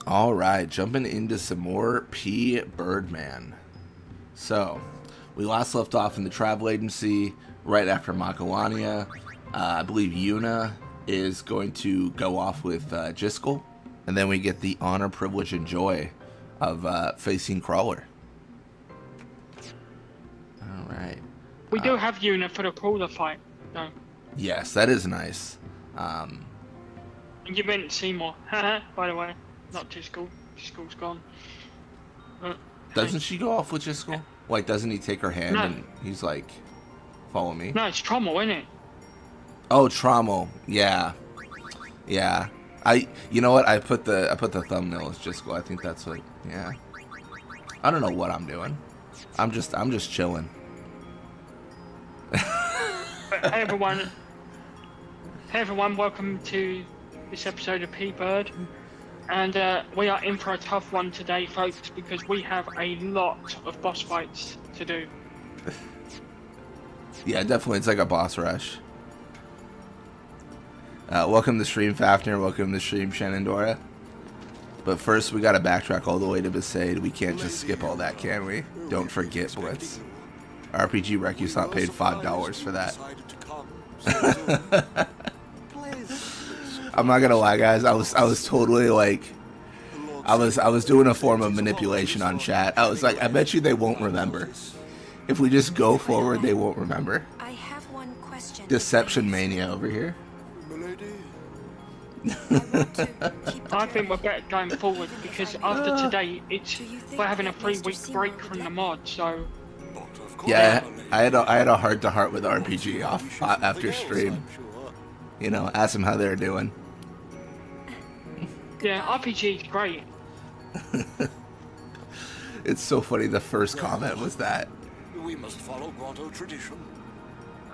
All right, jumping into some more PBirdman. So, we last left off in the travel agency right after Makawania. I believe Yuna is going to go off with Jiskel, and then we get the honor, privilege, and joy of facing Crawler. All right. We do have Yuna for the crawler fight, though. Yes, that is nice. And you meant Seymour, by the way. Not Jiskel. Jiskel's gone. Doesn't she go off with Jiskel? Like, doesn't he take her hand and he's like, follow me? No, it's Trommel, isn't it? Oh, Trommel. Yeah. Yeah. You know what? I put the thumbnail as Jiskel. I think that's what, yeah. I don't know what I'm doing. I'm just chilling. Hey everyone, welcome to this episode of P-Bird. And we are in for a tough one today, folks, because we have a lot of boss fights to do. Yeah, definitely. It's like a boss rush. Welcome to stream, Fafnir. Welcome to stream, Shenandoah. But first, we gotta backtrack all the way to Besaid. We can't just skip all that, can we? Don't forget Blitz. RPG Recusant paid $5 for that. I'm not gonna lie, guys. I was totally like, I was doing a form of manipulation on chat. I was like, I bet you they won't remember. If we just go forward, they won't remember. I have one question. Deception mania over here. I think we're better going forward because after today, we're having a 3-week break from the mod, so. Yeah, I had a heart to heart with RPG off after stream. You know, ask them how they're doing. Yeah, RPG is great. It's so funny. The first comment was that. We must follow Grotto tradition.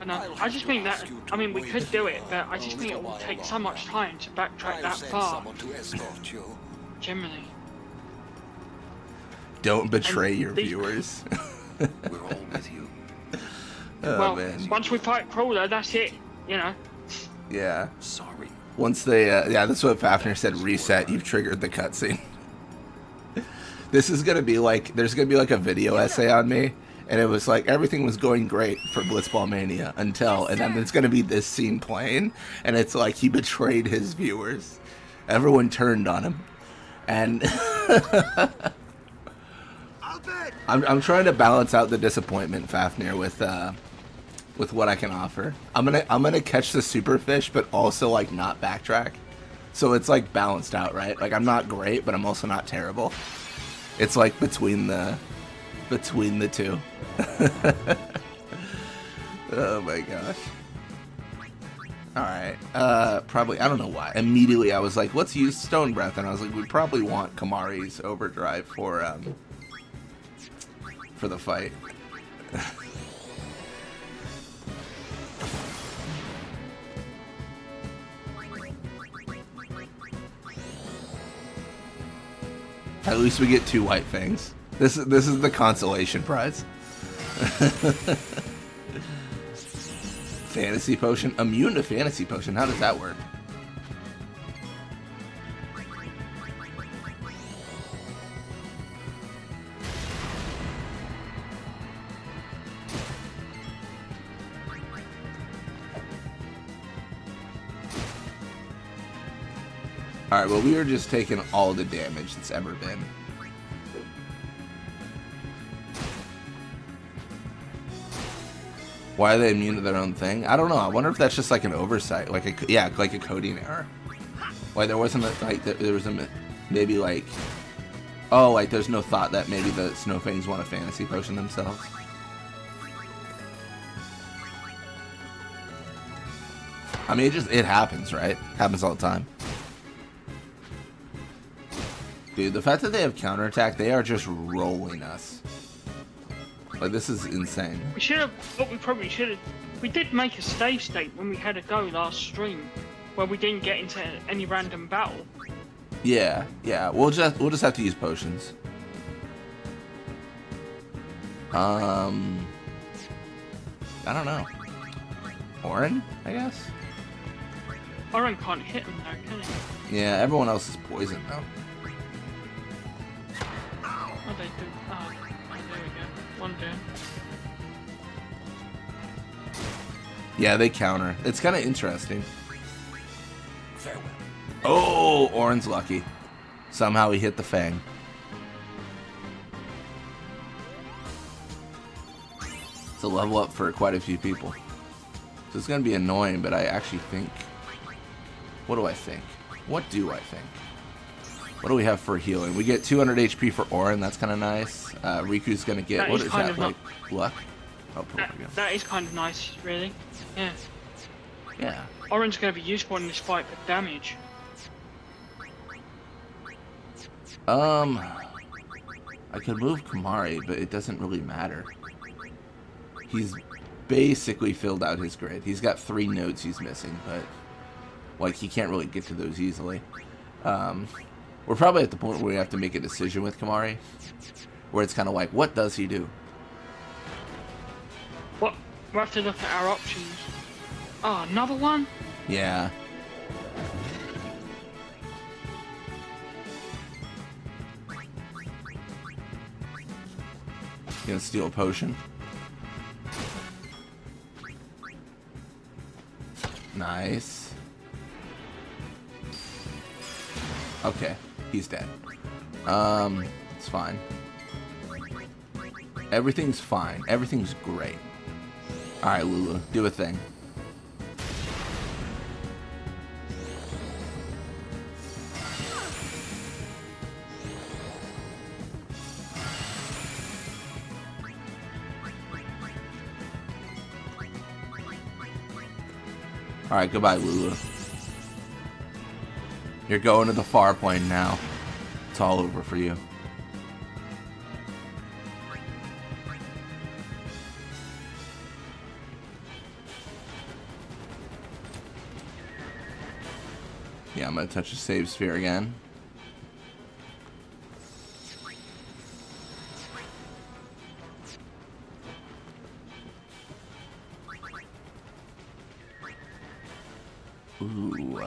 I just think that, I mean, we could do it, but I just think it will take so much time to backtrack that far. Generally. Don't betray your viewers. We're all with you. Well, man. once we fight Crawler, that's it, you know. Yeah. Sorry. Once they, yeah, that's what Fafnir said, reset, you've triggered the cutscene. This is gonna be like, there's gonna be like a video essay on me, and it was like, everything was going great for Blitzball Mania until, and then it's gonna be this scene playing, and it's like, he betrayed his viewers. Everyone turned on him. And I'm trying to balance out the disappointment, Fafnir, with what I can offer. I'm gonna catch the superfish, but also like not backtrack. So it's like balanced out, right? Like I'm not great, but I'm also not terrible. It's like between the two. Oh my gosh. Alright. Probably, I don't know why. Immediately I was like, let's use Stone Breath, and I was like, we probably want Kamari's Overdrive for the fight. At least we get 2 white fangs. This is the consolation prize. Fantasy potion, immune to fantasy potion. How does that work? Alright, well, we are just taking all the damage that's ever been. Why are they immune to their own thing? I don't know. I wonder if that's just like an oversight. Like a coding error. Why there wasn't there was maybe like, oh, like there's no thought that maybe the Snowfangs want a fantasy potion themselves. I mean, it happens, right? Happens all the time. Dude, the fact that they have counterattack, they are just rolling us. Like, this is insane. We did make a save state when we had a go last stream, where we didn't get into any random battle. Yeah, we'll just have to use potions. I don't know. Orin, I guess? Orin can't hit him though, can he? Yeah, everyone else is poisoned though. Oh, there we go. One down. Yeah, they counter. It's kind of interesting. Farewell. Oh, Orin's lucky. Somehow he hit the Fang. It's a level up for quite a few people. So it's going to be annoying, but I actually think... What do I think? What do I think? What do we have for healing? We get 200 HP for Orin. That's kind of nice. Riku's going to get... That what is is kind that, of like, luck? Oh, that is kind of nice, really. Yeah. Yeah. Orin's going to be useful in this fight for damage. I could move Kamari, but it doesn't really matter. He's basically filled out his grid. He's got 3 nodes he's missing, but like he can't really get to those easily. We're probably at the point where we have to make a decision with Kamari, where it's kind of like, what does he do? What? We'll have to look at our options. Oh, another one? Yeah. Gonna steal a potion. Nice. Okay, he's dead. It's fine. Everything's fine. Everything's great. Alright, Lulu, do a thing. Alright, goodbye, Lulu. You're going to the far plane now. It's all over for you. Yeah, I'm going to touch the save sphere again. Ooh.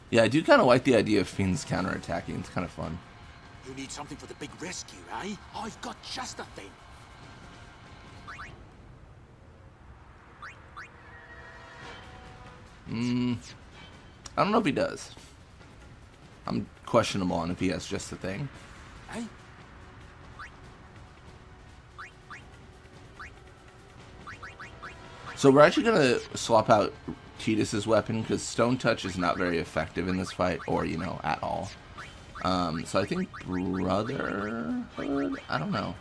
Yeah, I do kind of like the idea of Fiends counterattacking. It's kind of fun. You need something for the big rescue, eh? I've got just the thing. I don't know if he does. I'm questionable on if he has just the thing. Eh? So we're actually going to swap out Tidus's weapon because Stone Touch is not very effective in this fight, or, you know, at all. So I think Brotherhood? I don't know.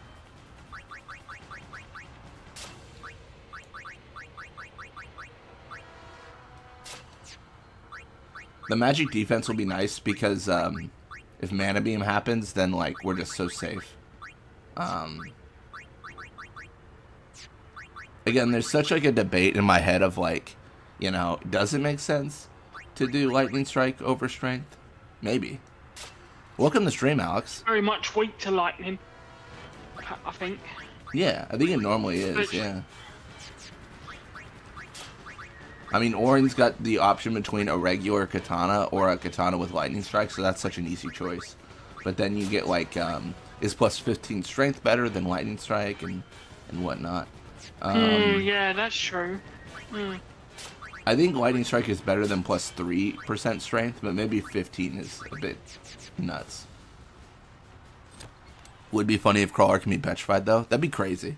The magic defense will be nice because if Mana Beam happens, then like we're just so safe. Again, there's such like a debate in my head of like, you know, does it make sense to do Lightning Strike over Strength? Maybe. Welcome to stream, Alex. Very much weak to lightning, I think. Yeah, I think it normally is, yeah. I mean, Orin's got the option between a regular katana or a katana with lightning strike, so that's such an easy choice. But then you get like, is plus 15 strength better than lightning strike and whatnot? Yeah, that's true. I think lightning strike is better than plus 3% strength, but maybe 15 is a bit nuts. Would be funny if Crawler can be petrified though. That'd be crazy.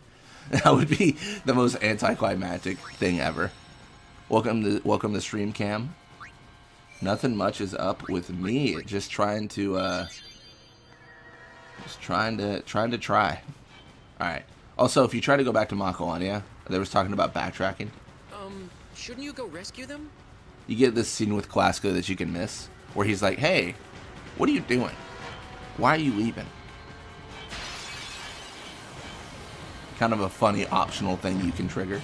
That would be the most anticlimactic thing ever. Welcome to stream cam. Nothing much is up with me. Just trying to try. All right. Also, if you try to go back to Makalania, they was talking about backtracking. Shouldn't you go rescue them? You get this scene with Klasko that you can miss, where he's like, "Hey, what are you doing? Why are you leaving?" Kind of a funny optional thing you can trigger.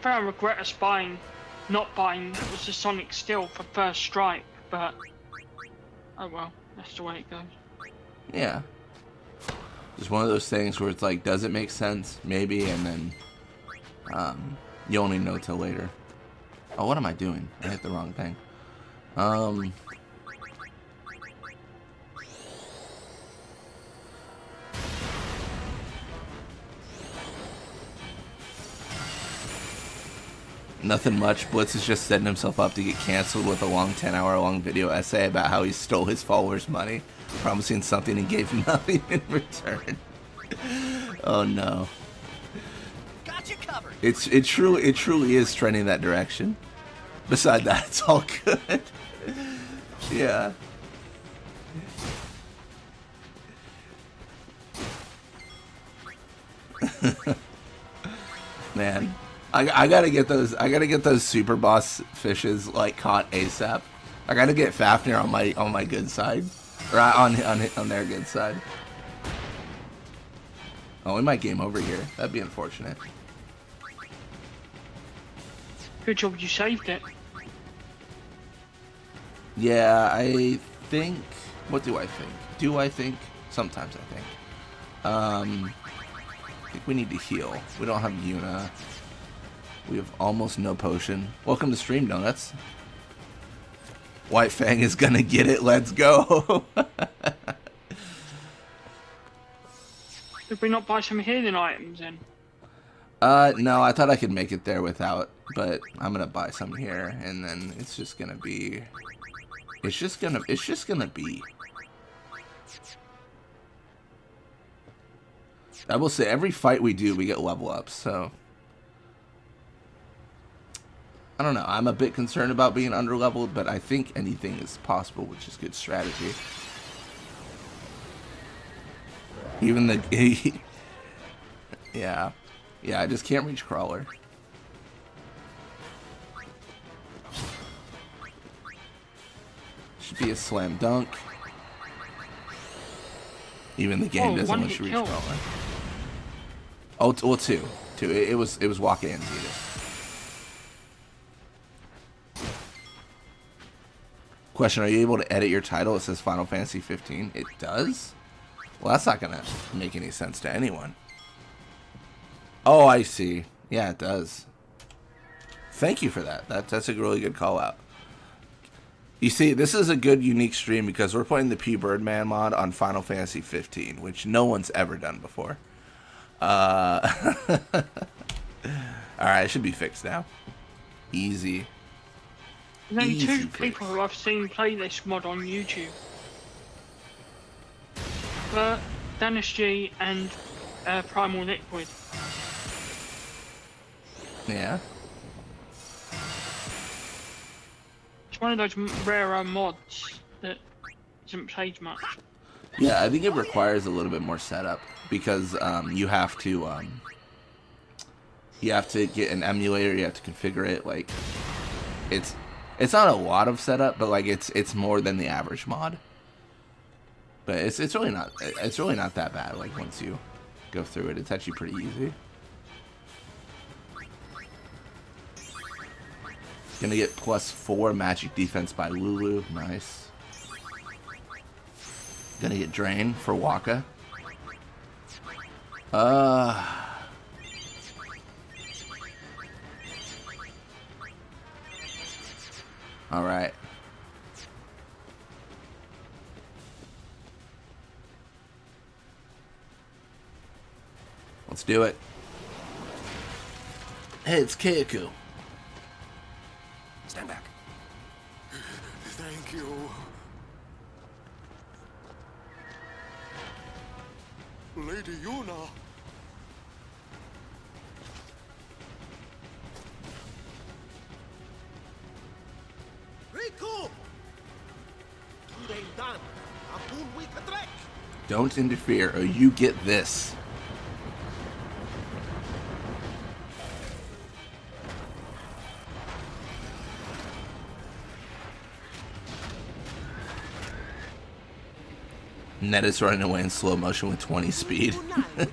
I regret not buying was the Sonic Steel for first strike, but oh well, that's the way it goes. Yeah. Just one of those things where it's like, does it make sense? Maybe, and then you only know till later. Oh, what am I doing? I hit the wrong thing. Nothing much. Blitz is just setting himself up to get canceled with a long 10-hour-long video essay about how he stole his followers' money, promising something and gave nothing in return. Oh no. Got you covered. It truly is trending that direction. Beside that, it's all good. Yeah. Man, I gotta get those. I gotta get those super boss fishes like caught ASAP. I gotta get Fafnir on my good side, or on their good side. Oh, we might game over here. That'd be unfortunate. Good job you saved it. Yeah, I think. What do I think? Do I think? Sometimes I think. I think we need to heal. We don't have Yuna. We have almost no potion. Welcome to Stream Donuts. White Fang is gonna get it. Let's go. Did we not buy some healing items then? No, I thought I could make it there without, but I'm gonna buy some here, and then it's just gonna be. It's just gonna be. I will say every fight we do, we get level ups, so. I don't know. I'm a bit concerned about being underleveled, but I think anything is possible, which is good strategy. Even the... yeah. Yeah, I just can't reach Crawler. Should be a slam dunk. Even the game doesn't let you reach Crawler. Oh, well, two. It was Waka and Zeta. Question, are you able to edit your title? It says Final Fantasy 15. It does? Well, that's not going to make any sense to anyone. Oh, I see. Yeah, it does. Thank you for that. That's a really good call out. You see, this is a good, unique stream because we're playing the PBirdman mod on Final Fantasy 15, which no one's ever done before. Alright, it should be fixed now. Easy. There's only Easy two fix. people who I've seen play this mod on YouTube. Dennis G and Primal Liquid. Yeah. It's one of those rarer mods that isn't played much. Yeah, I think it requires a little bit more setup because you have to get an emulator. You have to configure it. Like, it's not a lot of setup, but like it's more than the average mod. But it's really not that bad. Like once you go through it, it's actually pretty easy. Gonna get +4 magic defense by Lulu. Nice. Gonna get drain for Waka. Alright. Let's do it. Hey, it's Keiko. Stand back. Thank you. Lady Yuna. Riku! Don't interfere or you get this. Ned is running away in slow motion with 20 speed. Oh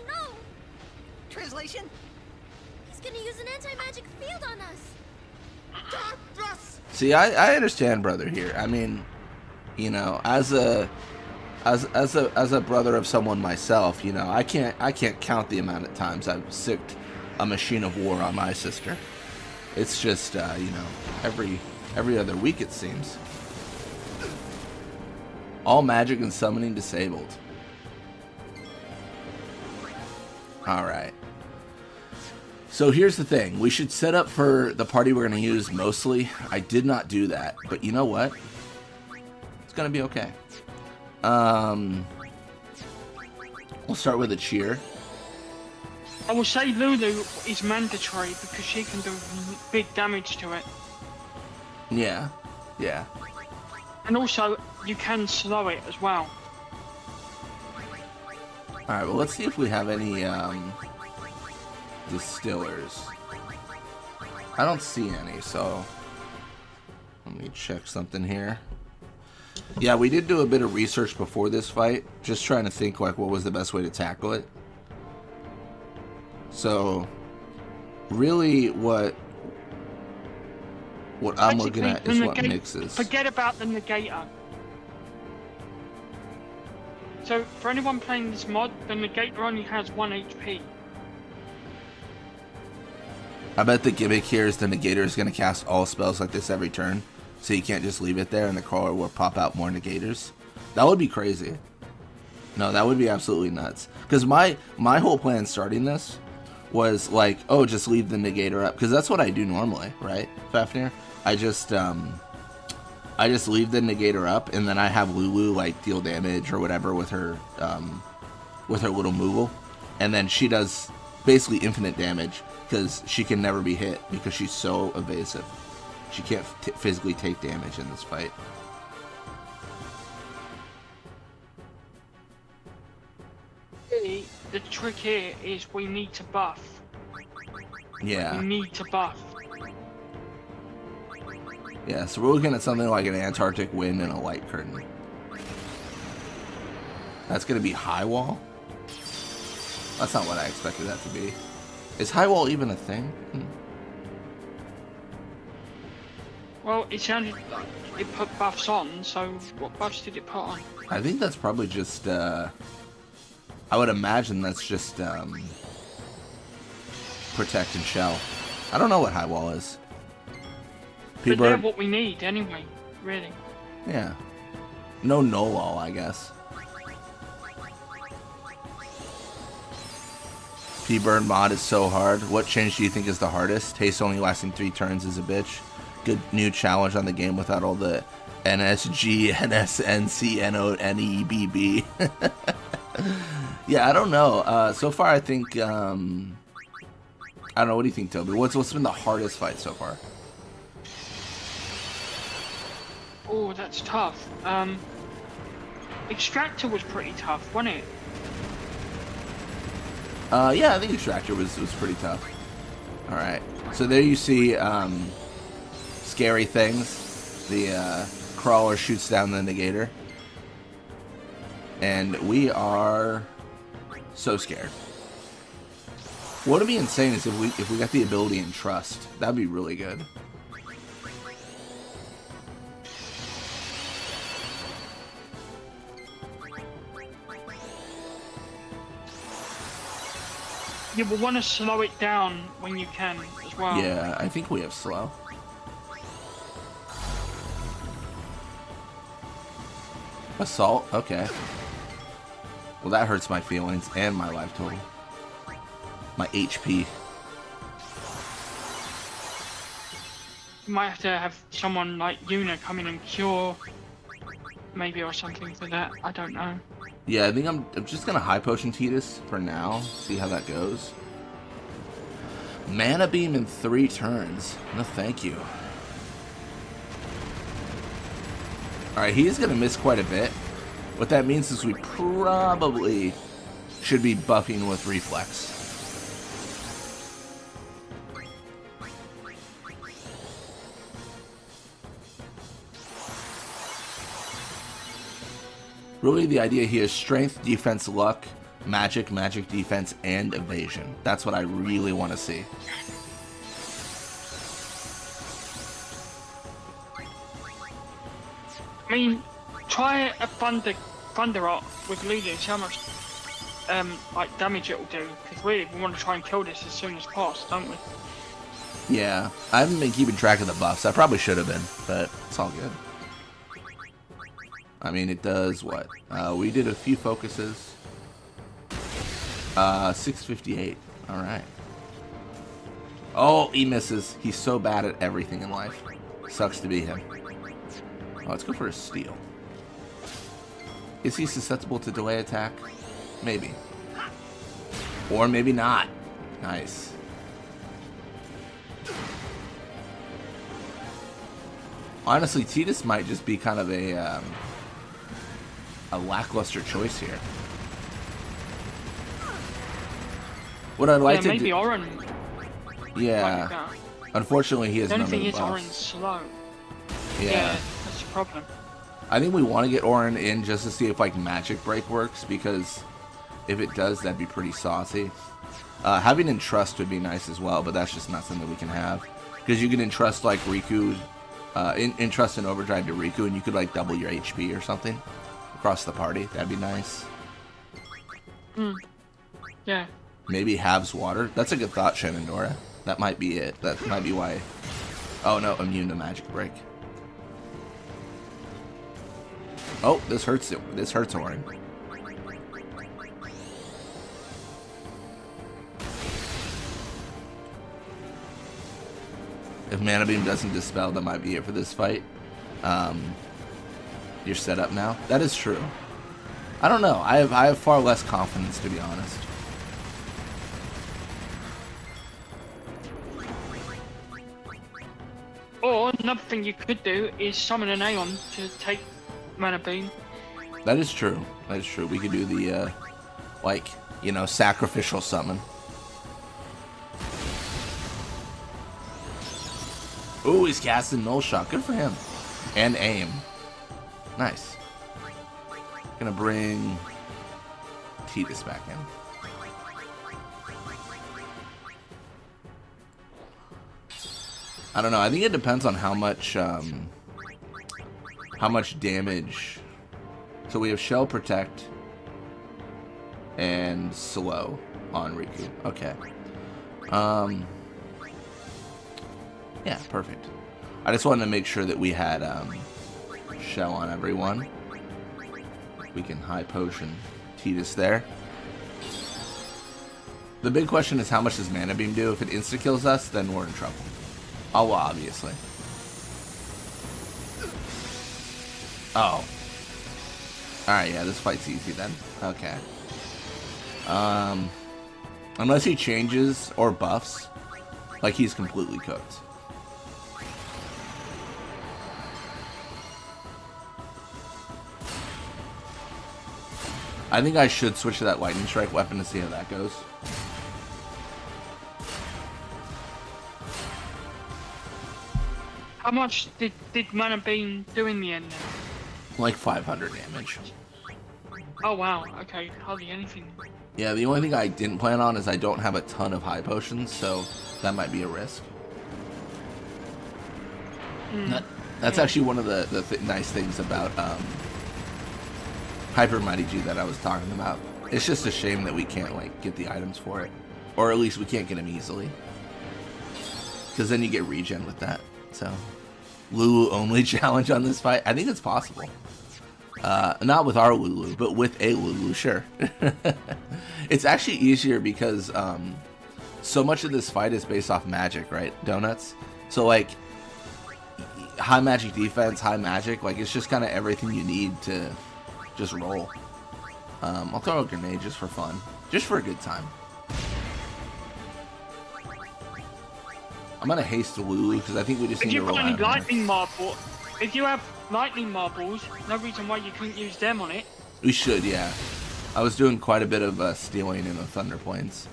no! Translation? He's gonna use an anti-magic field on us. See, I understand, brother. Here, I mean, you know, as a brother of someone myself, you know, I can't count the amount of times I've sicked a machine of war on my sister. It's just, you know, every other week it seems. All magic and summoning disabled. All right. So here's the thing. We should set up for the party we're going to use mostly. I did not do that, but you know what? It's going to be okay. We'll start with a cheer. I will say Lulu is mandatory because she can do big damage to it. Yeah. Yeah. And also, you can slow it as well. Alright, well, let's see if we have any, distillers. I don't see any, so let me check something here. Yeah, we did do a bit of research before this fight, just trying to think, like, what was the best way to tackle it. So, really, what I'm looking at is what mixes. Forget about the negator. So, for anyone playing this mod, the negator only has 1 HP. I bet the gimmick here is the negator is going to cast all spells like this every turn, so you can't just leave it there and the crawler will pop out more negators. That would be crazy. No, that would be absolutely nuts. Because my whole plan starting this was like, oh, just leave the negator up, because that's what I do normally, right, Fafnir? I just leave the negator up, and then I have Lulu like deal damage or whatever with her little Moogle, and then she does basically infinite damage because she can never be hit because she's so evasive. She can't physically take damage in this fight. Really, the trick here is we need to buff. Yeah. We need to buff. Yeah, so we're looking at something like an Antarctic wind and a light curtain. That's going to be high wall? That's not what I expected that to be. Is high wall even a thing? Well, it sounded like it put buffs on, so what buffs did it put on? I think that's probably just, I would imagine that's just, protect and shell. I don't know what high wall is. But they're what we need anyway, really. Yeah. No null-all, I guess. PBird mod is so hard. What change do you think is the hardest? Haste only lasting 3 turns is a bitch. Good new challenge on the game without all the NSG, NSNC, NONEBB. Yeah, I don't know. So far, I think, I don't know. What do you think, Toby? What's been the hardest fight so far? Oh, that's tough. Extractor was pretty tough, wasn't it? Yeah, I think Extractor was pretty tough. Alright, so there you see, scary things. The, crawler shoots down the negator. And we are so scared. What would be insane is if we got the ability and trust. That'd be really good. You will want to slow it down when you can as well. Yeah, I think we have slow. Assault? Okay. Well, that hurts my feelings and my life total. My HP. You might have to have someone like Yuna come in and cure, maybe, or something for that. I don't know. Yeah, I think I'm just gonna high potion Tidus for now. See how that goes. Mana beam in 3 turns. No, thank you. Alright, he is gonna miss quite a bit. What that means is we probably should be buffing with reflex. Really, the idea here is strength, defense, luck, magic, magic, defense, and evasion. That's what I really want to see. I mean, try a thunder art with Lulu, see how much like damage it will do. Because we want to try and kill this as soon as possible, don't we? Yeah, I haven't been keeping track of the buffs. I probably should have been, but it's all good. I mean, it does what? We did a few focuses. 658. All right. Oh, he misses. He's so bad at everything in life. Sucks to be him. Oh, let's go for a steal. Is he susceptible to delay attack? Maybe. Or maybe not. Nice. Honestly, Tidus might just be kind of a lackluster choice here. What I'd like to maybe do... Oren. Yeah. Unfortunately, he has none of the The only thing is buffs. Oren's slow. Yeah. That's the problem. I think we want to get Oren in just to see if like Magic Break works, because if it does, that'd be pretty saucy. Having Entrust would be nice as well, but that's just not something we can have. Because you can entrust like Riku, entrust an Overdrive to Riku, and you could like double your HP or something across the party. That'd be nice. Yeah. Maybe halves water. That's a good thought, Shenandoah. That might be it. That might be why. Oh no, immune to Magic Break. Oh, this hurts. This hurts Oren. If Mana Beam doesn't dispel, that might be it for this fight. You're set up now. That is true. I don't know. I have far less confidence, to be honest. Or another thing you could do is summon an Aeon to take Mana Beam. That is true. That is true. We could do the, like, you know, sacrificial summon. Ooh, he's casting Null Shot. Good for him. And aim. Nice. Gonna bring Tidus back in. I don't know. I think it depends on how much damage. So we have Shell Protect and Slow on Riku. Okay. Yeah, perfect. I just wanted to make sure that we had Shell on everyone. We can High Potion Tidus there. The big question is how much does Mana Beam do? If it insta-kills us, then we're in trouble. Oh, well, obviously. Oh. Alright, yeah, this fight's easy then. Okay. Unless he changes or buffs, like he's completely cooked. I think I should switch to that Lightning Strike weapon to see how that goes. How much did Mana Beam do in the end then? Like 500 damage. Oh wow, okay, hardly anything. Yeah, the only thing I didn't plan on is I don't have a ton of high potions, so that might be a risk. That's actually one of the nice things about Hyper Mighty G that I was talking about. It's just a shame that we can't like get the items for it, or at least we can't get them easily, because then you get regen with that. So Lulu only challenge on this fight. I think it's possible. Not with our Lulu, but with a Lulu, sure. It's actually easier because so much of this fight is based off magic, right? Donuts. So like high magic defense, high magic, like it's just kind of everything you need to just roll. I'll throw a grenade just for fun, just for a good time. I'm gonna haste the Lulu because I think we just need to rely on her. If you have lightning marbles, no reason why you couldn't use them on it. We should, yeah. I was doing quite a bit of stealing in the Thunder Plains.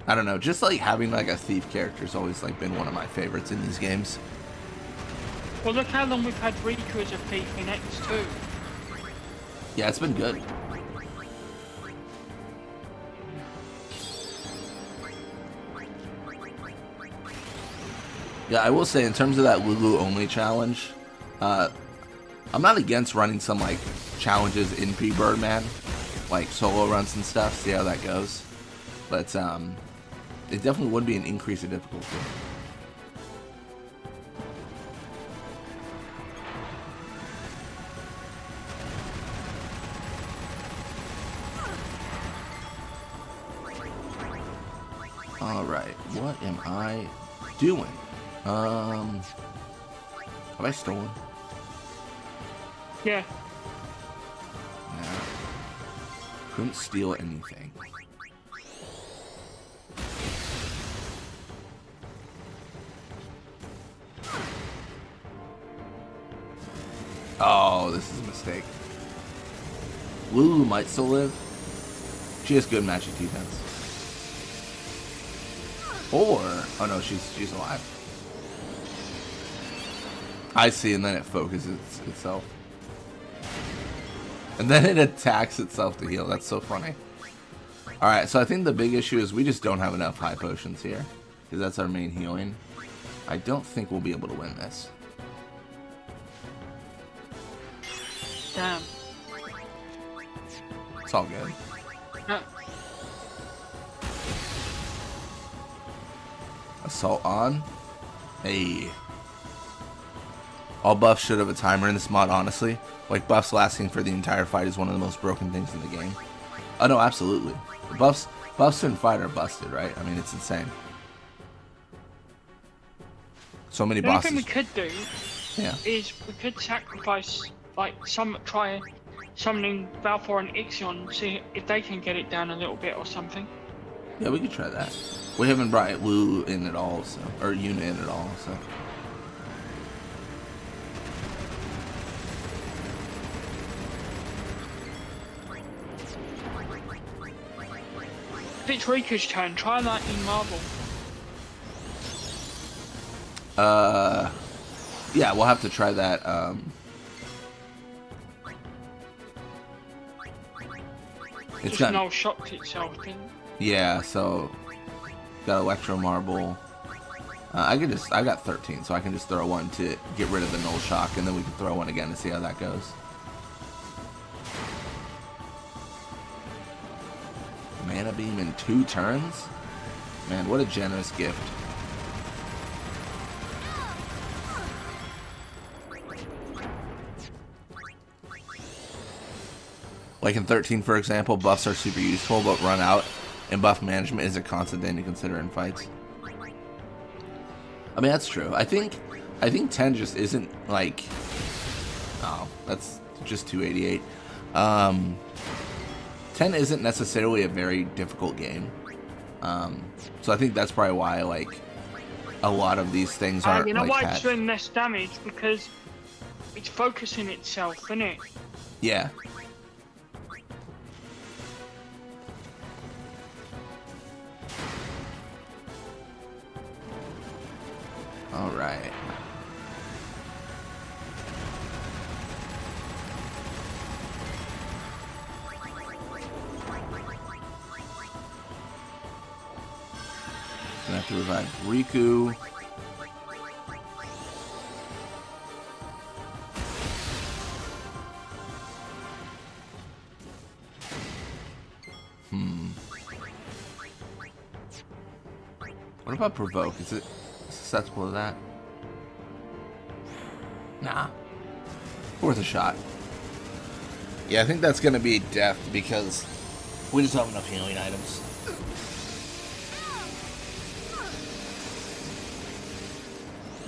I don't know, just like having like a thief character's always like been one of my favorites in these games. Well, look how long we've had Riku as a thief in X2. Yeah, it's been good. Yeah, I will say in terms of that Lulu only challenge, I'm not against running some like challenges in PBirdman, like solo runs and stuff. See how that goes. But it definitely would be an increase of difficulty. All right, what am I doing? Have I stolen? Yeah. No. Couldn't steal anything. Oh, this is a mistake. Lulu might still live. She has good magic defense. Or, oh no, she's alive. I see, and then it focuses itself. And then it attacks itself to heal. That's so funny. Alright, so I think the big issue is we just don't have enough high potions here. Because that's our main healing. I don't think we'll be able to win this. Damn. It's all good. Assault on. Hey. All buffs should have a timer in this mod, honestly. Like, buffs lasting for the entire fight is one of the most broken things in the game. Oh, no, absolutely. The buffs in fight are busted, right? I mean, it's insane. So many The only bosses. thing we could do Yeah. is we could sacrifice, like, try summoning Valfor and Ixion, see if they can get it down a little bit or something. Yeah, we could try that. We haven't brought Wu in at all, so, or Yuna in at all, so. If it's Riku's turn, try Lightning Marble. Yeah, we'll have to try that. It's Just got no shocked itself, didn't it? yeah, so got Electro Marble. I got 13, so I can just throw one to get rid of the null shock, and then we can throw one again to see how that goes. Mana Beam in 2 turns? Man, what a generous gift. Like in 13, for example, buffs are super useful, but run out and buff management is a constant thing to consider in fights. I mean, that's true. I think 10 just isn't like... Oh, that's just 288. 10 isn't necessarily a very difficult game. So I think that's probably why, like, a lot of these things aren't, you know like, why patched. it's doing less damage? Because it's focusing itself, isn't it? Yeah. All right. Gonna have to revive Riku. What about Provoke? Is it susceptible to that? Nah. Worth a shot. Yeah, I think that's gonna be death because we just don't have enough healing items.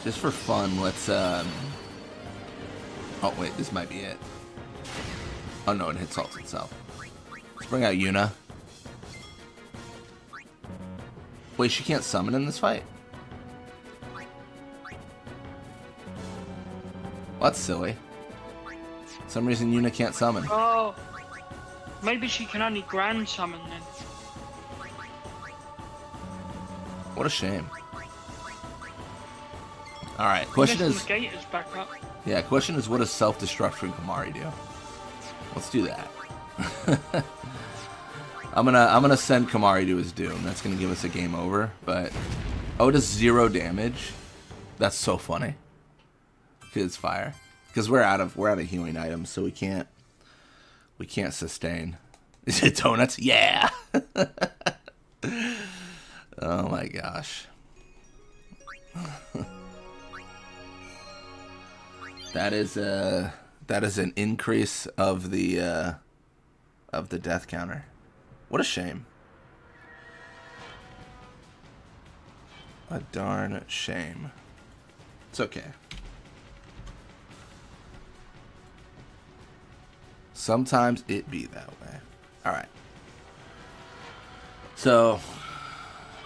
Just for fun, let's oh wait, this might be it. Oh no, it hits salts itself. Let's bring out Yuna. Wait, she can't summon in this fight? Well, that's silly. For some reason Yuna can't summon. Oh, maybe she can only grand summon then. What a shame. Alright, question Unless is... the gate is back up. Yeah, question is, what does self-destruction Kamari do? Let's do that. I'm gonna send Kamari to his doom. That's gonna give us a game over, but... Oh, it does 0 damage? That's so funny. 'Cause it's fire. Because we're out of healing items, so we can't sustain. Is it donuts? Yeah. Oh my gosh. That is an increase of the death counter. What a shame. A darn shame. It's okay. Sometimes it be that way. Alright. So,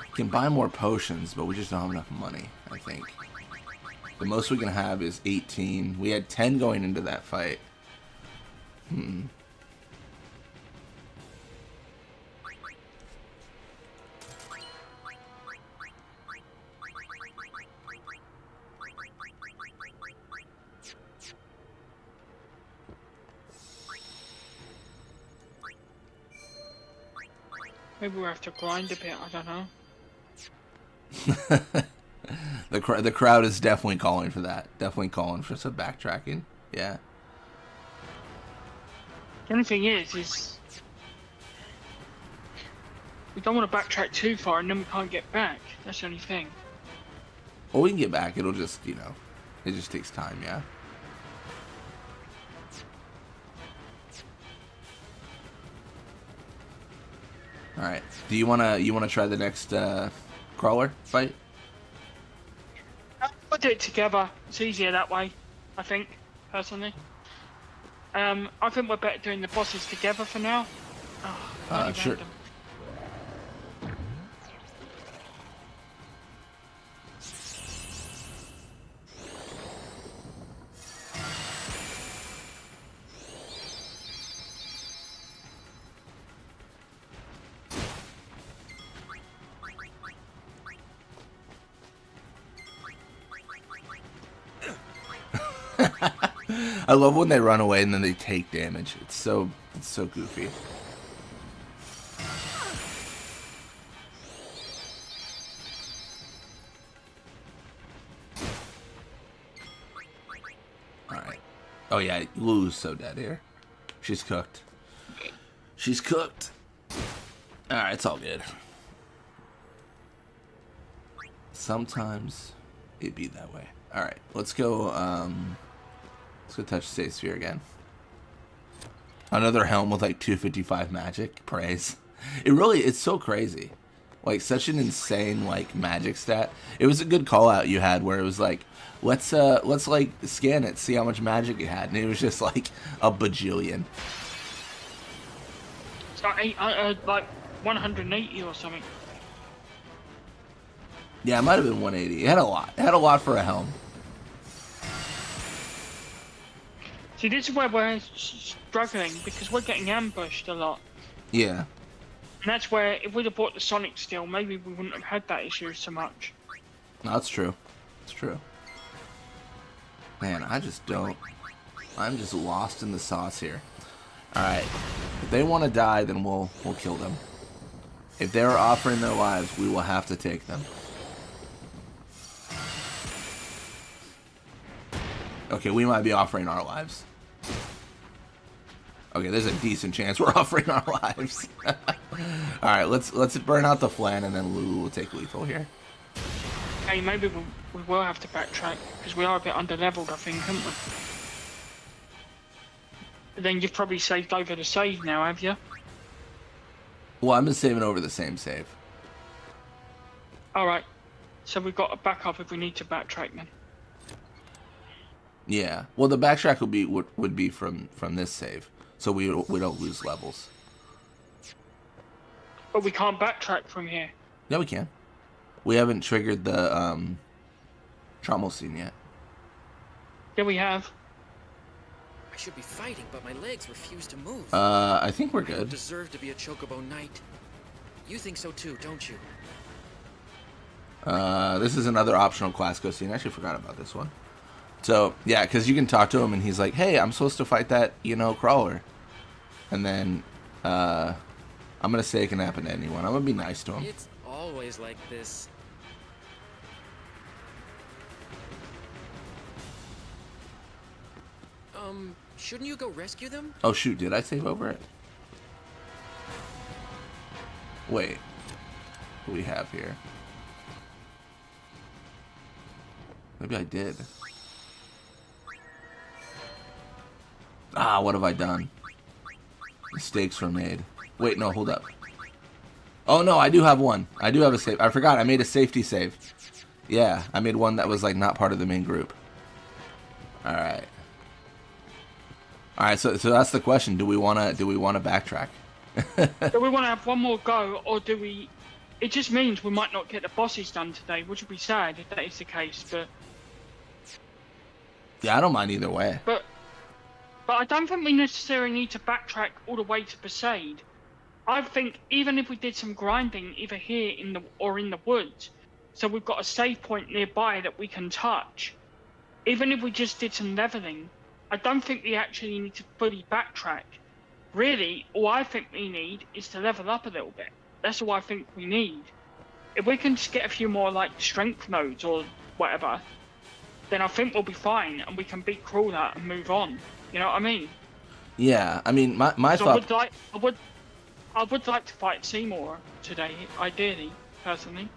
we can buy more potions, but we just don't have enough money, I think. The most we can have is 18. We had 10 going into that fight. Maybe we'll have to grind a bit, I don't know. The crowd is definitely calling for that. Definitely calling for some backtracking. Yeah. The only thing is we don't want to backtrack too far and then we can't get back. That's the only thing. Well, we can get back. It'll just, you know, it just takes time, yeah. All right. Do you wanna try the next crawler fight? We'll do it together. It's easier that way, I think, personally. I think we're better doing the bosses together for now. Oh, Sure. random. I love when they run away and then they take damage. It's so goofy. Alright. Oh yeah, Lulu's so dead here. She's cooked. She's cooked. Alright, it's all good. Sometimes it be that way. Alright, let's go touch State Sphere again. Another helm with like 255 magic. Praise. It's so crazy. Like such an insane like magic stat. It was a good call out you had where it was like, let's like scan it, see how much magic it had, and it was just like a bajillion. So like 180 or something. Yeah, it might have been 180. It had a lot. It had a lot for a helm. See, this is where we're struggling because we're getting ambushed a lot. Yeah. And that's where, if we'd have bought the Sonic Steel, maybe we wouldn't have had that issue so much. No, that's true. It's true. Man, I'm just lost in the sauce here. Alright. If they want to die, then we'll kill them. If they're offering their lives, we will have to take them. Okay, we might be offering our lives. Okay, there's a decent chance we're offering our lives. Alright, let's burn out the flan and then Lulu will take lethal here. Hey, maybe we will have to backtrack because we are a bit under-leveled, I think, aren't we? But then you've probably saved over the save now, have you? Well, I've been saving over the same save. Alright, so we've got a backup if we need to backtrack then. Yeah. Well, the backtrack would be from this save, so we don't lose levels. But we can't backtrack from here. Yeah, we can. We haven't triggered the trommel scene yet. Yeah, we have. I should be fighting, but my legs refuse to move. I think we're I don't good. deserve to be a Chocobo Knight. You think so too, don't you? This is another optional class go scene. I actually forgot about this one. So, yeah, because you can talk to him and he's like, hey, I'm supposed to fight that, crawler. And then, I'm going to say it can happen to anyone. I'm going to be nice to him. It's always like this. Shouldn't you go rescue them? Oh shoot, did I save over it? Wait. What do we have here? Maybe I did. Ah, what have I done? Mistakes were made. Wait, no, hold up. Oh no, I do have one. I do have a save. I forgot, I made a safety save. Yeah, I made one that was like not part of the main group. Alright. Alright, so that's the question. Do we wanna backtrack? Do we want to have one more go, or do we... It just means we might not get the bosses done today, which would be sad if that is the case, but... Yeah, I don't mind either way. But I don't think we necessarily need to backtrack all the way to Besaid. I think even if we did some grinding either here in the woods, so we've got a save point nearby that we can touch, even if we just did some leveling, I don't think we actually need to fully backtrack. Really, all I think we need is to level up a little bit. That's all I think we need. If we can just get a few more like strength nodes or whatever, then I think we'll be fine and we can beat Crawler and move on. You know what I mean? Yeah, I mean my thought. I would like to fight Seymour today, ideally, personally.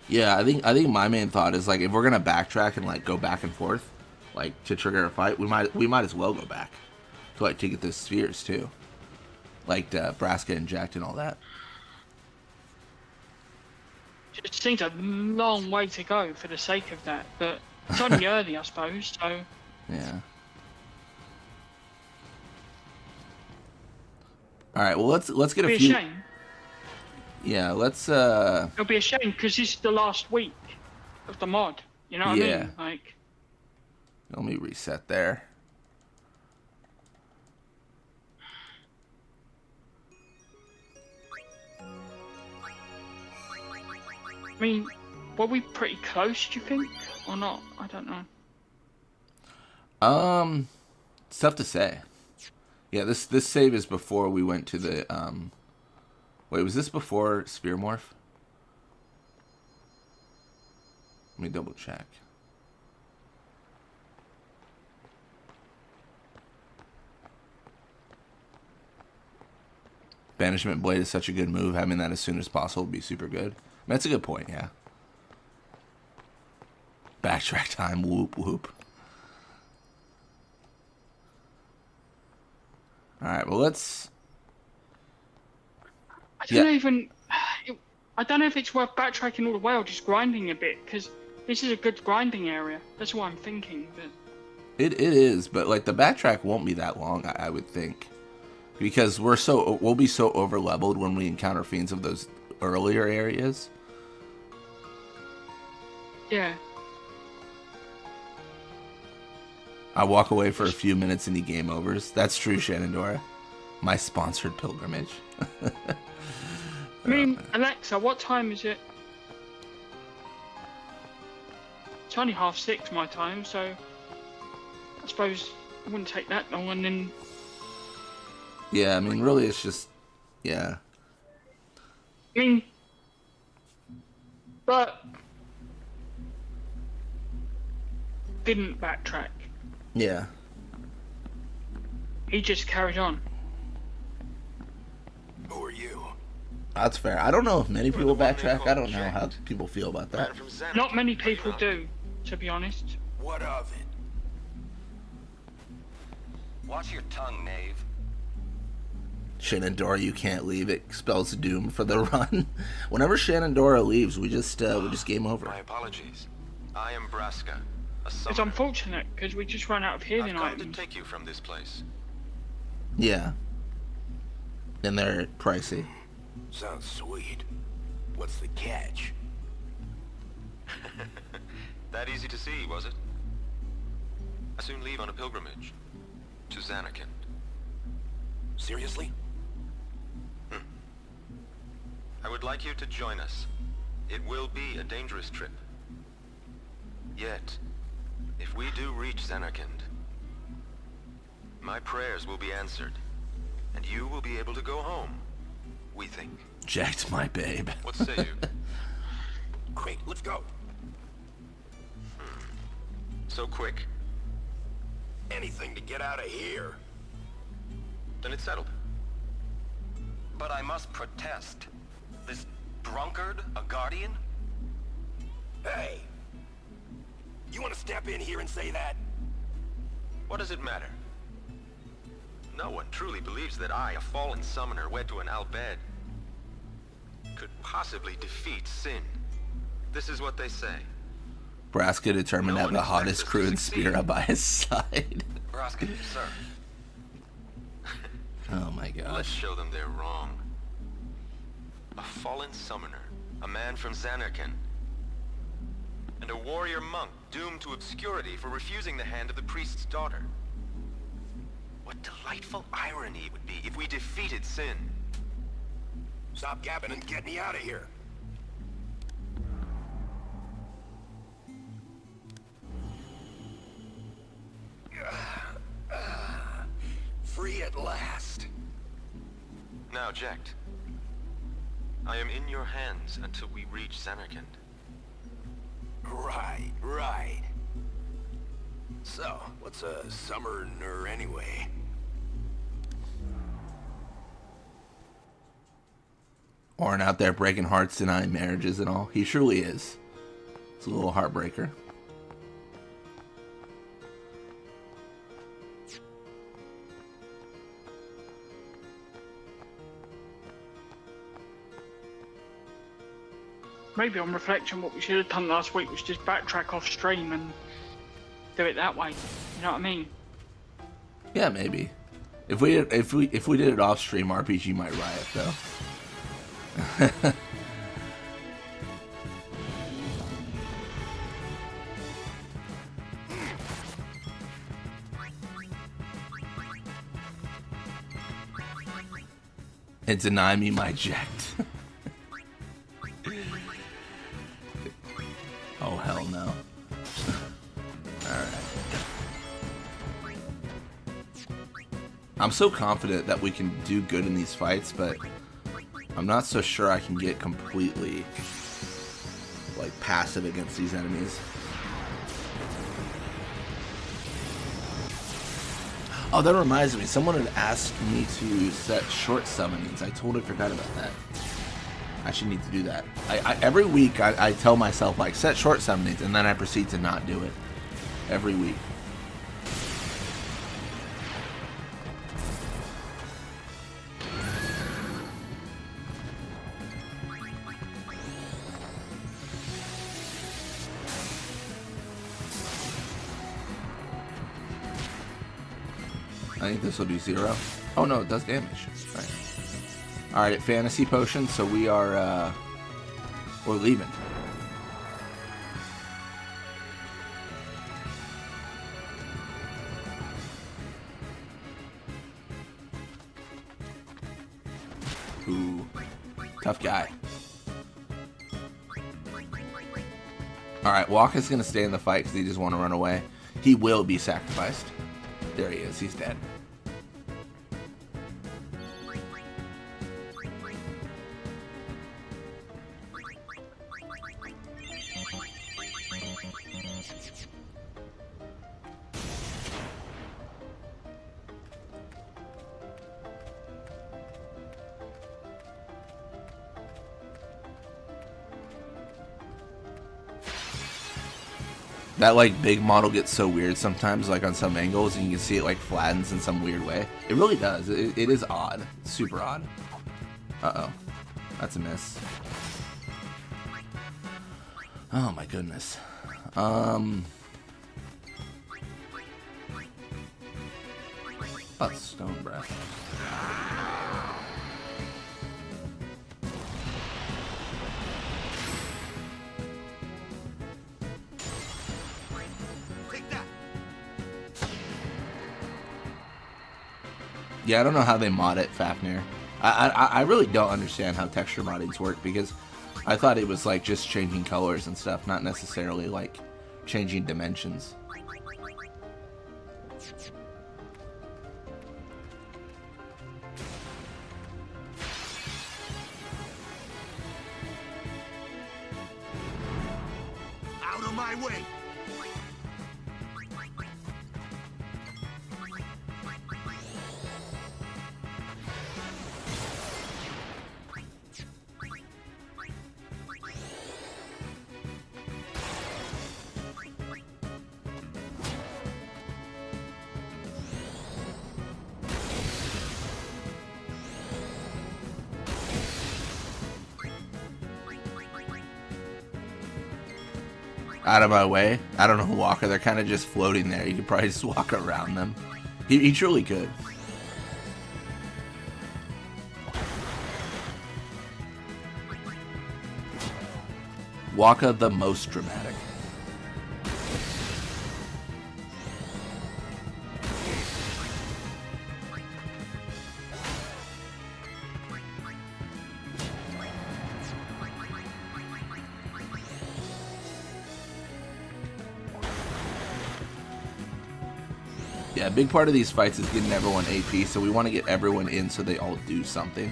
Yeah, I think my main thought is like if we're gonna backtrack and like go back and forth, like to trigger a fight, we might as well go back to like to get those spheres too, like Braska inject and all that. It seems a long way to go for the sake of that, but it's only early, I suppose. So yeah. All right. Well, let's get a few. it'll be a shame. Yeah. Let's. It'll be a shame because this is the last week of the mod. You know what I mean? Like. Let me reset there. I mean, were we pretty close, do you think? Or not? I don't know. It's tough to say. Yeah, this save is before we went to the, Wait, was this before Spear Morph? Let me double check. Banishment Blade is such a good move. Having that as soon as possible would be super good. That's a good point, yeah. Backtrack time, whoop whoop. Alright, well let's... I don't know if it's worth backtracking all the way or just grinding a bit, because this is a good grinding area. That's what I'm thinking, but... It is, but like the backtrack won't be that long, I would think. Because we'll be so over leveled when we encounter fiends of those earlier areas. Yeah. I walk away for a few minutes and he game overs. That's true, Shenandoah. My sponsored pilgrimage. I mean, Alexa, what time is it? It's only 6:30 my time, so I suppose it wouldn't take that long, and then... Yeah, I mean, really, it's just... Yeah. I mean... But... didn't backtrack. Yeah. He just carried on. Who are you? That's fair. I don't know if many people backtrack. I don't know how people feel about that. Not many people do, to be honest. What of it? Watch your tongue, knave. Shenandoah, you can't leave. It spells doom for the run. Whenever Shenandoah leaves, we just game over. My apologies. I am Braska, a It's summoner. unfortunate, because we just ran out of healing I've come items. to take you from this place. Yeah. And they're pricey. Sounds sweet. What's the catch? That easy to see, was it? I soon leave on a pilgrimage to Zanarkand. Seriously? I would like you to join us. It will be a dangerous trip. Yet, if we do reach Zanarkand, my prayers will be answered, and you will be able to go home, we think. Jack's my babe. What say you? Great, let's go. So quick. anything to get out of here. Then it's settled. But I must protest. This drunkard, a guardian? Hey, you want to step in here and say that? What does it matter? No one truly believes that I, a fallen summoner wed to an Albed, could possibly defeat sin. This is what they say. Braska determined to No have the one hottest expects crew us to in succeed. Spira by his side. Braska, sir. Oh my Let's gosh. show them they're wrong. A fallen summoner, a man from Zanarkand, and a warrior monk doomed to obscurity for refusing the hand of the priest's daughter. What delightful irony it would be if we defeated sin. Stop gabbing and get me out of here. Free at last. Now, Jekt, I am in your hands until we reach Zanarkand. Right. So, what's a summoner anyway? Orin out there breaking hearts, denying marriages and all. He truly is. It's a little heartbreaker. Maybe on reflection, what we should have done last week was just backtrack off stream and do it that way. You know what I mean? Yeah, maybe. If we did it off stream, RPG might riot though. And deny me my Jekt. Oh hell no. Alright. I'm so confident that we can do good in these fights, but I'm not so sure I can get completely like passive against these enemies. Oh, that reminds me, someone had asked me to set short summonings. I totally forgot about that. I should need to do that. Every week I tell myself like set short summonings, and then I proceed to not do it every week. I think this will do 0. Oh no, it does damage. Right. Alright, fantasy potion, so we're leaving. Ooh, tough guy. Alright, Walker's gonna stay in the fight because he just want to run away. He will be sacrificed. There he is, he's dead. That like big model gets so weird sometimes, like on some angles, and you can see it like flattens in some weird way. It really does. It is odd. It's super odd. Uh-oh. That's a miss. Oh my goodness. About stone breath. Yeah, I don't know how they mod it, Fafnir. I really don't understand how texture moddings work, because I thought it was like just changing colors and stuff, not necessarily like changing dimensions. Out of my way! out of my way. I don't know Walker. They're kind of just floating there. You could probably just walk around them. He truly could. Waka the most dramatic. Yeah, a big part of these fights is getting everyone AP, so we want to get everyone in so they all do something.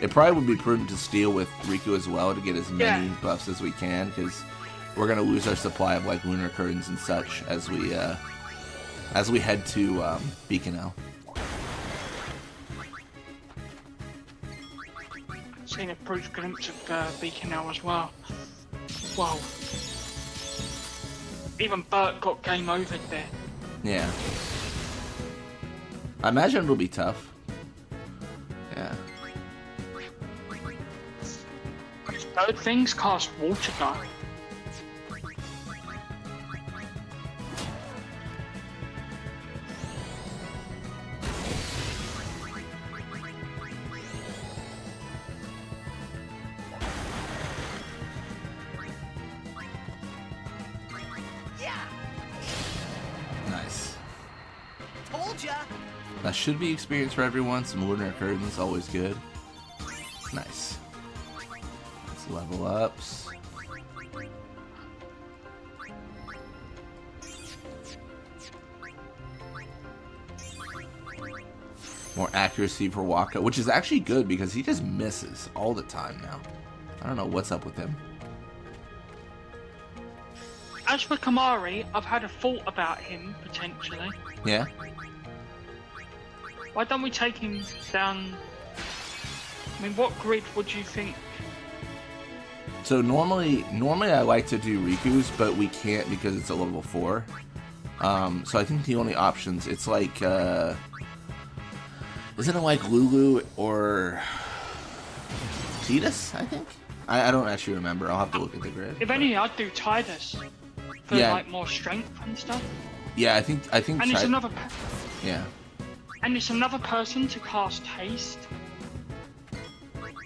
It probably would be prudent to steal with Riku as well to get as many buffs as we can, because we're gonna lose our supply of like lunar curtains and such as we head to Beacon L. Seen a brief glimpse of Beacon L as well. Wow. Even Bert got game over there. Yeah. I imagine it'll be tough. Yeah. Third things cast water gun. Nice. Told ya. That should be experience for everyone. Some lunar curtains, always good. Nice. Let's level ups. More accuracy for Waka, which is actually good because he just misses all the time now. I don't know what's up with him. As for Kamari, I've had a thought about him, potentially. Yeah? Why don't we take him down? I mean, what grid would you think? So normally I like to do Riku's, but we can't because it's a level 4. So I think the only options, it's like, isn't it like Lulu or Tidus, I think? I don't actually remember. I'll have to look at the grid. If any, I'd do Tidus for like more strength and stuff. Yeah, I think. And it's another. Yeah. And it's another person to cast haste.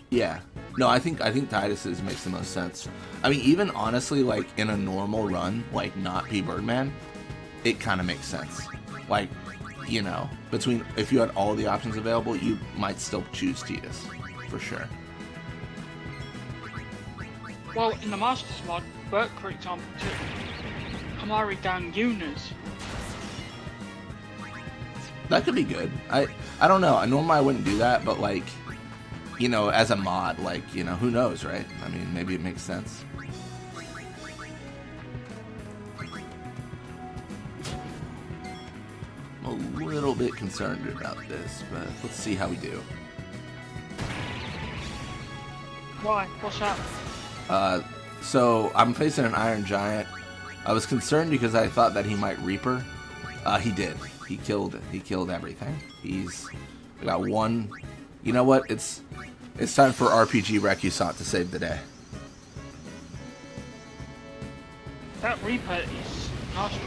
Yeah. No, I think Tidus's makes the most sense. I mean, even honestly, like in a normal run, like not PBirdman, it kind of makes sense. Like, you know, between if you had all the options available, you might still choose Tidus for sure. Well, in the Masters mod, Bert, for example, took Kamari down Yuna's. That could be good. I don't know. Normally I wouldn't do that, but like, you know, as a mod, like, you know, who knows, right? I mean, maybe it makes sense. I'm a little bit concerned about this, but let's see how we do. Why? What's up? So I'm facing an Iron Giant. I was concerned because I thought that he might Reaper. He did. He killed everything. We got one. You know what? It's time for RPG Recusant to save the day. That Reaper is nasty.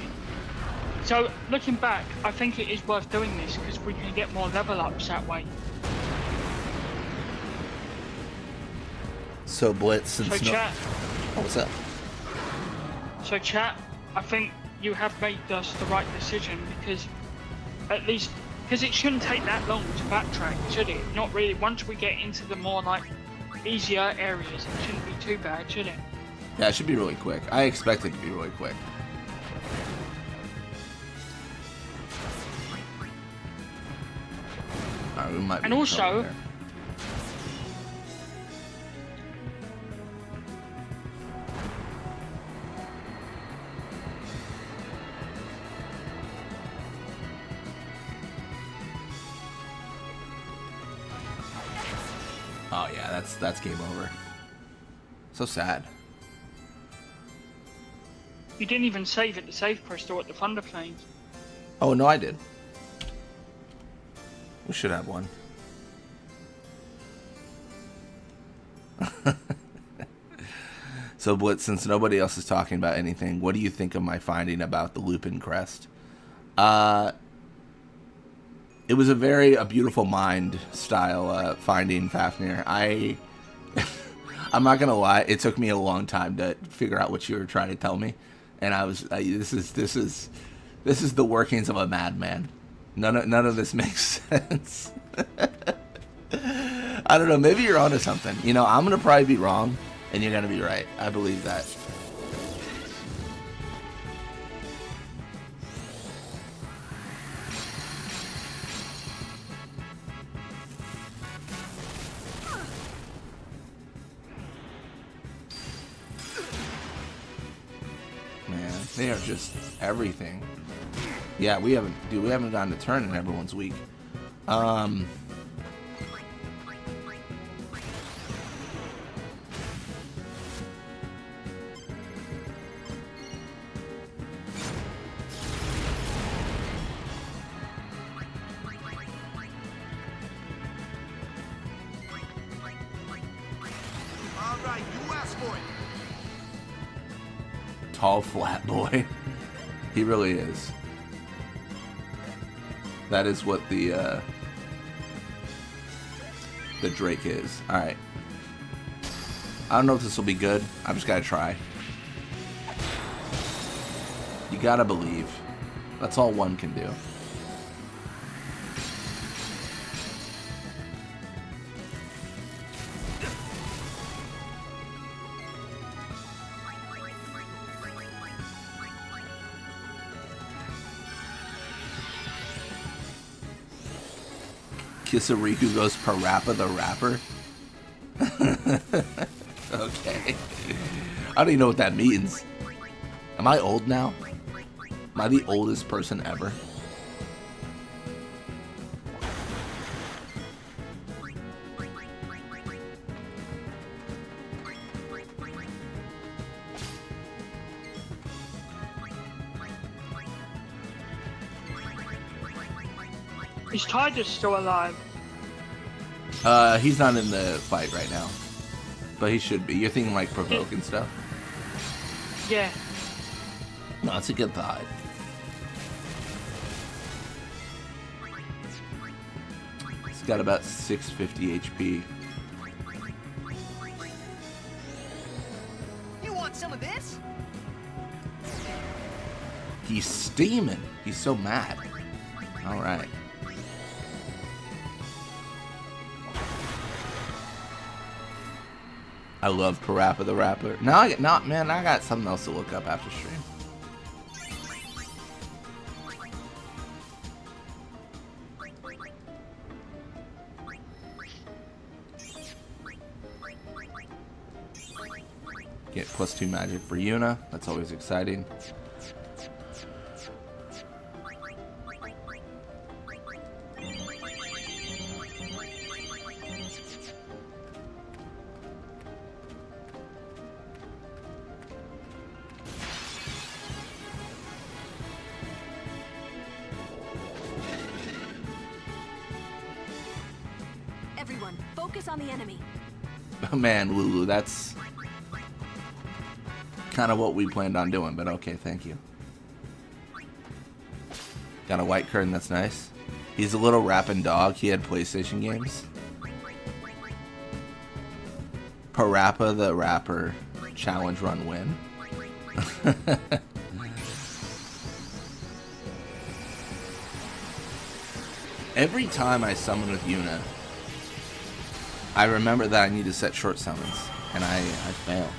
So, looking back, I think it is worth doing this because we can get more level ups that way. So Blitz, since chat. Oh, what's up? So chat, I think you have made us the right decision because at least, because it shouldn't take that long to backtrack, should it? Not really. Once we get into the more like easier areas, it shouldn't be too bad, should it? Yeah, it should be really quick. I expect it to be really quick. Alright, we might be and also, there. Oh yeah, that's game over. So sad. you didn't even save at the save crystal at the Thunder Flames. Oh no, I did. We should have one. So, Blitz, since nobody else is talking about anything, what do you think of my finding about the Lupin crest? It was a beautiful mind style finding, Fafnir. I'm not gonna lie, it took me a long time to figure out what you were trying to tell me, and this is the workings of a madman. None of this makes sense. I don't know. Maybe you're onto something. You know, I'm gonna probably be wrong, and you're gonna be right. I believe that. Man, they are just everything. Yeah, we haven't gotten a turn, and everyone's weak. Tall, flat boy. He really is. That is what the Drake is. Alright. I don't know if this will be good. I just gotta try. You gotta believe. That's all one can do. Kisariku goes Parappa the Rapper? Okay. I don't even know what that means. Am I old now? Am I the oldest person ever? Is Tiger's still alive? He's not in the fight right now. But he should be. You're thinking like provoke and stuff? Yeah. No, it's a good thought. He's got about 650 HP. You want some of this? He's steaming. He's so mad. Alright. I love Parappa the Rapper. I got something else to look up after stream. Get +2 magic for Yuna. That's always exciting. Everyone, focus on the enemy. Oh man, Lulu, that's kind of what we planned on doing, but okay, thank you. Got a white curtain, that's nice. He's a little rapping dog. He had PlayStation games. Parappa the Rapper challenge run win. Every time I summon with Yuna, I remember that I need to set short summons, and I fail.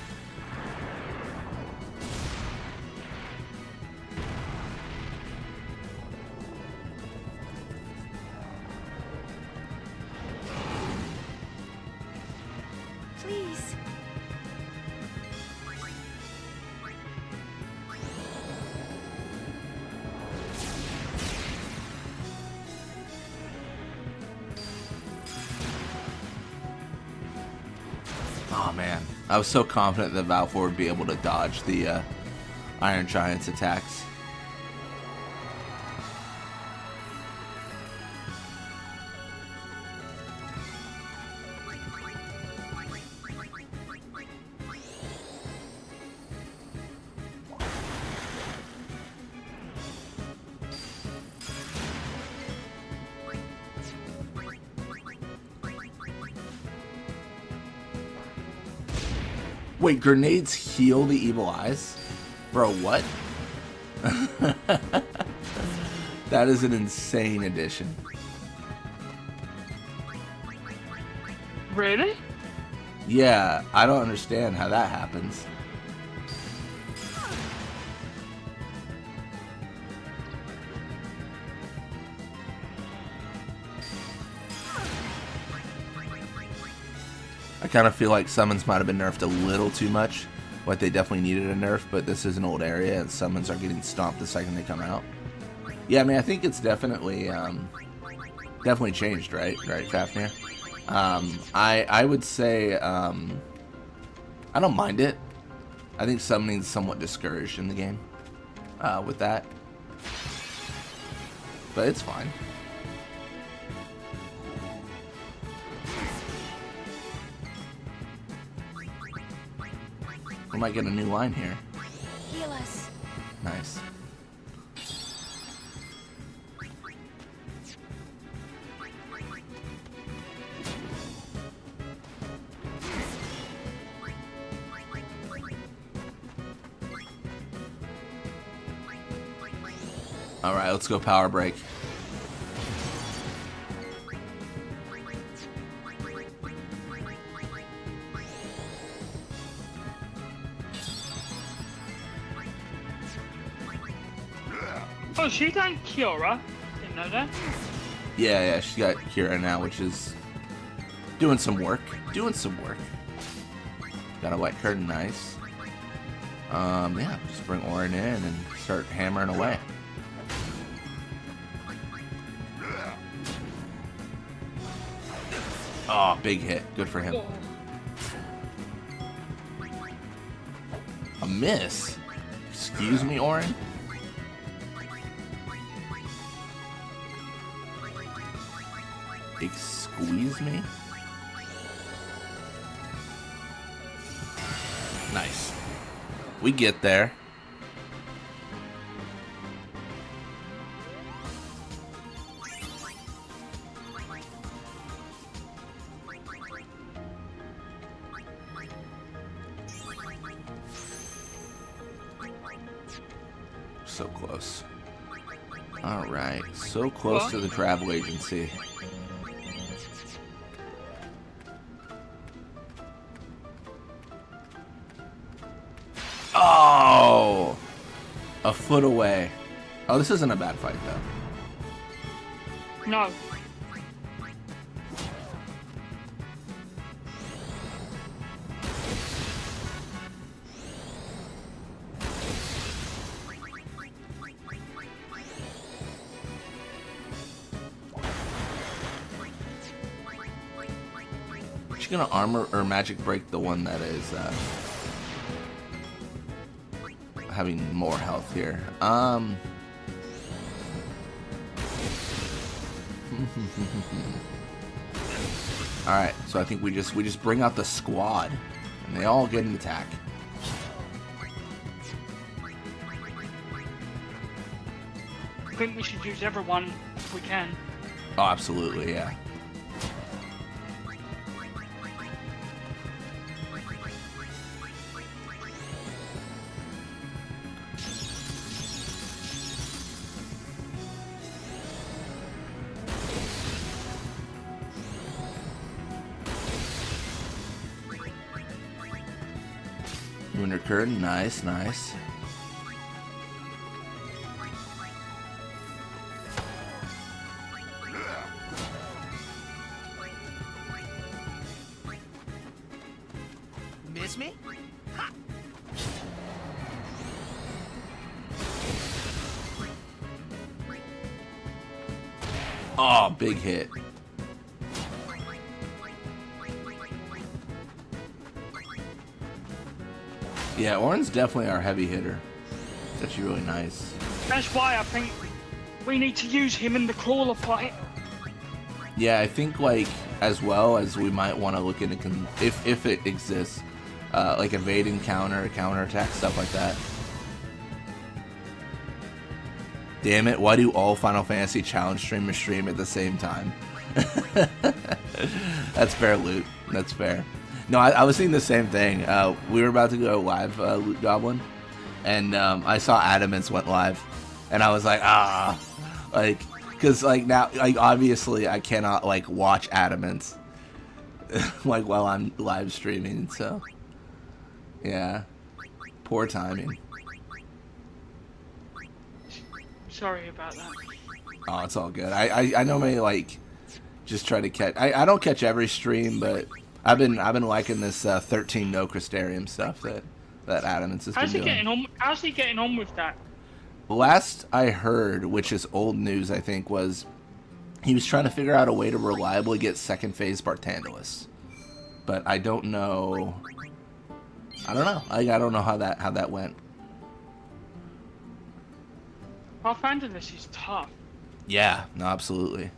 Please. Oh man, I was so confident that Valfor would be able to dodge the Iron Giant's attacks. Wait, grenades heal the evil eyes? Bro, what? That is an insane addition. Really? Yeah, I don't understand how that happens. I kind of feel like summons might have been nerfed a little too much. Like they definitely needed a nerf, but this is an old area and summons are getting stomped the second they come out. Yeah, I mean, I think it's definitely definitely changed, right? Right, Fafnir? I would say I don't mind it. I think summoning's somewhat discouraged in the game with that. But it's fine. We might get a new line here. Heal us. Nice. All right, let's go power break. Oh, she got Kiora. Didn't know that. Yeah, she got Kira now, which is doing some work. Got a white curtain, nice. Yeah, just bring Orin in and start hammering away. Oh, big hit. Good for him. A miss? Excuse me, Orin? Squeeze me? Nice. We get there. So close. Alright, so close to the travel agency. Oh! A foot away. Oh, this isn't a bad fight, though. No. She's gonna armor or magic break the one that is having more health here. Alright, so I think we just bring out the squad and they all get an attack. I think we should use everyone if we can. Oh, absolutely, yeah. Lunar curtain, nice, nice. Miss me? Oh, big hit. Yeah, Orin's definitely our heavy hitter. It's actually really nice. That's why I think we need to use him in the crawler fight. Yeah, I think like as well as we might want to look into if it exists, like evading counter attack, stuff like that. Damn it! Why do all Final Fantasy challenge streamers stream at the same time? That's fair, Loot. That's fair. No, I was thinking the same thing. We were about to go live, Loot Goblin, and I saw Adamance went live, and I was like, like, because like now, like obviously I cannot like watch Adamance like while I'm live streaming, so yeah, poor timing. Sorry about that. Oh, it's all good. I normally like just try to catch. I don't catch every stream, but I've been liking this 13 no Crystarium stuff that Adamance has How's been he doing. getting on? How's he getting on with that? Last I heard, which is old news, I think, was he was trying to figure out a way to reliably get second phase Bartandalus, but I don't know. I don't know. I don't know how that went. Barthandalus is tough. Yeah, no, absolutely.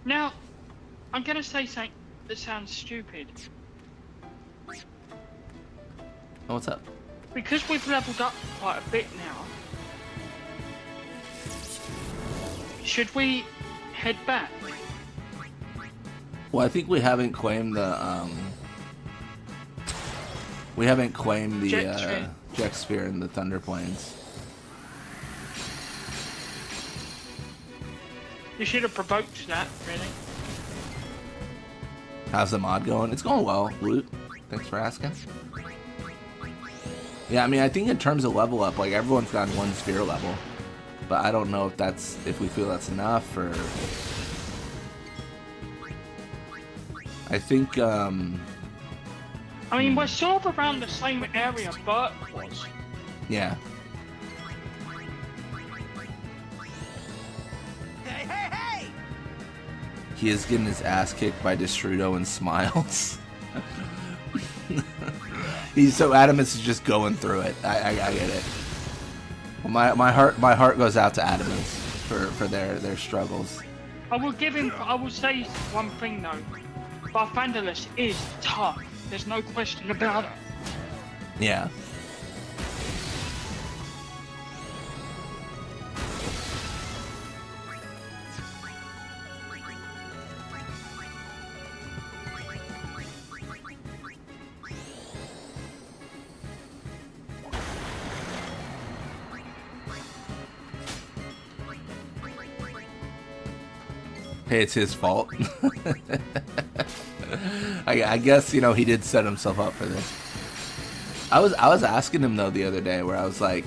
Now, I'm gonna say something that sounds stupid. Oh, what's up? Because we've leveled up quite a bit now, should we head back? Well, I think we haven't claimed the Jet Sphere and the Thunder Plains. You should have provoked that, really. How's the mod going? It's going well, Loot. Thanks for asking. Yeah, I mean, I think in terms of level up, like everyone's gotten 1 sphere level, but I don't know if we feel that's enough, or I think I mean, we're sort of around the same area Bert was. yeah. He is getting his ass kicked by Destrudo and Smiles. He's so Adamance is just going through it. I get it. Well, my heart goes out to Adamance for their struggles. I will say one thing though. Barthandalus is tough. There's no question about it. Yeah. Hey, it's his fault. I guess, you know, he did set himself up for this. I was asking him though the other day, where I was like,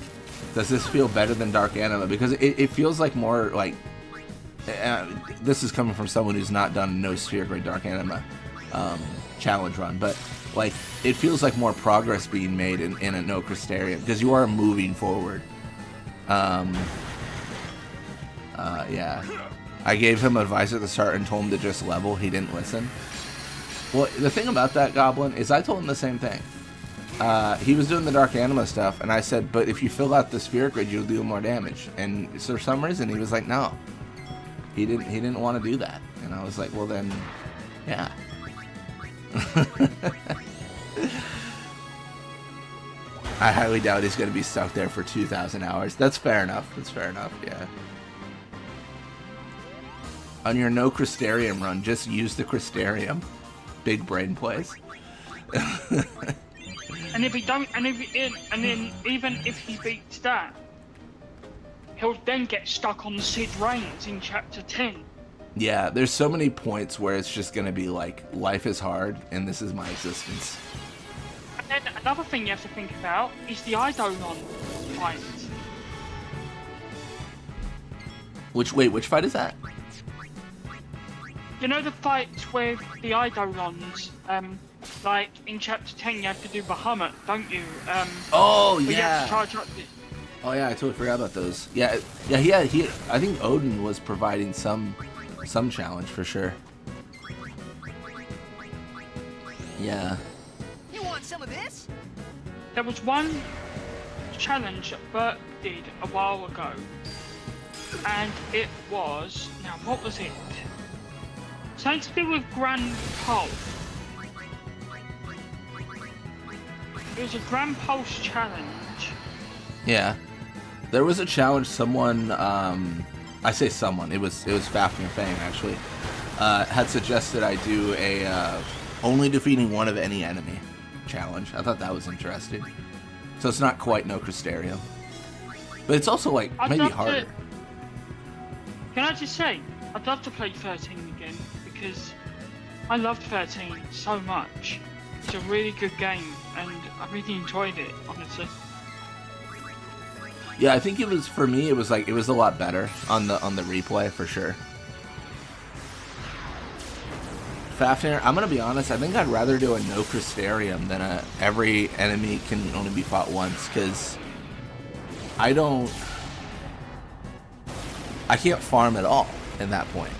does this feel better than Dark Anima? Because it feels like more like, this is coming from someone who's not done no sphere grade Dark Anima challenge run, but like it feels like more progress being made in a no Crystarium, because you are moving forward. Yeah. I gave him advice at the start and told him to just level. He didn't listen. Well, the thing about that, Goblin, is I told him the same thing. He was doing the Dark Anima stuff, and I said, but if you fill out the Spirit Grid, you'll do more damage. And for some reason, he was like, no. He didn't want to do that. And I was like, well then, yeah. I highly doubt he's going to be stuck there for 2,000 hours. That's fair enough. That's fair enough, yeah. On your no Crystarium run, just use the Crystarium. Big brain plays. And if he don't, and then even if he beats that, he'll then get stuck on Sid Reigns in Chapter 10. Yeah, there's so many points where it's just gonna be like, life is hard, and this is my existence. And then another thing you have to think about is the Eidolon fight. Which fight is that? You know the fights with the Eidolons, like in Chapter 10 you have to do Bahamut, don't you? Oh but you have yeah. to charge up the... Oh yeah, I totally forgot about those. Yeah. He I think Odin was providing some challenge for sure. Yeah. You want some of this? There was one challenge that Bert did a while ago, and it was... Now, what was it? Something to do with Grand Pulse. It was a Grand Pulse challenge. Yeah. There was a challenge someone, I say someone, it was Fafnir Fang actually, had suggested I do only defeating one of any enemy challenge. I thought that was interesting. So it's not quite no Crystarium. But it's also like maybe harder. Can I just say, I'd love to play 13 again because I loved 13 so much. It's a really good game and I really enjoyed it, honestly. Yeah, I think it was, for me, it was a lot better on the replay for sure. Fafnir, I'm gonna be honest, I think I'd rather do a no Crystarium than a every enemy can only be fought once, because I can't farm at all in that point.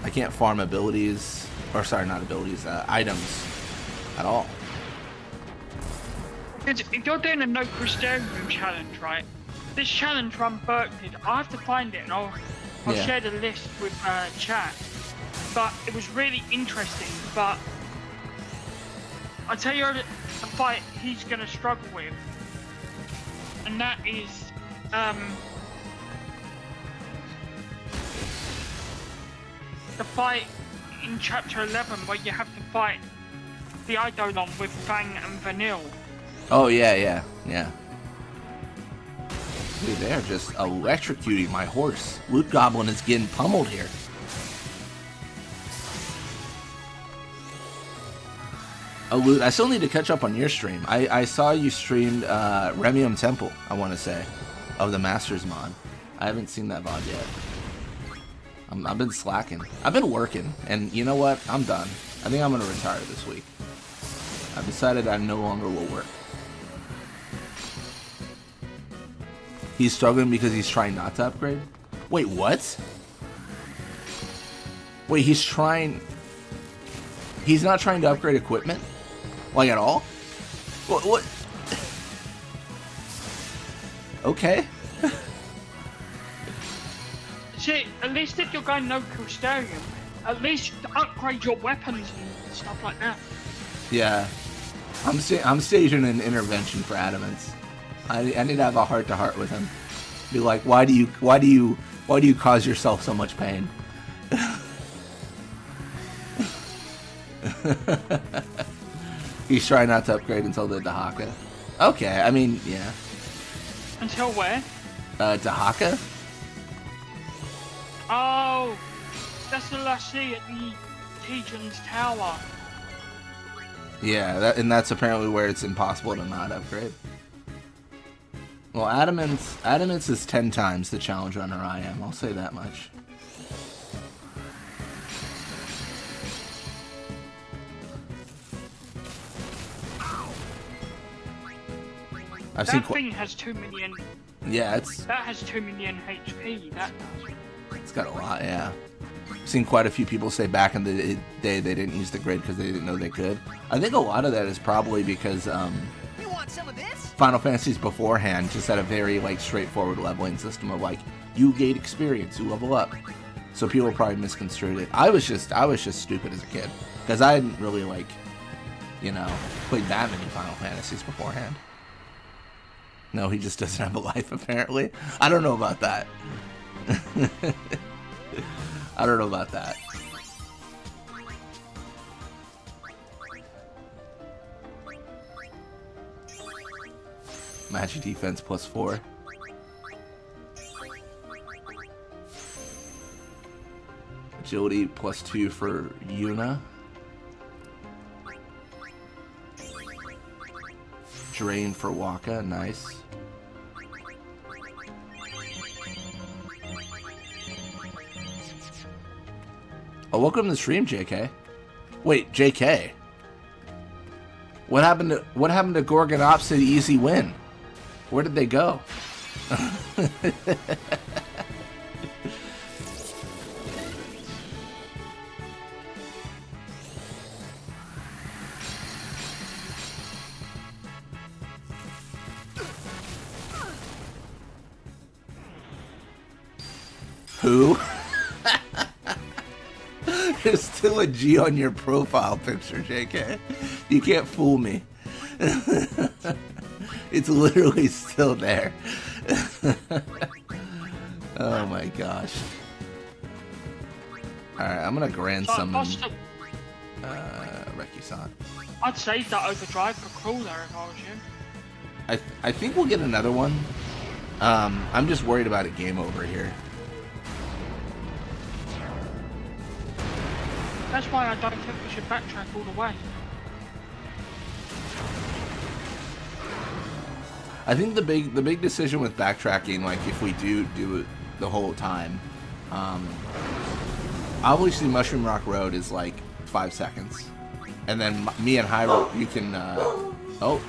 I can't farm abilities, or sorry, not abilities, items at all. Because if you're doing a no Crystarium challenge, right? This challenge run Burke did, I have to find it and I'll share the list with chat. But it was really interesting, but I'll tell you the fight he's going to struggle with. And that is the fight in chapter 11 where you have to fight the Eidolon with Fang and Vanille. Oh yeah. Dude, they're just electrocuting my horse. Loot Goblin is getting pummeled here. Oh, Loot, I still need to catch up on your stream. I saw you streamed Remium Temple, I want to say, of the Masters mod. I haven't seen that VOD yet. I've been slacking. I've been working, and you know what? I'm done. I think I'm going to retire this week. I've decided I no longer will work. He's struggling because he's trying not to upgrade? Wait, what? Wait, he's not trying to upgrade equipment? Like, at all? What? Okay. See, at least if you're going no Crystarium, at least upgrade your weapons and stuff like that. Yeah. I'm staging an intervention for Adamance. I need to have a heart-to-heart with him. Be like, why do you cause yourself so much pain? He's trying not to upgrade until the Dahaka. Okay, I mean, yeah. Until where? Dahaka? Oh, that's the lassie at the Tejan's Tower. Yeah, and that's apparently where it's impossible to not upgrade. Well, Adamance is 10 times the challenge runner I am, I'll say that much. That thing has 2 million. Yeah, that has 2 million HP. That does. It's got a lot, yeah. I've seen quite a few people say back in the day they didn't use the grid because they didn't know they could. I think a lot of that is probably because You want some of this? Final Fantasies beforehand just had a very like straightforward leveling system of like you gain experience, you level up. So people probably misconstrued it. I was just stupid as a kid because I hadn't really like, you know, played that many Final Fantasies beforehand. No, he just doesn't have a life apparently. I don't know about that. I don't know about that. Magic defense +4. Agility +2 for Yuna. Drain for Waka, nice. Oh, welcome to the stream, JK. Wait, JK. What happened to Gorgon Ops' easy win? Where did they go? Who? There's still a G on your profile picture, JK. You can't fool me. It's literally still there. Oh my gosh. Alright, I'm gonna grand summon. Rekisan. I'd save that overdrive for Crawler if I was you. I think we'll get another one. I'm just worried about a game over here. That's why I don't think we should backtrack all the way. I think the big decision with backtracking, like if we do it the whole time, obviously Mushroom Rock Road is like 5 seconds, and then me and Hyro, you can. Oh,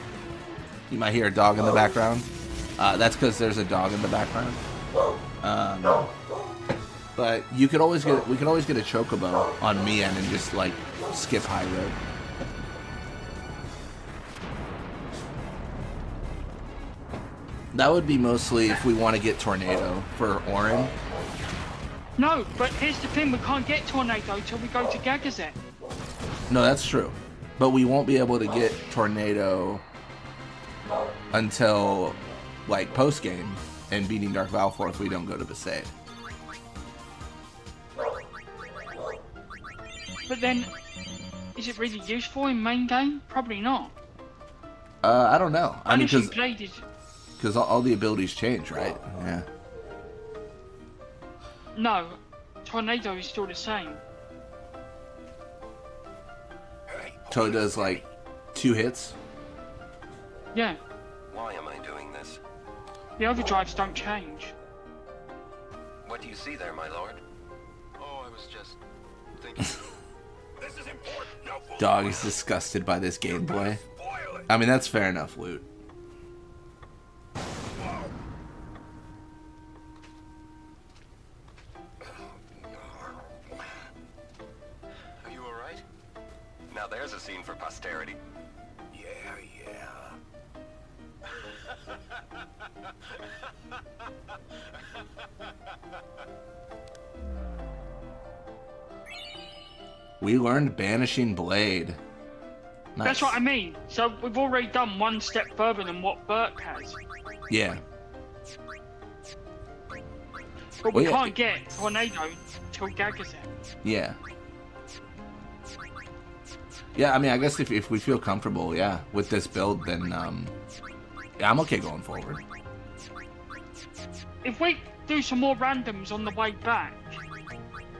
you might hear a dog in the background. That's because there's a dog in the background. But we could always get a chocobo on Mian and just like skip High Road. That would be mostly if we want to get Tornado for Orin. No, but here's the thing, we can't get Tornado till we go to Gagazet. No, that's true. But we won't be able to get Tornado until like post game and beating Dark Valfor if we don't go to Besaid. But then, is it really useful in main game? Probably not. I don't know. I mean, because all the abilities change, right? Yeah. No, Tornado is still the same. So it does like 2 hits? Yeah. Why am I doing this? The overdrives don't change. What do you see there, my lord? Oh, I was just thinking. This is important. No fooling Dog around. is disgusted by this gameplay. Spoil it. I mean, that's fair enough, Loot. Are you alright? Now there's a scene for posterity. Yeah. We learned Banishing Blade. Nice. That's what I mean. So we've already done one step further than what Burke has. Yeah. But we Well, yeah. can't get Tornado till Gagazet. Yeah. Yeah, I mean, I guess if we feel comfortable, yeah, with this build, then, yeah, I'm okay going forward. If we do some more randoms on the way back,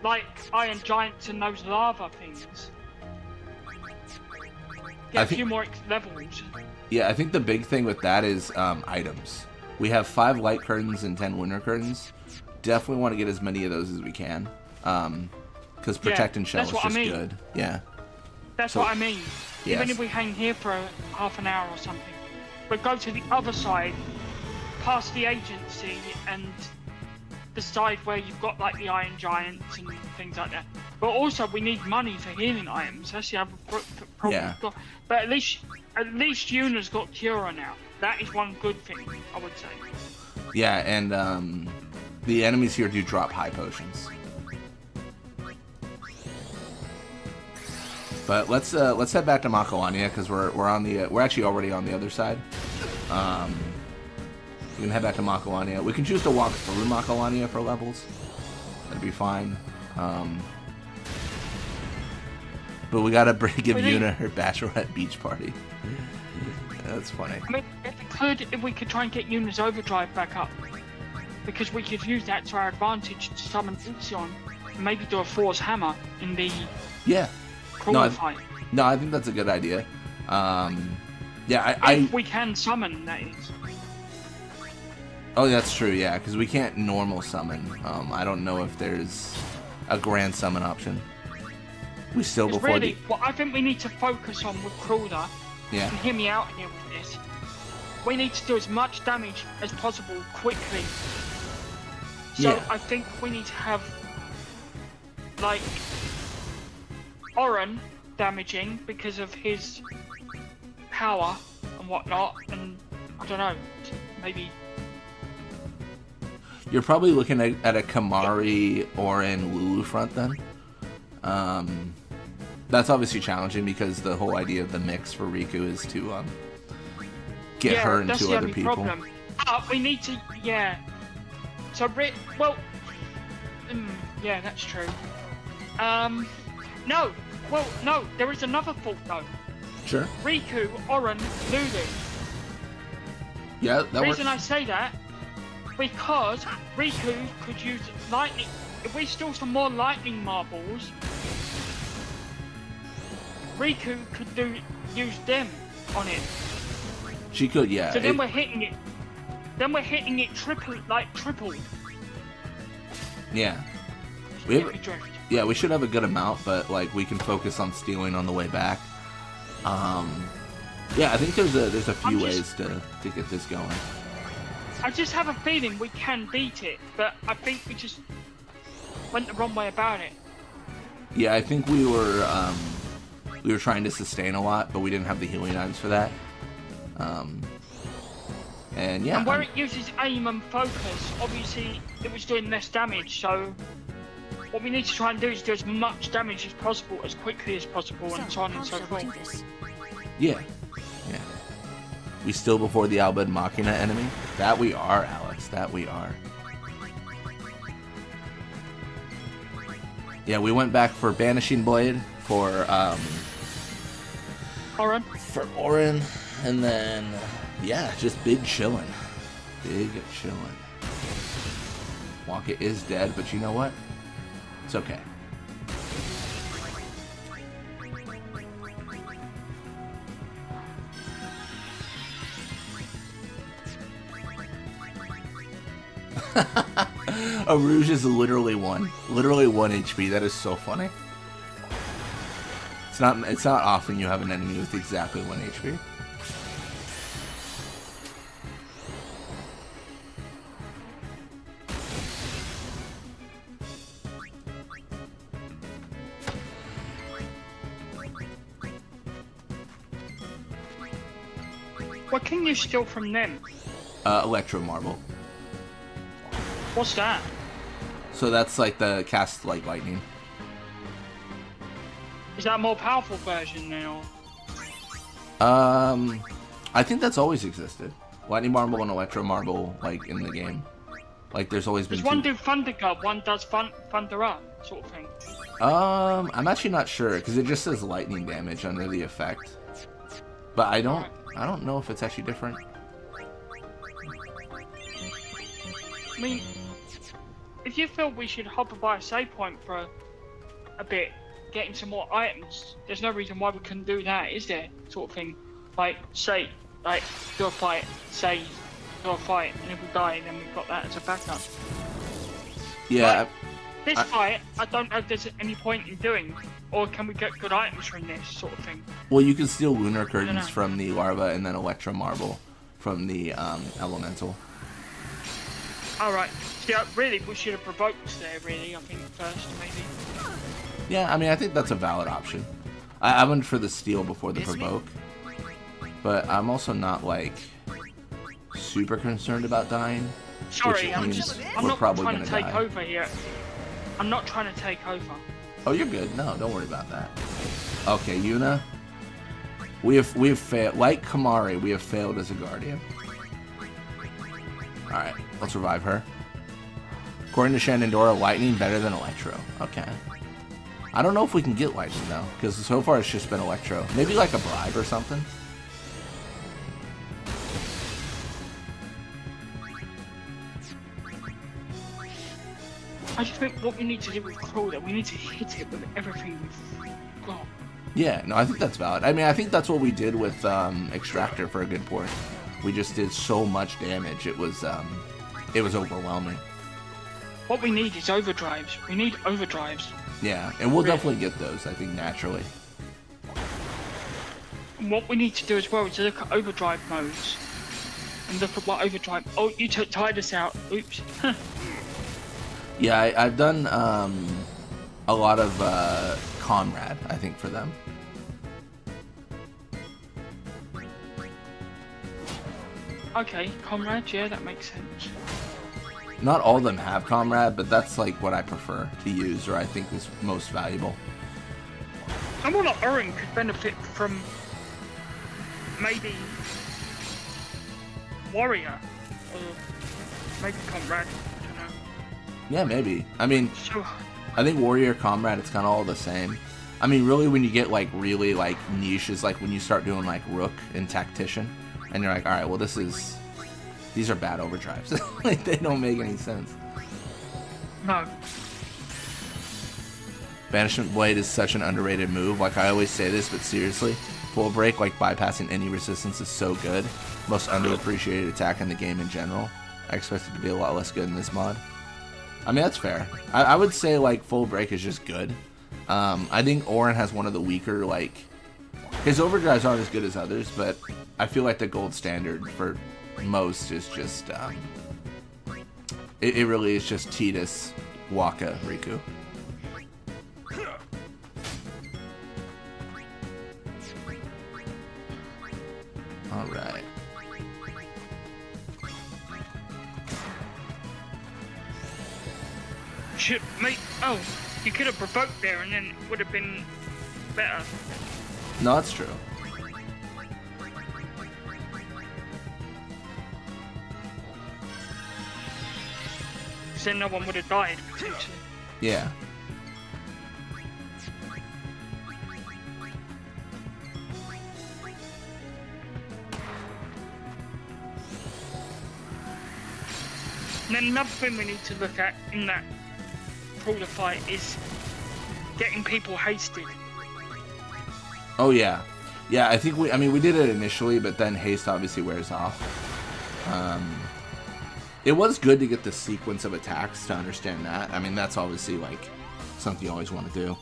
like Iron Giants and those lava things, I get a think- few more levels. Yeah, I think the big thing with that is items. We have 5 light curtains and 10 winter curtains. Definitely want to get as many of those as we can. Because protect and shell is that's what just I mean. good. Yeah. That's So- what I mean. Even Yes. if we hang here for half an hour or something, but go to the other side, past the agency, and the side where you've got like the Iron Giants and things like that. But also, we need money for healing items. That's the other problem Yeah. we've got. But at least Yuna's got Cura now. That is one good thing, I would say. Yeah, and the enemies here do drop high potions. But let's head back to Makalania because we're actually already on the other side. We can head back to Makalania. We can choose to walk through Makalania for levels. That'd be fine. But we gotta give Yuna her bachelorette beach party. That's funny. I mean, if we could try and get Yuna's overdrive back up, because we could use that to our advantage to summon Ixion, and maybe do a Force Hammer in the Yeah. crawler fight. No, I think that's a good idea. Yeah, If we can summon, that is. Oh, that's true, yeah, because we can't normal summon. I don't know if there's a grand summon option. We still It's before really, what I think we need to focus on with Crawler, Yeah. and hear me out here with this, we need to do as much damage as possible quickly. So Yeah. I think we need to have, like, Oren damaging because of his power and whatnot, and I don't know, maybe. You're probably looking at a Kamari or in Lulu front then. That's obviously challenging because the whole idea of the mix for Riku is to get her and that's 2 the other only people. problem. We need to, yeah. So, yeah, that's true. No, Well, no, there is another fault though. Sure. Riku, Oren, Lulu. Yeah, The that works. reason I say that, because Riku could use lightning. If we steal some more lightning marbles, Riku could use them on it. She could, yeah. So then we're hitting it. Then we're hitting it triple. Yeah. Drift. Yeah, we should have a good amount, but like we can focus on stealing on the way back. Yeah, I think there's a few ways to get this going. I just have a feeling we can beat it, but I think we just went the wrong way about it. Yeah, I think we were trying to sustain a lot, but we didn't have the healing items for that. And yeah. And where it uses aim and focus, obviously it was doing less damage, so what we need to try and do is do as much damage as possible, as quickly as possible, and so on and so forth. Yeah. Yeah. We still before the Albed Machina enemy? That we are, Alex. That we are. Yeah, we went back for Banishing Blade, for Oren? For Oren, and then, yeah, just big chillin'. Big chillin'. Wonka is dead, but you know what? It's okay. A Rouge is literally 1 HP. That is so funny. It's not often you have an enemy with exactly 1 HP. What can you steal from them? Electro Marble. What's that? So that's like the cast like lightning. Is that a more powerful version now? I think that's always existed. Lightning Marble and Electro Marble, like in the game. Like there's always been. Does one do Thunder Guard, one does Thunder Up, sort of thing? I'm actually not sure because it just says lightning damage under the effect. But I don't know if it's actually different. I mean, if you feel we should hop by a save point for a bit, getting some more items, there's no reason why we couldn't do that, is there? Sort of thing. Like, say, like, do a fight, save, do a fight, and if we die, then we've got that as a backup. Yeah. Like, this fight, I don't know if there's any point in doing, or can we get good items from this, sort of thing? Well, you can steal Lunar Curtains from the Larva and then Electro Marble from the Elemental. Alright. Yeah, really, we should have provoked there, really, I think, first, maybe. Yeah, I mean, I think that's a valid option. I went for the steal before the provoke. But I'm also not, like, super concerned about dying. Sorry, I'm not trying to take die. over here. I'm not trying to take over. Oh, you're good. No, don't worry about that. Okay, Yuna. We have failed. Like Kamari, we have failed as a guardian. Alright, let's revive her. According to Shenandoah, lightning better than electro. Okay. I don't know if we can get lightning though, because so far it's just been electro. Maybe like a bribe or something. I just think what we need to do with Crawler, we need to hit it with everything we've got. Yeah, no, I think that's valid. I mean, I think that's what we did with Extractor for a good point. We just did so much damage, it was overwhelming. What we need is overdrives. We need overdrives. Yeah, and we'll definitely get those, I think, naturally. And what we need to do as well is look at overdrive modes. And look at what overdrive... Oh, you tied us out. Oops. Yeah, I've done a lot of Comrade, I think, for them. Okay, Comrade, yeah, that makes sense. Not all of them have Comrade, but that's like what I prefer to use, or I think is most valuable. Someone like Oren could benefit from maybe Warrior or maybe Comrade. I don't know. Yeah, maybe. I mean, So, I think Warrior, Comrade, it's kind of all the same. I mean, really, when you get like really like niches, like when you start doing like Rook and Tactician, and you're like, all right, well, these are bad overdrives. Like they don't make any sense. No. Banishment Blade is such an underrated move. Like I always say this, but seriously, Full Break, like bypassing any resistance, is so good. Most underappreciated attack in the game in general. I expect it to be a lot less good in this mod. I mean, that's fair. I would say like Full Break is just good. I think Orin has one of the weaker, like, his overdrives aren't as good as others, but I feel like the gold standard for most is just, it really is just Tidus, Waka, Riku. Alright. Should make. Oh, you could have provoked there, and then it would have been better. No, that's true. Then no one would have died potentially. Yeah. And then another thing we need to look at in that Brawler fight is getting people hasted. Oh yeah, yeah. I think we did it initially, but then haste obviously wears off. It was good to get the sequence of attacks to understand that. I mean, that's obviously like something you always want to do.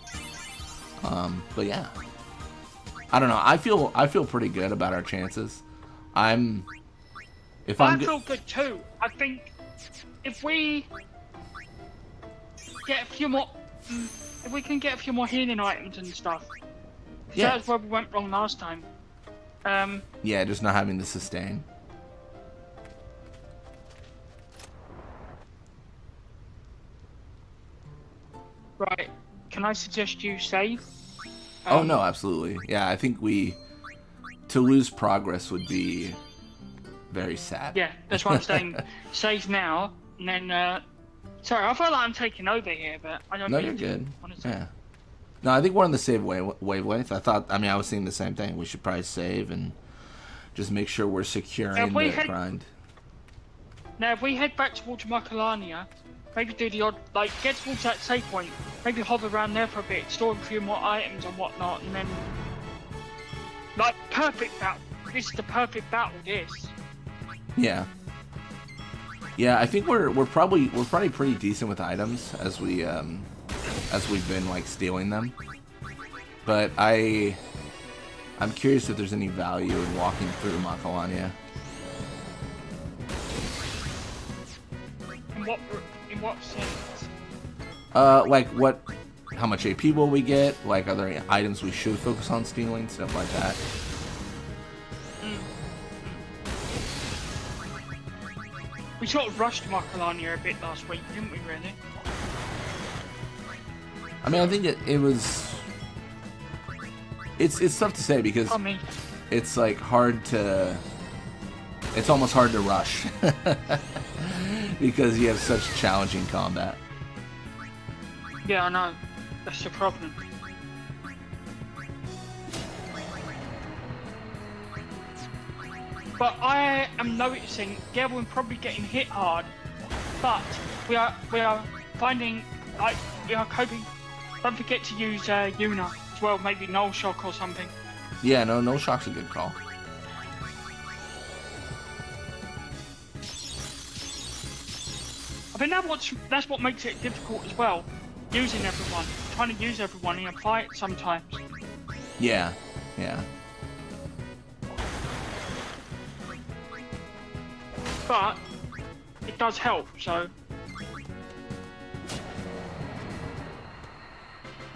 But yeah, I don't know. I feel pretty good about our chances. I feel good too. I think if we get a few more, if we can get a few more healing items and stuff. Yeah. That's where we went wrong last time. Yeah, just not having the sustain. Right. Can I suggest you save? Oh no, absolutely. Yeah, I think to lose progress would be very sad. Yeah, that's what I'm saying. Save now, and then. Sorry, I feel like I'm taking over here, but I don't. No, mean you're to, good. honestly. Yeah. No, I think we're on the same wavelength. I was thinking the same thing. We should probably save and just make sure we're securing the grind. Now, if we head back towards Makalania, maybe do the odd, like, get towards that save point, maybe hover around there for a bit, store a few more items and whatnot, and then, like, perfect battle. This is the perfect battle, this. Yeah. Yeah, I think we're probably pretty decent with items as we've been like stealing them. But I'm curious if there's any value in walking through Makalania. In what sense? Like how much AP will we get? Like, are there any items we should focus on stealing? Stuff like that. We sort of rushed Makalania a bit last week, didn't we, really? I mean, I think it was... It's tough to say because it's like hard to... It's almost hard to rush. Because you have such challenging combat. Yeah, I know. That's the problem. But I am noticing Gerwin probably getting hit hard, but we are finding, like, we are coping. Don't forget to use Yuna as well, maybe Null Shock or something. Yeah, no, Null Shock's a good call. I think that's what makes it difficult as well, using everyone, trying to use everyone in a fight sometimes. Yeah, yeah. But it does help, so.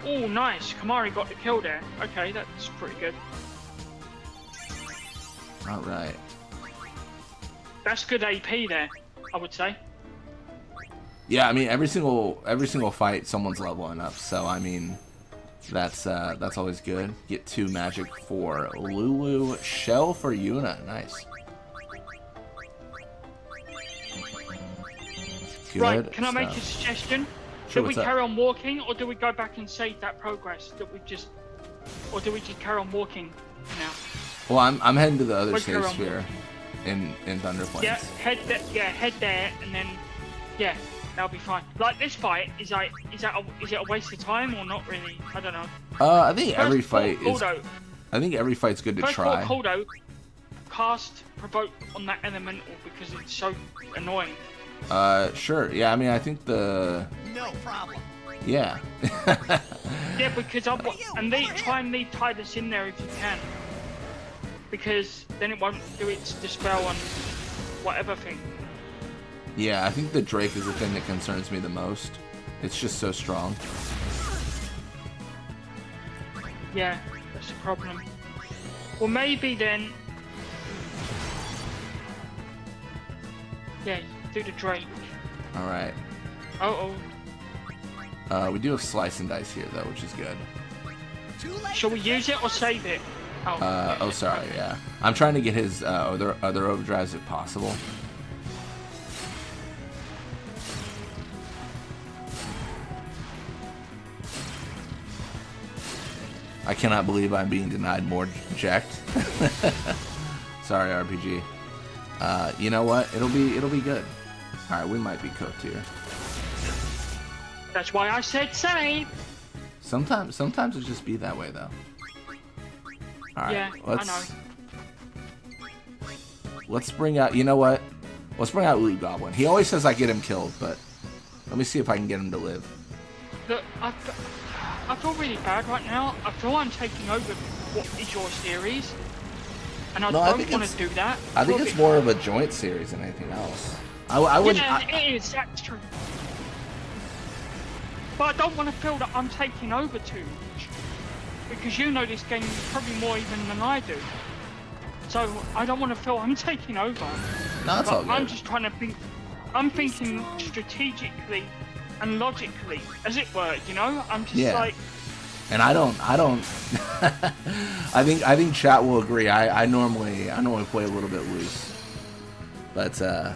Oh, nice. Kamari got the kill there. Okay, that's pretty good. All right. That's good AP there, I would say. Yeah, I mean every single fight someone's leveling up, so I mean that's always good. Get 2 magic for Lulu, shell for Yuna. Nice. Good right, can I make stuff. a suggestion? Sure, Do we what's up? carry on walking, or do we go back and save that progress that we just, or do we just carry on walking now? Well, I'm heading to the other Let's save carry on. sphere in Thunder Plains. Yeah, head there, and then yeah, that'll be fine. Like this fight, is it a waste of time or not really? I don't know. I think every First fight call, is. Caldo. I think every fight's good to First try. call, Caldo, cast provoke on that elemental because it's so annoying. Sure. Yeah, I mean, I think the. No problem. Yeah. Yeah, because try and leave Tidus in there if you can, because then it won't do its dispel on whatever thing. Yeah, I think the Drake is the thing that concerns me the most. It's just so strong. Yeah, that's the problem. Well, maybe then. Yeah, do the Drake. All right. Oh. We do have slice and dice here though, which is good. Shall we use it or save it? Oh, sorry. Yeah, I'm trying to get his other overdrives if possible. I cannot believe I'm being denied more eject. Sorry, RPG. You know what? It'll be good. All right, we might be cooked here. That's why I said save. Sometimes it just be that way though. All right, Yeah, I know. Let's bring out. You know what? Let's bring out Loot Goblin. He always says I get him killed, but let me see if I can get him to live. Look, I feel really bad right now. I feel I'm taking over what is your series, and I don't want to do that. I think it's more of a joint series than anything else. I wouldn't. Yeah, it is. That's true. But I don't want to feel that I'm taking over too much, because you know this game probably more even than I do. So I don't want to feel I'm taking over. No, it's all good. I'm just trying to think. I'm thinking strategically and logically, as it were. You know, I'm just like. And I don't. I think chat will agree. I normally play a little bit loose, but oh,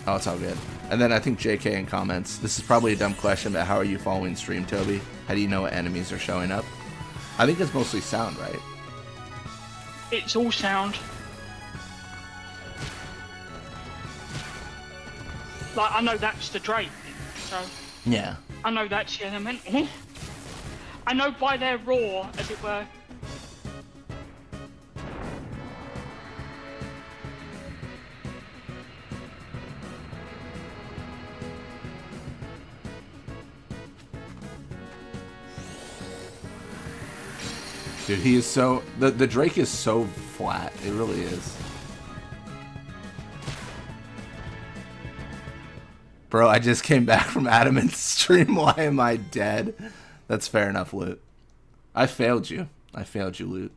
it's all good. And then I think JK in comments, this is probably a dumb question, but how are you following stream, Toby? How do you know what enemies are showing up? I think it's mostly sound, right? It's all sound. Like, I know that's the Drake, so... Yeah. I know that's the elemental. I know by their roar, as it were. Dude, he is so... The Drake is so flat. It really is. Bro, I just came back from Adamant's stream. Why am I dead? That's fair enough, Loot. I failed you. I failed you, Loot.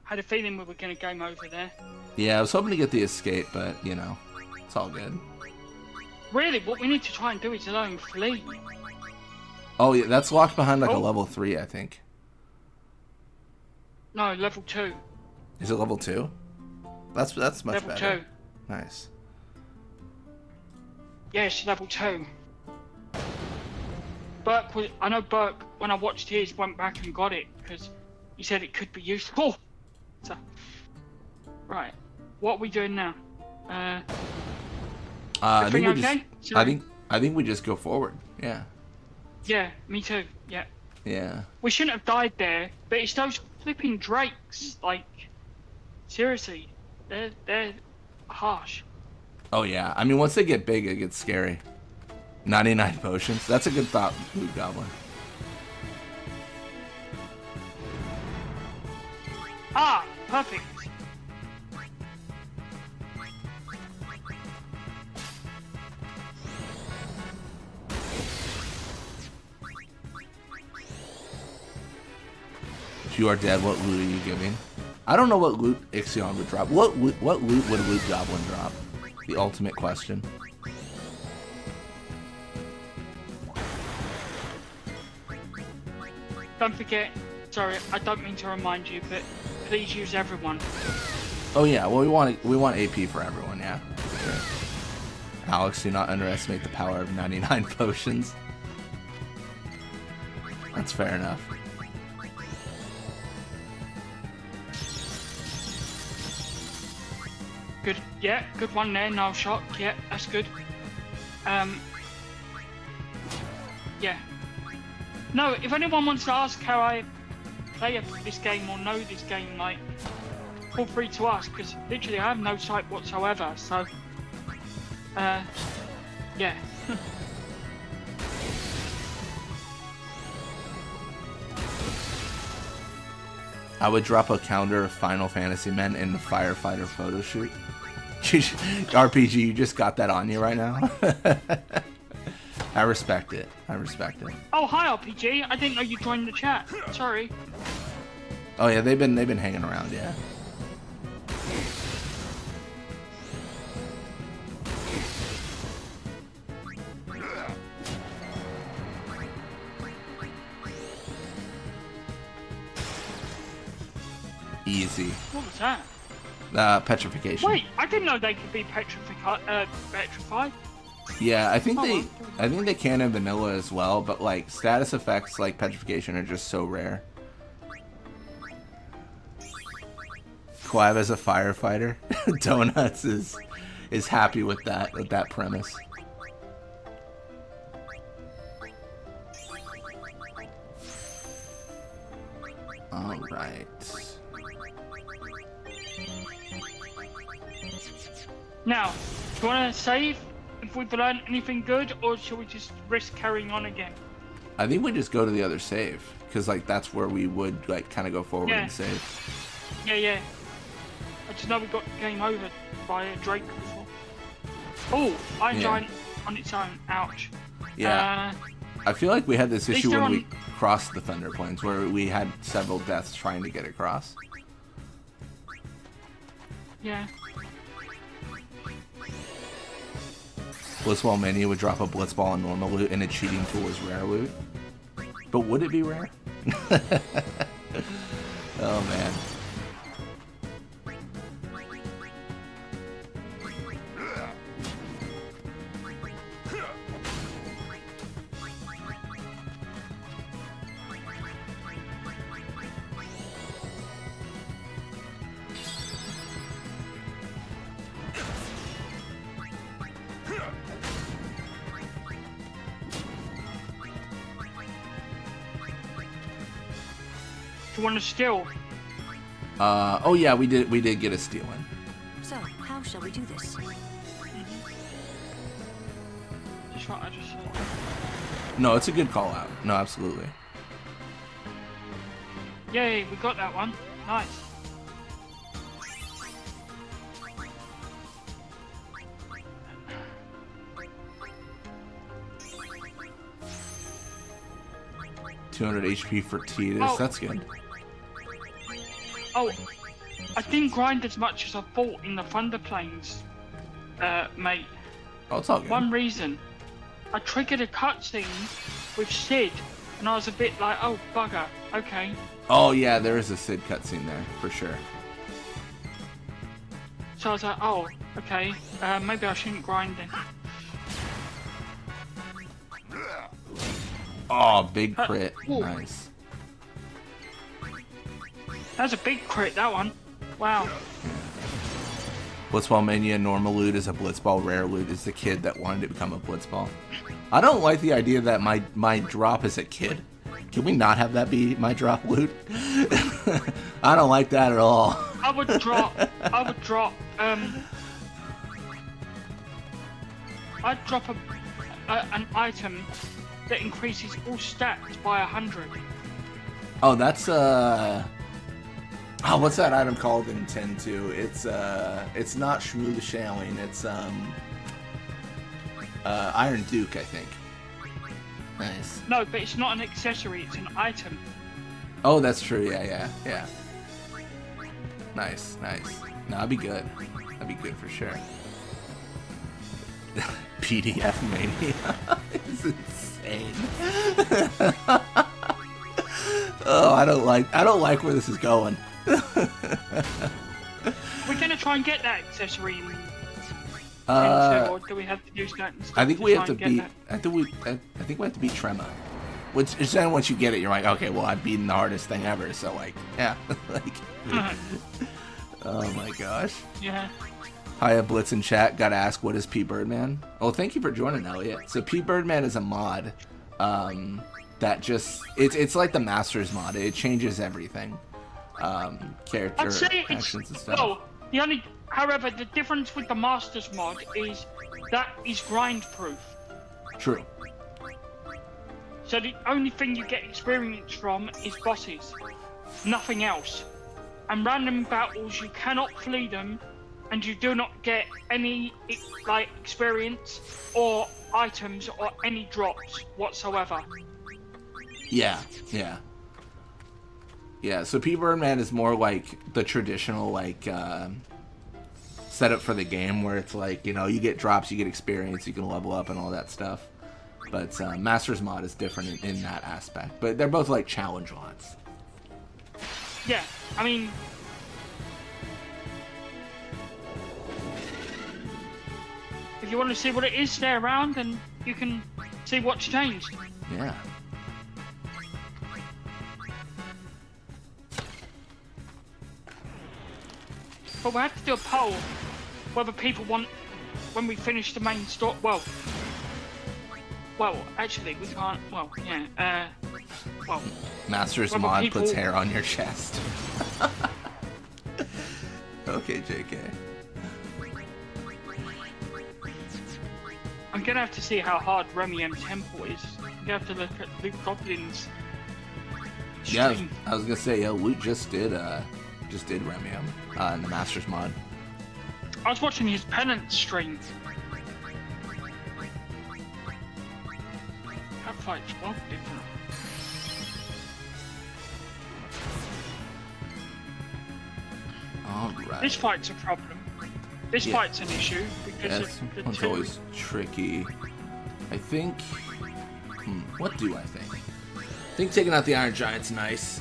Had a feeling we were going to game over there. Yeah, I was hoping to get the escape, but, you know, it's all good. Really, what we need to try and do is let him flee. Oh, yeah, that's locked behind, like, a level 3, I think. No, level 2. Is it level 2? That's much level better. Level 2. Nice. Yes, level 2. I know Burke, when I watched his, went back and got it, because he said it could be useful. So, right. What are we doing now? I think we okay? just, I think we just go forward. Yeah. Yeah, me too. Yeah. Yeah. We shouldn't have died there, but it's those flipping drakes. Like, seriously, they're harsh. Oh yeah. I mean, once they get big, it gets scary. 99 potions. That's a good thought, Loot Goblin. Ah, perfect. If you are dead, what loot are you giving? I don't know what loot Ixion would drop. What loot would Loot Goblin drop? The ultimate question. Don't forget, sorry, I don't mean to remind you, but please use everyone. Oh yeah, well we want AP for everyone, yeah. Sure. Alex, do not underestimate the power of 99 potions. That's fair enough. Good. Yeah, good one there. No shot. Yeah, that's good. Yeah. No, if anyone wants to ask how I play this game or know this game, like, feel free to ask, because literally I have no sight whatsoever, so, yeah. I would drop a calendar of Final Fantasy men in the firefighter photo shoot. RPG, you just got that on you right now? I respect it. I respect it. Oh, hi RPG. I didn't know you joined the chat. Sorry. Oh yeah, they've been hanging around, yeah. Easy. What was that? Petrification. Wait, I didn't know they could be petrified. Yeah, I think Oh, they can in vanilla as well, but like status effects like petrification are just so rare. Quav as a firefighter. Donuts is happy with that premise. All right. Now, do you want to save if we've learned anything good, or should we just risk carrying on again? I think we just go to the other save, because like that's where we would like kind of go forward and save. Yeah. I just know we got game over by a Drake before. Oh, Iron Giant on its own. Ouch. Yeah. I feel like we had this issue they're when on- we crossed the Thunder Plains, where we had several deaths trying to get across. Yeah. Blitzball Mania would drop a Blitzball on normal loot, and a cheating tool is rare loot. But would it be rare? Oh man. Do you want to steal? Oh yeah, we did get a steal in. So, how shall we do this? Just what I just said. No, it's a good call out. No, absolutely. Yay, we got that one. Nice. $200 HP for Titus. Oh. That's good. Oh, I didn't grind as much as I thought in the Thunder Plains, mate. Oh, it's all good. One reason. I triggered a cutscene with Sid, and I was a bit like, oh, bugger. Okay. Oh yeah, there is a Sid cutscene there for sure. So I was like, oh, okay. Maybe I shouldn't grind then. Oh, big crit. Ooh. Nice. That's a big crit, that one. Wow. Blitzball Mania normal loot is a Blitzball rare loot is the kid that wanted to become a Blitzball. I don't like the idea that my drop is a kid. Can we not have that be my drop loot? I don't like that at all. I would drop, I'd drop an item that increases all stats by 100. Oh, that's oh, what's that item called in 10-2? It's not Shmoo the Shaolin, it's Iron Duke, I think. Nice. No, but it's not an accessory, it's an item. Oh, that's true, yeah. Nice. No, that'd be good. That'd be good for sure. PDF Mania is insane. Oh, I don't like where this is going. We're gonna try and get that accessory or do we have to do certain stuff? I think we have try to and beat. get I think we have to beat Trema. Which is then once you get it, you're like, okay, well, I've beaten the hardest thing ever. So like, yeah, like. Oh my gosh. that? Yeah. Hiya, Blitz in chat. Gotta ask, what is PBirdman? Oh, thank you for joining, Elliot. So PBirdman is a mod that just it's like the Masters mod. It changes everything, character I'd say actions and stuff. well, however, the difference with the Masters mod is that is grind proof. True. So the only thing you get experience from is bosses, nothing else. And random battles, you cannot flee them, and you do not get any like experience or items or any drops whatsoever. Yeah. So PBirdman is more like the traditional like setup for the game, where it's like, you know, you get drops, you get experience, you can level up and all that stuff. But Masters mod is different in that aspect. But they're both like challenge mods. Yeah, I mean, if you want to see what it is, stay around and you can see what's changed. Yeah. But we have to do a poll whether people want, when we finish the main story. Well, actually, we can't. Well, yeah. Well, Masters whether mod people- puts hair on your chest. Okay, JK. I'm gonna have to see how hard Remium Temple is. I'm gonna have to look at Luke Goblin's Yeah, stream. I was gonna say, Luke just did Remium in the Masters mod. I was watching his penance stream. That fight's well different. Alright. This fight's a problem. This Yeah. fight's an issue because Yes, of the one's two. always tricky. I think. What do I think? I think taking out the Iron Giant's nice.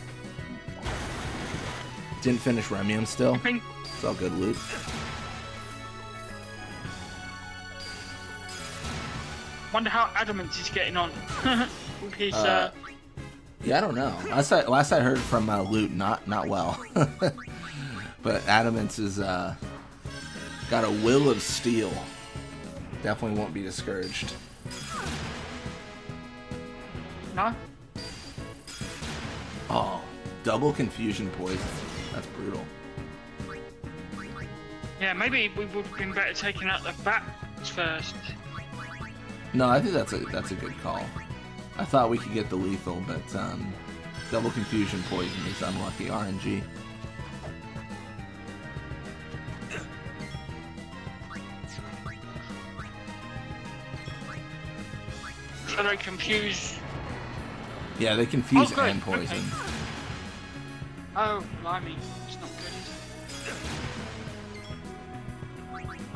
Didn't finish Remium still. I think It's all good, Luke. wonder how Adamant is getting on. With his, Yeah, I don't know. Last I heard from Loot, not well. But Adamance is got a will of steel. Definitely won't be discouraged. no? Oh, double confusion poison. That's brutal. Yeah, maybe we would have been better taking out the bats first. No, I think that's a good call. I thought we could get the lethal, but double confusion poison is unlucky. RNG. So they confuse. Yeah, they confuse Oh, good. and poison. Okay. Oh, blimey. It's not good, is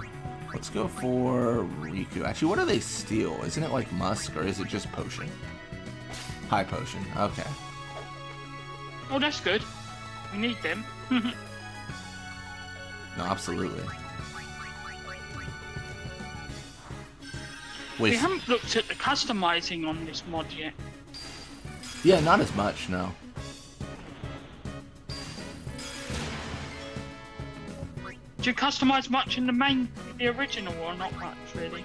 it? Let's go for Riku. Actually, what do they steal? Isn't it like Musk, or is it just potion? High potion. Okay. Oh, that's good. We need them. No, absolutely. We Wait, haven't looked at the customizing on this mod yet. yeah, not as much, no. Do you customize much in the original, or not much really?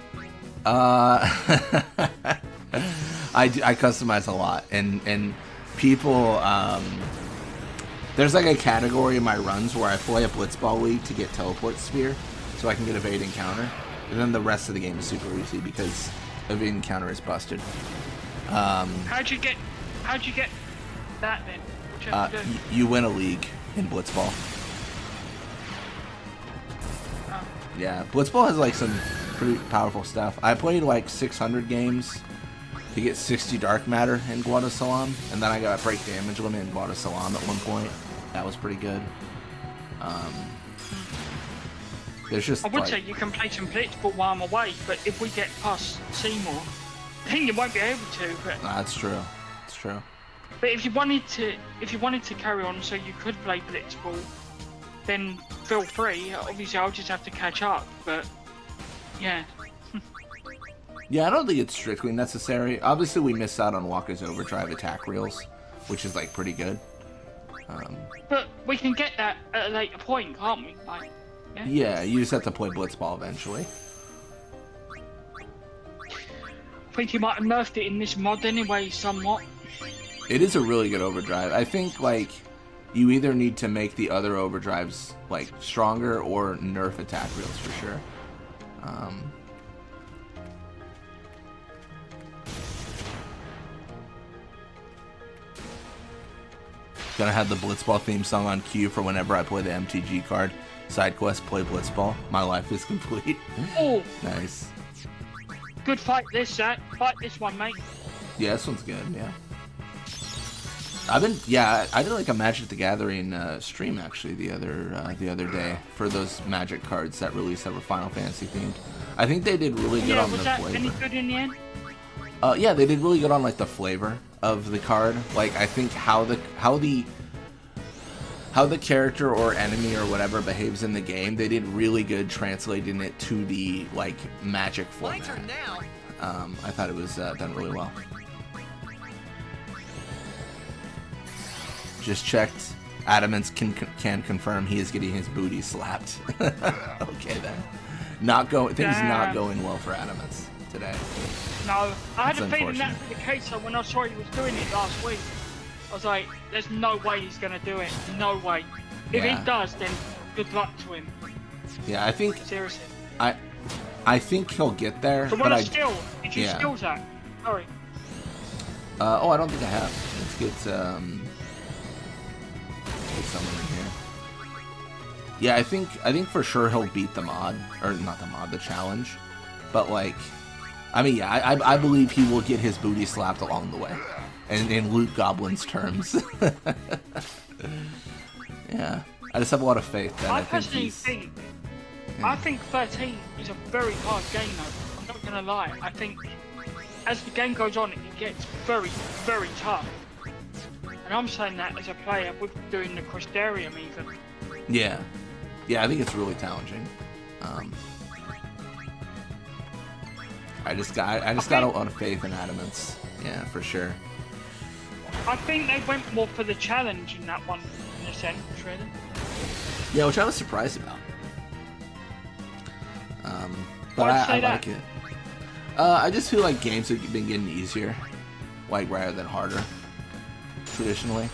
I customize a lot, and people, there's like a category in my runs where I play a Blitzball League to get Teleport Sphere, so I can get Evade Encounter, and then the rest of the game is super easy because Evade Encounter is busted. How'd you get that then? What you have to do? You win a league in Blitzball. Oh. Yeah, Blitzball has like some pretty powerful stuff. I played like 600 games to get 60 Dark Matter in Guadasalam, and then I got a break damage limit in Guadasalam at one point. That was pretty good. There's just I would like, say you can play some Blitzball while I'm away, but if we get past Seymour, I think you won't be able to. But, that's true. It's true. but if you wanted to carry on, so you could play Blitzball, then feel free. Obviously, I'll just have to catch up. But Yeah. Yeah, I don't think it's strictly necessary. Obviously, we missed out on Walker's Overdrive attack reels, which is, like, pretty good. But we can get that at a later point, can't we? Like, yeah. Yeah, you just have to play Blitzball eventually. I think you might have nerfed it in this mod anyway, somewhat. It is a really good overdrive. I think, like, you either need to make the other overdrives, like, stronger or nerf attack reels for sure. Gonna have the Blitzball theme song on cue for whenever I play the MTG card. Side quest, play Blitzball. My life is complete. Oh! Nice. Good fight this, Zach. Fight this one, mate. Yeah, this one's good, yeah. I did like a Magic the Gathering stream actually the other day for those Magic cards that released that were Final Fantasy themed. I think they did really good on the flavor. Was that any good in the end? Yeah, they did really good on like the flavor of the card. Like I think how the character or enemy or whatever behaves in the game, they did really good translating it to the like Magic format. My turn now. I thought it was done really well. Just checked. Adamance can confirm he is getting his booty slapped. Okay then. Things not going well for Adamance today. No, I had That's a feeling that unfortunate. was the case. So when I saw he was doing it last week, I was like, "There's no way he's gonna do it. No way. If Yeah. he does, then good luck to him. Yeah, I think Seriously." I think he'll get there. So but what a skill! Did you yeah. skill that? Sorry. Oh, I don't think I have. Let's get someone in here. Yeah, I think for sure he'll beat the mod, or not the mod, the challenge. But like, I mean, yeah, I believe he will get his booty slapped along the way, and in Loot Goblin's terms. Yeah, I just have a lot of faith that I I think personally he's. think, Yeah. I think 13 is a very hard game though. I'm not gonna lie. I think as the game goes on, it gets very, very tough. And I'm saying that as a player with doing the Crystarium even. Yeah, I think it's really challenging. I just got a lot of faith in Adamance. Yeah, for sure. I think they went more for the challenge in that one, in a sense, really. Yeah, which I was surprised about. But Why'd you I say that? like it. I just feel like games have been getting easier, like rather than harder, traditionally.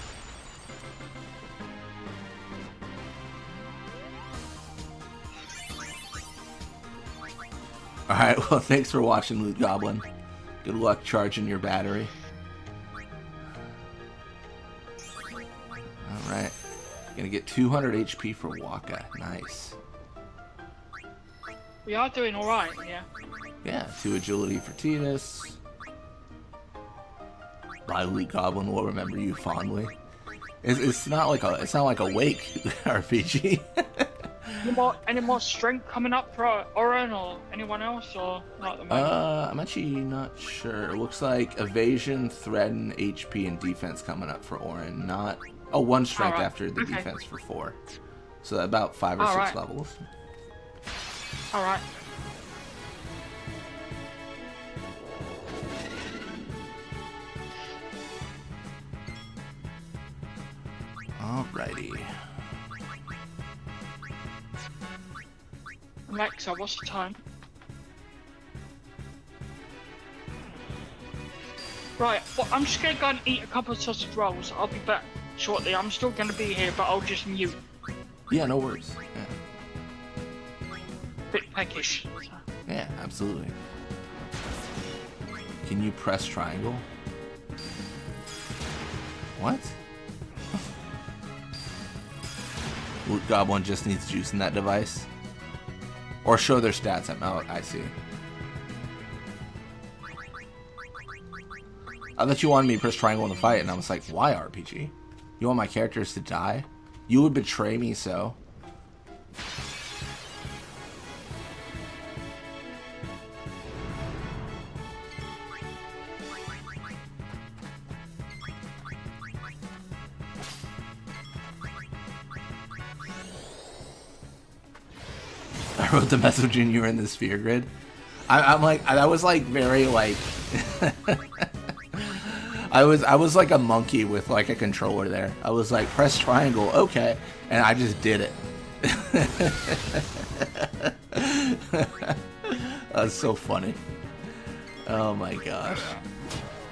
Alright, well, thanks for watching, Loot Goblin. Good luck charging your battery. Alright. Gonna get 200 HP for Waka. Nice. We are doing alright, yeah. Yeah, 2 agility for Titus. My Loot Goblin will remember you fondly. It's not like a Wake RPG. Any more strength coming up for Oren or anyone else, or not at the moment? I'm actually not sure. It looks like evasion, threat, and HP and defense coming up for Orin. Not 1 strength Alright, after the okay. defense for 4. So about 5 or 6 Alright. levels. Alright. Alrighty. Alexa, what's the time? Right, well, I'm just gonna go and eat a couple of sausage rolls. I'll be back shortly. I'm still gonna be here, but I'll just mute. Yeah, no worries. Bit peckish. Yeah, absolutely. Can you press triangle? What? Loot Goblin just needs juice in that device. Or show their stats. I see. I thought you wanted me to press triangle in the fight, and I was like, why RPG? You want my characters to die? You would betray me so. I wrote the message when you were in the sphere grid. I'm like, that was like very like, I was like a monkey with like a controller there. I was like, press triangle, okay, and I just did it. That's so funny. Oh my gosh.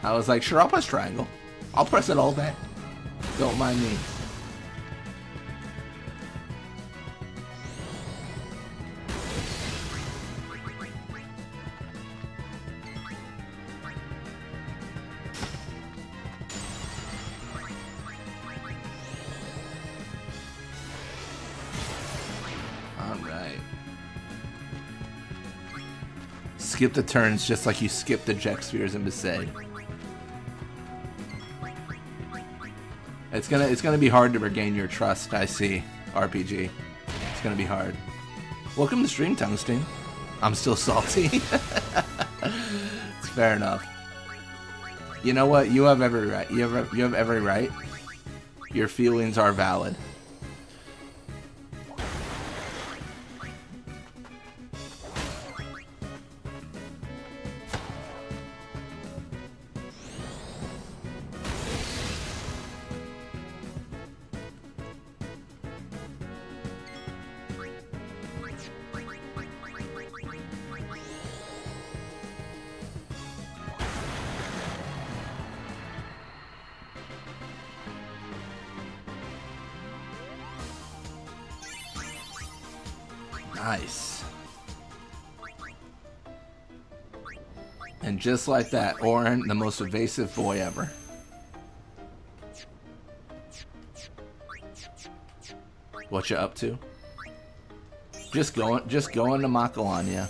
I was like, sure, I'll press triangle. I'll press it all day. Don't mind me. Skip the turns just like you skip the Jet Spheres in Besaid. It's gonna be hard to regain your trust, I see, RPG. It's gonna be hard. Welcome to stream, Tungsten. I'm still salty. It's fair enough. You know what? You have every right. You have every right. Your feelings are valid. Nice. And just like that, Orin, the most evasive boy ever. What you up to? Just going to Makalanya.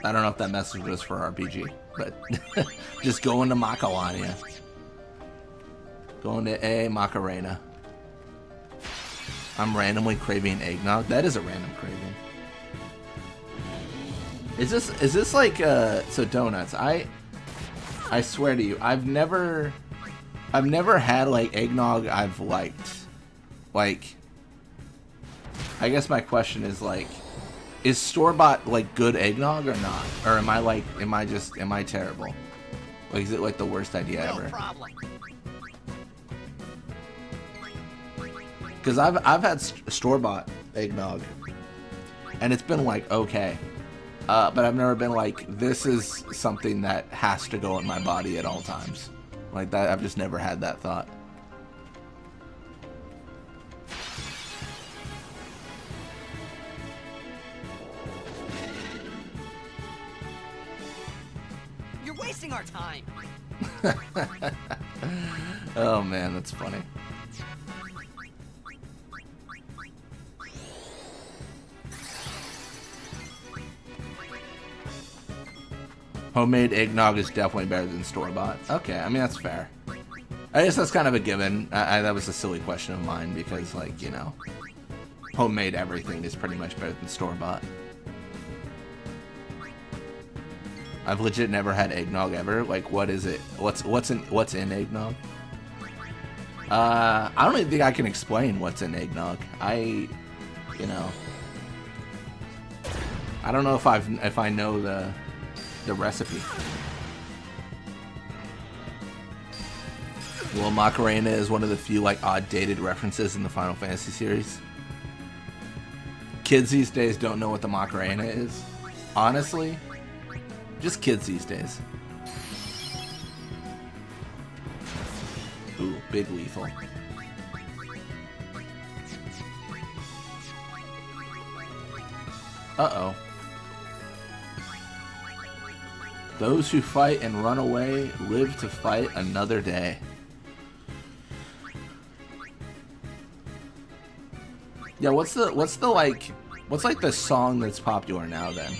I don't know if that message was for RPG, but just going to Makalanya. Going to A Macarena. I'm randomly craving eggnog. That is a random craving. Is this like so donuts? I swear to you, I've never had like eggnog I've liked. Like, I guess my question is like, is store-bought like good eggnog or not? Or am I terrible? Like, is it like the worst idea ever? Because I've had store-bought eggnog, and it's been like okay, but I've never been like, this is something that has to go in my body at all times. Like that, I've just never had that thought. You're wasting our time. Oh man, that's funny. Homemade eggnog is definitely better than store-bought. Okay, I mean, that's fair. I guess that's kind of a given. That was a silly question of mine because, like, you know, homemade everything is pretty much better than store-bought. I've legit never had eggnog ever. Like, what is it? What's in eggnog? I don't even think I can explain what's in eggnog. You know, I don't know if I know the recipe. Well, Macarena is one of the few like odd dated references in the Final Fantasy series. Kids these days don't know what the Macarena is. Honestly, just kids these days. Ooh, big lethal. Uh-oh. Those who fight and run away live to fight another day. Yeah, what's like the song that's popular now then?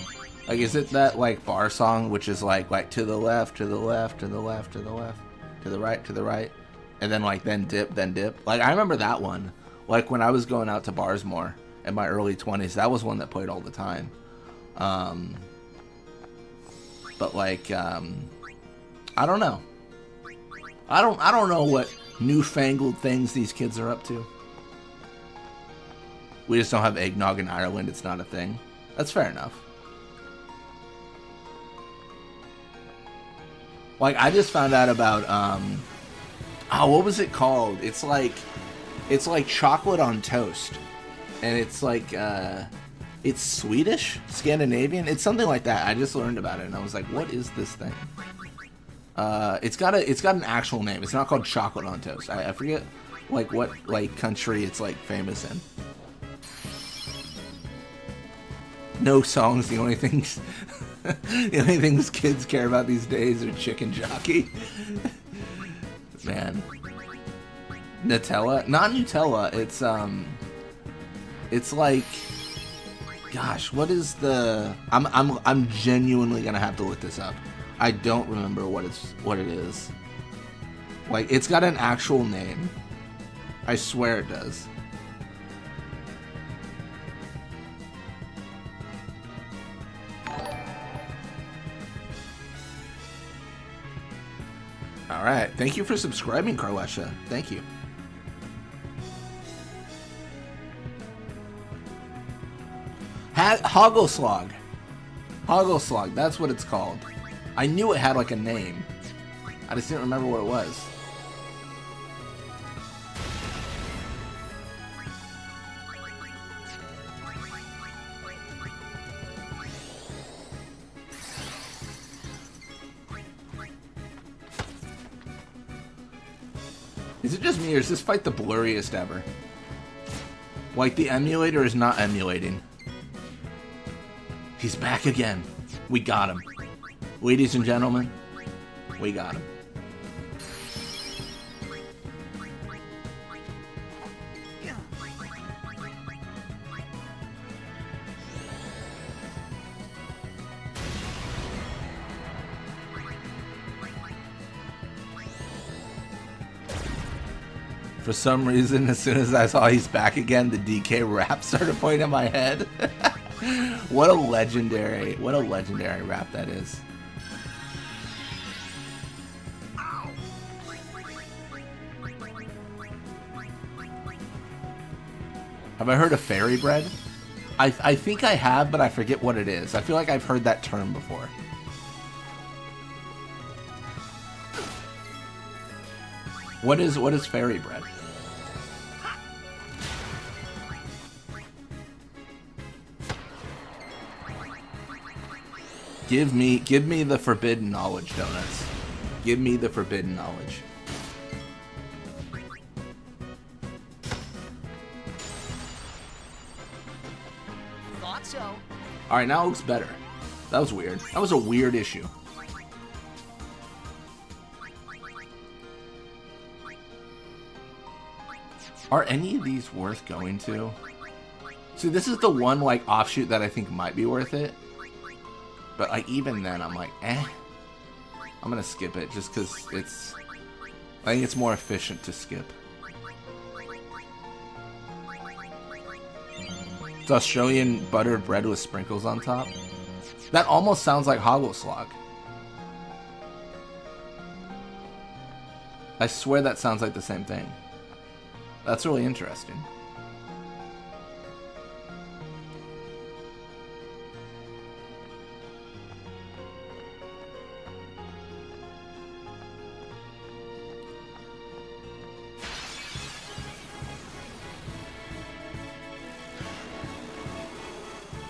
Like, is it that like bar song which is like to the left, to the left, to the left, to the left, to the right, and then like then dip. Like I remember that one. Like when I was going out to bars more in my early 20s, that was one that played all the time. But like, I don't know. I don't know what newfangled things these kids are up to. We just don't have eggnog in Ireland. It's not a thing. That's fair enough. Like, I just found out about, oh, what was it called? It's like chocolate on toast. And it's like, it's Swedish? Scandinavian? It's something like that. I just learned about it, and I was like, what is this thing? It's got an actual name. It's not called chocolate on toast. I forget, like, what, like, country it's, like, famous in. No songs, the only things... the only things kids care about these days are chicken jockey. Man. Nutella? Not Nutella, it's like, gosh, what is the... I'm genuinely gonna have to look this up. I don't remember what it is. Like, it's got an actual name. I swear it does. Alright, thank you for subscribing, Carlesha. Thank you. Hoggleslog. Hoggleslog, that's what it's called. I knew it had like a name. I just didn't remember what it was. Is it just me, or is this fight the blurriest ever? Like, the emulator is not emulating. He's back again. We got him. Ladies and gentlemen, we got him. For some reason, as soon as I saw he's back again, the DK rap started playing in my head. What a legendary rap that is. Have I heard of fairy bread? I think I have, but I forget what it is. I feel like I've heard that term before. What is fairy bread? Give me the forbidden knowledge, donuts. Give me the forbidden knowledge. Thought so. All right, now it looks better. That was weird. That was a weird issue. Are any of these worth going to? See, this is the one, like, offshoot that I think might be worth it. But, like, even then, I'm like, eh. I'm gonna skip it just because it's... I think it's more efficient to skip. It's Australian buttered bread with sprinkles on top. That almost sounds like Hoggleslog. I swear that sounds like the same thing. That's really interesting.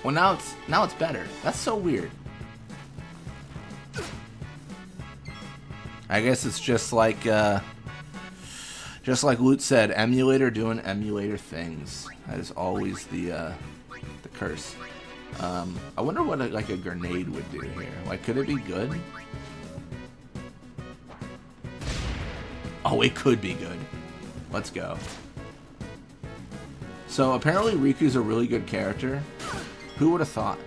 Well, now it's better. That's so weird. I guess it's just like Loot said, emulator doing emulator things. That is always the curse. I wonder what like a grenade would do here. Like, could it be good? Oh, it could be good. Let's go. So apparently Riku's a really good character. Who would have thought?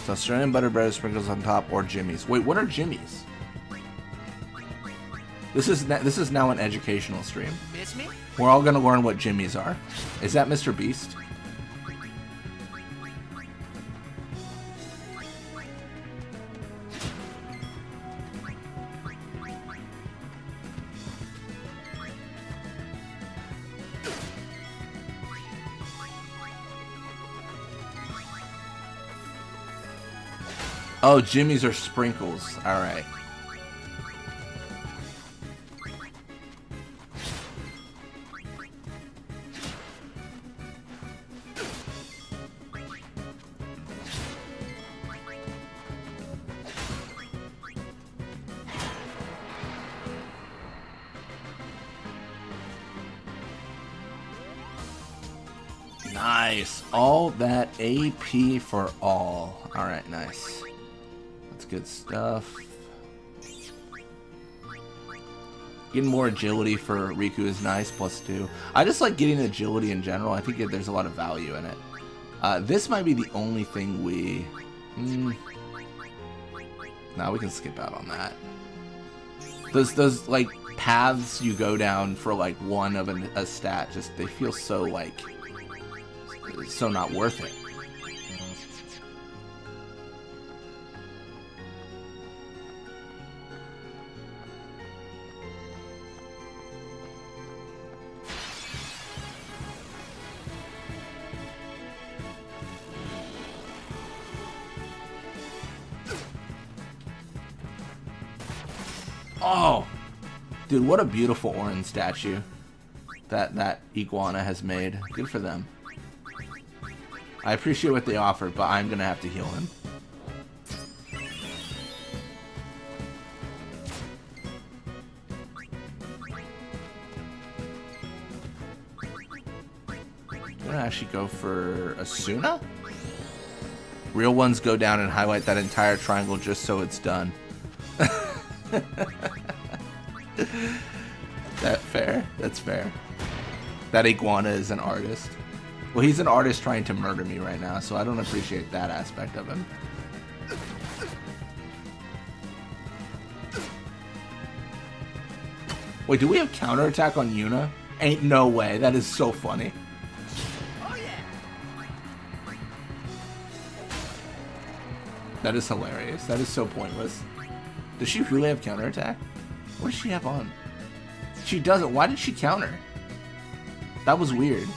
So Australian butter bread sprinkles on top, or Jimmy's. Wait, what are Jimmy's? This is now an educational stream. Miss me? We're all gonna learn what Jimmy's are. Is that Mr. Beast? Oh, Jimmy's are sprinkles. All right. Nice. All that AP for all. Alright, nice. That's good stuff. Getting more agility for Riku is nice, +2. I just like getting agility in general. I think there's a lot of value in it. This might be the only thing we... Nah, we can skip out on that. Those like, paths you go down for, like, one of a stat, just, they feel so, like... so not worth it. Oh! Dude, what a beautiful orange statue that Iguana has made. Good for them. I appreciate what they offered, but I'm gonna have to heal him. I'm gonna actually go for Asuna? Real ones go down and highlight that entire triangle just so it's done. That fair? That's fair. That Iguana is an artist. Well, he's an artist trying to murder me right now, so I don't appreciate that aspect of him. Wait, do we have counterattack on Yuna? Ain't no way. That is so funny. Oh yeah. That is hilarious. That is so pointless. Does she really have counterattack? What does she have on? She doesn't. Why did she counter? That was weird.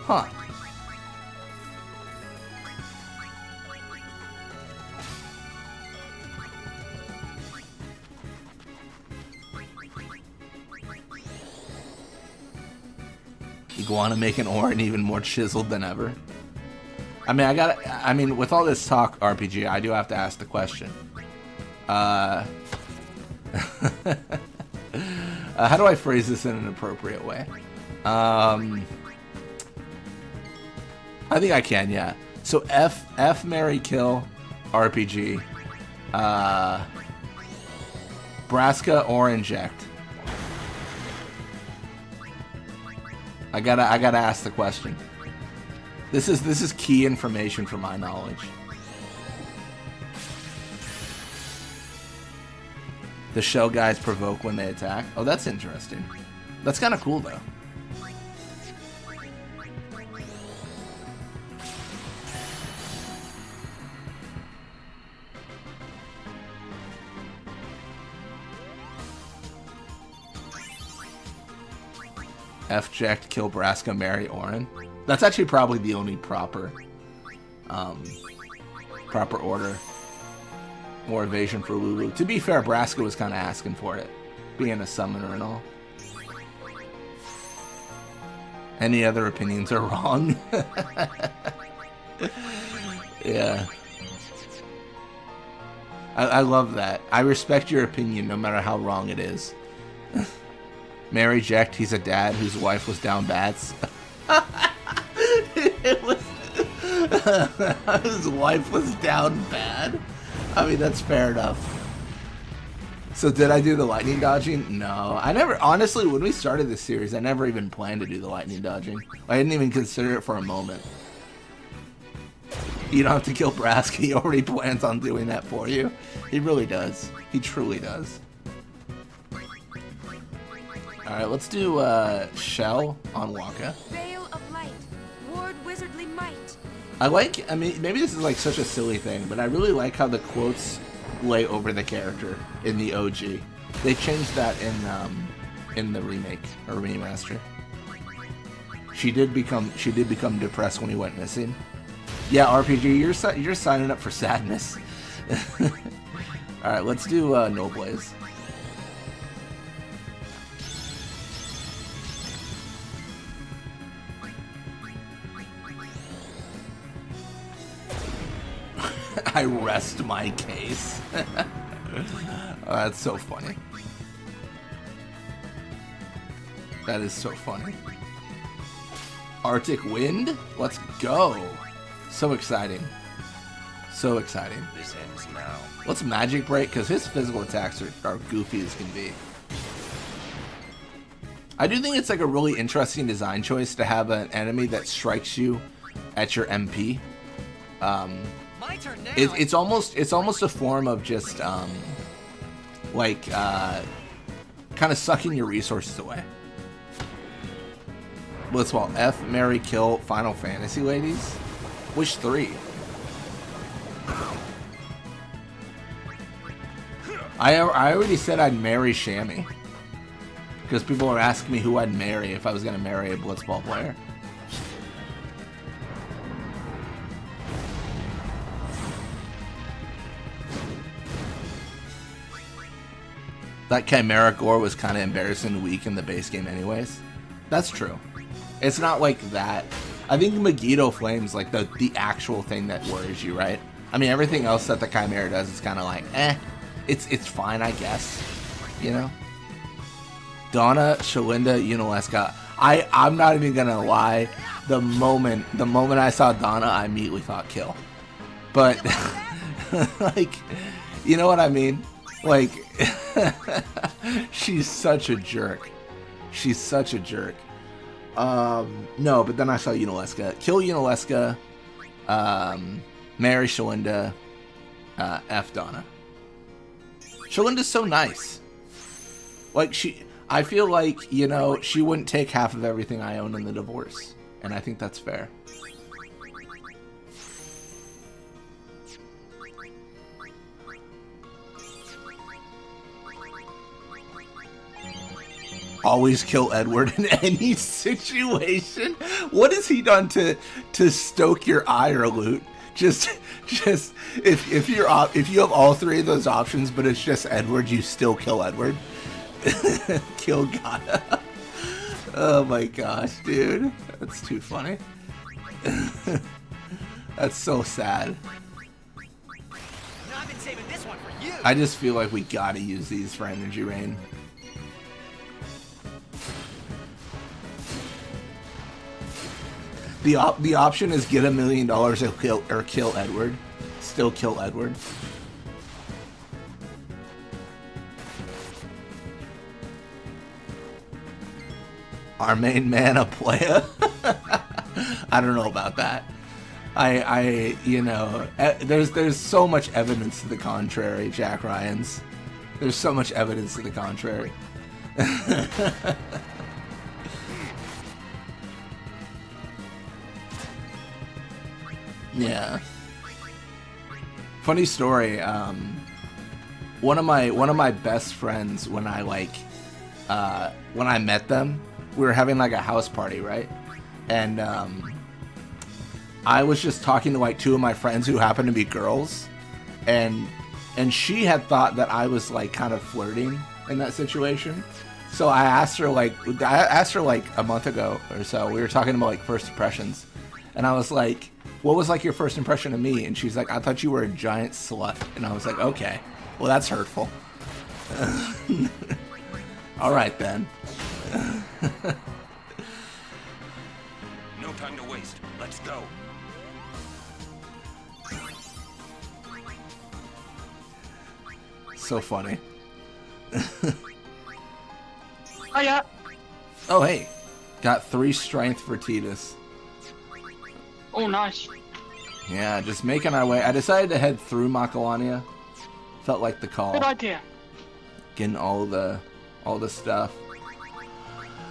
Huh. Iguana making Orin even more chiseled than ever. I mean, with all this talk, RPG, I do have to ask the question. How do I phrase this in an appropriate way? I think I can, yeah. So F marry kill RPG. Braska or inject. I gotta ask the question. This is key information for my knowledge. The shell guys provoke when they attack. Oh, that's interesting. That's kind of cool though. F-ject, kill Braska, marry Orin. That's actually probably the only proper order. More evasion for Lulu. To be fair, Braska was kind of asking for it, being a summoner and all. Any other opinions are wrong. Yeah. I love that. I respect your opinion no matter how wrong it is. Mary Ject, he's a dad whose wife was down bats. His wife was down bad? I mean, that's fair enough. So did I do the lightning dodging? No. I never, honestly, when we started this series, I never even planned to do the lightning dodging. I didn't even consider it for a moment. You don't have to kill Braska, he already plans on doing that for you. He really does. He truly does. Alright, let's do Shell on Waka. Veil of light, ward wizardly might. I mean, maybe this is like such a silly thing, but I really like how the quotes lay over the character in the OG. They changed that in the remake or remaster. She did become depressed when he went missing. Yeah, RPG, you're signing up for sadness. All right, let's do No Blaze. I rest my case. Oh, that's so funny. That is so funny. Arctic Wind? Let's go. So exciting. So exciting. This ends now. Let's Magic Break, because his physical attacks are goofy as can be. I do think it's like a really interesting design choice to have an enemy that strikes you at your MP. My turn now. It's almost a form of just like kind of sucking your resources away. Blitzball, F, marry, kill, Final Fantasy ladies. Which 3? I already said I'd marry Shammy. Because people are asking me who I'd marry if I was going to marry a Blitzball player. That Chimera Gore was kind of embarrassing weak in the base game anyways. That's true. It's not like that. I think Megiddo Flame's like the actual thing that worries you, right? I mean, everything else that the Chimera does is kind of like, it's fine, I guess. You know? Donna, Shalinda, Unileska. I'm not even gonna lie. The moment I saw Donna, I immediately thought kill. But like, you know what I mean? Like, she's such a jerk. She's such a jerk. No, but then I saw Unileska. Kill Unileska. Marry Shalinda. F Donna. Shalinda's so nice. Like, I feel like, you know, she wouldn't take half of everything I own in the divorce. And I think that's fair. Always kill Edward in any situation. What has he done to stoke your ire, Loot? Just if you have all 3 of those options, but it's just Edward, you still kill Edward. Kill Gaia. Oh my gosh, dude, that's too funny. That's so sad. Now I've been saving this one for you. I just feel like we gotta use these for Energy Rain. The option is get $1 million or kill Edward. Still kill Edward. Our main man a playa. I don't know about that. You know, there's so much evidence to the contrary, Jack Ryans. There's so much evidence to the contrary. Yeah. Funny story. One of my best friends, when I met them, we were having like a house party, right? And I was just talking to like 2 of my friends who happened to be girls, and she had thought that I was like kind of flirting in that situation. So I asked her like a month ago or so. We were talking about like first impressions, and I was like, what was like your first impression of me? And she's like, I thought you were a giant slut. And I was like, okay, well that's hurtful. All right then. No time to waste. Let's go. So funny. Hiya. Oh hey, got 3 strength for Titus. Oh, nice. Yeah, just making our way. I decided to head through Makalania. Felt like the call. Good idea. Getting all the stuff.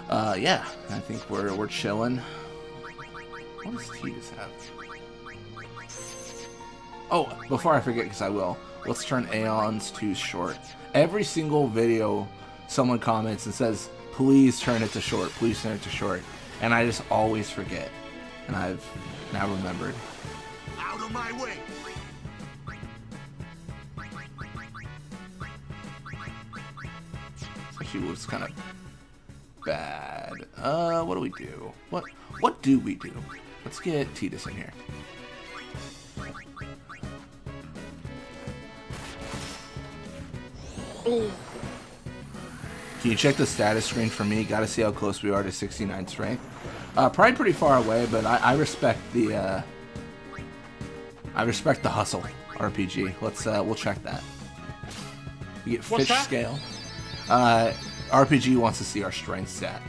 Yeah, I think we're chilling. What does Titus have? Oh, before I forget, because I will, let's turn Aeons to short. Every single video, someone comments and says, please turn it to short, please turn it to short. And I just always forget. And I've now remembered. of my way. She was kind of bad. What do we do? What do we do? Let's get Titus in here. Oh, Can you check the status screen for me? Gotta see how close we are to 69 strength. Probably pretty far away, but I respect the hustle, RPG. We'll check that. We get What's fish that? scale. RPG wants to see our strength stat.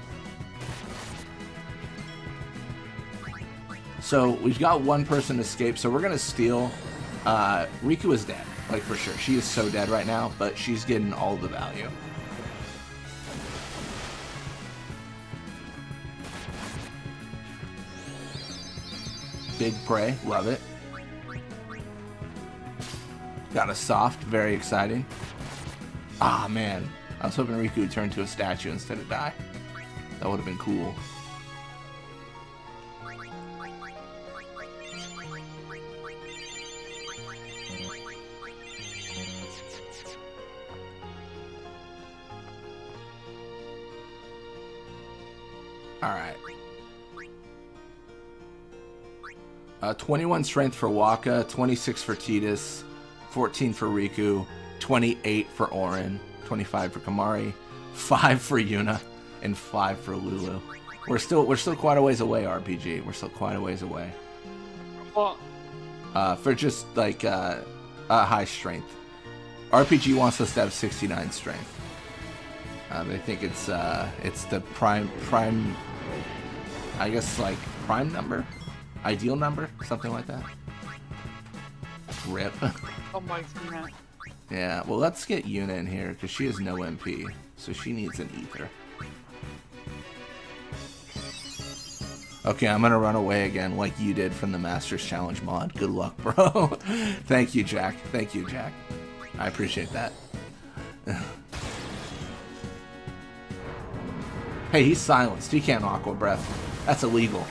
So we've got one person escape, so we're gonna steal. Riku is dead, like for sure. She is so dead right now, but she's getting all the value. Big prey, love it. Got a soft, very exciting. Ah man, I was hoping Riku would turn to a statue instead of die. That would have been cool. Alright. 21 strength for Waka, 26 for Tidus, 14 for Riku, 28 for Orin, 25 for Kamari, 5 for Yuna, and 5 for Lulu. We're still quite a ways away, RPG. We're still quite a ways away. what? For just like high strength. RPG wants us to have 69 strength. They think it's the prime, I guess like prime number, ideal number, something like that. Rip. Oh my god. Yeah, well, let's get Yuna in here because she has no MP, so she needs an ether. Okay, I'm gonna run away again like you did from the Masters Challenge mod. Good luck, bro. Thank you, Jack. Thank you, Jack. I appreciate that. Hey, he's silenced. He can't aqua breath. That's illegal.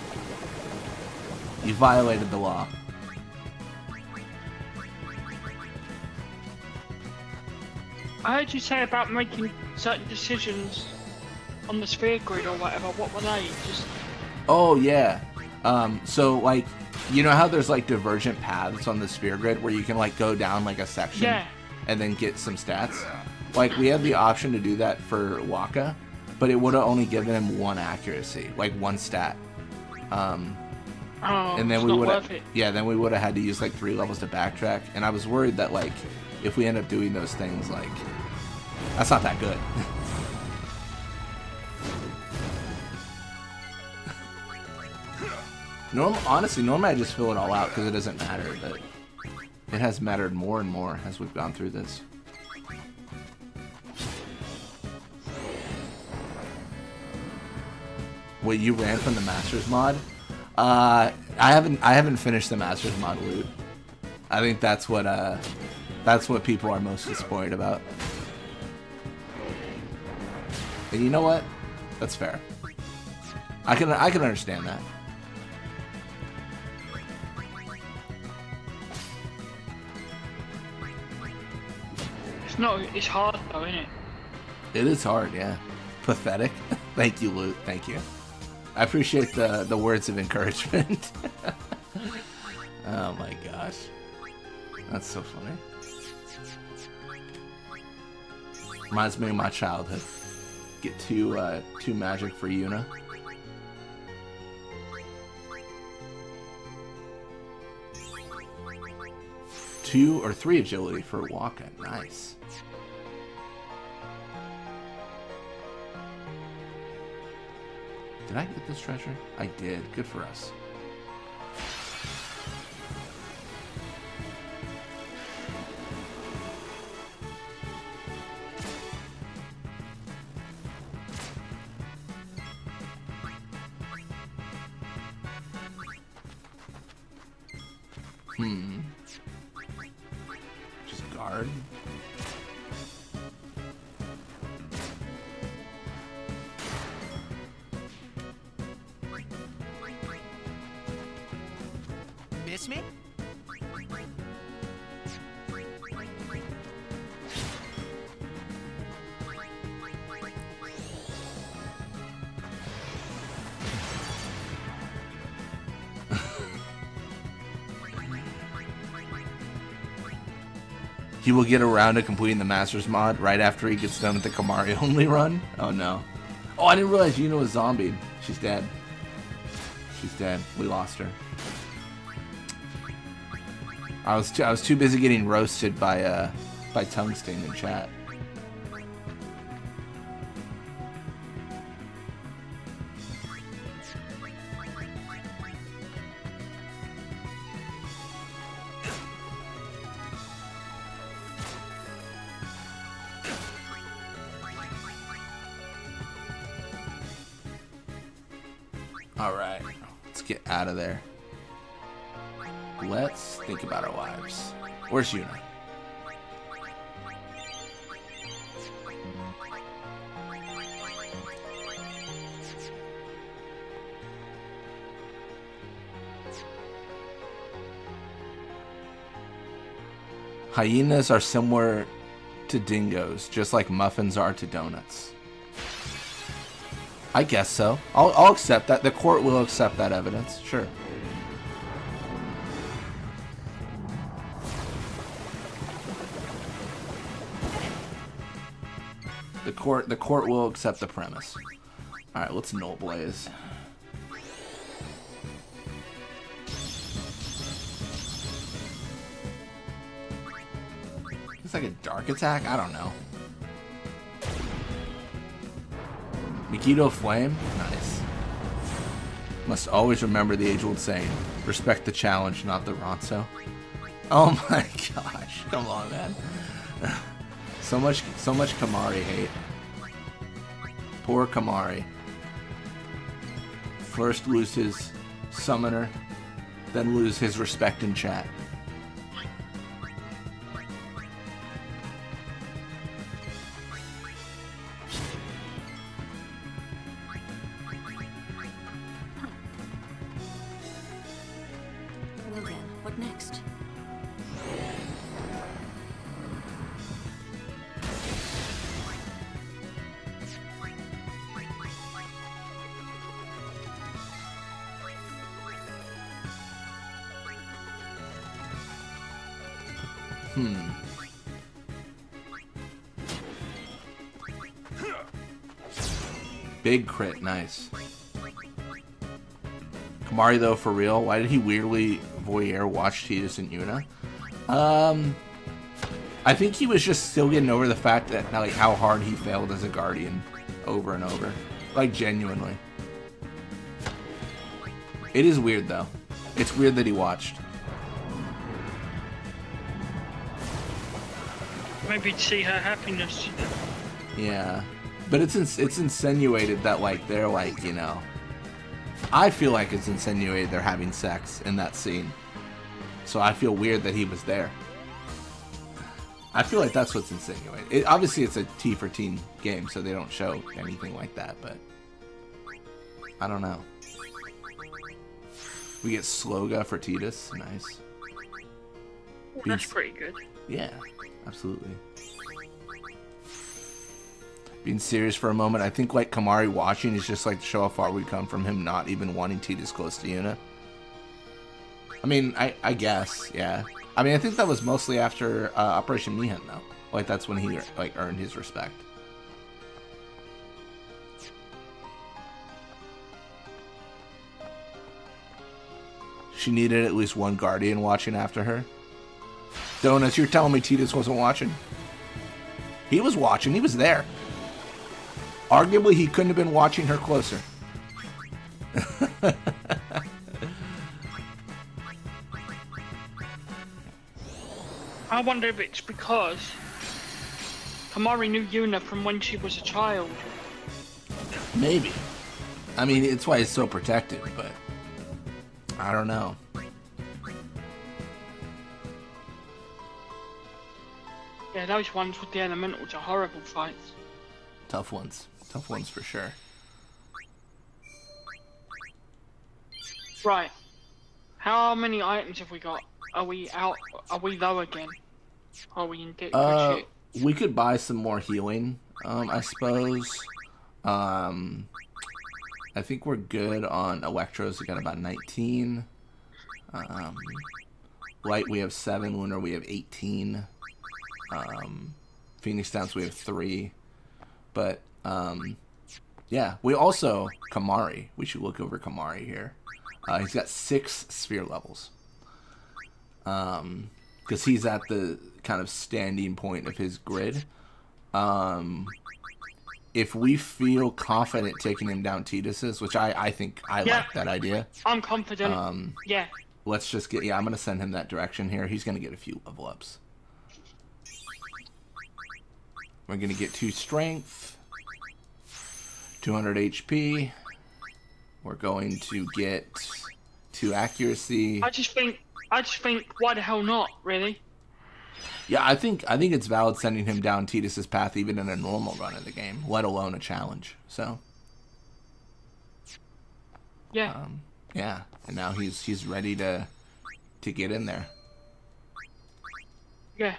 You violated the law. I heard you say about making certain decisions on the sphere grid or whatever. What were they? Just Oh, yeah. So, like, you know how there's, like, divergent paths on the sphere grid where you can, like, go down, like, a section Yeah. and then get some stats? Like, we had the option to do that for Waka, but it would have only given him 1 accuracy, like, 1 stat. And then it's we not would worth have, it. yeah, then we would have had to use, like, 3 levels to backtrack. And I was worried that, like, if we end up doing those things, like, that's not that good. Honestly, normally I just fill it all out because it doesn't matter, but it has mattered more and more as we've gone through this. Wait, you ran from the Masters mod? I haven't finished the Masters mod loot. I think that's what people are most disappointed about. And you know what? That's fair. I can understand that. It's hard though, isn't it? It is hard, yeah. Pathetic. Thank you, Loot. Thank you. I appreciate the words of encouragement. Oh my gosh. That's so funny. Reminds me of my childhood. Get two magic for Yuna. Two or 3 agility for Waka. Nice. Did I get this treasure? I did. Good for us. Just guard. Miss me? He will get around to completing the Masters mod right after he gets done with the Kamari only run. Oh no. Oh, I didn't realize Yuna was zombied. She's dead. She's dead. We lost her. I was too busy getting roasted by Tungsten in chat. Alright, let's get out of there. Let's think about our lives. Where's Yuna? Hyenas are similar to dingoes, just like muffins are to donuts. I guess so. I'll accept that. The court will accept that evidence. Sure. The court will accept the premise. All right, let's Null Blaze. It's like a dark attack. I don't know. Nikito Flame? Nice. Must always remember the age-old saying, respect the challenge, not the Ronso. Oh my gosh. Come on, man. So much Kamari hate. Poor Kamari. First lose his summoner, then lose his respect in chat. Well then, what next? Big crit, nice. Kamari though, for real, why did he weirdly voyeur watch Tidus and Yuna? I think he was just still getting over the fact that like how hard he failed as a guardian over and over. Like genuinely. It is weird though. It's weird that he watched. Maybe to see her happiness. Yeah. But it's insinuated that like they're like, you know, I feel like it's insinuated they're having sex in that scene. So I feel weird that he was there. I feel like that's what's insinuated. Obviously it's a T for teen game, so they don't show anything like that, but I don't know. We get Sloga for Tidus. Nice. That's pretty good. Yeah, absolutely. Being serious for a moment, I think like Kamari watching is just like to show how far we come from him not even wanting Tidus close to Yuna. I mean, I guess, yeah. I mean, I think that was mostly after Operation Mihan, though. Like, that's when he like earned his respect. She needed at least one guardian watching after her. Donuts, you're telling me Tidus wasn't watching? He was watching. He was there. Arguably, he couldn't have been watching her closer. I wonder if it's because Kamari knew Yuna from when she was a child. Maybe. I mean, it's why he's so protective, but I don't know. Yeah, those ones with the elementals are horrible fights. Tough ones. Tough ones for sure. Right. How many items have we got? Are we out? Are we low again? Are we in good shape? We could buy some more healing, I suppose. I think we're good on Electros. We got about 19. Light, we have 7. Lunar, we have 18. Phoenix Downs we have 3. But, yeah. We also, Kamari. We should look over Kamari here. He's got 6 sphere levels. Because he's at the kind of standing point of his grid. If we feel confident taking him down Tidus's, which I think I like that idea. I'm confident. Yeah. Let's just get... Yeah, I'm going to send him that direction here. He's going to get a few level ups. We're going to get 2 strength. 200 HP. We're going to get 2 accuracy. I just think, why the hell not, really? Yeah, I think it's valid sending him down Tidus's path even in a normal run of the game, let alone a challenge. So, yeah, yeah, and now he's ready to get in there. Yeah,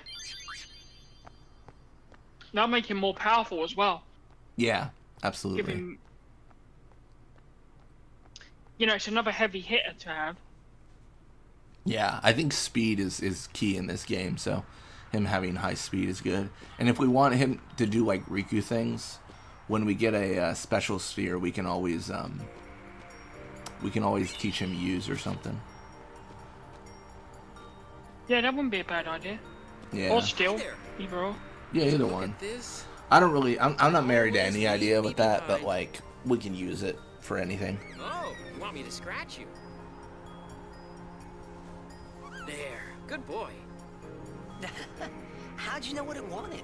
that'll make him more powerful as well. Yeah, absolutely. Give him, it's another heavy hitter to have. Yeah, I think speed is key in this game, so him having high speed is good. And if we want him to do like Riku things, when we get a special sphere, we can always teach him use or something. Yeah, that wouldn't be a bad idea. Yeah. Or still, either or. Yeah, either one. I don't really. I'm not married to any idea with that, but like we can use it for anything. Oh, you want me to scratch you? There, good boy. How'd you know what it wanted?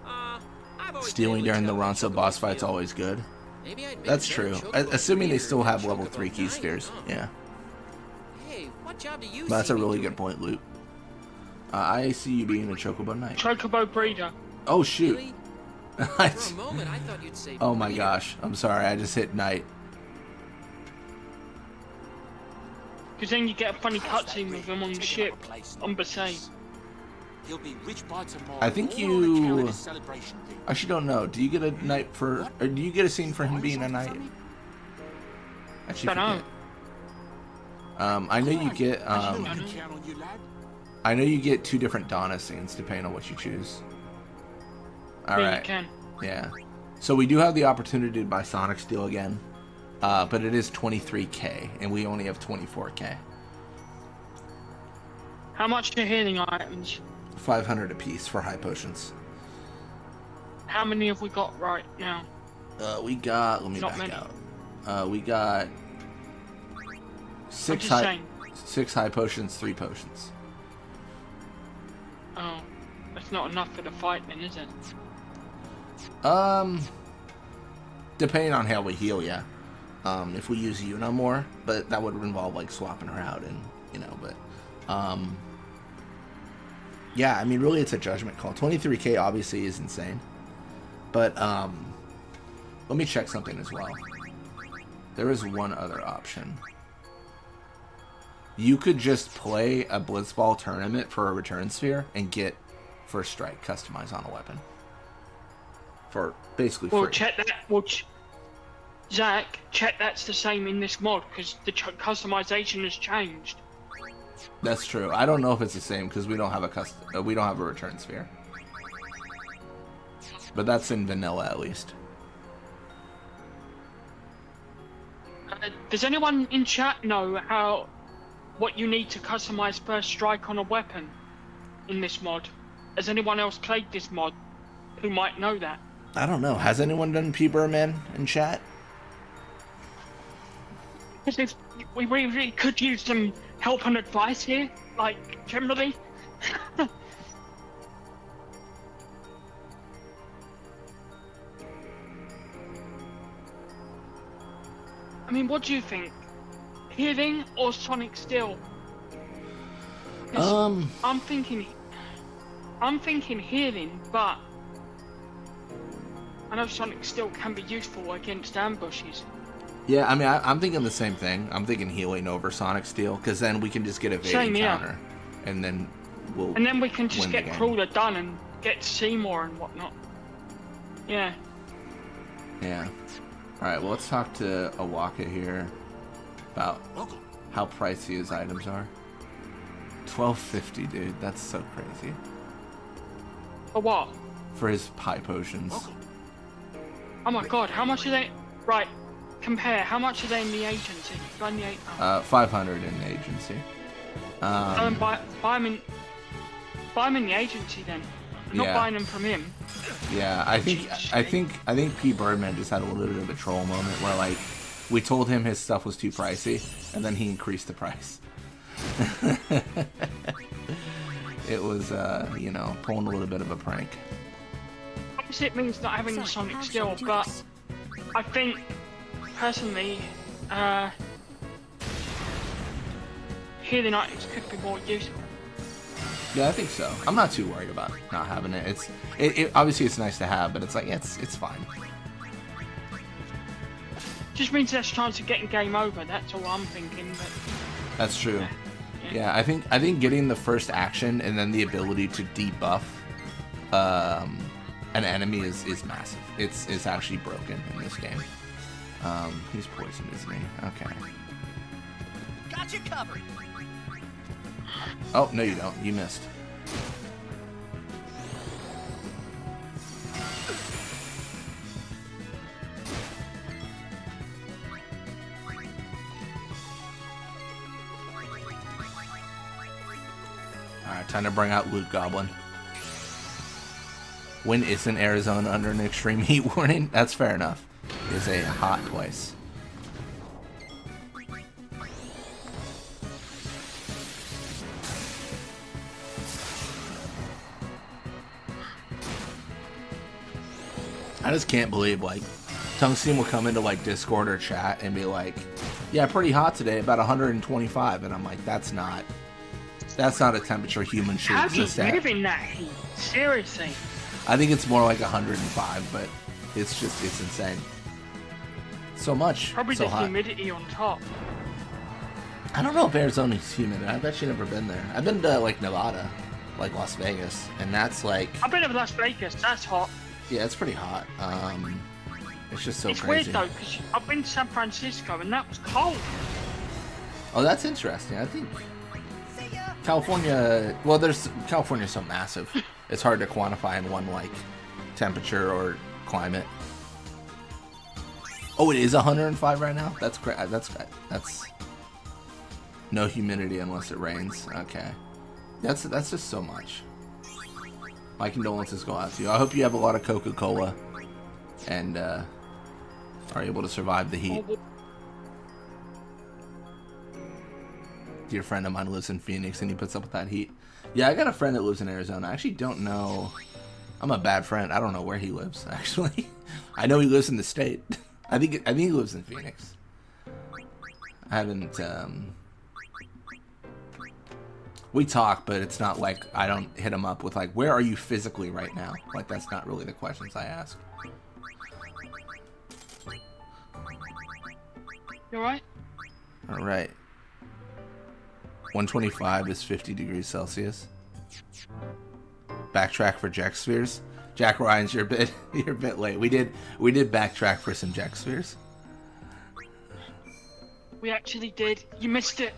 I've always Stealing during the Ronso boss fight's always good. That's true. Assuming they still have level 3 key spheres. Yeah. Hey, what job do you But that's a really good point, Luke. I see you being a Chocobo Knight. Chocobo breeder. Oh, shoot. Really? For a moment, I thought you'd say Oh my breeder. gosh. I'm sorry. I just hit Knight. Because then you get a funny cutscene with him on the ship, on Besaid. He'll be rich by tomorrow. I think you... I actually don't know. Do you get a Knight for... Or do you get a scene for him being a Knight? Actually, Don't forget. I know you get... I know you get 2 different Donna scenes depending on what you choose. All Yeah, right. you can. Yeah. So we do have the opportunity to buy Sonic Steel again. But it is 23k, and we only have 24k. How much are healing items? 500 apiece for high potions. How many have we got right now? We got... Let me Not back many. out. We got... I'm 6 just saying. 6 high potions, 3 potions. Oh, that's not enough for the fight then, is it? Depending on how we heal, yeah. If we use Yuna more, but that would involve like swapping her out and but yeah, I mean really it's a judgment call. 23k obviously is insane. But let me check something as well. There is one other option. You could just play a Blitzball tournament for a return sphere and get First Strike customized on a weapon. For basically free. Well, check that. Zach, check that's the same in this mod because the customization has changed. That's true. I don't know if it's the same because we don't have a return sphere. But that's in vanilla at least. Does anyone in chat know what you need to customize First Strike on a weapon in this mod? Has anyone else played this mod who might know that? I don't know. Has anyone done PBirdman in chat? Because we really could use some help and advice here, like generally. I mean, what do you think? Healing or Sonic Steel? 'Cause I'm thinking healing, but I know Sonic Steel can be useful against ambushes. Yeah, I mean, I'm thinking the same thing. I'm thinking healing over Sonic Steel, because then we can just get a evading counter, and then we'll. And then we can just win get the game. Crawler done and get Seymour and whatnot. Yeah. Yeah. All right. Well, let's talk to Awaka here about how pricey his items are. $12.50, dude. That's so crazy. For what? For his high potions. Oh my god, how much are they? Right, compare. How much are they in the agency? Buy in the 500 in the agency. Buy them in the agency then. I'm not buying them from him. Yeah, I think PBirdman just had a little bit of a troll moment where like we told him his stuff was too pricey, and then he increased the price. It was you know, pulling a little bit of a prank. Obviously, it means not having the sonic skill, but I think personally, healing items could be more useful. Yeah, I think so. I'm not too worried about not having it. It obviously it's nice to have, but it's like it's fine. Just means less chance of getting game over. That's all I'm thinking. But that's true. Yeah, I think getting the first action and then the ability to debuff an enemy is massive. It's actually broken in this game. He's poisoned, isn't he? Okay. Got you covered. Oh, no you don't. You missed. Alright, time to bring out Loot Goblin. When isn't Arizona under an extreme heat warning? That's fair enough. It's a hot place. I just can't believe, like, Tungsten will come into, like, Discord or chat and be like, yeah, pretty hot today, about 125, and I'm like, that's not a temperature humans should exist at. How do you live in that heat? Seriously. I think it's more like 105, but it's insane. So much. Probably so the hot. humidity on top. I don't know if Arizona's humid. I've actually never been there. I've been to, like, Nevada, like Las Vegas, and that's like... I've been to Las Vegas, that's hot. Yeah, it's pretty hot. It's just so it's crazy. It's weird, though, because I've been to San Francisco, and that was cold. Oh, that's interesting. I think California... Well, California's so massive. It's hard to quantify in one, like, temperature or climate. Oh, it is 105 right now? That's great. That's no humidity unless it rains. Okay. That's just so much. My condolences go out to you. I hope you have a lot of Coca-Cola and are able to survive the heat. Dear friend of mine lives in Phoenix and he puts up with that heat. Yeah, I got a friend that lives in Arizona. I actually don't know. I'm a bad friend. I don't know where he lives, actually. I know he lives in the state. I think he lives in Phoenix. I haven't we talk, but it's not like I don't hit him up with like, where are you physically right now? Like, that's not really the questions I ask. You alright? Alright. 125 is 50 degrees Celsius. Backtrack for Jack Spheres. Jack Ryan's, you're a bit late. We did backtrack for some Jack Spheres. We actually did. You missed it.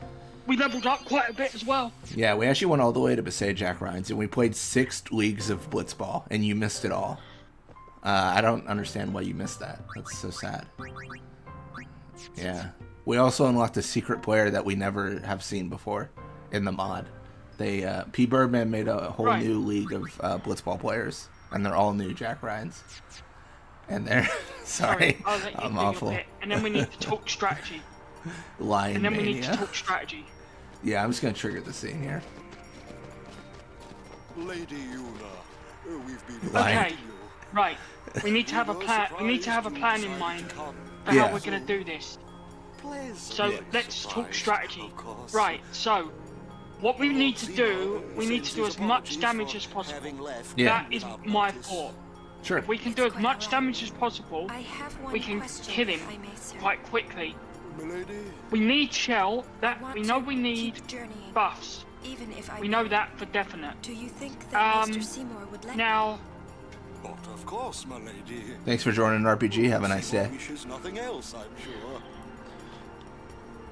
We leveled up quite a bit as well. Yeah, we actually went all the way to Besaid Jack Ryan's, and we played 6 leagues of Blitzball, and you missed it all. I don't understand why you missed that. That's so sad. Yeah. We also unlocked a secret player that we never have seen before in the mod. They PBirdman made a whole new league of Blitzball players, and they're all new Jack Ryans. And they're sorry, I'm awful. And then we need to talk strategy. Lion And then Mania. we need to talk strategy. Yeah, I'm just gonna trigger the scene here. Lady Yuna, we've been Okay, right. We need to have a plan. We need to have a plan in mind for how we're gonna do this. So let's talk strategy. Right. So what we need to do, we need to do as much damage as possible. Yeah. That is my thought. Sure. If we can do as much damage as possible, we can kill him quite quickly. We need shell. That we know we need buffs. We know that for definite. Do you think that Mr. Seymour would let now? But of course, my lady. Thanks for joining RPG. Have a nice day. Wishes nothing else, I'm sure.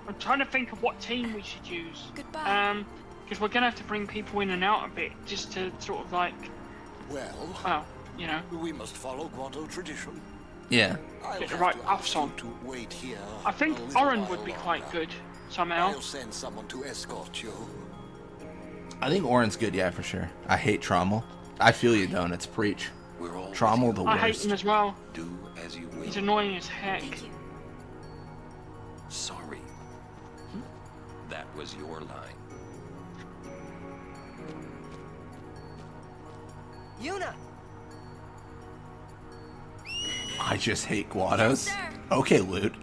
I'm trying to think of what team we should use. Goodbye. Because we're gonna have to bring people in and out a bit just to sort of like Well, Well, you know, we must follow Guado tradition. Yeah. I'll get the have right to buffs ask you on. to wait here I think a little Oren would while be quite longer. good somehow. I'll send someone to escort you. I think Oren's good, yeah, for sure. I hate Trommel. I feel you, Donuts. Preach. We're all Trommel the I hate worst. him as well. do as you will. He's annoying as heck. Thank you. Sorry. That was your line. Yuna! I just hate Guados. Yes, sir. Okay, Loot.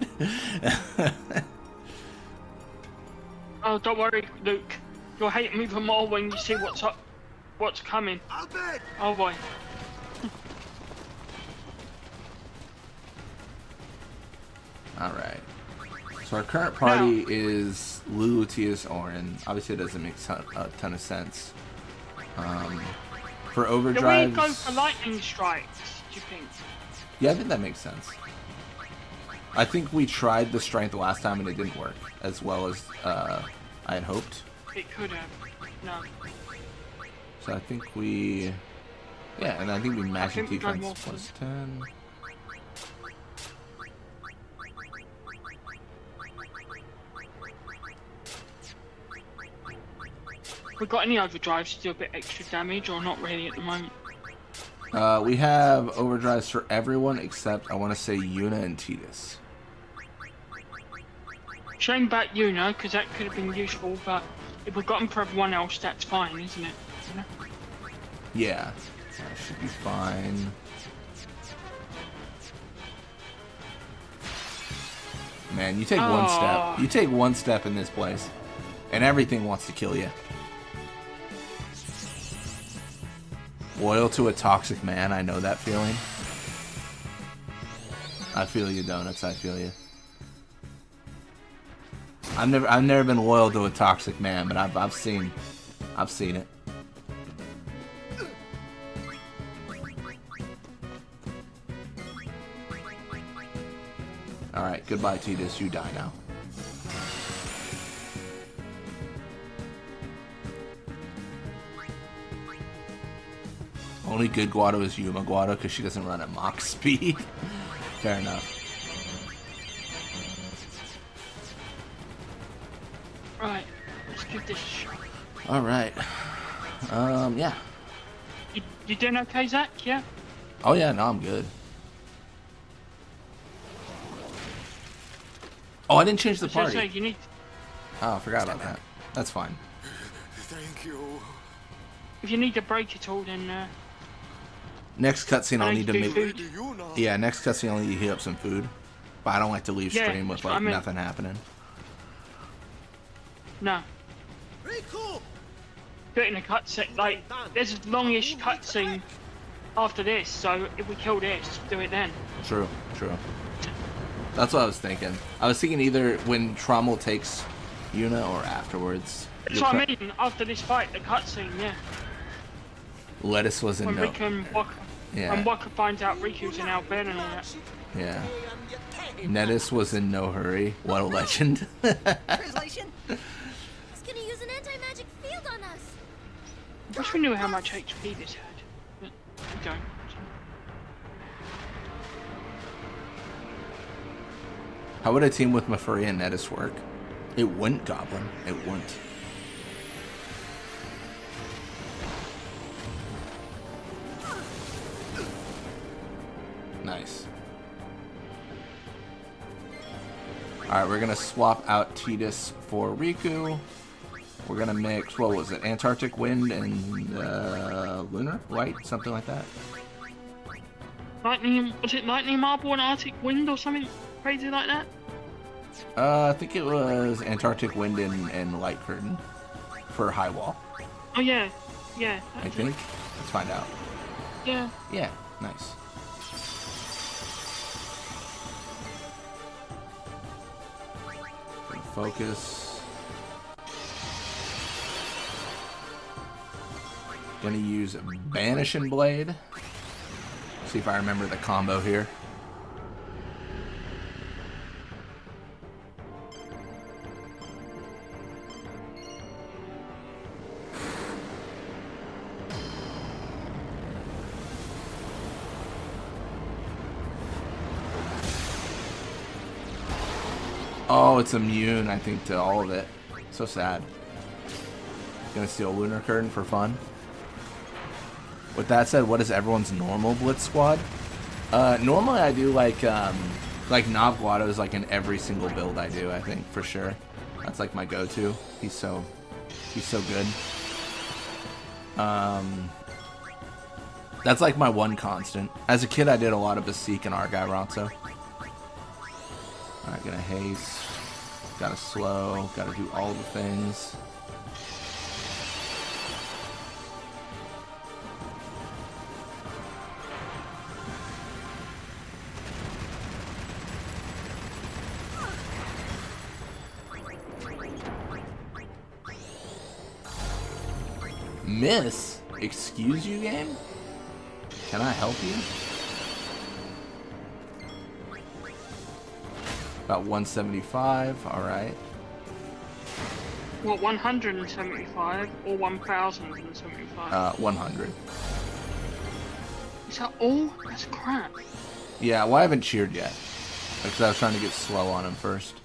Oh, don't worry, Luke. You'll hate him even more when you see what's coming. I'll bet. Oh boy. Alright. So our current party is Lulu, Tias, Oren. Obviously, it doesn't make a ton of sense. For Do we go overdrives... for lightning strikes, do you think? Yeah, I think that makes sense. I think we tried the strength last time and it didn't work as well as I had hoped. It could have. No. So I think we... Yeah, and I think we match think we go defense more plus 10. We got any overdrives to do a bit extra damage, or not really at the moment? We have overdrives for everyone except, I want to say, Yuna and Titus. Shame about Yuna, because that could have been useful, but if we've got them for everyone else, that's fine, isn't it? You know? Yeah, that should be fine. Man, you take one step. You take one step in this place, and everything wants to kill you. Loyal to a toxic man, I know that feeling. I feel you, Donuts. I feel you. I've never been loyal to a toxic man, but I've seen it. All right, goodbye, Titus. You die now. Only good Guado is Yuma Guado because she doesn't run at Mach speed. Fair enough. Right, let's give this a shot. All right. Yeah. You doing okay, Zach? Yeah? Oh yeah, no, I'm good. Oh, I didn't change the I was gonna say, party. you need... Oh, I forgot about that. That's fine. Thank you. If you need to break it all, then... Next cutscene, I'll I need to do make. food. Do you know? Yeah, next cutscene, I'll need to heat up some food. But I don't like to leave Yeah, stream with that's what like I meant. nothing happening. No. Very cool! Do it in a cutscene. Like, there's a longish cutscene after this, so if we kill this, do it then. True, true. That's what I was thinking. I was thinking either when Trommel takes Yuna or afterwards. That's what I mean, after this fight, the cutscene, yeah. Lettuce was in When no. Riku and Waka, Yeah. when Waka finds out Riku's in Albert and all that. Yeah. Nettis was in no hurry. What a legend. Translation? He's gonna use an anti-magic field on us. I wish we knew how much HP this had, but we don't. How would a team with Mafuri and Nettis work? It wouldn't, Goblin. It wouldn't. Nice. Alright, we're gonna swap out Titus for Riku. We're gonna mix, what was it, Antarctic Wind and Lunar Light? Something like that. Lightning, was it Lightning Marble and Arctic Wind or something crazy like that? I think it was Antarctic Wind and Light Curtain for High Wall, Oh yeah, yeah. I that's think. it. Let's find out. Yeah. Yeah, nice. Focus. Gonna use Banishing Blade. See if I remember the combo here. Oh, it's immune, I think, to all of it. So sad. Gonna steal Lunar Curtain for fun. With that said, what is everyone's normal Blitz squad? Normally I do like Navguado is like in every single build I do, I think, for sure. That's like my go-to. He's so good. That's like my one constant. As a kid, I did a lot of Beseek and Argai Ronso. Alright, gonna haste. Gotta slow. Gotta do all the things. Miss? Excuse you, game? Can I help you? About 175, alright. What, 175 or 1,075? 100. Is that all? That's crap. Yeah, well, I haven't cheered yet. Because I was trying to get slow on him first.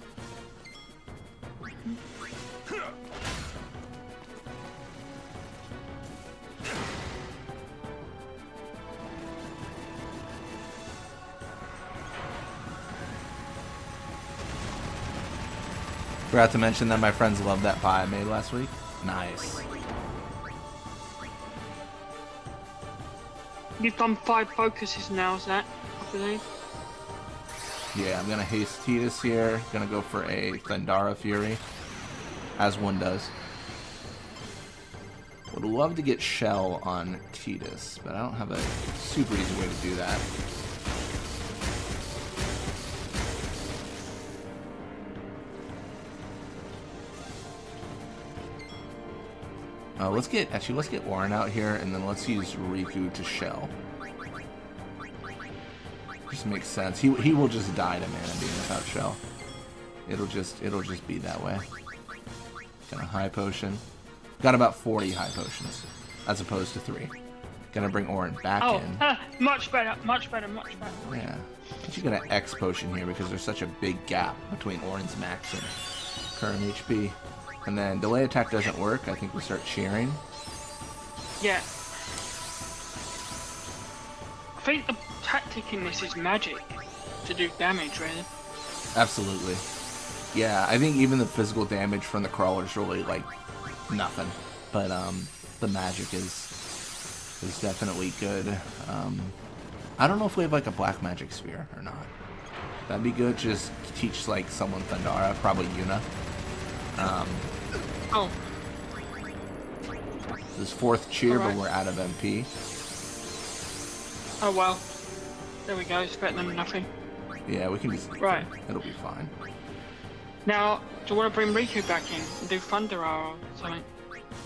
Forgot to mention that my friends love that pie I made last week. Nice. You've done 5 focuses now, Zach, I believe. Yeah, I'm gonna haste Tidus here. Gonna go for a Thundara Fury, as one does. Would love to get Shell on Tidus, but I don't have a super easy way to do that. Let's get Warren out here, and then let's use Riku to Shell. Just makes sense. He will just die to Mana Beam without Shell. It'll just be that way. Gonna High Potion. Got about 40 High Potions, as opposed to 3. Gonna bring Orin back in. Much better, much better, much better. Yeah. But you got an X Potion here because there's such a big gap between Orin's max and current HP. And then delay attack doesn't work. I think we start cheering. Yeah. I think the tactic in this is magic to do damage, really. Absolutely. Yeah, I think even the physical damage from the crawler's really like nothing. But the magic is definitely good. I don't know if we have like a black magic sphere or not. That'd be good. Just teach like someone Thundara, probably Yuna. Oh. This 4th cheer, Right. but we're out of MP. Oh well. There we go, it's better than nothing. Yeah, we can just... Right. It'll be fine. Now, do you want to bring Riku back in and do Thunder or something?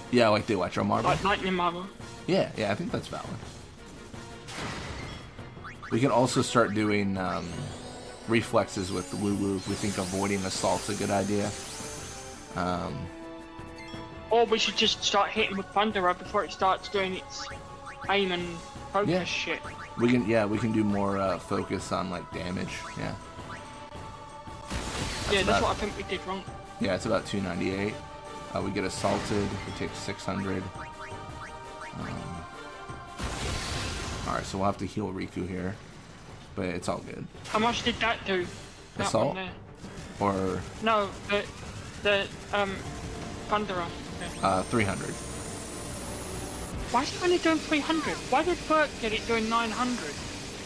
Yeah, like the Electro Marble. Like Lightning Marble? Yeah, I think that's valid. We can also start doing reflexes with the Woo-Woo if we think avoiding assault's a good idea. Or we should just start hitting with Thunderer before it starts doing its aim and focus shit. We can do more focus on like damage. Yeah. That's what I think we did wrong. Yeah, it's about 298. We get assaulted. We take 600. All right, so we'll have to heal Riku here, but it's all good. How much did that do? That Assault? one there. Or No, the Thunderer. 300. Why is he only doing 300? Why did Burke get it doing 900?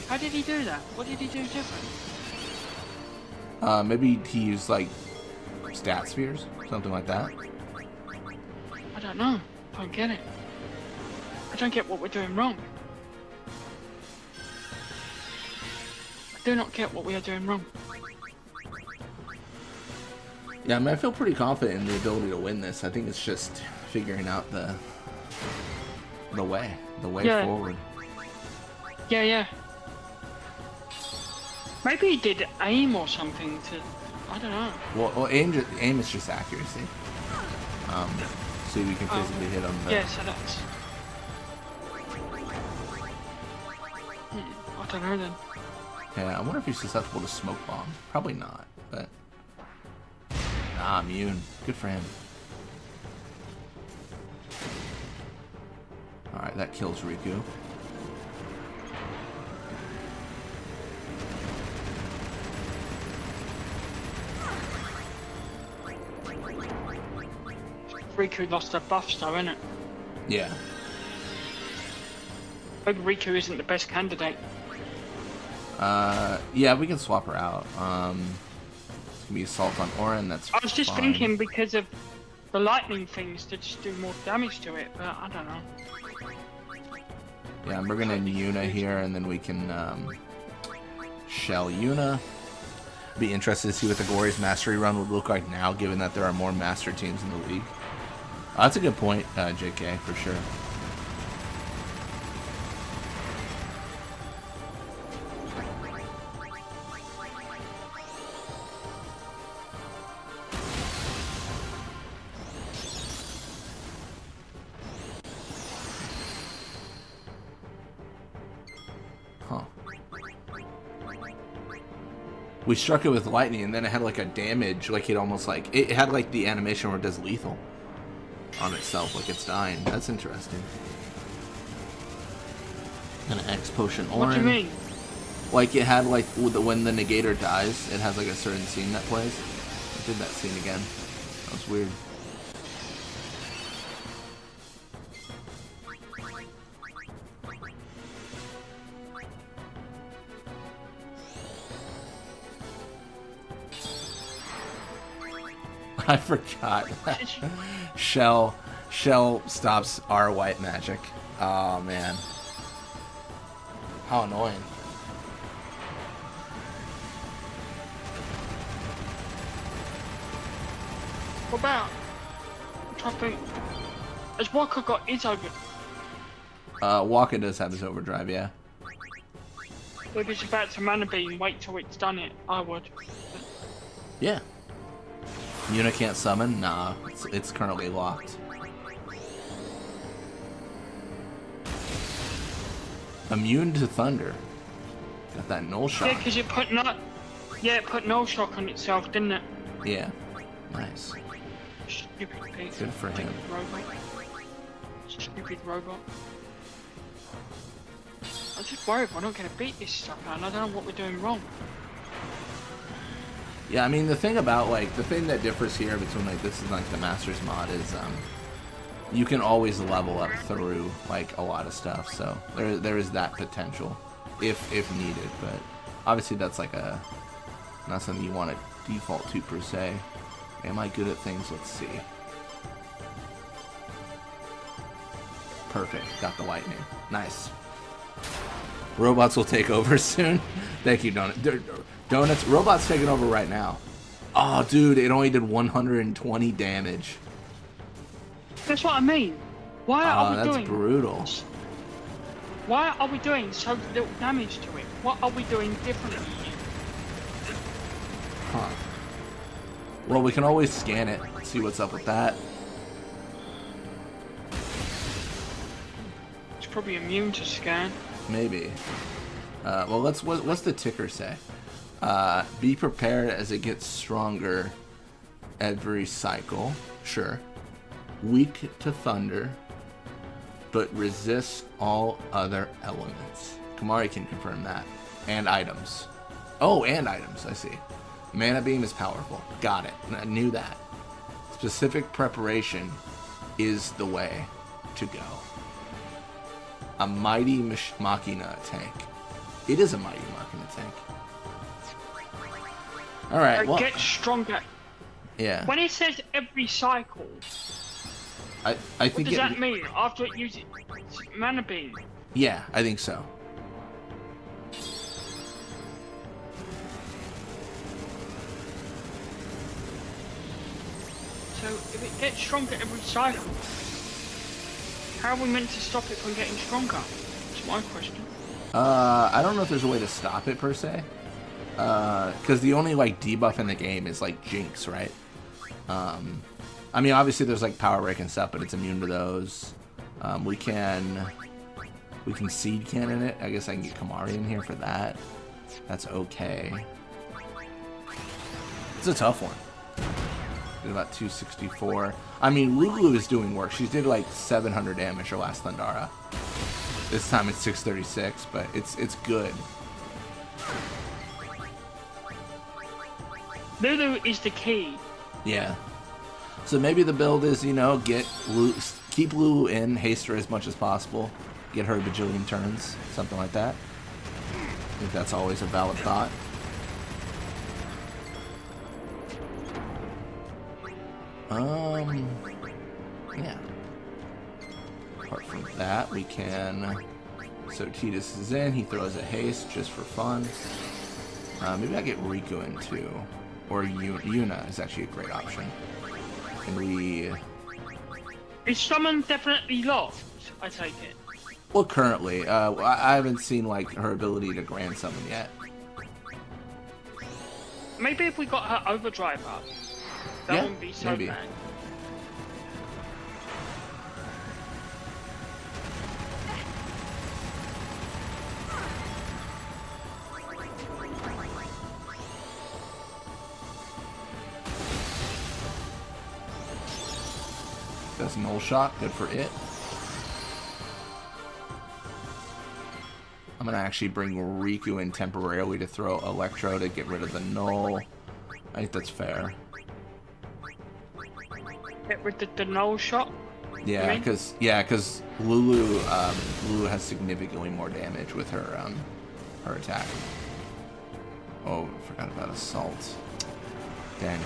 How did he do that? What did he do different? Maybe he used like stat spheres, something like that. I don't know. I don't get it. I don't get what we're doing wrong. I do not get what we are doing wrong. Yeah, I mean, I feel pretty confident in the ability to win this. I think it's just figuring out the way forward. Yeah. Maybe he did aim or something to... I don't know. Well, aim is just accuracy. So we can physically hit them. Yeah, so that's... I don't know then. Yeah, I wonder if he's susceptible to smoke bomb. Probably not, but Ah, immune. Good for him. Alright, that kills Riku. Riku lost her buffs though, innit? Yeah. Maybe Riku isn't the best candidate. Yeah, we can swap her out. It's gonna be Assault on Orin, that's I was just fine. thinking because of the lightning things to just do more damage to it, but I don't know. Yeah, and we're gonna Yuna here, and then we can shell Yuna. Be interested to see what the Glorious Mastery run would look like now, given that there are more Master teams in the league. That's a good point, JK, for sure. Huh. We struck it with lightning, and then it had like a damage, like it almost like it had like the animation where it does lethal on itself, like it's dying. That's interesting. An X potion Orin. What do you mean? Like it had like when the negator dies, it has like a certain scene that plays. I did that scene again. That was weird. I forgot. Shell stops our white magic. Oh man. How annoying. What about? I'm trying to think. Has Waka got his over? Waka does have his overdrive, yeah. If it's about to mana beam, wait till it's done it. I would. Yeah. Yuna can't summon? Nah, it's currently locked. Immune to thunder. Got that null shock. Yeah, because it put it put null shock on itself, didn't it? Yeah. Nice. Stupid piece. Good for him. Robot. Stupid robot. I'm just worried we're not going to beat this stuff, man. I don't know what we're doing wrong. Yeah, I mean the thing about like the thing that differs here between like this and like the Masters mod is you can always level up through like a lot of stuff, so there is that potential if needed, but obviously that's like not something you want to default to per se. Am I good at things? Let's see. Perfect, got the lightning. Nice. Robots will take over soon. Thank you, Donut. Donuts, Robot's taking over right now. Oh, dude, it only did 120 damage. That's what I mean. Why are we that's doing? Brutal. Why are we doing so little damage to it? What are we doing differently? Huh. Well, we can always scan it, see what's up with that. It's probably immune to scan. Maybe. Well, what's the ticker say? Be prepared as it gets stronger every cycle. Sure. Weak to thunder, but resists all other elements. Kamari can confirm that. And items. Oh, and items, I see. Mana Beam is powerful. Got it. I knew that. Specific preparation is the way to go. A Mighty Machina tank. It is a Mighty Machina tank. Alright, well... Get stronger. Yeah. When it says every cycle, I think what does that mean? After it uses Mana Beam? Yeah, I think so. So, if it gets stronger every cycle, how are we meant to stop it from getting stronger? That's my question. I don't know if there's a way to stop it per se. Because the only like debuff in the game is like Jinx, right? I mean, obviously there's like Power Break and stuff, but it's immune to those. We can Seed Cannon it. I guess I can get Kamari in here for that. That's okay. It's a tough one. Did about 264. I mean, Lulu is doing work. She did like 700 damage her last Thundara. This time it's 636, but it's good. Lulu is the key. Yeah. So maybe the build is, you know, keep Lulu in, haste her as much as possible, get her a bajillion turns, something like that. I think that's always a valid thought. Yeah. Apart from that, we can... So Tidus is in, he throws a haste just for fun. Maybe I get Riku in too. Or Yuna is actually a great option. And we... Is someone definitely lost, I take it? Well, currently. I haven't seen, like, her ability to Grand Summon yet. Maybe if we got her overdrive up, that wouldn't be so maybe. bad. That's null shot, good for it. I'm gonna actually bring Riku in temporarily to throw Electro to get rid of the null. I think that's fair. Get rid of the null shot? Yeah, because Lulu has significantly more damage with her her attack. Oh, forgot about assault. Dang.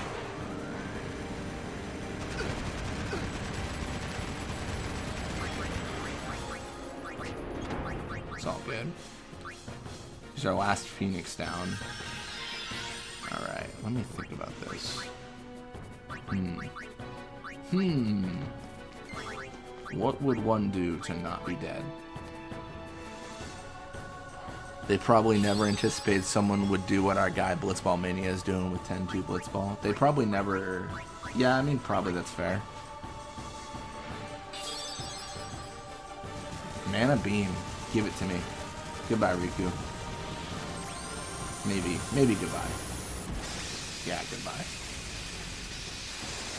It's all good. Here's our last Phoenix down. Alright, let me think about this. What would one do to not be dead? They probably never anticipated someone would do what our guy Blitzball Mania is doing with 10-2 Blitzball. They probably never... Yeah, I mean, probably that's fair. Mana Beam. Give it to me. Goodbye, Riku. Maybe goodbye. Yeah, goodbye.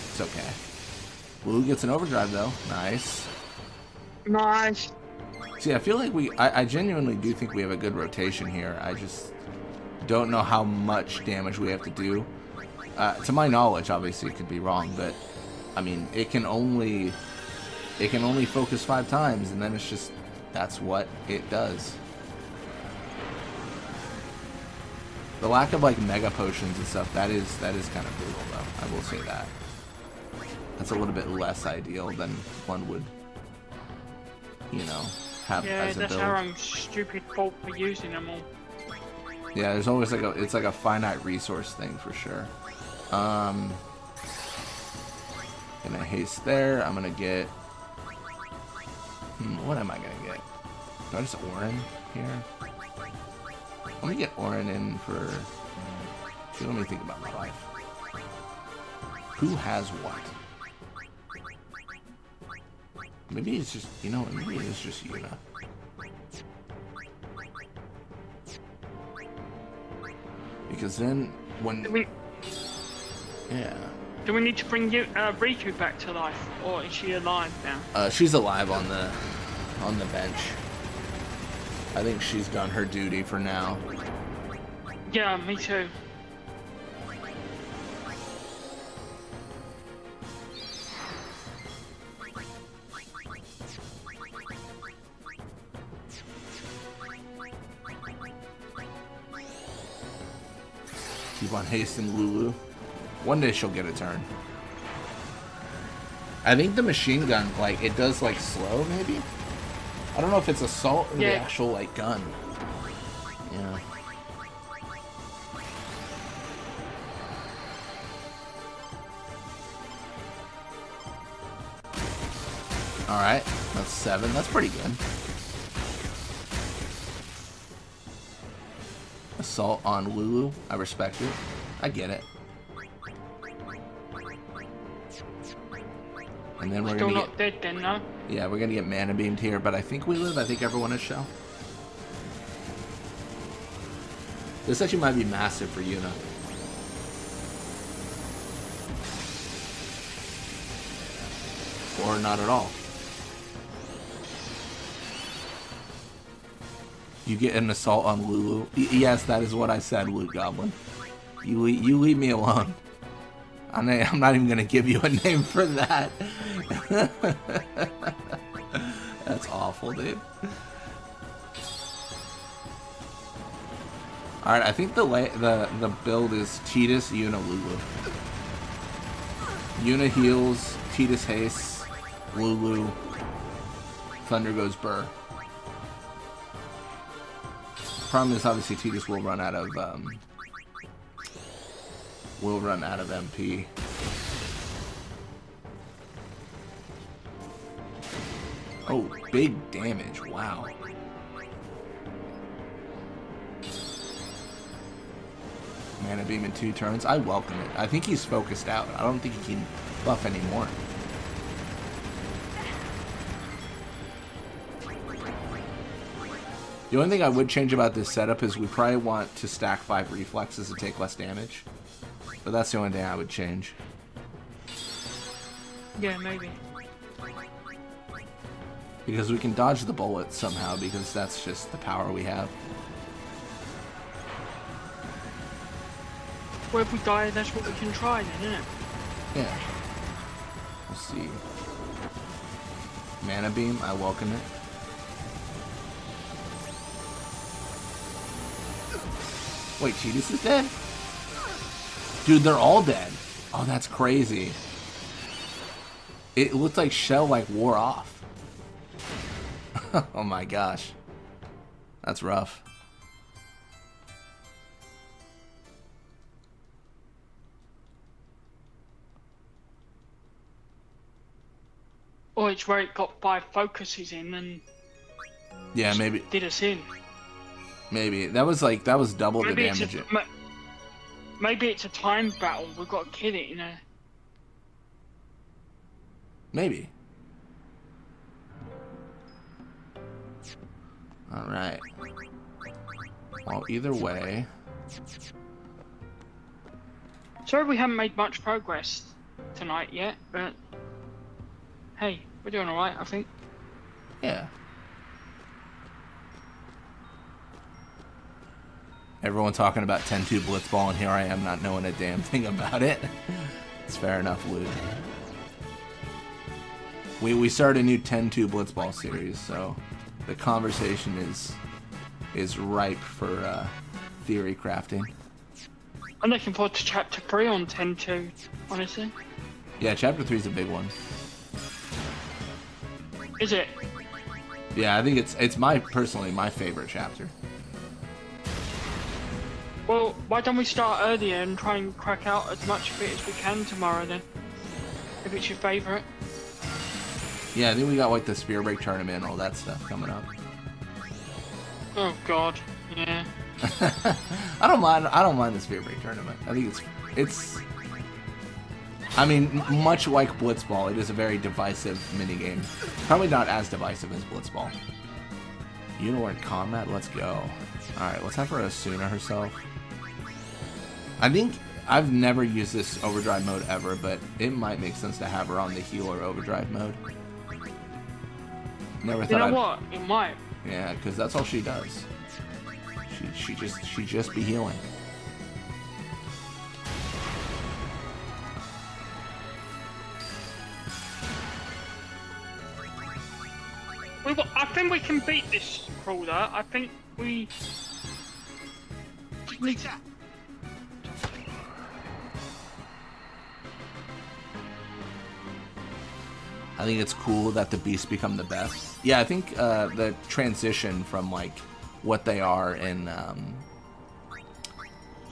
It's okay. Blue gets an overdrive, though. Nice. Nice. See, I feel like I genuinely do think we have a good rotation here. I just don't know how much damage we have to do. To my knowledge, obviously, it could be wrong, but, I mean, it can only focus 5 times, and then it's just... That's what it does. The lack of like mega potions and stuff, that is kind of brutal though. I will say that. That's a little bit less ideal than one would, you know, have as a build. Yeah, that's our own stupid fault for using them all. Yeah, there's always like it's like a finite resource thing for sure. Gonna haste there. I'm gonna get... what am I gonna get? Do I just Orin here? Let me get Orin in for... Actually, let me think about my life. Who has what? Maybe it's just... You know what? Maybe it's just Yuna. Because then when... Yeah. Do we need to bring Riku back to life, or is she alive now? She's alive on the bench. I think she's done her duty for now. Yeah, me too. Keep on hasting Lulu. One day she'll get a turn. I think the machine gun, like, it does, like, slow, maybe? I don't know if it's assault or the actual, like, gun. Yeah. Alright, that's 7. That's pretty good. Assault on Lulu. I respect it. I get it. And then we're still gonna not dead then, no? Yeah, we're gonna get mana beamed here, but I think we live. I think everyone is shell. This actually might be massive for Yuna. Or not at all. You get an assault on Lulu. Yes, that is what I said, Loot Goblin. You leave me alone. I'm not even gonna give you a name for that. That's awful, dude. All right, I think the build is Tidus, Yuna, Lulu. Yuna heals, Tidus hastes, Lulu, Thunder goes Burr. Problem is, obviously, Tidus will run out of MP. Oh, big damage! Wow. Mana Beam in 2 turns. I welcome it. I think he's focused out. I don't think he can buff anymore. The only thing I would change about this setup is we probably want to stack 5 reflexes to take less damage. But that's the only thing I would change. Yeah, maybe. Because we can dodge the bullets somehow, because that's just the power we have. Well, if we die, that's what we can try then, isn't it? Yeah. We'll see. Mana Beam, I welcome it. Wait, Tidus is dead? Dude, they're all dead. Oh, that's crazy. It looked like Shell, wore off. Oh my gosh. That's rough. Or it's where it got 5 focuses in and Yeah, maybe. did us in. Maybe. That was double the damage. Maybe it's a time battle. We've got to kill it, you know. Maybe. Alright. Well, either way. Sorry we haven't made much progress tonight yet, but hey, we're doing alright, I think. Yeah. Everyone talking about 10-2 Blitzball, and here I am not knowing a damn thing about it. It's fair enough, Luke. We started a new 10-2 Blitzball series, so the conversation is ripe for theory crafting. I'm looking forward to Chapter 3 on 10-2, honestly. Yeah, Chapter 3 is a big one. Is it? Yeah, I think it's personally my favorite chapter. Well, why don't we start earlier and try and crack out as much of it as we can tomorrow then? If it's your favourite. Yeah, I think we got the Spear Break tournament and all that stuff coming up. Oh god, yeah. I don't mind the Spear Break tournament. I think it's I mean, much like Blitzball, it is a very divisive minigame. Probably not as divisive as Blitzball. Unilord Comrade, let's go. Alright, let's have her Asuna herself. I think I've never used this overdrive mode ever, but it might make sense to have her on the healer overdrive mode. Never thought. You know what? It might. Yeah, because that's all she does. She just be healing. I think we can beat this crawler. I think we need to. I think it's cool that the beasts become the best. Yeah, I think the transition from what they are in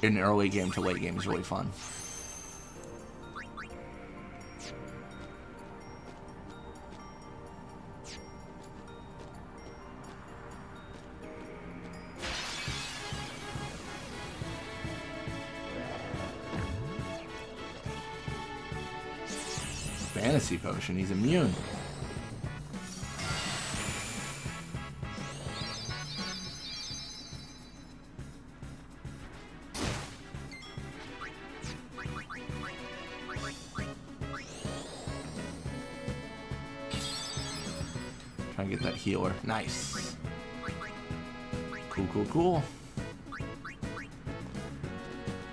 early game to late game is really fun. Fantasy potion, he's immune. to get that healer. Nice. Cool, cool, cool.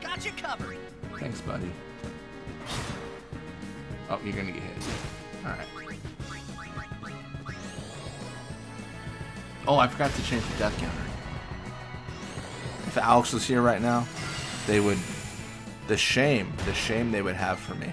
Got you covered. Thanks, buddy. Oh, you're gonna get hit. Alright. Oh, I forgot to change the death counter. If Alex was here right now, they would... The shame they would have for me.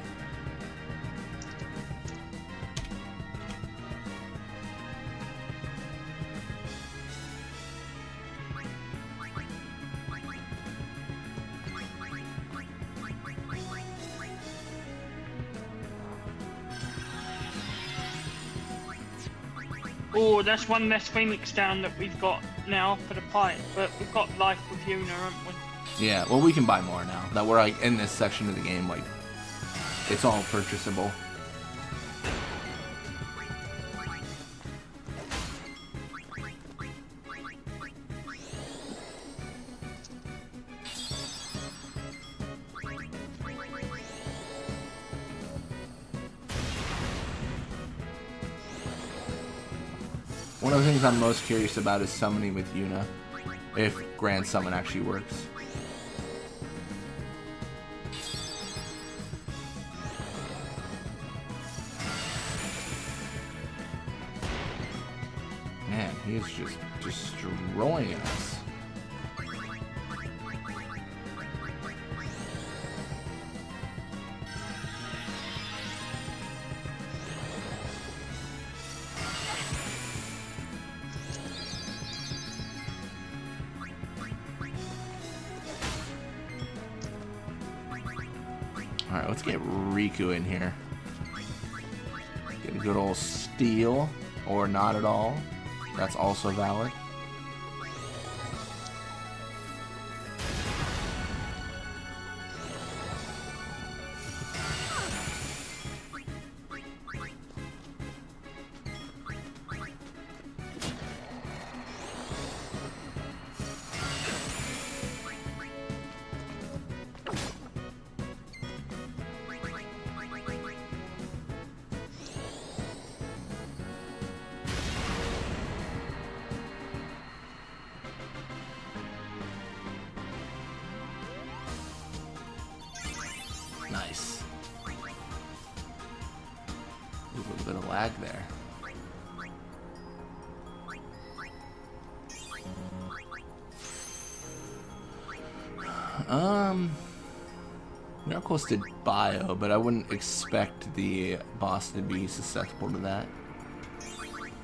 Oh, that's one less Phoenix down that we've got now for the fight, but we've got life with Yuna, haven't we? Yeah, well, we can buy more now that we're like in this section of the game. Like, it's all purchasable. One of the things I'm most curious about is summoning with Yuna, if Grand Summon actually works. Man, he is just destroying us. Alright, let's get Riku in here. Get a good old steal, or not at all. That's also valid. Nice. A little bit of lag there. Miracles did bio, but I wouldn't expect the boss to be susceptible to that.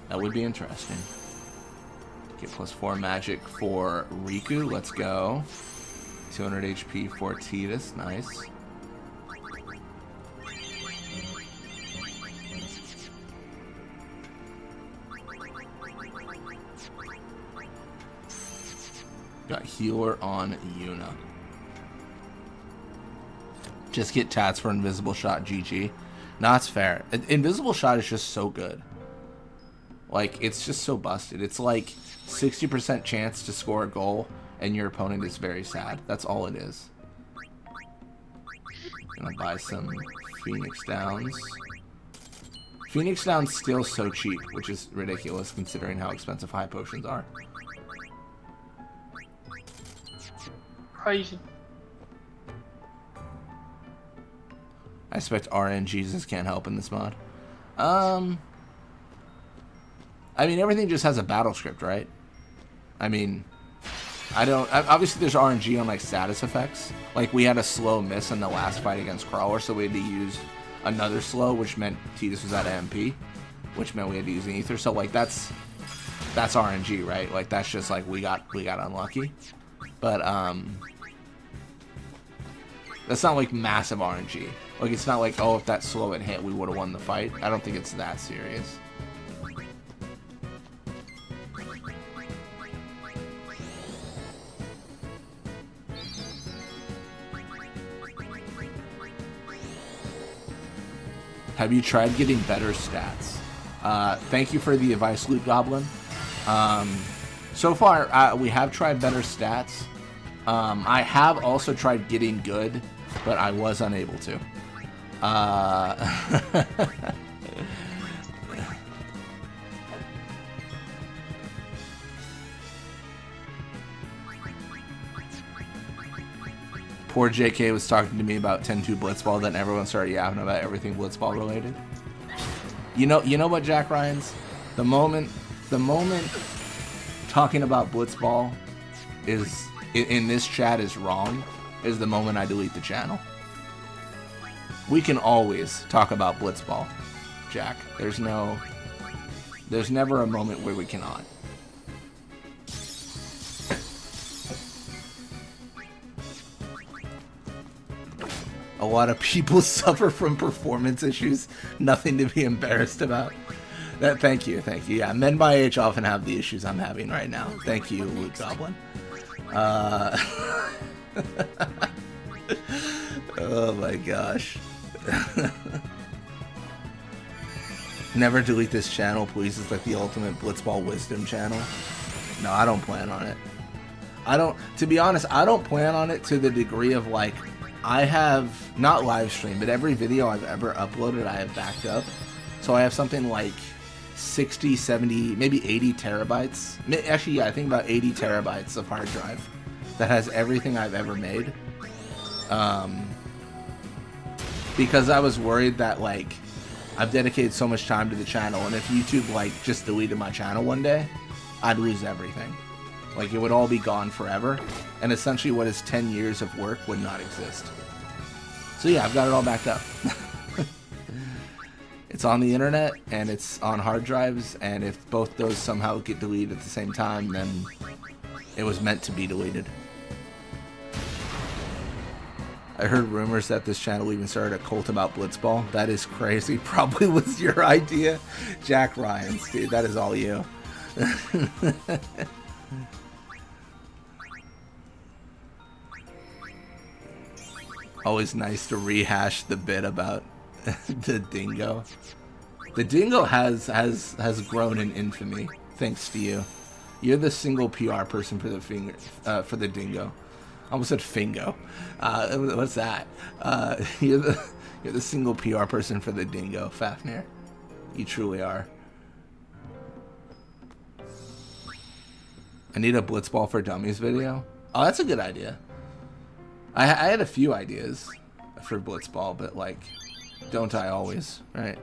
That would be interesting. Get +4 magic for Riku. Let's go. 200 HP for Tidus. Nice. Got healer on Yuna. Just get tats for invisible shot, GG. No, it's fair. Invisible shot is just so good. Like, it's just so busted. It's like 60% chance to score a goal, and your opponent is very sad. That's all it is. Gonna buy some Phoenix Downs. Phoenix Downs still so cheap, which is ridiculous considering how expensive high potions are. Crazy. I expect RNGesus can't help in this mod. I mean, everything just has a battle script, right? I mean, obviously there's RNG on like status effects. Like, we had a slow miss in the last fight against Crawler, so we had to use another slow, which meant Tidus was out of MP, which meant we had to use an Ether. So like that's RNG, right? Like, that's just like we got unlucky. But that's not like massive RNG. Like, it's not like, oh, if that slow had hit, we would have won the fight. I don't think it's that serious. Have you tried getting better stats? Thank you for the advice, Loot Goblin. So far, we have tried better stats. I have also tried getting good, but I was unable to. Poor JK was talking to me about 10-2 Blitzball, then everyone started yapping about everything Blitzball related. You know what, Jack Ryans? The moment talking about Blitzball is in this chat is wrong is the moment I delete the channel. We can always talk about Blitzball, Jack. There's never a moment where we cannot. A lot of people suffer from performance issues. Nothing to be embarrassed about. Thank you. Yeah, men my age often have the issues I'm having right now. Thank you, Luke Goblin. Oh my gosh. Never delete this channel, please. It's like the ultimate Blitzball wisdom channel. No, I don't plan on it. To be honest, I don't plan on it to the degree of like, I have, not live stream, but every video I've ever uploaded I have backed up. So I have something like 60, 70, maybe 80 terabytes. Actually, yeah, I think about 80 terabytes of hard drive that has everything I've ever made. Because I was worried that like, I've dedicated so much time to the channel, and if YouTube like just deleted my channel one day, I'd lose everything. Like, it would all be gone forever, and essentially what is 10 years of work would not exist. So yeah, I've got it all backed up. It's on the internet, and it's on hard drives, and if both those somehow get deleted at the same time, then it was meant to be deleted. I heard rumors that this channel even started a cult about Blitzball. That is crazy. Probably was your idea. Jack Ryans, dude, that is all you. Always nice to rehash the bit about the dingo. The dingo has grown in infamy thanks to you. You're the single PR person for the dingo. I almost said fingo. What's that? You're the single PR person for the dingo, Fafnir. You truly are. I need a Blitzball for Dummies video. Oh, that's a good idea. I had a few ideas for Blitzball, but like, don't I always, right?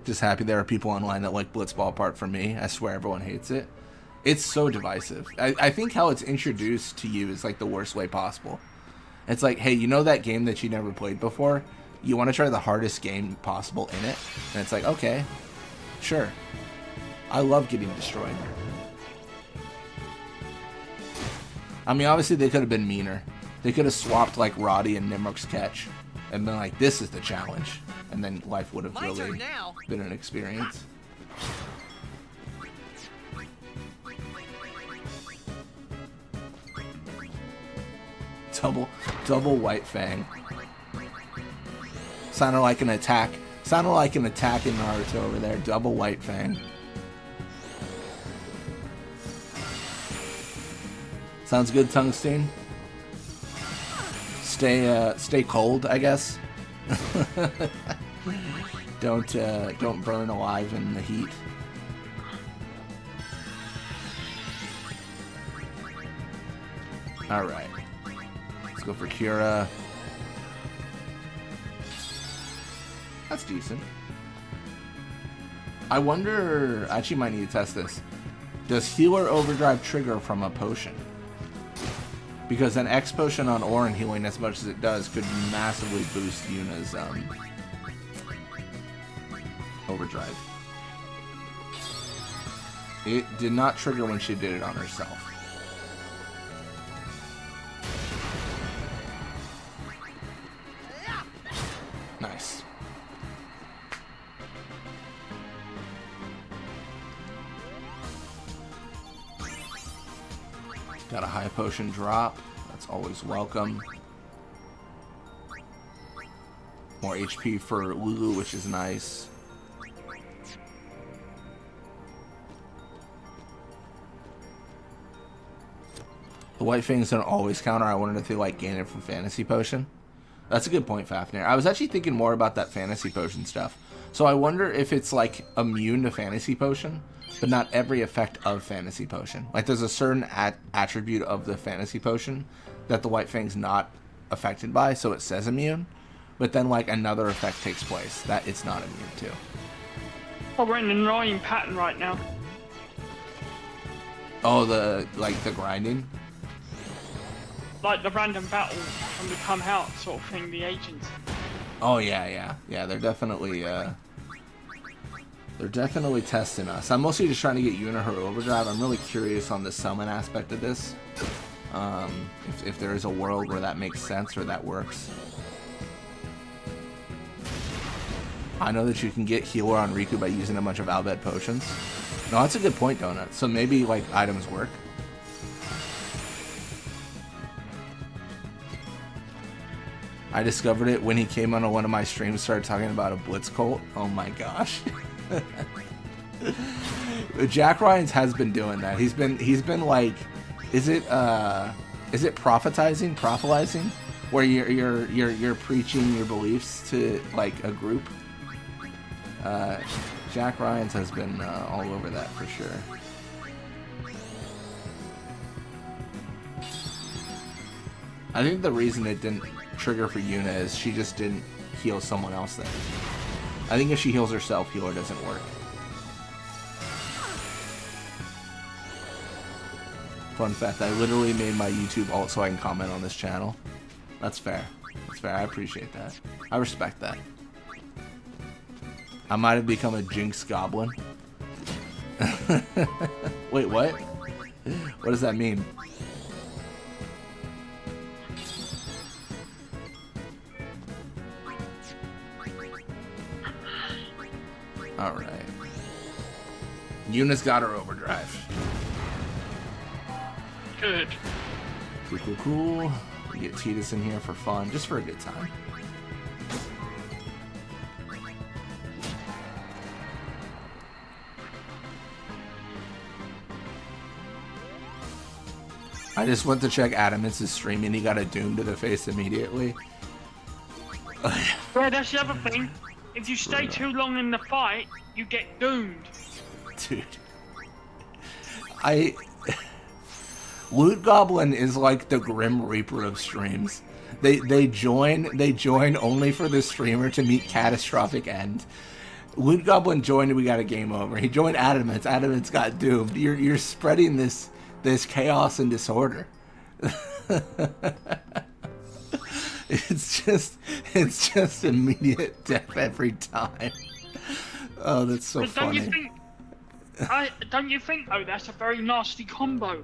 Just happy there are people online that like Blitzball apart from me. I swear everyone hates it. It's so divisive. I think how it's introduced to you is like the worst way possible. It's like, hey, you know that game that you never played before? You want to try the hardest game possible in it? And it's like, okay, sure. I love getting destroyed. I mean, obviously they could have been meaner. They could have swapped like Roddy and Nimrok's catch and been like, this is the challenge. And then life would have really been an experience. Double White Fang. Sounded like an attack. Sounded like an attack in Naruto over there. Double White Fang. Sounds good, Tungsten. Stay cold, I guess. Don't burn alive in the heat. All right. Let's go for Kira. That's decent. I wonder... I actually might need to test this. Does Healer Overdrive trigger from a potion? Because an X potion on Auron healing as much as it does could massively boost Yuna's Overdrive. It did not trigger when she did it on herself. Nice. Got a high potion drop. That's always welcome. More HP for Lulu, which is nice. The White Fangs don't always counter. I wondered if they like gain it from Fantasy Potion. That's a good point, Fafnir. I was actually thinking more about that fantasy potion stuff. So I wonder if it's like immune to fantasy potion, but not every effect of fantasy potion. Like there's a certain attribute of the fantasy potion that the White Fang's not affected by, so it says immune. But then like another effect takes place that it's not immune to. Oh, we're in an annoying pattern right now. Oh, the grinding? Like the random battle when we come out sort of thing, the agents. Oh yeah, they're definitely testing us. I'm mostly just trying to get Yuna her overdrive. I'm really curious on the summon aspect of this. If there is a world where that makes sense or that works. I know that you can get healer on Riku by using a bunch of Albed potions. No, that's a good point, Donut. So maybe like items work. I discovered it when he came on one of my streams, started talking about a Blitz cult. Oh my gosh. Jack Ryans has been doing that. He's been like, is it prophetizing, where you're preaching your beliefs to like a group? Jack Ryans has been all over that for sure. I think the reason it didn't trigger for Yuna is she just didn't heal someone else then. I think if she heals herself, healer doesn't work. Fun fact, I literally made my YouTube alt so I can comment on this channel. That's fair. That's fair. I appreciate that. I respect that. I might have become a Jinx Goblin. Wait, what? What does that mean? Alright. Yuna's got her overdrive. Good. Cool. We get Tidus in here for fun, just for a good time. I just went to check Adamant's stream and he got a doom to the face immediately. Yeah, that's the other thing. If you stay too long in the fight, you get doomed. Dude. Loot Goblin is like the Grim Reaper of streams. They join only for the streamer to meet catastrophic end. Loot Goblin joined and we got a game over. He joined Adamant's. Adamant's got doomed. You're spreading this chaos and disorder. It's just immediate death every time. Oh, that's so funny. Don't you think though that's a very nasty combo?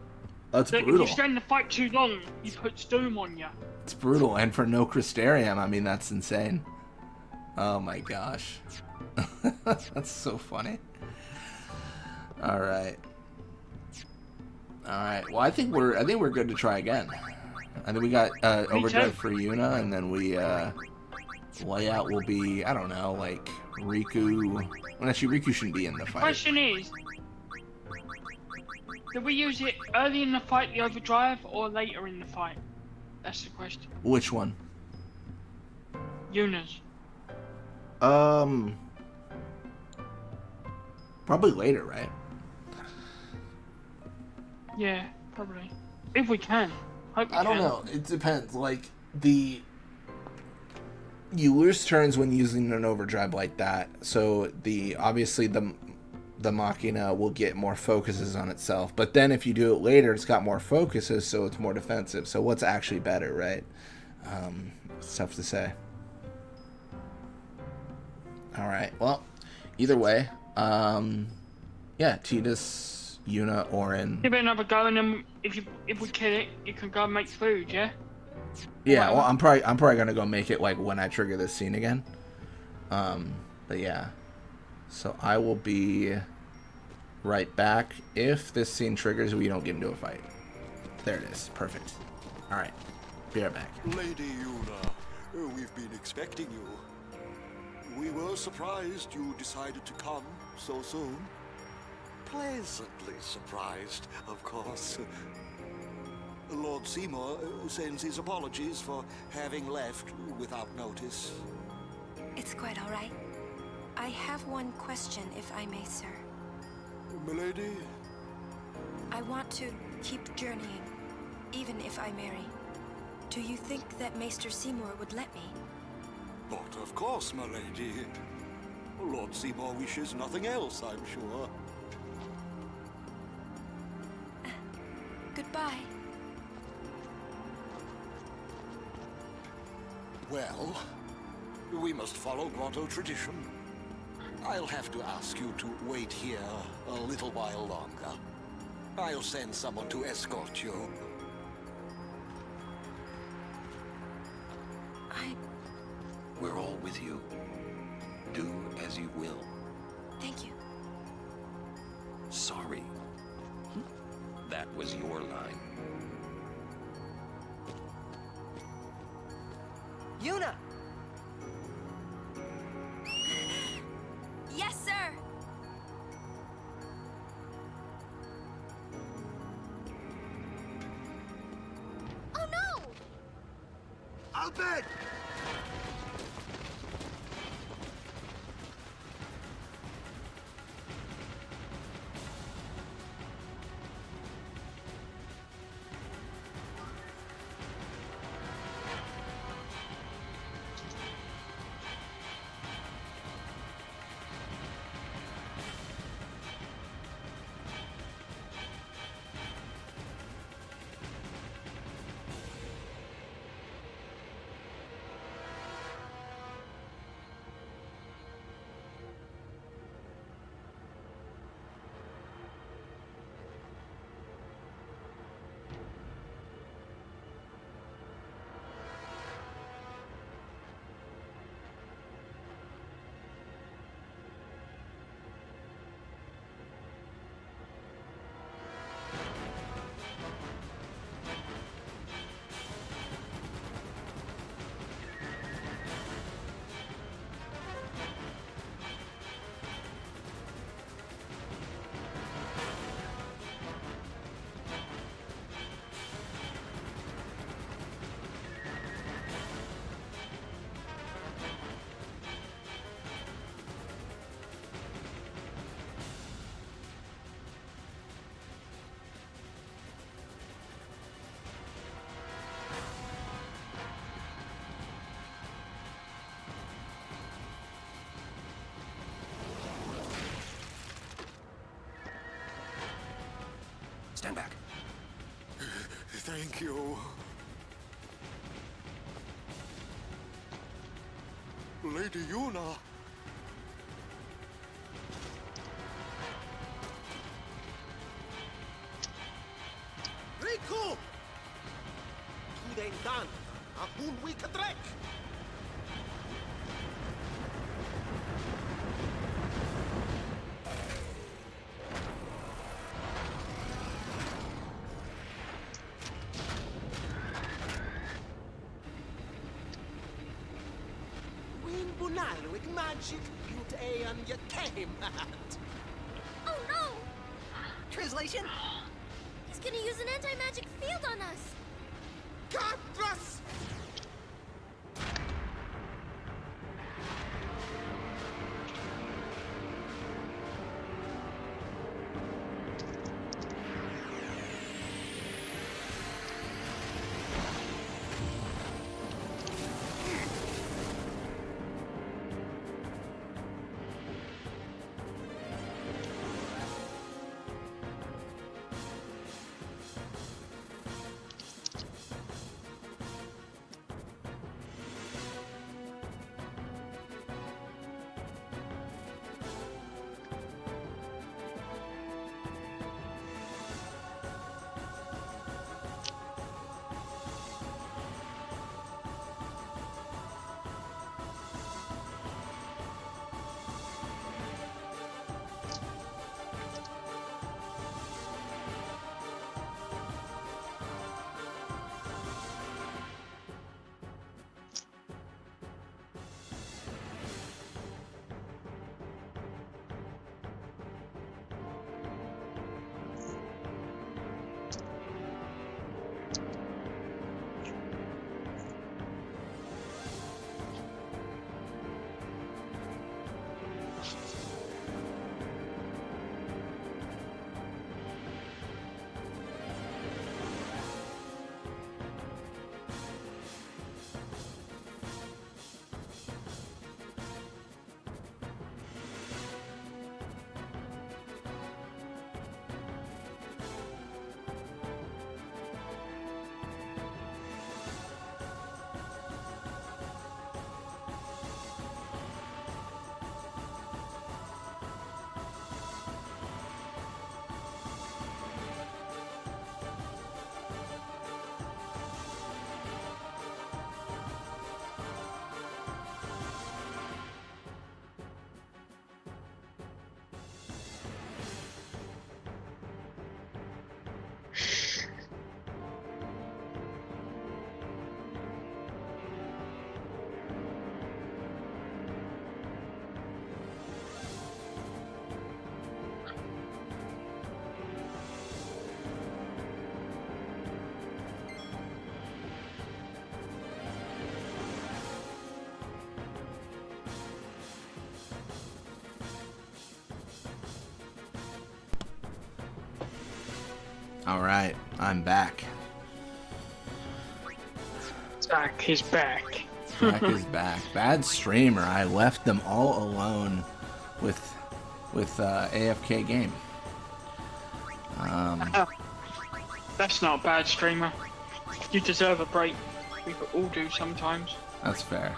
That's that brutal. If you stay in the fight too long, he puts doom on you. It's brutal, and for no Crystarium, I mean that's insane. Oh my gosh, that's so funny. All right. Well, I think we're good to try again. I think we got overdrive for Yuna, and then we layout will be, I don't know, like Riku. Well, actually, Riku shouldn't be in the fight. Question is, did we use it early in the fight, the overdrive, or later in the fight? That's the question. Which one? Yuna's. Probably later, right? Yeah, probably. If we can. Hope we I don't can. know. It depends. Like, you lose turns when using an overdrive like that. So obviously the Machina will get more focuses on itself. But then if you do it later, it's got more focuses, so it's more defensive. So what's actually better, right? It's tough to say. All right. Well, either way, yeah, Tidus, Yuna, Orin. Give it another go, and then if we kill it, you can go and make food, yeah? Yeah, well, I'm probably gonna go make it like when I trigger this scene again. But yeah, so I will be right back. If this scene triggers, we don't get into a fight. There it is. Perfect. All right, be right back. Lady Yuna, we've been expecting you. We were surprised you decided to come so soon. Pleasantly surprised, of course. Lord Seymour sends his apologies for having left without notice. It's quite all right. I have one question, if I may, sir. Milady? I want to keep journeying, even if I marry. Do you think that Maester Seymour would let me? But of course, my lady. Lord Seymour wishes nothing else, I'm sure. Goodbye. Well, we must follow Grotto tradition. I'll have to ask you to wait here a little while longer. I'll send someone to escort you. We're all with you. Do as you will. Thank you. Sorry. That was your line. Yuna! Yes, sir! Oh no! Albert! Stand back. Thank you. Lady Yuna. Rico! Tudendan, akun wikadrek! Win bunalo ik magic ut aeon ya came at. Oh no! Translation? He's gonna use an anti-magic field on us! Katras! Alright, I'm back. Zach is back. Zach is back. Bad streamer. I left them all alone with AFK game. That's not a bad streamer. You deserve a break. We all do sometimes. That's fair.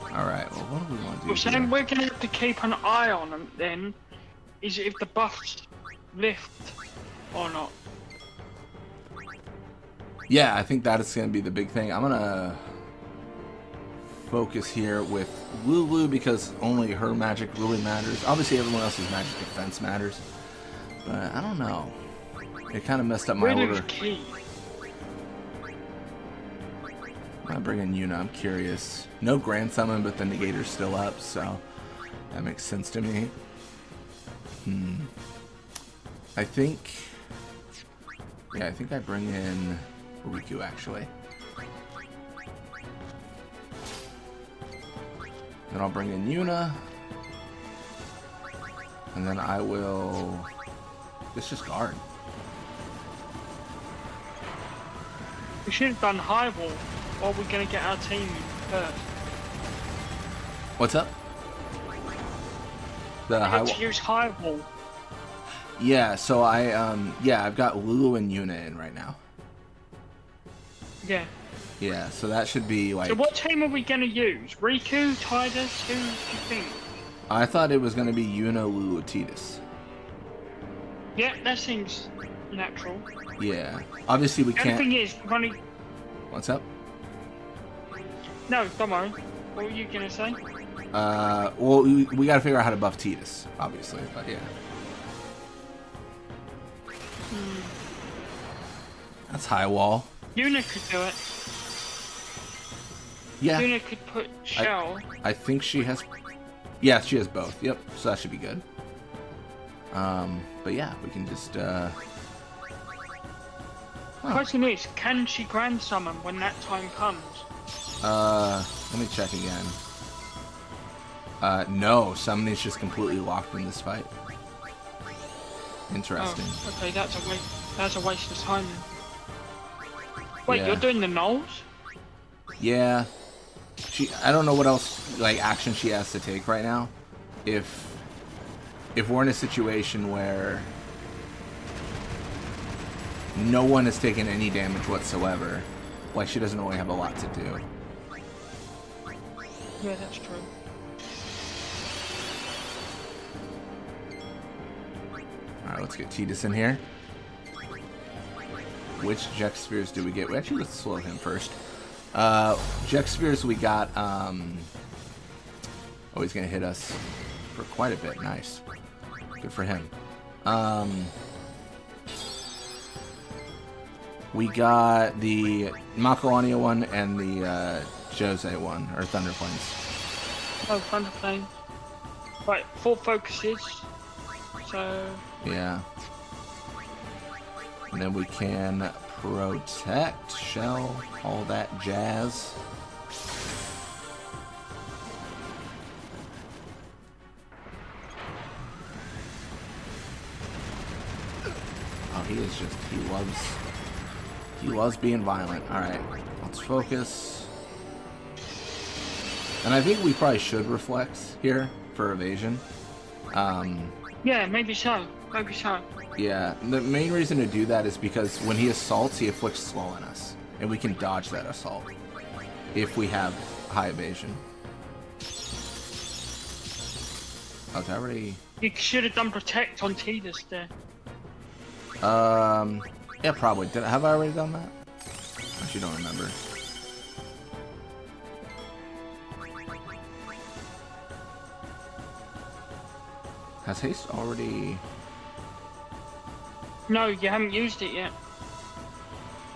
Alright, well, what do we want to do? Well, so then we're going to have to keep an eye on them then, is if the buffs lift or not. Yeah, I think that is going to be the big thing. I'm going to focus here with Lulu because only her magic really matters. Obviously, everyone else's magic defense matters. But I don't know. It kind of messed up my order. Key. I'm bringing Yuna. I'm curious. No Grand Summon, but the Negator's still up, so that makes sense to me. I think... Yeah, I think I bring in Riku, actually. Then I'll bring in Yuna. And then I will... Let's just guard. We should have done high wall, or we're going to get our team first. What's up? The high wall. Use high wall. Yeah, so I've got Lulu and Yuna in right now. Yeah. Yeah, so that should be like... So what team are we going to use? Riku, Tidus, who do you think? I thought it was going to be Yuna, Lulu, Tidus. Yeah, that seems natural. Yeah. Obviously we can't... The thing is, running... What's up? No, don't worry. What were you going to say? Well, we got to figure out how to buff Tidus, obviously, but yeah. That's high wall. Yuna could do it. Yeah. Yuna could put Shell. I think she has... Yeah, she has both. Yep, so that should be good. But yeah, we can just... Question is, can she Grand Summon when that time comes? Let me check again. No, summoning's just completely locked in this fight. Interesting. Oh, okay, that's a waste of time. Wait, Yeah. you're doing the Knolls? Yeah. I don't know what else, like, action she has to take right now. If we're in a situation where no one has taken any damage whatsoever, like, she doesn't really have a lot to do. Yeah, that's true. Alright, let's get Tidus in here. Which Jack Spheres do we get? Actually, let's slow him first. Jack Spheres we got, oh, he's gonna hit us for quite a bit. Nice. Good for him. We got the Macaroni one and the Jose one, or Thunder Plains. Oh, Thunder Plains. Right, 4 focuses. So... Yeah. And then we can protect, shell, all that jazz. Oh, he is just, he loves being violent. Alright, let's focus. And I think we probably should reflect here for evasion. Yeah, maybe so. Maybe so. Yeah, the main reason to do that is because when he assaults, he inflicts slow on us. And we can dodge that assault if we have high evasion. Oh, did I already... You should have done Protect on Tidus there. Yeah, probably. Have I already done that? Actually, don't remember. Has haste already... No, you haven't used it yet.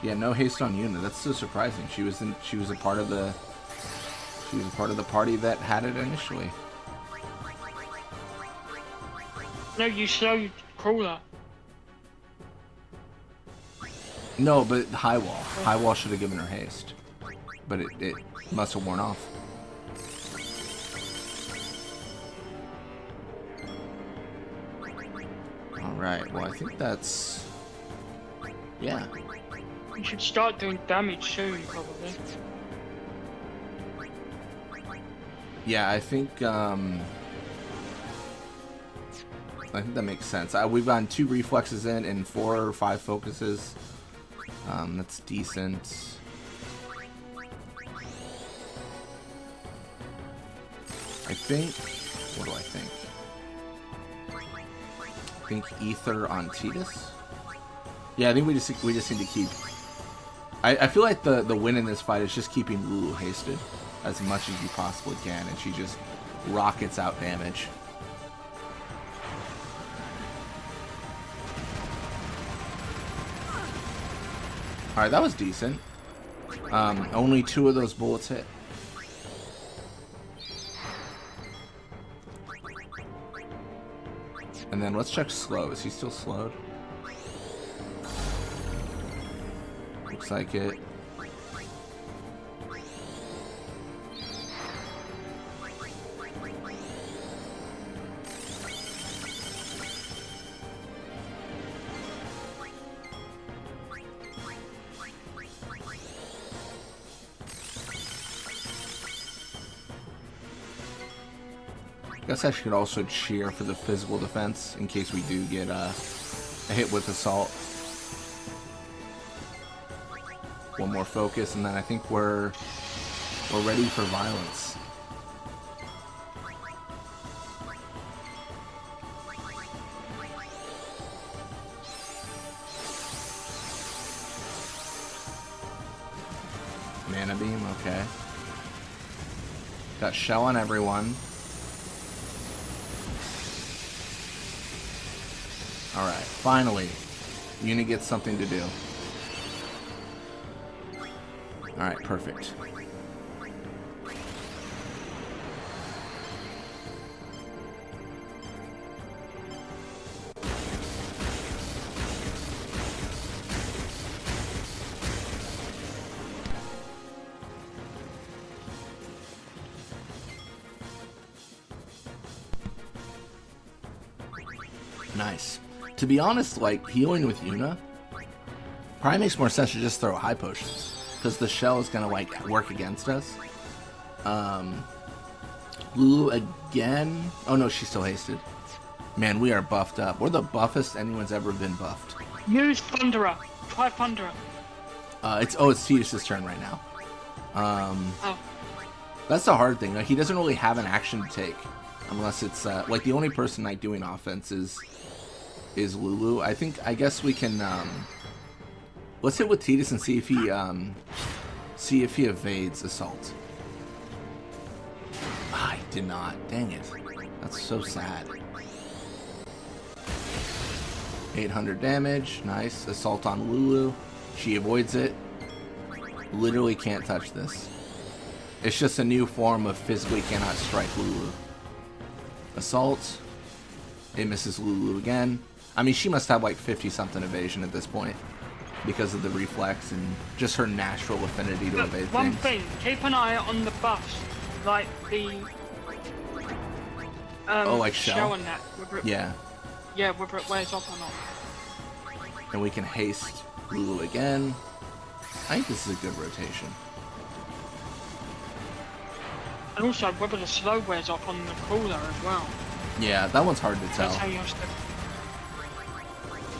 Yeah, no haste on Yuna. That's so surprising. She was a part of the party that had it initially. No, you slowed Crawler. No, but High Wall. High Wall should have given her haste. But it must have worn off. Right, well I think that's... Yeah. You should start doing damage soon, probably. Yeah, I think that makes sense. We've gotten 2 reflexes in and 4 or 5 focuses. That's decent. I think... What do I think? I think Ether on Tidus? Yeah, I think we just need to keep... I feel like the win in this fight is just keeping Lulu hasted as much as you possibly can, and she just rockets out damage. Alright, that was decent. Only 2 of those bullets hit. And then let's check slow. Is he still slowed? Looks like it. I guess I should also cheer for the physical defense in case we do get a hit with assault. One more focus, and then I think we're ready for violence. Mana beam, okay. Got shell on everyone. Alright, finally. Uni gets something to do. Alright, perfect. Nice. To be honest, like, healing with Yuna probably makes more sense to just throw high potions, because the shell is gonna, like, work against us. Lulu again. Oh no, she's still hasted. Man, we are buffed up. We're the buffest anyone's ever been buffed. Use Thunderer. Try Thunderer. It's Tidus' turn right now. Oh. That's the hard thing. Like, he doesn't really have an action to take, unless it's like the only person like doing offense is Lulu. I guess we can let's hit with Tidus and see if he evades assault. Ah, he did not. Dang it. That's so sad. 800 damage. Nice. Assault on Lulu. She avoids it. Literally can't touch this. It's just a new form of physically cannot strike Lulu. Assault. It misses Lulu again. I mean, she must have like 50-something evasion at this point because of the reflex and just her natural affinity to evade One things. thing, keep an eye on the buffs, like the like shell and that. Yeah. Yeah, whether it wears off or not. And we can haste Lulu again. I think this is a good rotation. And also whether the slow wears off on the cooler as well. Yeah, that one's hard to tell. That's how you have to...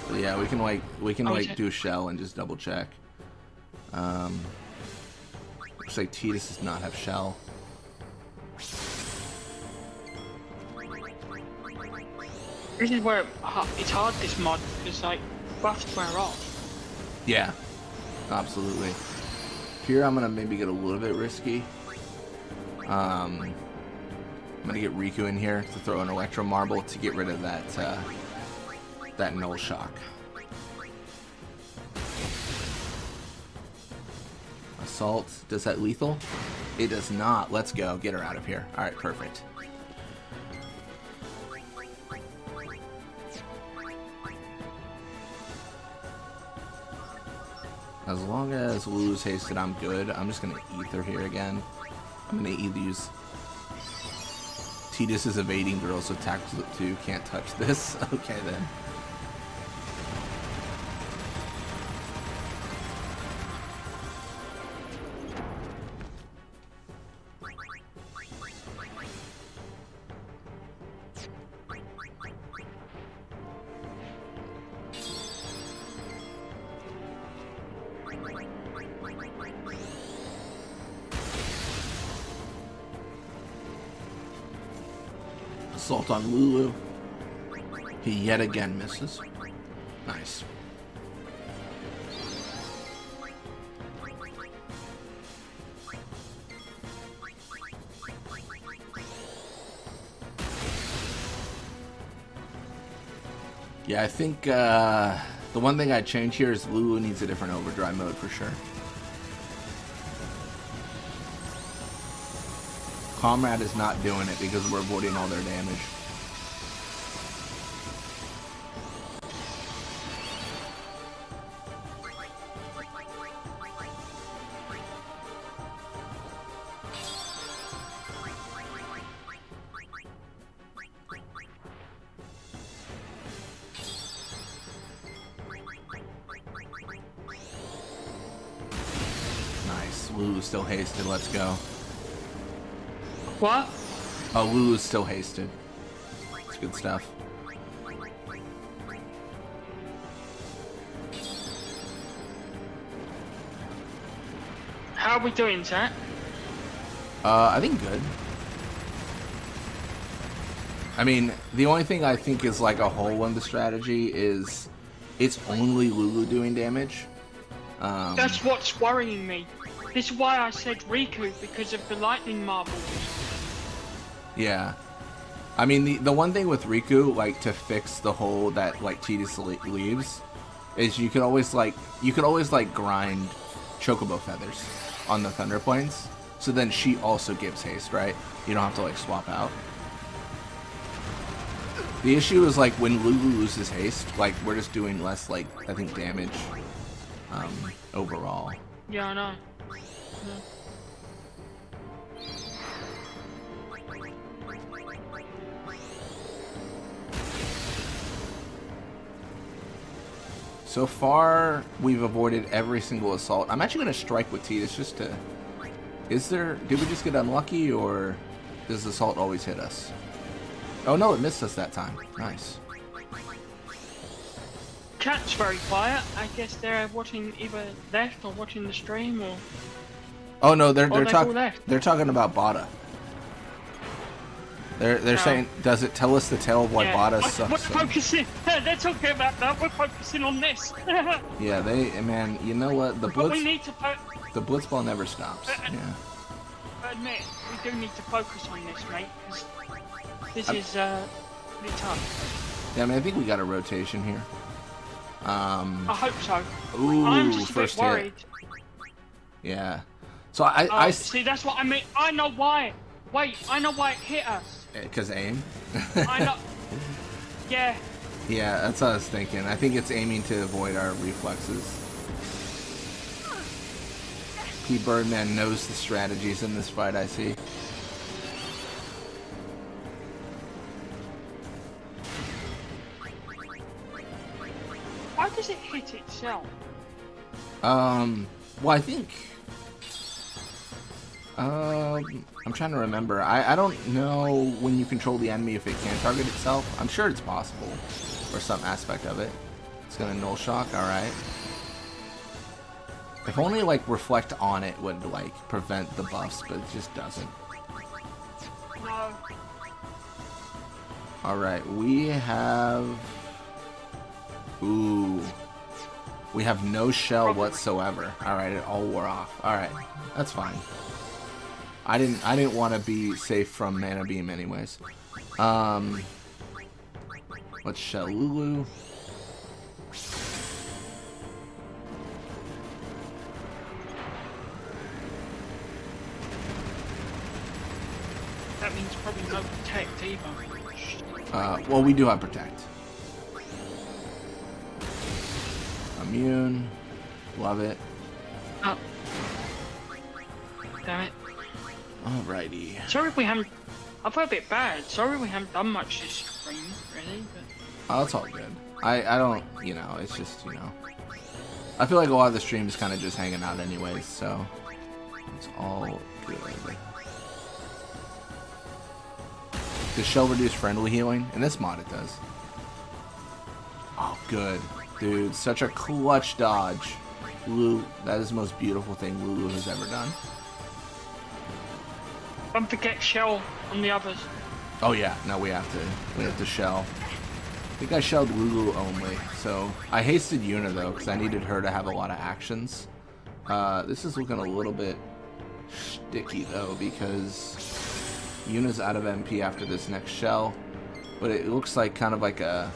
But yeah, we can do shell and just double check. Looks like Tidus does not have shell. This is where it's hard, this mod, because like buffs wear off. Yeah, absolutely. Here I'm gonna maybe get a little bit risky. I'm gonna get Riku in here to throw an Electro Marble to get rid of that null shock. Assault, does that lethal? It does not. Let's go, get her out of here. Alright, perfect. As long as Lulu's hasted, I'm good. I'm just gonna ether here again. I'm gonna either use Tidus is evading, but also tackles it too. Can't touch this. Okay then. assault on Lulu. He yet again misses. Nice. Yeah, I think the one thing I'd change here is Lulu needs a different overdrive mode for sure. Comrade is not doing it because we're avoiding all their damage. Nice. Lulu's still hasted. Let's go. What? Oh, Lulu's still hasted. It's good stuff. How are we doing, Zach? I think good. I mean, the only thing I think is like a hole in the strategy is it's only Lulu doing damage. That's what's worrying me. This is why I said Riku, because of the lightning marbles. Yeah. I mean, the one thing with Riku, like, to fix the hole that, like, Tidus leaves, is you could always, like, grind Chocobo feathers on the Thunder Plains, so then she also gives haste, right? You don't have to, like, swap out. The issue is, like, when Lulu loses haste, like, we're just doing less, like, I think, damage, overall. Yeah, I know. Yeah. So far, we've avoided every single assault. I'm actually going to strike with Tidus just to... Did we just get unlucky, or does the assault always hit us? Oh no, it missed us that time. Nice. Cat's very quiet. I guess they're watching either left or watching the stream, or... Oh no, they're talking about Bada. They're saying, does it tell us the tale of why Bada sucks? We're focusing. They're talking about that. We're focusing on this. Yeah, man. You know what? The But we need to. The blitzball never stops. Yeah. Admit, we do need to focus on this, mate. 'Cause this is really tough. Yeah, I mean, I think we got a rotation here. I hope so. Ooh, I'm just a first bit worried. hit. Yeah. So I see. That's what I mean. I know why. Wait, I know why it hit us. Because aim? I know. Yeah. Yeah, that's what I was thinking. I think it's aiming to avoid our reflexes. PBirdman knows the strategies in this fight, I see. Why does it hit itself? Well, I think... I'm trying to remember. I don't know when you control the enemy if it can target itself. I'm sure it's possible, or some aspect of it. It's gonna null shock. All right. If only like reflect on it would like prevent the buffs, but it just doesn't. No. All right, we have. Ooh. We have no shell whatsoever. All right, it all wore off. All right, that's fine. I didn't want to be safe from Mana Beam anyways. Let's shell Lulu. That means probably no protect either. Well, we do have protect. Immune. Love it. Oh. Damn it. Alrighty. Sorry if we haven't... I feel a bit bad. Sorry we haven't done much this stream, really, but... Oh, it's all good. I don't, you know, it's just, you know... I feel like a lot of the stream is kind of just hanging out anyways, so... It's all good. Does shell reduce friendly healing? In this mod it does. Oh, good. Dude, such a clutch dodge. Lulu, that is the most beautiful thing Lulu has ever done. Don't forget shell on the others. Oh yeah, no, we have to shell. I think I shelled Lulu only, so I hasted Yuna though because I needed her to have a lot of actions. This is looking a little bit sticky though because Yuna's out of MP after this next shell, but it looks like kind of like a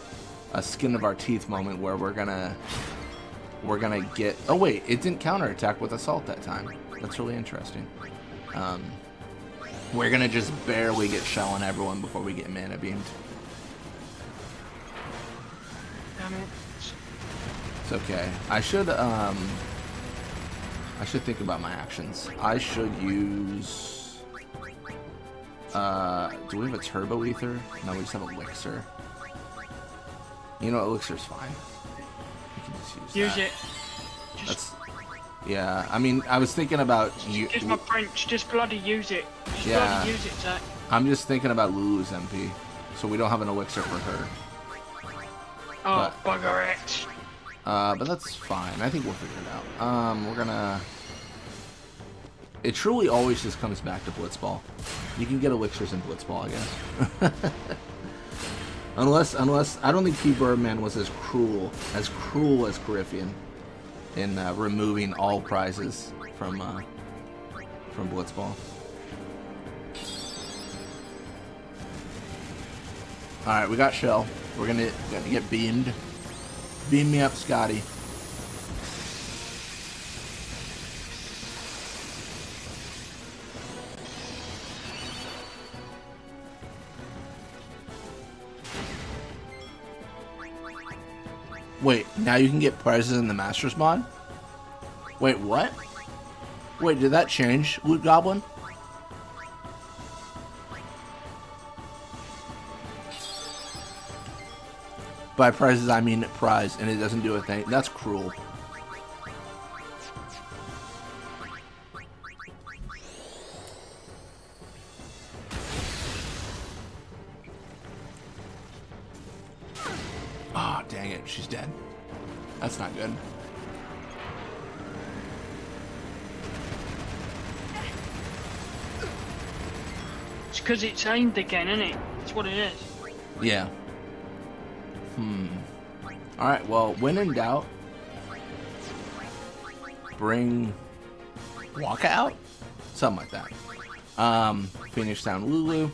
skin of our teeth moment where we're gonna get. Oh wait, it didn't counterattack with assault that time. That's really interesting. We're gonna just barely get shell on everyone before we get mana beamed. Damn it. It's okay. I should think about my actions. I should use. Do we have a turbo ether? No, we just have elixir. You know, elixir's fine. We can just use it. That's. Yeah, I mean, I was thinking about you. Just my French. Just bloody use it. Just bloody use it, Zach. I'm just thinking about Lulu's MP, so we don't have an elixir for her. Oh, bugger it. But that's fine. I think we'll figure it out. We're gonna. It truly always just comes back to Blitzball. You can get elixirs in Blitzball, I guess. unless I don't think PBirdman was as cruel as Coryphean in removing all prizes from Blitzball. All right, we got shell. We're gonna get beamed. Beam me up, Scotty. Wait, now you can get prizes in the Masters mod? Wait, what? Wait, did that change, Loot Goblin? By prizes, I mean prize, and it doesn't do a thing. That's cruel. Ah, oh, dang it. She's dead. That's not good. It's because it's aimed again, isn't it? That's what it is. Yeah. Alright, well, when in doubt, bring Waka out? Something like that. Finish down Lulu.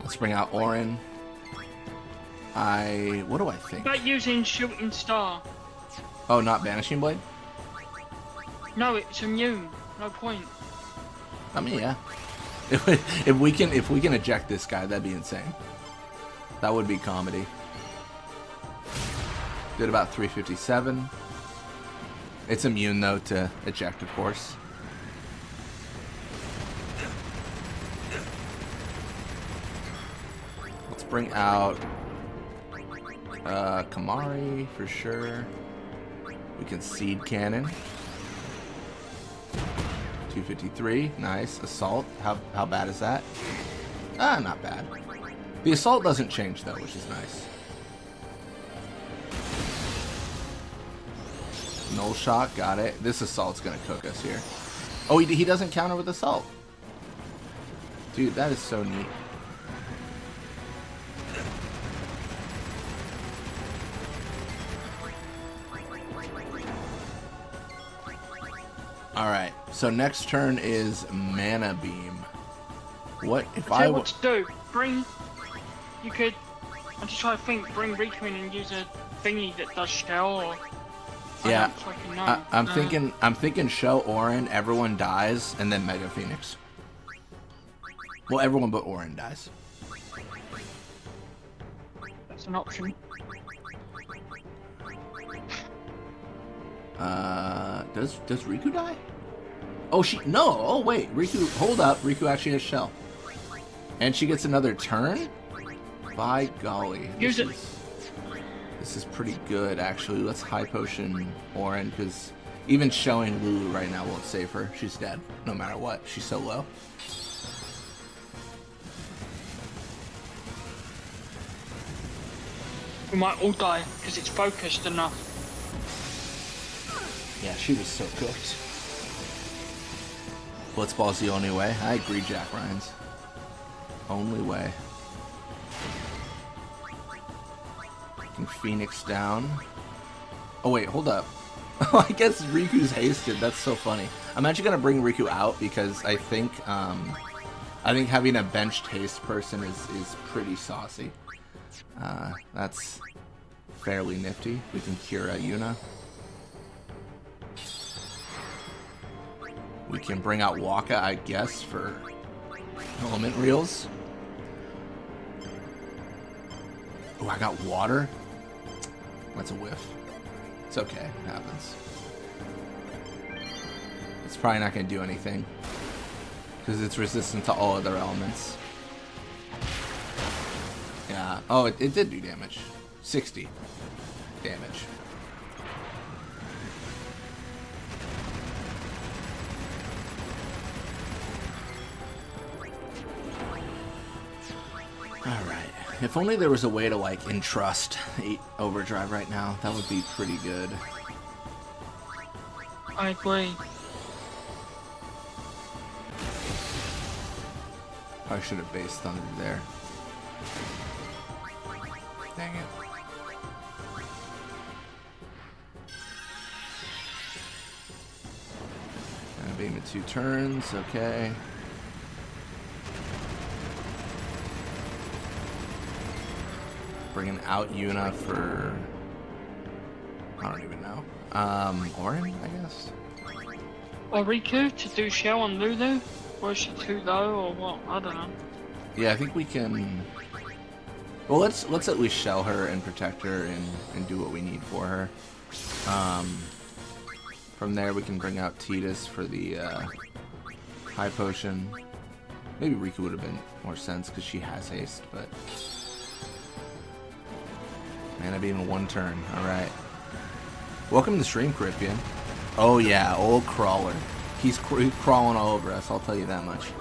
Let's bring out Orin. What do I think? About using Shooting Star. Oh, not Banishing Blade? No, it's immune. No point. I mean, yeah. If we can eject this guy, that'd be insane. That would be comedy. Did about 357. It's immune though to eject, of course. Let's bring out Kamari for sure. We can seed cannon. 253, nice. Assault, how bad is that? Ah, not bad. The assault doesn't change though, which is nice. Null shot, got it. This assault's gonna cook us here. Oh, he doesn't counter with assault. Dude, that is so neat. Alright, so next turn is Mana Beam. What if I... what to do. You could... I'm just trying to think, bring Riku in and use a thingy that does shell or... Yeah, I'm thinking Shell Orin, everyone dies, and then Mega Phoenix. Well, everyone but Orin dies. That's an option. Does Riku die? Oh, no. Oh, wait. Riku, hold up. Riku actually has Shell. And she gets another turn? By golly. Use it. This is pretty good, actually. Let's high potion Orin, because even showing Lulu right now won't save her. She's dead, no matter what. She's so low. We might all die, because it's focused enough. Yeah, she was so cooked. Blitzball's the only way. I agree, Jack Ryan's. Only way. Phoenix down. Oh wait, hold up. Oh, I guess Riku's hasted. That's so funny. I'm actually gonna bring Riku out because I think having a benched haste person is pretty saucy. That's fairly nifty. We can cure out Yuna. We can bring out Waka, I guess, for element reels. Oh, I got water. That's a whiff. It's okay. It happens. It's probably not going to do anything because it's resistant to all other elements. Yeah. Oh, it did do damage. 60 damage. Alright. If only there was a way to, like, entrust 8 Overdrive right now. That would be pretty good. I agree. I should have base thundered there. Dang it. And beam it 2 turns, okay. Bringing out Yuna for... I don't even know. Orin, I guess? Or Riku to do shell on Lulu? Or is she too low or what? I don't know. Yeah, I think we can... Well, let's at least shell her and protect her and do what we need for her. From there, we can bring out Tidus for the high potion. Maybe Riku would have been more sense because she has haste, but... Mana beam in 1 turn. Alright. Welcome to the stream, Caribbean. Oh yeah, old Crawler. He's crawling all over us, I'll tell you that much.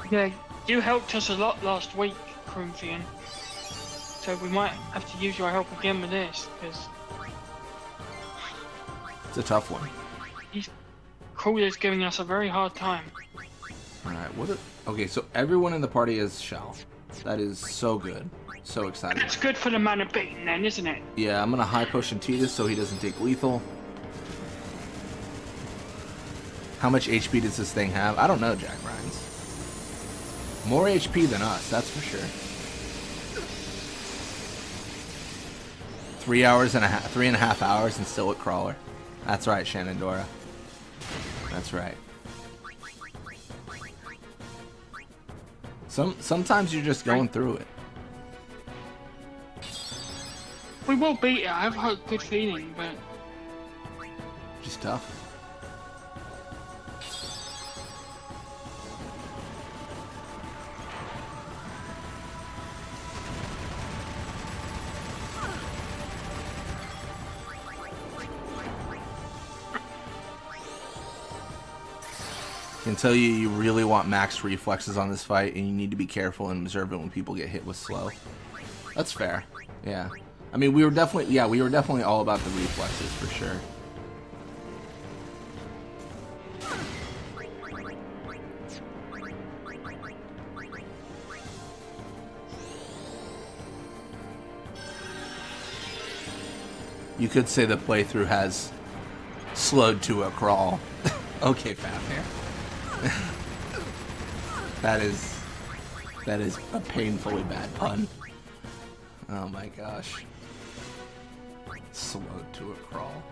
Yeah, you helped us a lot last week, Corinthian. So we might have to use your help again with this, because... It's a tough one. Crawler's giving us a very hard time. Alright, okay, so everyone in the party is shell. That is so good. So excited. It's good for the mana beating then, isn't it? Yeah, I'm gonna high potion Tidus so he doesn't take lethal. How much HP does this thing have? I don't know, Jack Ryan's. More HP than us, that's for sure. 3.5 hours and still at Crawler. That's right, Shenandoah. That's right. Sometimes you're just going through it. We will beat it, I have a good feeling, but... Just tough. I can tell you really want max reflexes on this fight, and you need to be careful and observant when people get hit with slow. That's fair. Yeah. I mean, we were definitely all about the reflexes for sure. You could say the playthrough has slowed to a crawl. Okay, Fafnir. That is a painfully bad pun. Oh my gosh. Slowed to a crawl.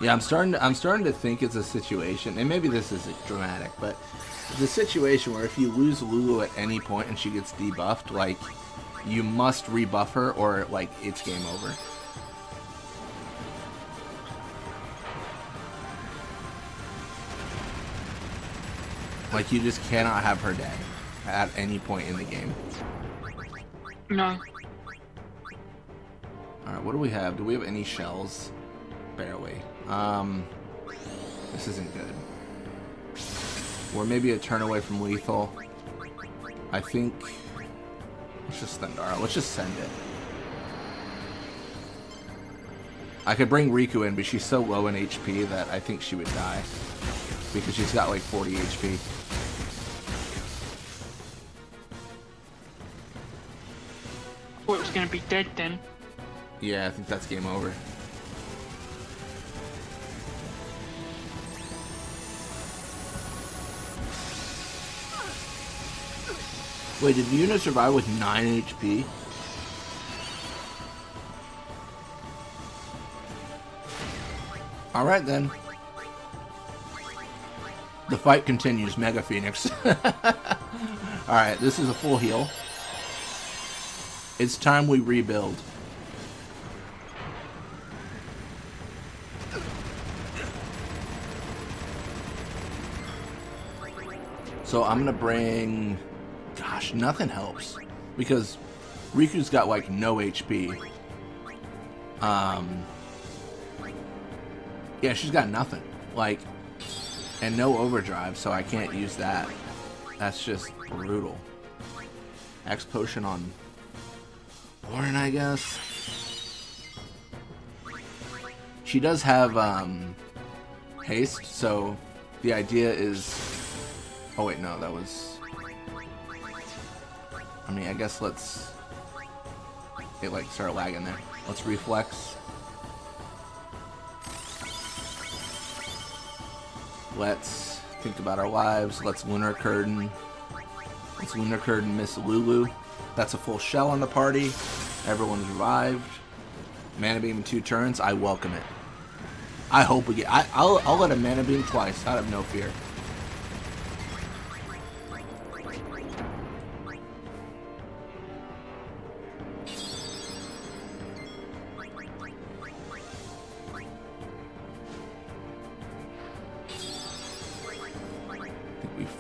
Yeah, I'm starting to think it's a situation, and maybe this isn't dramatic, but it's a situation where if you lose Lulu at any point and she gets debuffed, like, you must rebuff her or, like, it's game over. Like, you just cannot have her day at any point in the game. No. Alright, what do we have? Do we have any shells? Barely. This isn't good. We're maybe a turn away from lethal. I think Let's just Thundara. Let's just send it. I could bring Riku in, but she's so low in HP that I think she would die. Because she's got like 40 HP. Thought it was going to be dead then. Yeah, I think that's game over. Wait, did Yuna survive with 9 HP? Alright then. The fight continues, Mega Phoenix. Alright, this is a full heal. It's time we rebuild. So I'm gonna bring... Gosh, nothing helps. Because Riku's got like no HP. Yeah, she's got nothing. Like, and no overdrive, so I can't use that. That's just brutal. X potion on Lauren, I guess. She does have haste, so the idea is... Oh wait, no, that was... I mean, I guess let's... It like started lagging there. Let's reflex. Let's think about our lives. Let's Lunar Curtain. Let's Lunar Curtain Miss Lulu. That's a full shell on the party. Everyone's revived. Mana Beam in 2 turns. I welcome it. I hope we get... I'll let a Mana Beam twice. I have no fear.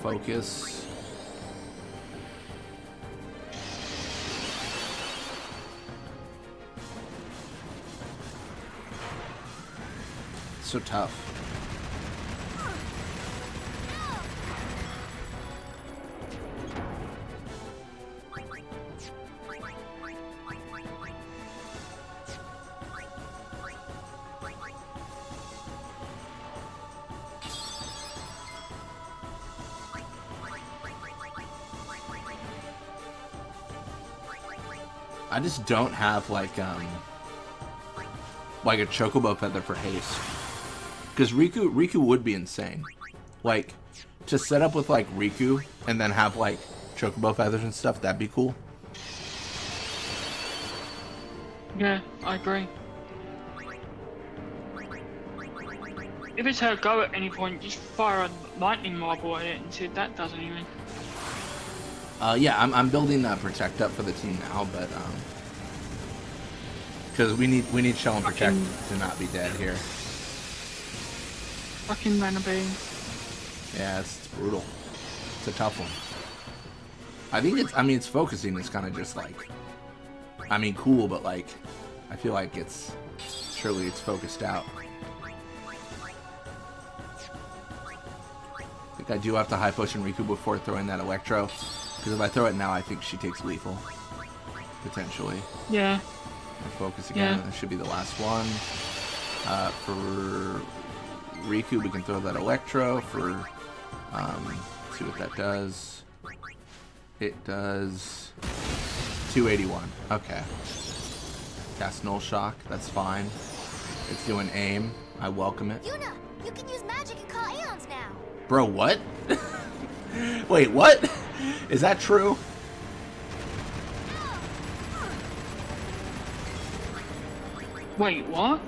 Focus. So tough. I just don't have like a chocobo feather for haste, because Riku would be insane. Like, to set up with like Riku and then have like chocobo feathers and stuff, that'd be cool. Yeah, I agree. If it's her go at any point, just fire a lightning marble at it and see if that does anything. Yeah, I'm building that protect up for the team now, but because we need Shell and Protect to not be dead here. Fucking Mana Beam. Yeah, it's brutal. It's a tough one. I think it's focusing is kind of just like, I mean, cool, but like, I feel like surely it's focused out. I think I do have to high potion Riku before throwing that Electro. Because if I throw it now, I think she takes lethal. Potentially. Yeah. And focus again. Yeah. That should be the last one. For Riku, we can throw that Electro. For see what that does. It does 281. Okay. Cast Null Shock. That's fine. It's doing aim. I welcome it. Yuna, you can use magic and call Aeons now. Bro, what? Wait, what? Is that true? Wait, what?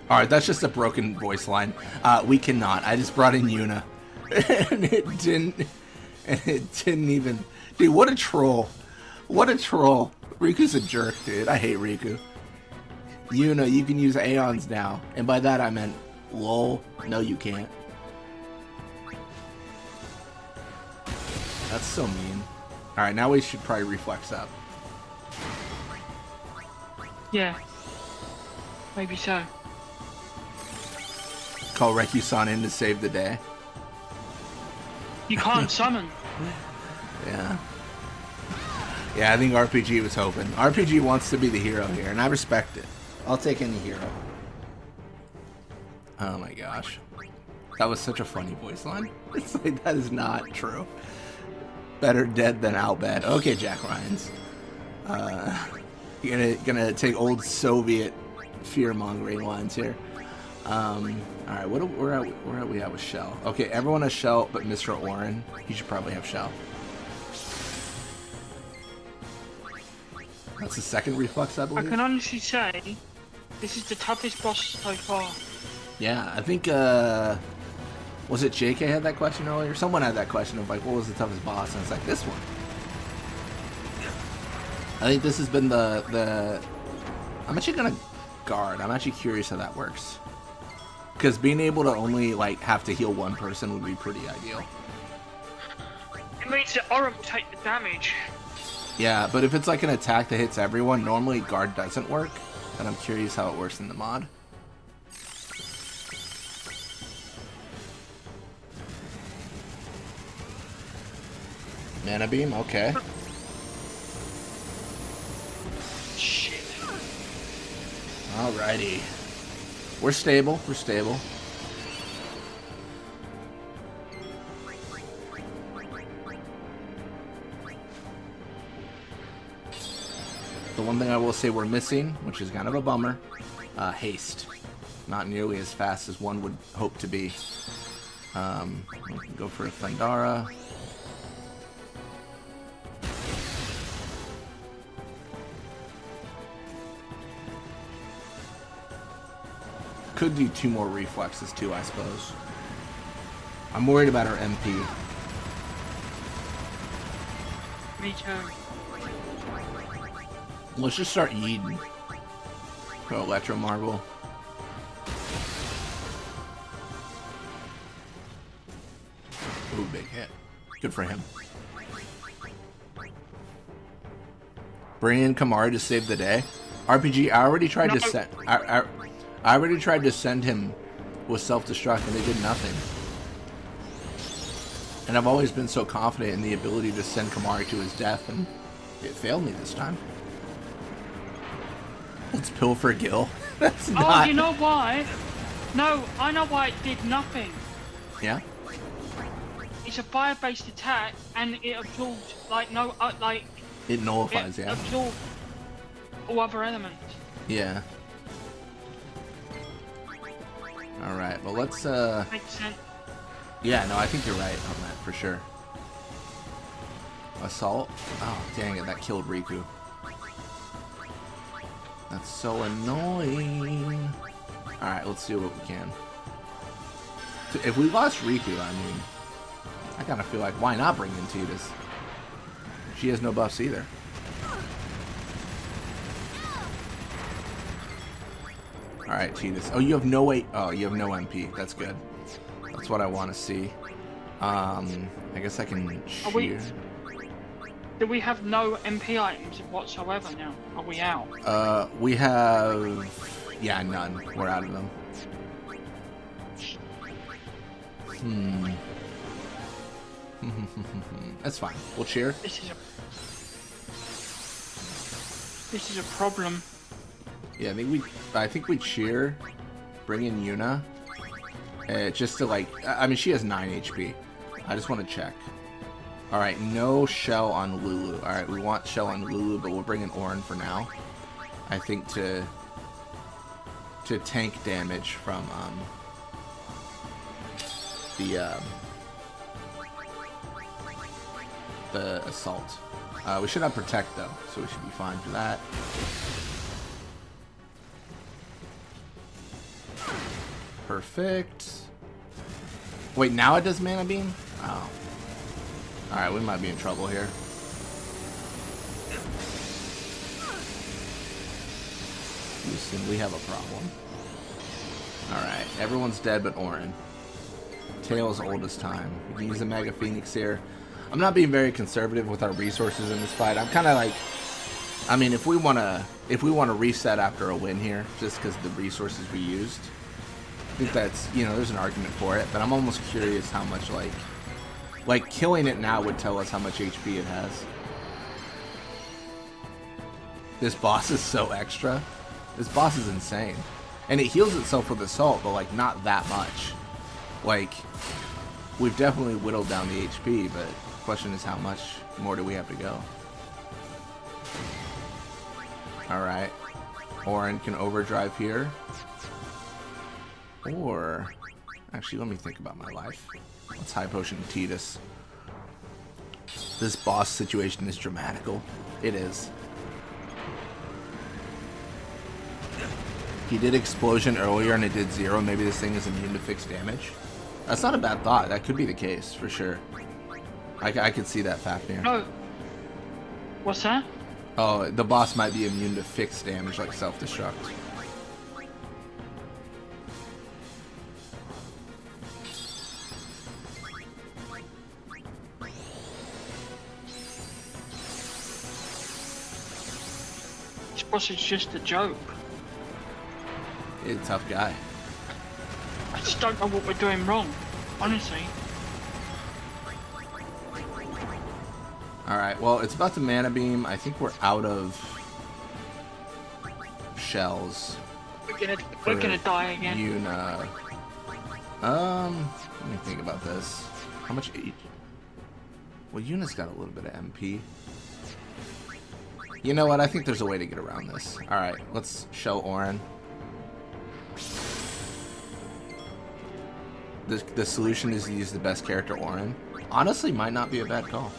Alright, that's just a broken voice line. We cannot. I just brought in Yuna. And it didn't even... Dude, what a troll. What a troll. Riku's a jerk, dude. I hate Riku. Yuna, you can use Aeons now. And by that I meant, lol, no you can't. That's so mean. Alright, now we should probably reflex up. Yeah. Maybe so. Call Reku-san in to save the day. You can't summon. Yeah. Yeah, I think RPG was hoping. RPG wants to be the hero here, and I respect it. I'll take any hero. Oh my gosh. That was such a funny voice line. It's like, that is not true. Better dead than out bad. Okay, Jack Ryans. You're gonna take old Soviet fear-mongering lines here. Alright, where are we at with Shell? Okay, everyone has Shell, but Mr. Orin. He should probably have Shell. That's the second reflex, I believe. I can honestly say, this is the toughest boss so far. Yeah, I think, was it JK had that question earlier? Someone had that question of, like, what was the toughest boss? And it's like, this one. I think this has been the I'm actually gonna guard. I'm actually curious how that works. Because being able to only, like, have to heal one person would be pretty ideal. It means that Orin will take the damage. Yeah, but if it's like an attack that hits everyone, normally guard doesn't work. And I'm curious how it works in the mod. Mana beam, okay. Shit. Alrighty. We're stable, we're stable. The one thing I will say we're missing, which is kind of a bummer, haste. Not nearly as fast as one would hope to be. We can go for a Thundara. Could do 2 more reflexes too, I suppose. I'm worried about our MP. Me too. Let's just start yeeting. Go Electro Marble. Ooh, big hit. Good for him. Bring in Kamari to save the day. RPG, I already tried to send. I already tried to send him with self-destruct and it did nothing. And I've always been so confident in the ability to send Kamari to his death, and it failed me this time. Let's pill for Gil. That's not... Oh, you know why? No, I know why it did nothing. Yeah? It's a fire-based attack, and it absorbs, like, no, like... It nullifies, yeah. It absorbs all other elements. Yeah. Alright, well let's, Makes sense. Yeah, no, I think you're right on that, for sure. Assault? Oh, dang it, that killed Riku. That's so annoying. Alright, let's do what we can. So if we lost Riku, I mean, I kind of feel like, why not bring in Tidus? She has no buffs either. Alright, Tidus. Oh, you have no weight. Oh, you have no MP. That's good. That's what I want to see. I guess I can shear. Do we have no MP items whatsoever now? Are we out? We have... Yeah, none. We're out of them. That's fine. We'll cheer. This is a problem. Yeah, I think we cheer. Bring in Yuna. Just to, like... I mean, she has 9 HP. I just want to check. Alright, no Shell on Lulu. Alright, we want Shell on Lulu, but we'll bring in Orin for now. I think to tank damage from the assault. We should have Protect though, so we should be fine for that. Perfect. Wait, now it does Mana Beam? Oh. Alright, we might be in trouble here. Houston, we have a problem. Alright, everyone's dead but Orin. Tails old as time. We can use a Mega Phoenix here. I'm not being very conservative with our resources in this fight. I'm kind of like... I mean, if we want to reset after a win here, just because of the resources we used, I think that's, you know, there's an argument for it, but I'm almost curious how much, like killing it now would tell us how much HP it has. This boss is so extra. This boss is insane. And it heals itself with Assault, but like not that much. Like, we've definitely whittled down the HP, but the question is how much more do we have to go? Alright. Orin can overdrive here. Or, actually, let me think about my life. Let's high potion Tidus. This boss situation is dramatical. It is. He did explosion earlier and it did 0. Maybe this thing is immune to fixed damage. That's not a bad thought. That could be the case, for sure. I could see that, Fafnir. Oh. What's that? Oh, the boss might be immune to fixed damage, like self-destruct. This boss is just a joke. He's a tough guy. I just don't know what we're doing wrong, honestly. Alright, well, it's about to mana beam. I think we're out of shells. We're gonna die again. Yuna. Let me think about this. How much each? Well, Yuna's got a little bit of MP. You know what? I think there's a way to get around this. Alright, let's shell Orin. The solution is to use the best character, Orin. Honestly, might not be a bad call.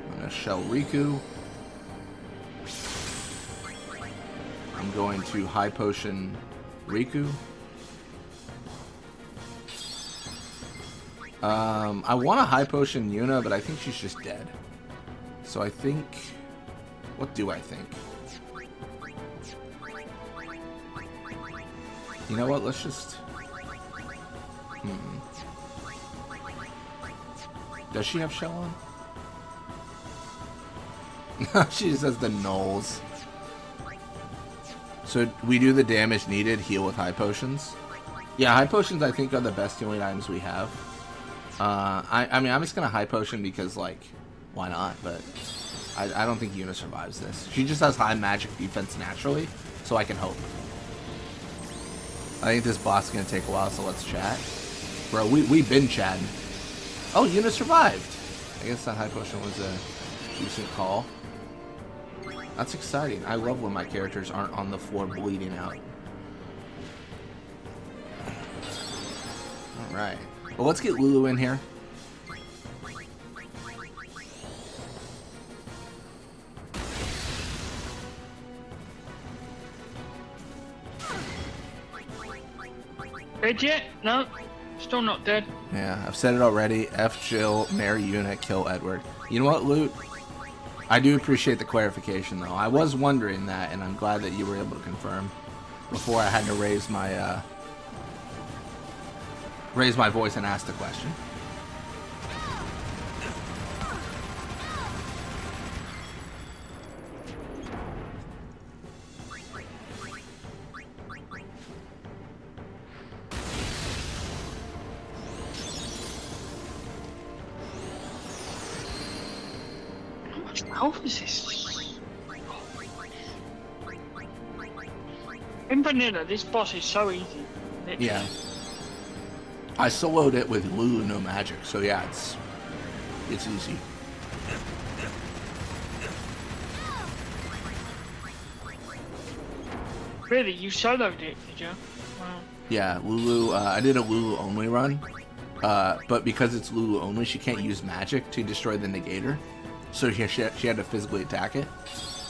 I'm gonna shell Riku. I'm going to high potion Riku. I want to high potion Yuna, but I think she's just dead. So I think... What do I think? You know what? Let's just... Does she have shell on? She just has the nulls. So we do the damage needed, heal with high potions. Yeah, high potions I think are the best healing items we have. I mean, I'm just gonna high potion because, like, why not? But I don't think Yuna survives this. She just has high magic defense naturally, so I can hope. I think this boss is gonna take a while, so let's chat. Bro, we've been chatting. Oh, Yuna survived. I guess that high potion was a decent call. That's exciting. I love when my characters aren't on the floor bleeding out. Alright. Well, let's get Lulu in here. Dead yet? No. Still not dead. Yeah, I've said it already. F Jill, marry Yuna, kill Edward. You know what, Loot? I do appreciate the clarification, though. I was wondering that, and I'm glad that you were able to confirm before I had to raise my voice and ask the question. How much health is this? In vanilla, this boss is so easy. Literally. Yeah. I soloed it with Lulu no magic, so yeah, it's easy. Really, you soloed it, did you? Wow. Yeah, Lulu. I did a Lulu only run, but because it's Lulu only, she can't use magic to destroy the negator, so she had to physically attack it.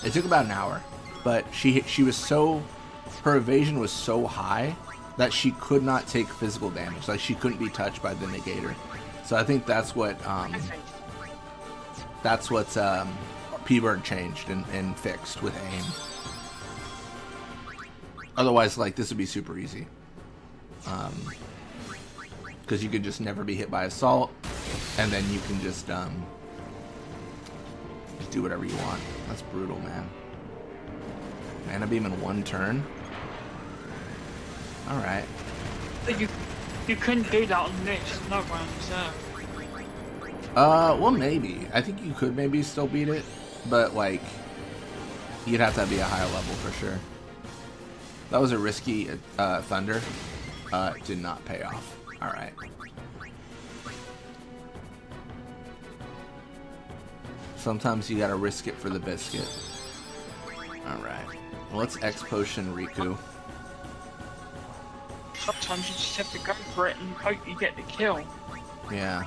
It took about an hour, but she was so, her evasion was so high that she could not take physical damage. Like, she couldn't be touched by the negator. So I think that's what PBird changed and fixed with aim. Otherwise, like, this would be super easy. Because you could just never be hit by assault, and then you can just do whatever you want. That's brutal, man. Mana beam in one turn. Alright. You couldn't do that on this. No ground reserve. Well, maybe. I think you could maybe still beat it, but like, you'd have to be a high level for sure. That was a risky thunder. It did not pay off. All right. Sometimes you gotta risk it for the biscuit. All right. Well, let's X potion Riku. Sometimes you just have to go for it and hope you get the kill. Yeah.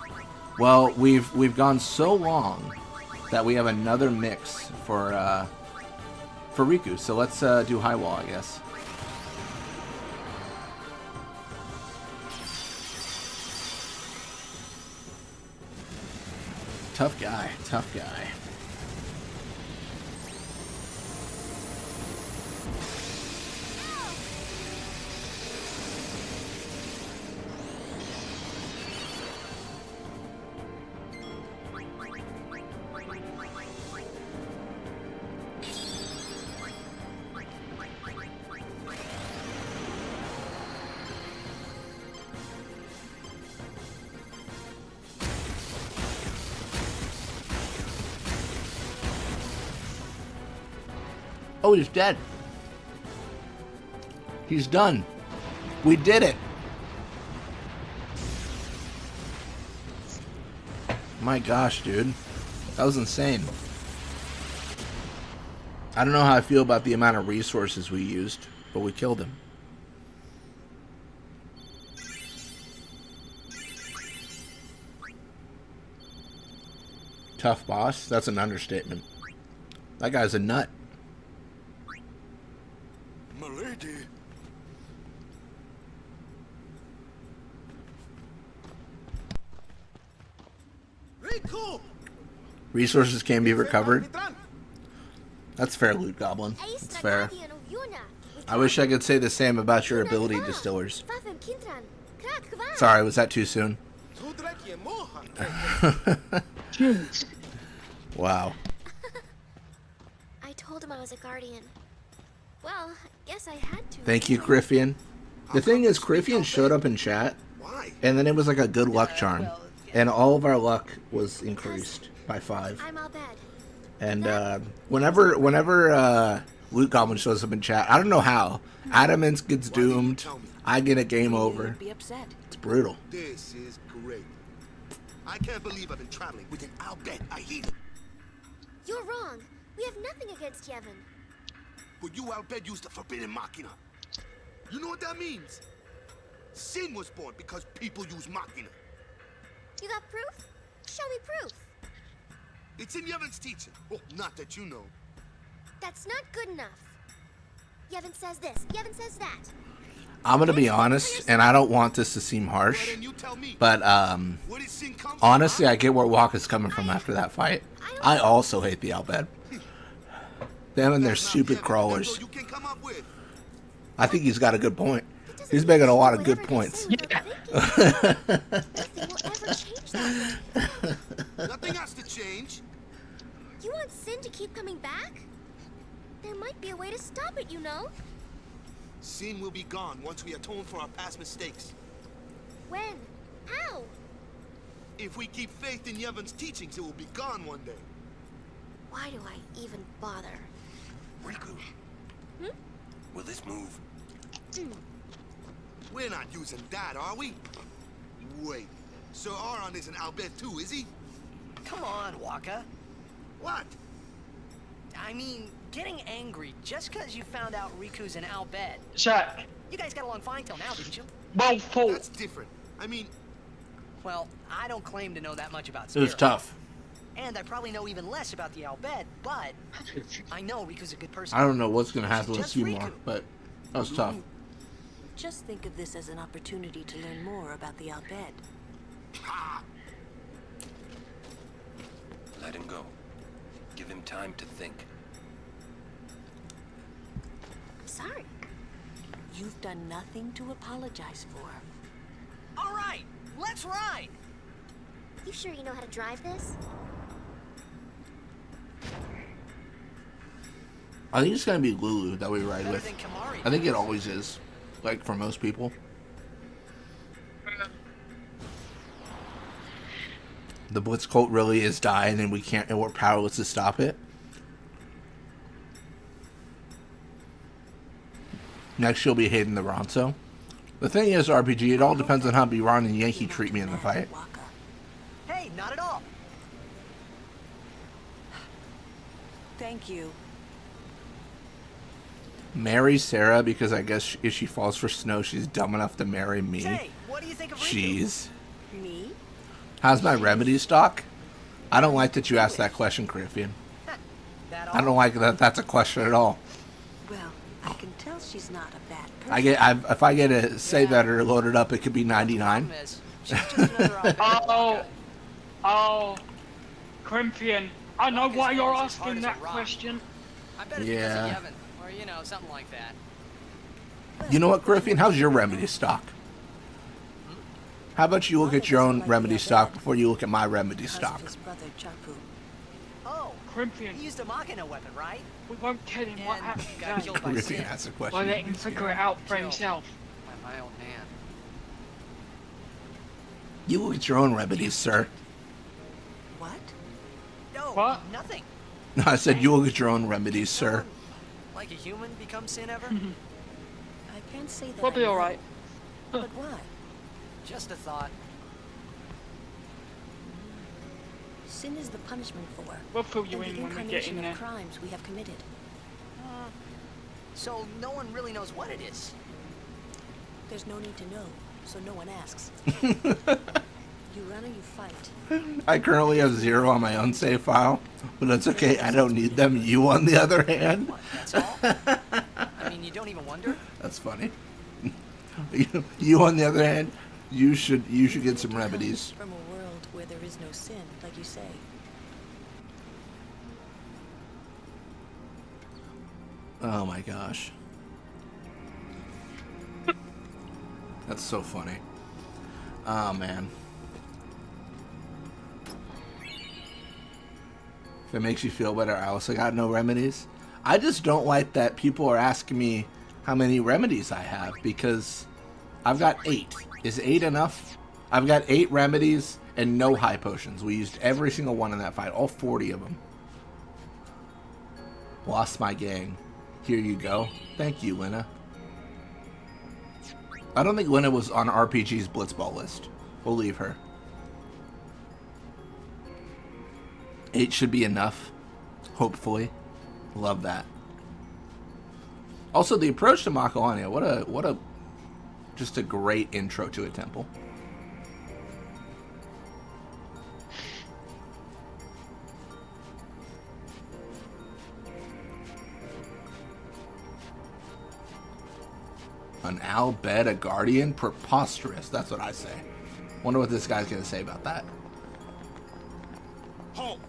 Well, we've gone so long that we have another mix for Riku. So let's do high wall, I guess. Tough guy. Tough guy. Oh, he's dead. He's done. We did it. My gosh, dude. That was insane. I don't know how I feel about the amount of resources we used, but we killed him. Tough boss? That's an understatement. That guy's a nut. Milady. Riku! Resources can be recovered. That's fair, Loot Goblin. That's fair. I wish I could say the same about your ability distillers. Sorry, was that too soon? Wow. I told him I was a guardian. Well, I guess I had to. Thank you, Griffian. The thing is, Griffian showed up in chat, and then it was like a good luck charm. And all of our luck was increased by 5. I'm all bad. And whenever Loot Goblin shows up in chat, I don't know how. Adamance gets doomed. I get a game over. It's brutal. This is great. I can't believe I've been traveling with an Albert Ahida. You're wrong. We have nothing against Yevon. But you Albert used the forbidden machina. You know what that means? Sin was born because people use machina. You got proof? Show me proof. It's in Yevon's teaching. Well, not that you know. That's not good enough. Yevon says this. Yevon says that. I'm gonna be honest, and I don't want this to seem harsh, but honestly, I get where Waka's coming from after that fight. I also hate the Albed. Them and their stupid crawlers. I think he's got a good point. He's making a lot of good points. Nothing has to change. You want Sin to keep coming back? There might be a way to stop it, you know? Sin will be gone once we atone for our past mistakes. When? How? If we keep faith in Yevon's teachings, it will be gone one day. Why do I even bother? Riku. Hmm? Will this move? We're not using that, are we? Wait. Sir Aron isn't Albert too, is he? Come on, Waka. What? I mean, getting angry just because you found out Riku's an Albed. Zach. You guys got along fine till now, didn't you? Well fought. That's different. I mean... Well, I don't claim to know that much about It Spirit. was tough. And I probably know even less about the Albed, but I know Riku's a good person. I don't know what's gonna happen with Just Seymour, Riku. but that was tough. Just think of this as an opportunity to learn more about the Albed. Let him go. Give him time to think. I'm sorry. You've done nothing to apologize for. All right, let's ride. You sure you know how to drive this? I think it's gonna be Lulu that we ride Better with. than Kamari. I think it always is, like for most people. The Blitz cult really is dying, and we're powerless to stop it. Next, you'll be hating the Ronso. The thing is, RPG, it all depends on how Biran and Yankee treat me in the fight. Hey, not at all. Thank you. Marry Sarah because I guess if she falls for Snow, she's dumb enough to marry me. Say, what do you think of Jeez. Me? How's my remedy stock? I don't like that you asked that question, Griffian. I don't like that that's a question at all. Well, I can tell she's not a bad person. If I get a save editor loaded up, it could be 99. Oh, Crimpian. I know why you're asking that question. I bet it's because of Yevon, or you know, something like that. You know what, Griffian? How's your remedy stock? How about you look at your own remedy stock before you look at my remedy stock? Oh, Crimpian. He used a Machina weapon, right? We won't tell him what happened. Got killed by Griffian has a question. We'll let him figure it out for himself. By my own man. You look at your own remedies, sir. What? No, what? Nothing. No, I said you look at your own remedies, sir. Like a human becomes sin ever? I can't say that. We'll be alright. But why? Just a thought. Sin is the punishment for. We'll fill you and in the when we get in incarnation there. of crimes we have committed. So no one really knows what it is. There's no need to know, so no one asks. You run or you fight. I currently have 0 on my own save file, but that's okay. I don't need them. You, on the other hand. What, that's all? I mean, you don't even wonder? That's funny. You, on the other hand, you should get some remedies. From a world where there is no sin, like you say. Oh my gosh. That's so funny. Oh man. If it makes you feel better, I also got no remedies. I just don't like that people are asking me how many remedies I have, because I've got 8. Is 8 enough? I've got 8 remedies and no high potions. We used every single one in that fight, all 40 of them. Lost my gang. Here you go. Thank you, Lena. I don't think Lena was on RPG's Blitzball list. We'll leave her. 8 should be enough. Hopefully. Love that. Also, the approach to Makalania. What a just a great intro to a temple. An Al Bed, a guardian? Preposterous. That's what I say. Wonder what this guy's going to say about that. Halt!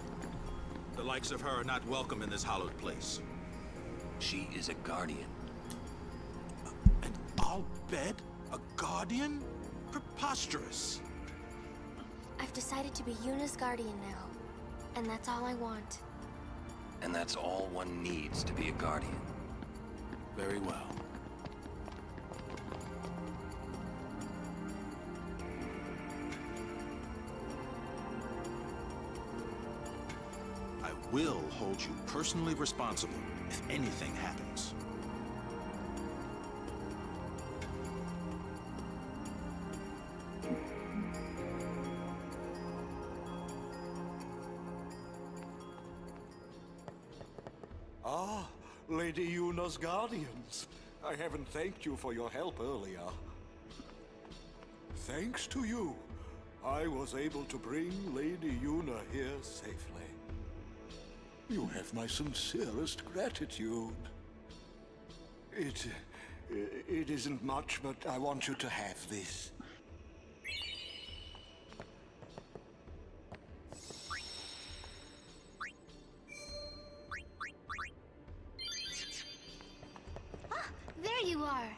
The likes of her are not welcome in this hallowed place. She is a guardian. An Al Bed? A guardian? Preposterous. I've decided to be Yuna's guardian now. And that's all I want. And that's all one needs to be a guardian. Very well. I will hold you personally responsible if anything happens. Ah, Lady Yuna's guardians. I haven't thanked you for your help earlier. Thanks to you, I was able to bring Lady Yuna here safely. You have my sincerest gratitude. It isn't much, but I want you to have this. Ah, there you are.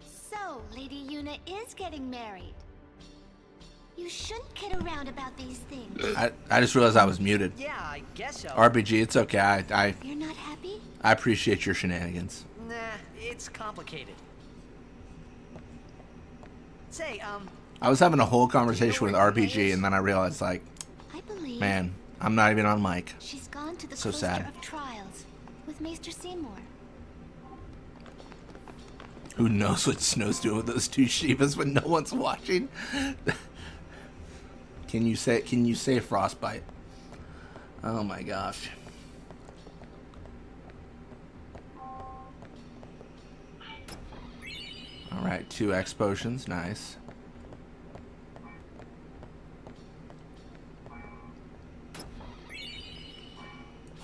So, Lady Yuna is getting married. You shouldn't kid around about these things. I just realized I was muted. Yeah, I guess so. RPG, it's okay. You're not happy? I appreciate your shenanigans. Nah, it's complicated. Say, I was having a whole conversation with RPG, and then I realized, like, man, I'm not even on mic. She's gone to the So Coaster sad. of Trials with Maester Seymour. Who knows what Snow's doing with those two Shivas when no one's watching? Can you say frostbite? Oh my gosh. Alright, 2 X potions, nice.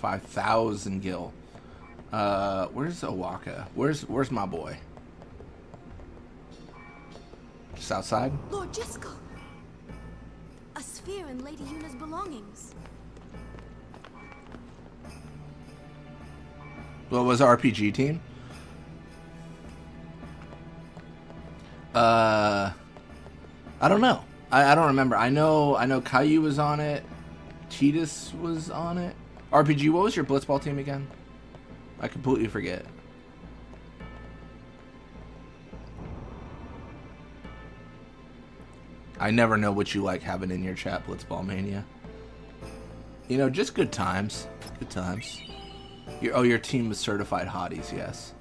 $5,000 gil. Where's Owaka? Where's my boy? Just outside? Lord Jisco! A sphere in Lady Yuna's belongings. What was RPG team? I don't know. I don't remember. I know Caillou was on it. Cheetahs was on it. RPG, what was your Blitzball team again? I completely forget. I never know what you like having in your chat, Blitzball Mania. You know, just good times. Good times. Your team was certified hotties, yes.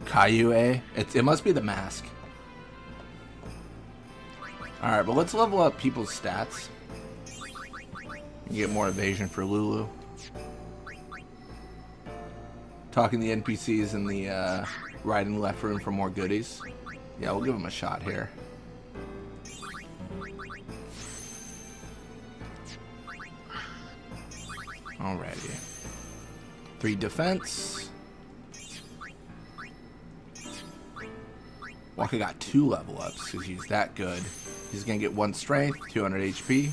Caillou, eh? It must be the mask. Alright, but let's level up people's stats. Get more evasion for Lulu. Talking to the NPCs in the right and left room for more goodies. Yeah, we'll give them a shot here. Alrighty. 3 defense. Waka got 2 level ups because he's that good. He's gonna get 1 strength, 200 HP.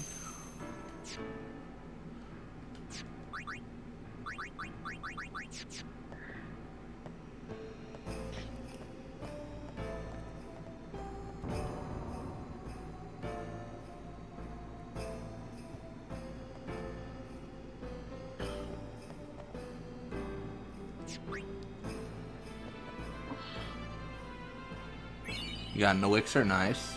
You got an elixir, nice.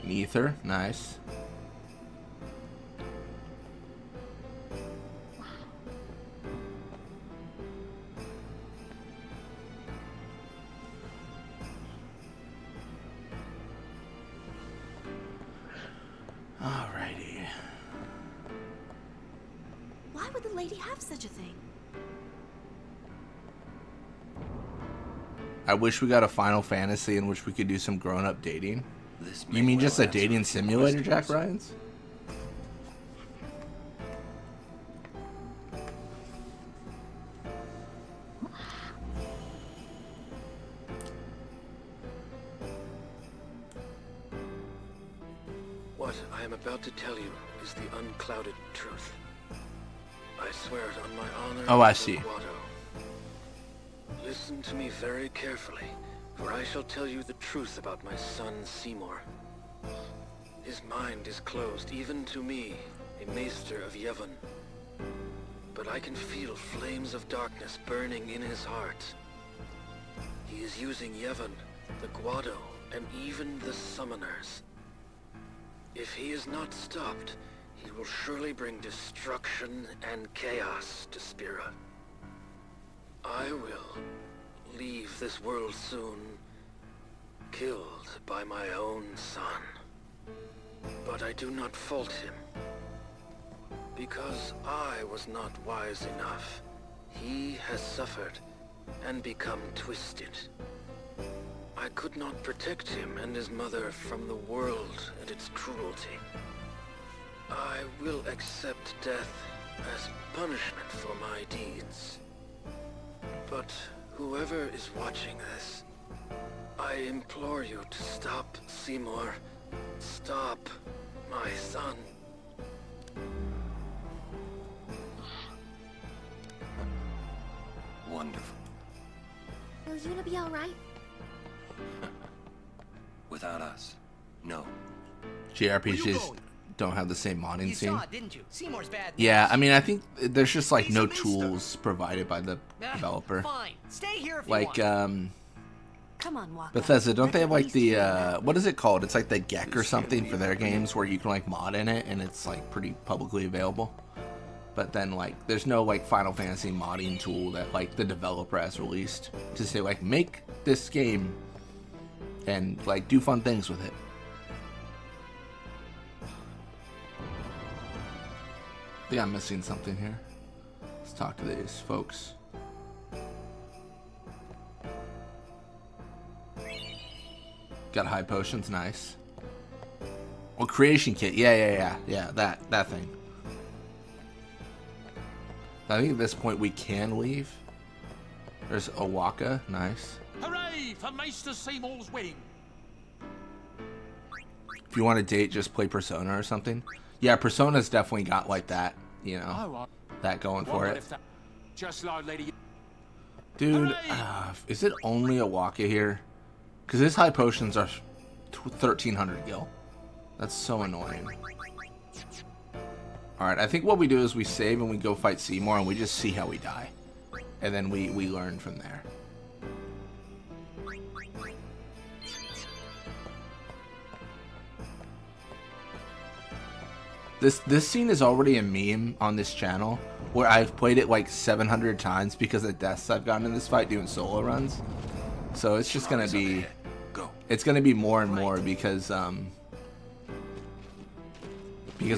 An ether, nice. Alrighty. Why would the lady have such a thing? I wish we got a Final Fantasy in which we could do some grown-up dating. You mean just a dating simulator, Jack Ryans? What I am about to tell you is the unclouded truth. I swear it on my honor. Oh, I see. Listen to me very carefully, for I shall tell you the truth about my son Seymour. His mind is closed even to me, a maester of Yevon. But I can feel flames of darkness burning in his heart. He is using Yevon, the Guado, and even the Summoners. If he is not stopped, he will surely bring destruction and chaos to Spira. I will leave this world soon, killed by my own son. But I do not fault him. Because I was not wise enough, he has suffered and become twisted. I could not protect him and his mother from the world and its cruelty. I will accept death as punishment for my deeds. But whoever is watching this, I implore you to stop Seymour. Stop my son. Wonderful. Will Yuna be alright? Without us, no. JRPGs don't have the same modding You scene. saw it, didn't you? Seymour's bad. Yeah, I mean, I think there's just like no tools provided by the developer. Fine. Stay here if Like, you want. Come on, Waka. Bethesda, don't they have like the, what is it called? It's like the GEC or something for their games where you can like mod in it and it's like pretty publicly available. But then like, there's no like Final Fantasy modding tool that like the developer has released to say like, make this game and like do fun things with it. I think I'm missing something here. Let's talk to these folks. Got high potions, nice. Well, creation kit, yeah, that thing. I think at this point we can leave. There's Owaka, nice. Hooray for Maester Seymour's wedding! If you want to date, just play Persona or something. Yeah, Persona's definitely got like that, you know, that going for it. Just like Lady. Dude, is it only Owaka here? Because his high potions are 1,300 gil. That's so annoying. Alright, I think what we do is we save and we go fight Seymour and we just see how we die. And then we learn from there. This scene is already a meme on this channel where I've played it like 700 times because of deaths I've gotten in this fight doing solo runs. So it's just gonna be, it's gonna be more and more because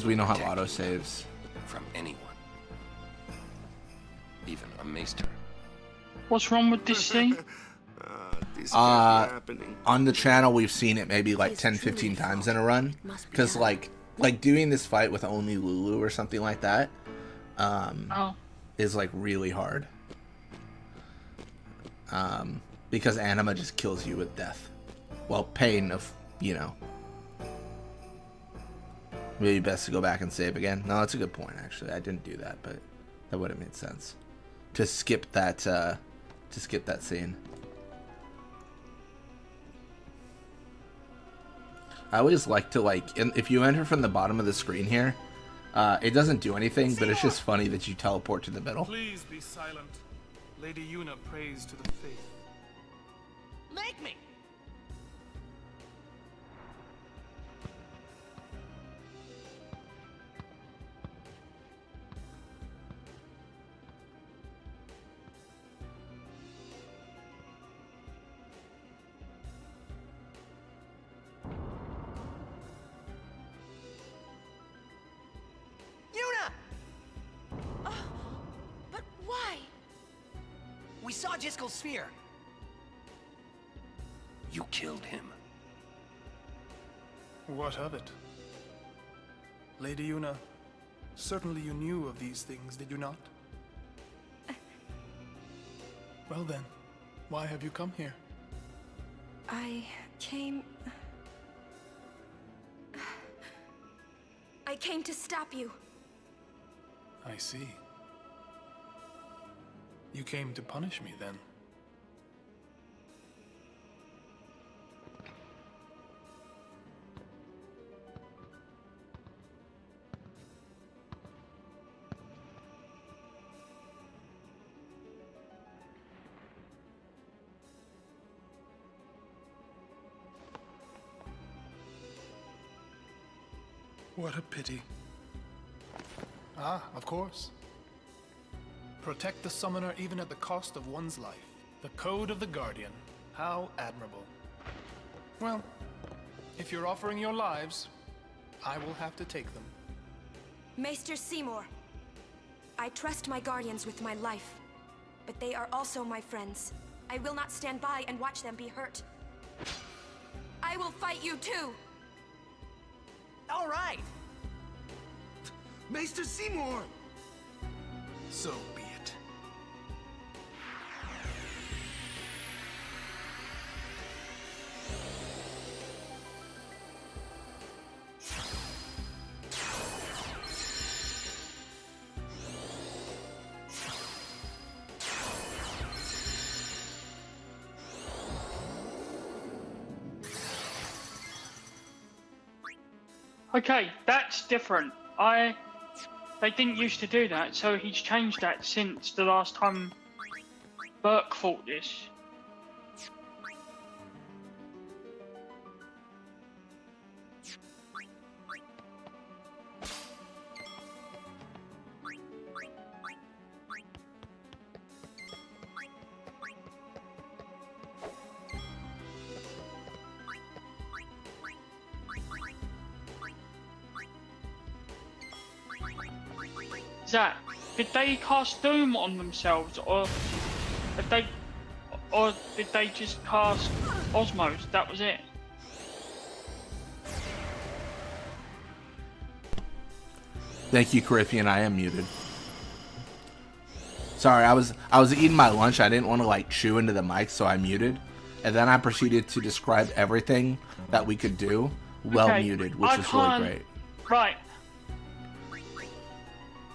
we know how auto saves. From anyone, even a maester. What's wrong with this scene? On the channel we've seen it maybe like 10-15 times in a run because like doing this fight with only Lulu or something like that is like really hard because Anima just kills you with death. Well, pain of, you know, maybe best to go back and save again. No, that's a good point actually. I didn't do that, but that would have made sense to skip that scene. I always like to if you enter from the bottom of the screen here, it doesn't do anything, but it's just funny that you teleport to the middle. Please be silent. Lady Yuna prays to the faith. Make me! We saw Jiskel's sphere. You killed him. What of it? Lady Yuna, certainly you knew of these things, did you not? Well then, why have you come here? I came to stop you. I see. You came to punish me, then? What a pity. Ah, of course. Protect the summoner even at the cost of one's life. The code of the Guardian. How admirable. Well, if you're offering your lives, I will have to take them. Maester Seymour, I trust my guardians with my life, but they are also my friends. I will not stand by and watch them be hurt. I will fight you too! All right! Maester Seymour! So be it. Okay, that's different. They didn't used to do that, so he's changed that since the last time Burke fought this. Zach, did they cast Doom on themselves, or did they just cast Osmos? That was it. Thank you, Coryphean. I am muted. Sorry, I was eating my lunch. I didn't want to like chew into the mic, so I muted, and then I proceeded to describe everything that we could do well Okay, muted, which is really great. Right.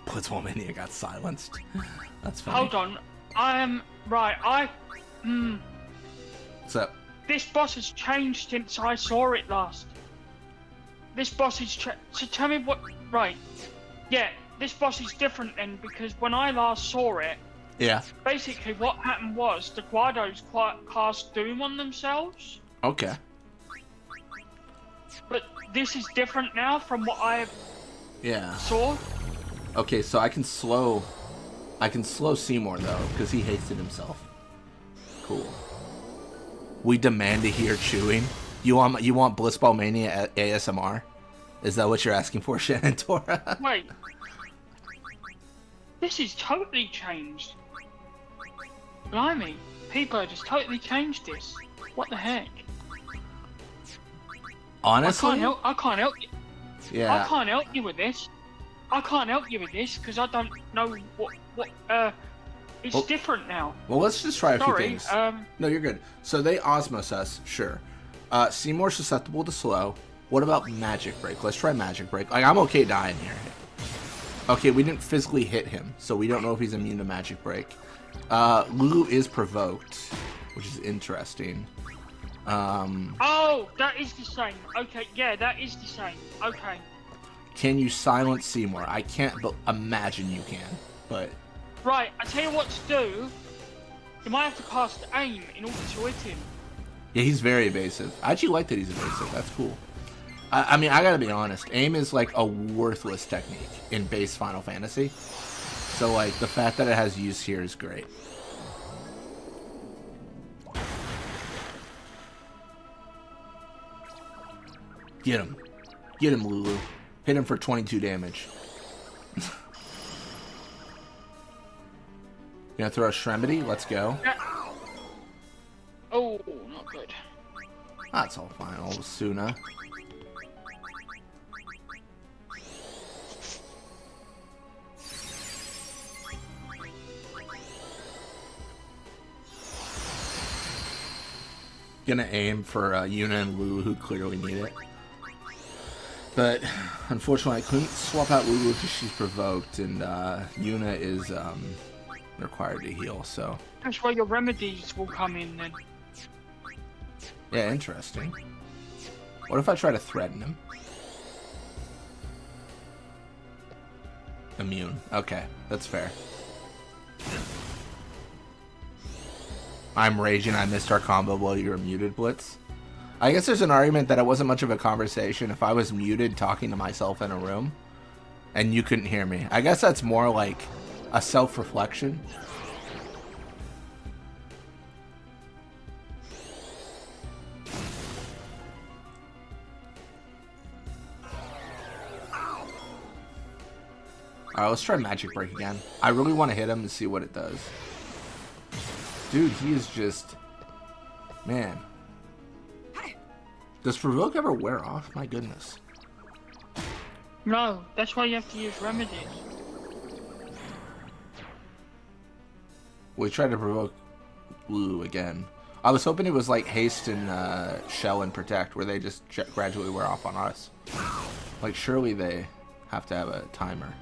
Blitzball Mania got silenced. That's funny. Hold on. What's up? This boss has changed since I saw it last. This boss is so tell me what. Right. Yeah, this boss is different then, because when I last saw it, Yeah. basically what happened was the Guados cast Doom on themselves. Okay. But this is different now from what I Yeah. saw. Okay, so I can slow Seymour though, because he hates it himself. Cool. We demand to hear chewing. You want Blitzball Mania ASMR? Is that what you're asking for, Shannon Tora? Wait. This is totally changed. Blimey, P-Bird has totally changed this. What the heck? Honestly? I can't help you. Yeah. I can't help you with this. I can't help you with this because I don't know it's Well- different now. Well, let's just try a few Sorry, things. No, you're good. So they Osmos us, sure. Seymour's susceptible to slow. What about Magic Break? Let's try Magic Break. Like, I'm okay dying here. Okay, we didn't physically hit him, so we don't know if he's immune to Magic Break. Lulu is provoked, which is interesting. Oh, that is the same. Okay, yeah, that is the same. Okay. Can you silence Seymour? I can't imagine you can, but... Right, I tell you what to do. You might have to cast aim in order to hit him. Yeah, he's very evasive. I actually like that he's evasive. That's cool. I mean, I gotta be honest. Aim is like a worthless technique in base Final Fantasy. So, like, the fact that it has use here is great. Get him. Get him, Lulu. Hit him for 22 damage. You gonna throw a Shremity? Let's go. Oh, not good. That's all fine. Old Suna. Gonna aim for Yuna and Lulu, who clearly need it. But unfortunately, I couldn't swap out Lulu because she's provoked, and Yuna is required to heal. So That's where your remedies will come in then. yeah, interesting. What if I try to threaten him? Immune. Okay, that's fair. I'm raging. I missed our combo while you were muted, Blitz. I guess there's an argument that it wasn't much of a conversation if I was muted talking to myself in a room and you couldn't hear me. I guess that's more like a self-reflection. Alright, let's try Magic Break again. I really want to hit him and see what it does. Dude, he is just... Man. Does Provoke ever wear off? My goodness. No, that's why you have to use remedies. We tried to provoke Lulu again. I was hoping it was like Haste and Shell and Protect, where they just gradually wear off on us. Like, surely they have to have a timer.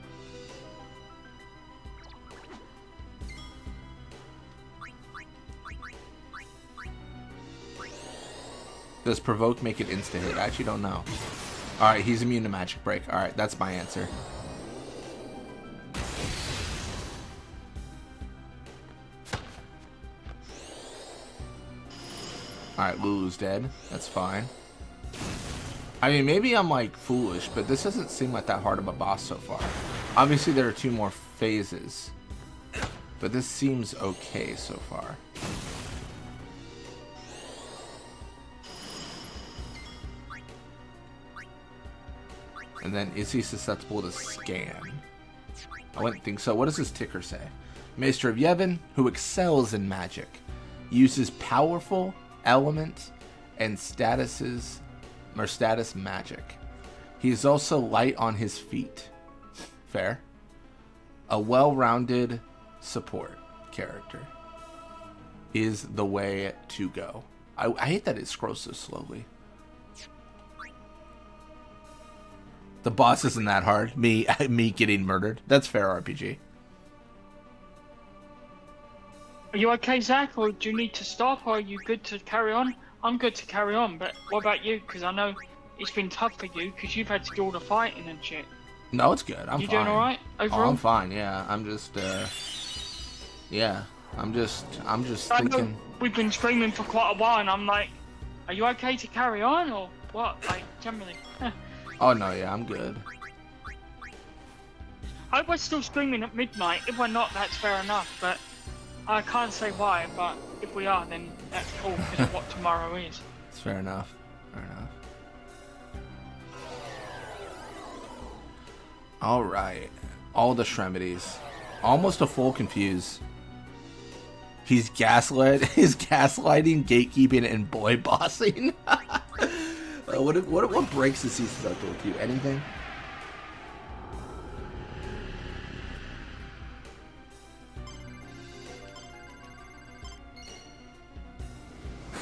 Does Provoke make it insta-hit? I actually don't know. Alright, he's immune to magic break. Alright, that's my answer. Alright, Lulu's dead. That's fine. I mean, maybe I'm like foolish, but this doesn't seem like that hard of a boss so far. Obviously, there are 2 more phases, but this seems okay so far. And then, is he susceptible to scan? I wouldn't think so. What does his ticker say? Maester of Yevon, who excels in magic, uses powerful element and status magic. He is also light on his feet. Fair. A well-rounded support character is the way to go. I hate that it scrolls so slowly. The boss isn't that hard. Me getting murdered. That's fair, RPG. Are you okay, Zach, or do you need to stop, or are you good to carry on? I'm good to carry on, but what about you? Because I know it's been tough for you, because you've had to do all the fighting and shit. No, it's good. I'm fine. You doing alright overall? Oh, I'm fine, yeah. I'm just, yeah. I'm just I know thinking... we've been streaming for quite a while, and I'm like, are you okay to carry on, or what? Like, generally. Oh, no, yeah, I'm good. I hope we're still streaming at midnight. If we're not, that's fair enough, but I can't say why, but if we are, then that's cool, because of what tomorrow is. It's fair enough. Fair enough. Alright. All the Shremedies. Almost a full confuse. He's gaslighting, gatekeeping, and boy bossing. What breaks is he susceptible to? Anything?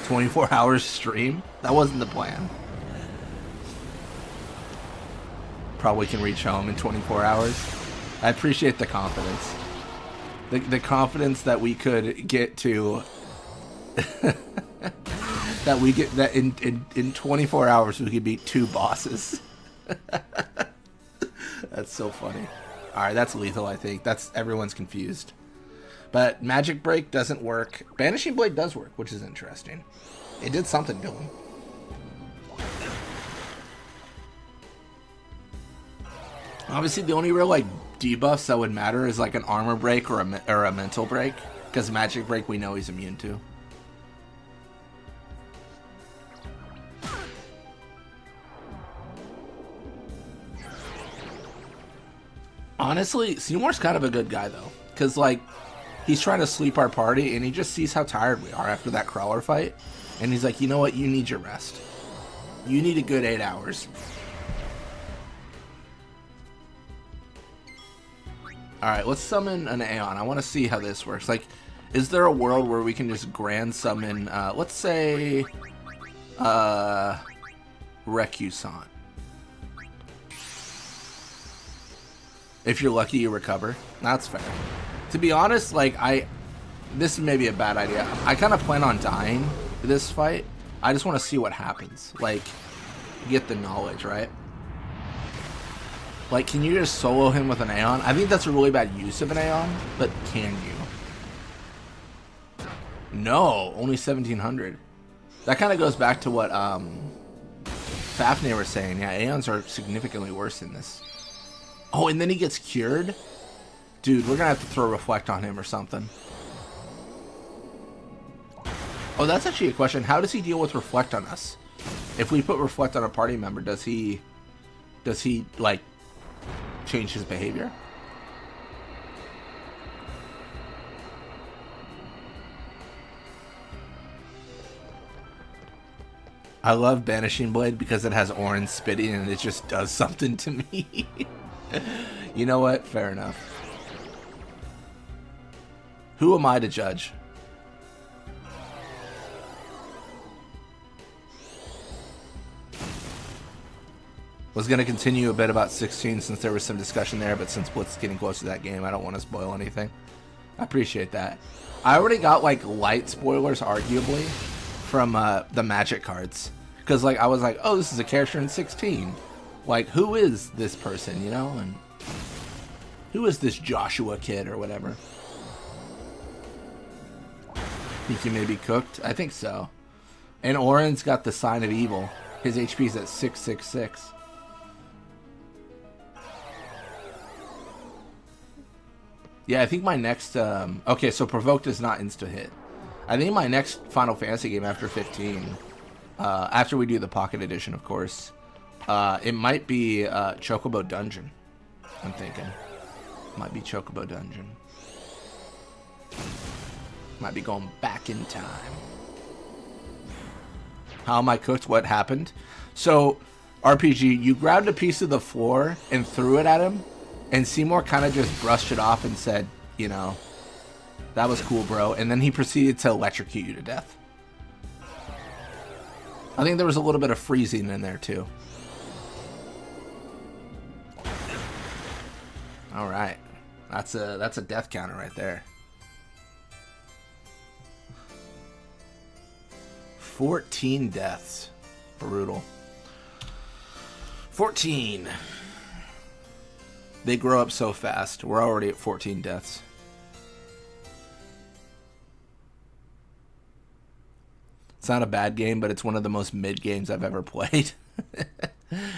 $24 stream? That wasn't the plan. Probably can reach home in 24 hours. I appreciate the confidence. The confidence that we could get to that we get that in 24 hours we could beat 2 bosses. That's so funny. Alright, that's lethal, I think. That's everyone's confused. But Magic Break doesn't work. Banishing Blade does work, which is interesting. It did something to him. Obviously, the only real like debuffs that would matter is like an armor break or a mental break, because Magic Break we know he's immune to. Honestly, Seymour's kind of a good guy though, because like he's trying to sleep our party and he just sees how tired we are after that crawler fight, and he's like, you know what, you need your rest. You need a good 8 hours. Alright, let's summon an Aeon. I want to see how this works. Like, is there a world where we can just grand summon, let's say, Recusant? If you're lucky, you recover. That's fair. To be honest, like, this may be a bad idea. I kind of plan on dying this fight. I just want to see what happens. Like, get the knowledge, right? Like, can you just solo him with an Aeon? I think that's a really bad use of an Aeon, but can you? No, only 1700. That kind of goes back to what Fafnir was saying. Yeah, Aeons are significantly worse in this. Oh, and then he gets cured? Dude, we're gonna have to throw Reflect on him or something. Oh, that's actually a question. How does he deal with Reflect on us? If we put Reflect on a party member, does he like change his behavior? I love Banishing Blade because it has orange spitting and it just does something to me. You know what? Fair enough. Who am I to judge? Was going to continue a bit about 16 since there was some discussion there, but since Blitz is getting close to that game, I don't want to spoil anything. I appreciate that. I already got like light spoilers, arguably, from the Magic cards. Because like I was like, oh, this is a character in 16. Like, who is this person, you know? And who is this Joshua kid or whatever? Think he may be cooked? I think so. And Oren's got the sign of evil. His HP's at 666. Yeah, I think my next... okay, so Provoked is not insta-hit. I think my next Final Fantasy game after 15, after we do the Pocket Edition, of course, it might be Chocobo Dungeon, I'm thinking. Might be Chocobo Dungeon. Might be going back in time. How am I cooked? What happened? So, RPG, you grabbed a piece of the floor and threw it at him, and Seymour kind of just brushed it off and said, you know, that was cool, bro. And then he proceeded to electrocute you to death. I think there was a little bit of freezing in there, too. All right. That's a death counter right there. 14 deaths. Brutal. 14. They grow up so fast. We're already at 14 deaths. It's not a bad game, but it's one of the most mid games I've ever played.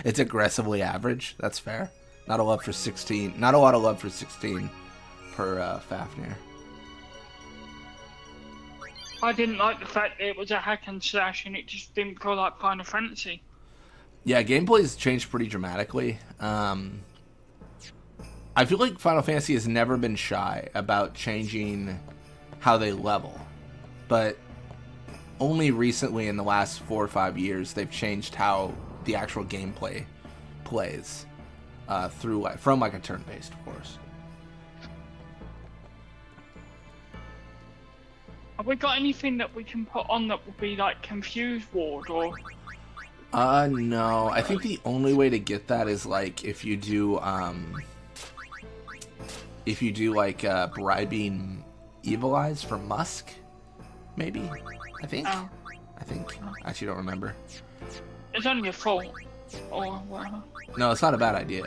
It's aggressively average. That's fair. Not a love for 16. Not a lot of love for 16 per Fafnir. I didn't like the fact that it was a hack and slash and it just didn't feel like Final Fantasy. Yeah, gameplay's changed pretty dramatically. I feel like Final Fantasy has never been shy about changing how they level. But only recently in the last 4 or 5 years, they've changed how the actual gameplay plays. From a turn-based, of course. Have we got anything that we can put on that would be like Confused Ward or? No. I think the only way to get that is like if you do like bribing Evil Eyes for Musk, maybe. I think. Oh. I actually don't remember. It's only a fault or whatever. No, it's not a bad idea.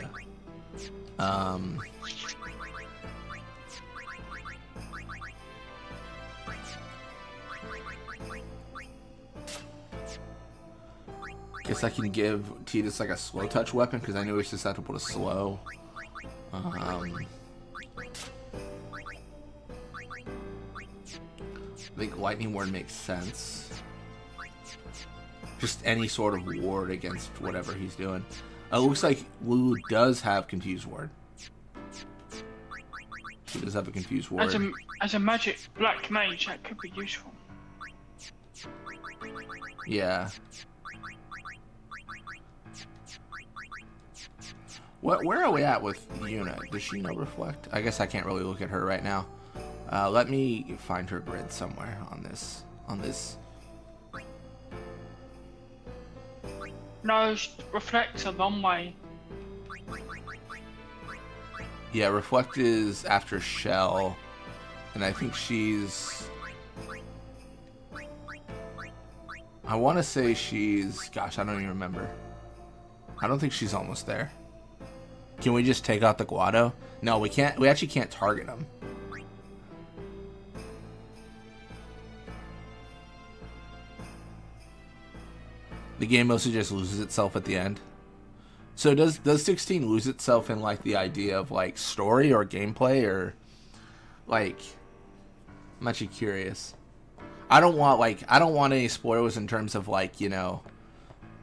Guess I can give Tidus like a slow touch weapon because I know he's susceptible to slow. I think Lightning Ward makes sense. Just any sort of ward against whatever he's doing. It looks like Lulu does have Confused Ward. She does have a Confused Ward. As a magic black mage, that could be useful. Yeah. Where are we at with Yuna? Does she know Reflect? I guess I can't really look at her right now. Let me find her grid somewhere on this. No, Reflect's a long way. Yeah, Reflect is after Shell, and I think she's... I want to say she's... Gosh, I don't even remember. I don't think she's almost there. Can we just take out the Guado? No, we can't. We actually can't target them. The game mostly just loses itself at the end. So does 16 lose itself in like the idea of like story or gameplay or like? I'm actually curious. I don't want any spoilers in terms of like, you know,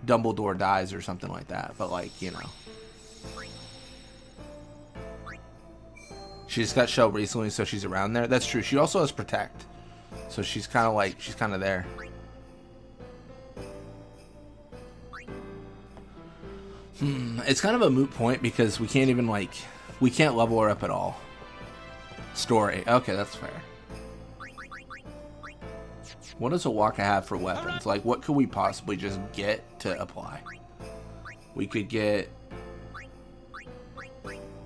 Dumbledore dies or something like that. But like, you know. She just got shelled recently, so she's around there. That's true. She also has Protect. So she's kind of there. It's kind of a moot point because we can't even we can't level her up at all. Story. Okay, that's fair. What does Owaka have for weapons? Like, what could we possibly just get to apply? We could get...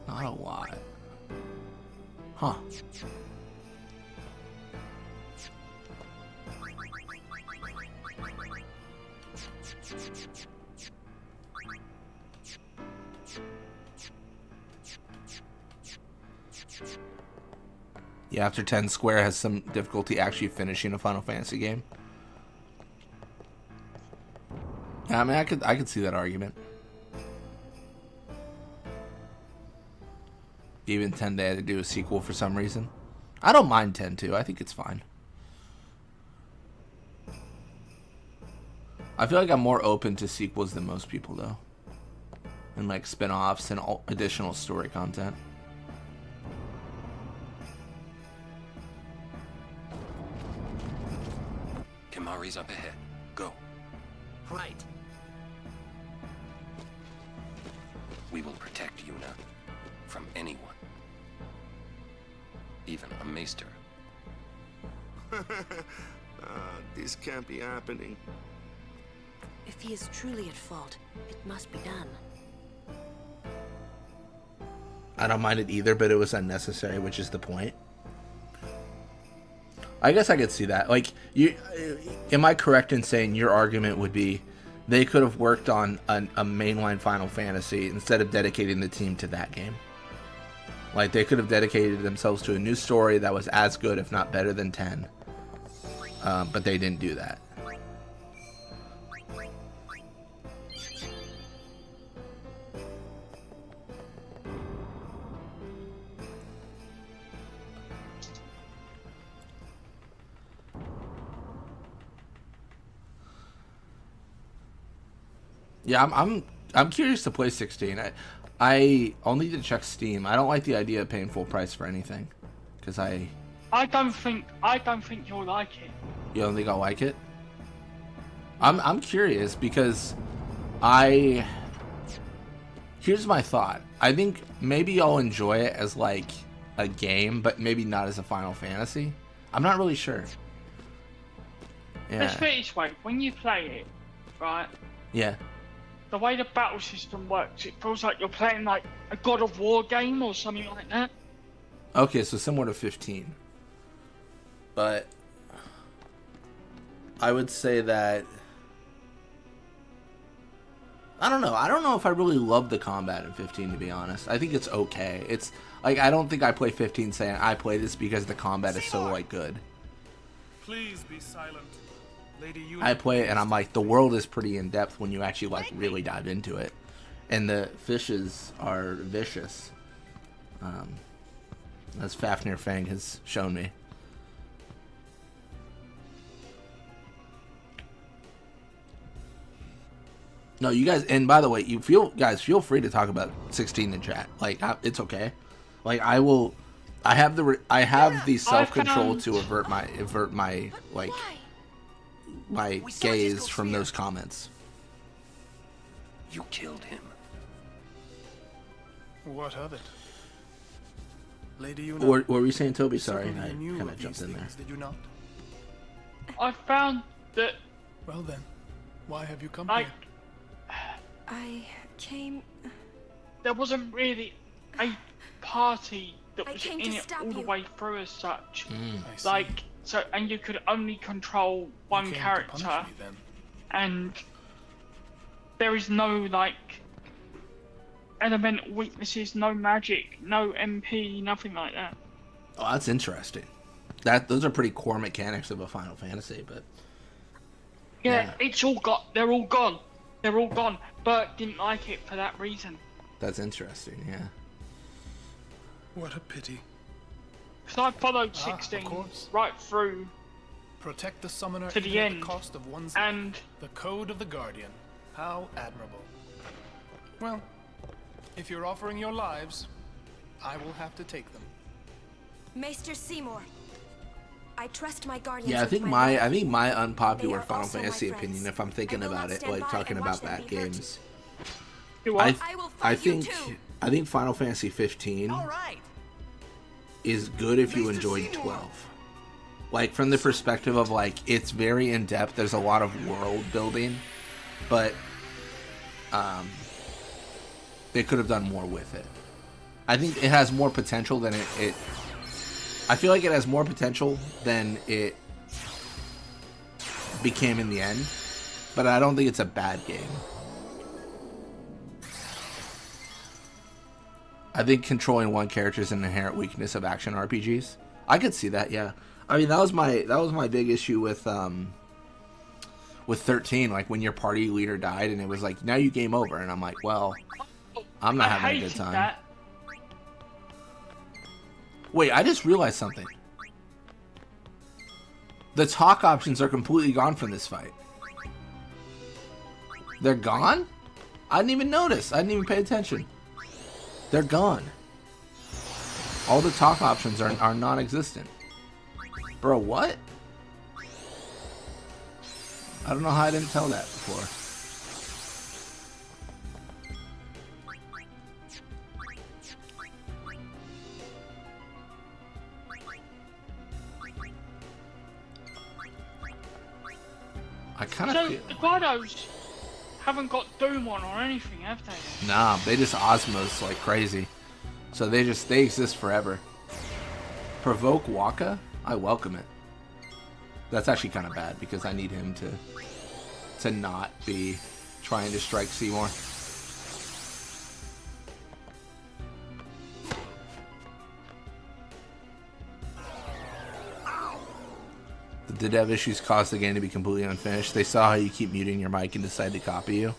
Not a lot. Huh. Yeah, after 10, Square has some difficulty actually finishing a Final Fantasy game. Yeah, I mean, I could see that argument. Even 10, they had to do a sequel for some reason. I don't mind 10 too. I think it's fine. I feel like I'm more open to sequels than most people, though. And like spin-offs and additional story content. Kimari's up ahead. Go. Right. We will protect Yuna from anyone. Even a maester. This can't be happening. If he is truly at fault, it must be done. I don't mind it either, but it was unnecessary, which is the point. I guess I could see that. Like, am I correct in saying your argument would be they could have worked on a mainline Final Fantasy instead of dedicating the team to that game? Like, they could have dedicated themselves to a new story that was as good, if not better than 10. But they didn't do that. Yeah, I'm curious to play 16. I'll need to check Steam. I don't like the idea of paying full price for anything, because I don't think you'll like it. You don't think I'll like it? I'm curious because here's my thought. I think maybe I'll enjoy it as like a game, but maybe not as a Final Fantasy. I'm not really sure. Yeah. Let's put it this way: when you play it, right? Yeah. The way the battle system works, it feels like you're playing like a God of War game or something like that. Okay, so similar to 15. But I would say that I don't know. I don't know if I really love the combat in 15, to be honest. I think it's okay. It's like I don't think I play 15 saying I play this because the combat is so like good. Please be silent. I play it and I'm like, the world is pretty in depth when you actually like really dive into it, and the fishes are vicious, as Fafnir Fang has shown me. No, you guys, and by the way, feel free to talk about 16 in chat. Like, it's okay. Like, I have the self-control to avert my like my gaze from those comments. You killed him. What of it? Lady Yuna, What were you saying, Toby? Sorry, I knew kind of of jumped these in there. things, did you not? I found that. Well then, why have you come like, here? I came. There wasn't really a party that was came in to it stop all the you. way through as such. I see. Like, so, and you could only control one came to character, punish me, then. and there is no like elemental weaknesses, no magic, no MP, nothing like that. Oh, that's interesting. Those are pretty core mechanics of a Final Fantasy, but yeah. It's all they're all gone. They're all gone. But didn't like it for that reason. that's interesting. Yeah. What a pity. Because I followed Of 16 course. right through Protect the summoner to the even at end, the cost of one's and life. The code of the Guardian. How admirable. Well, if you're offering your lives, I will have to take them. Maester Seymour, I trust my guardians. Yeah, I with think my life. my unpopular They are Final also my Fantasy friends. opinion, if I'm thinking I will about not it, stand like by talking and watch about them bad be hurt. games, you what? I will I fight you think too. I think Final Fantasy 15 All right. is good if you enjoyed 12. Like, from the perspective of like it's very in depth. There's a lot of world building, but they could have done more with it. I think it has more potential than it I feel like it has more potential than it became in the end, but I don't think it's a bad game. I think controlling one character is an inherent weakness of action RPGs, I could see that, yeah. I mean, that was my big issue with 13. Like when your party leader died, and it was like, now you game over, and I'm like, well, I'm not having a good time. That. Wait, I just realized something. The talk options are completely gone from this fight. They're gone? I didn't even notice. I didn't even pay attention. They're gone. All the talk options are non-existent. Bro, what? I don't know how I didn't tell that before. I kind of feel... the Guardos haven't got Doom on or anything, have they? Nah, they just Osmos like crazy. So they exist forever. Provoke Waka? I welcome it. That's actually kind of bad because I need him to not be trying to strike Seymour. The dev issues caused the game to be completely unfinished. They saw how you keep muting your mic and decided to copy you.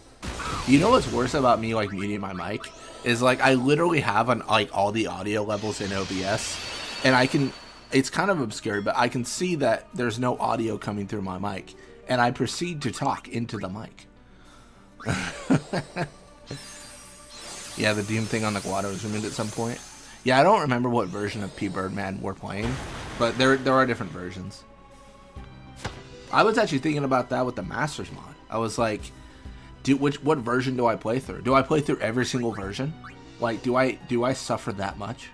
You know what's worse about me like muting my mic is like I literally have like all the audio levels in OBS, and I can. It's kind of obscure, but I can see that there's no audio coming through my mic, and I proceed to talk into the mic. Yeah, the Doom thing on the Guado was removed at some point. Yeah, I don't remember what version of PBirdman we're playing, but there are different versions. I was actually thinking about that with the Masters mod. I was like, what version do I play through? Do I play through every single version? Like, do I suffer that much?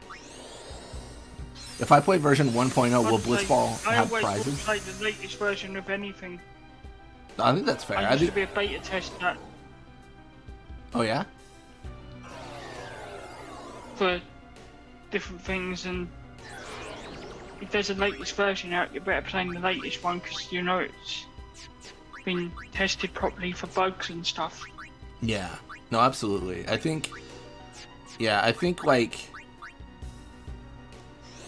If I play version 1.0, will Blitzball have prizes? I always play the latest version of anything. I think that's fair. I used to be a beta tester. Oh yeah? For different things, and if there's a latest version out, you're better playing the latest one because you know it's been tested properly for bugs and stuff. Yeah. No, absolutely. I think like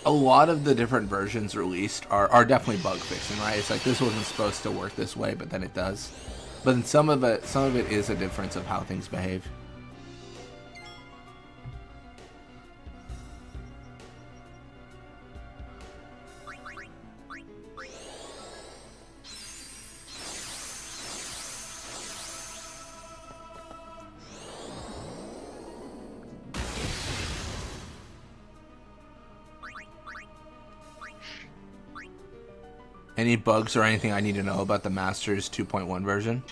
a lot of the different versions released are definitely bug fixing, right? It's like this wasn't supposed to work this way, but then it does. But then some of it is a difference of how things behave. Any bugs or anything I need to know about the Masters 2.1 version?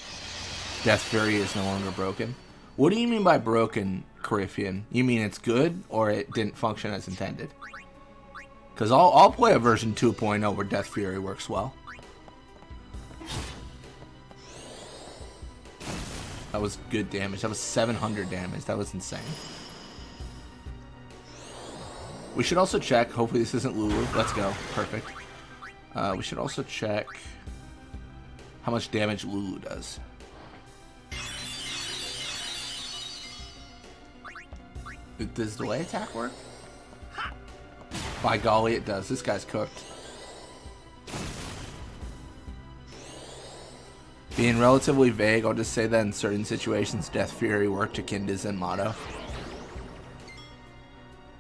Death Fury is no longer broken. What do you mean by broken, Carifian? You mean it's good, or it didn't function as intended? Because I'll play a version 2.0 where Death Fury works well. That was good damage. That was 700 damage. That was insane. We should also check. Hopefully this isn't Lulu. Let's go. Perfect. We should also check how much damage Lulu does. Does delay attack work? By golly, it does. This guy's cooked. Being relatively vague, I'll just say that in certain situations, Death Fury worked akin to Zen motto.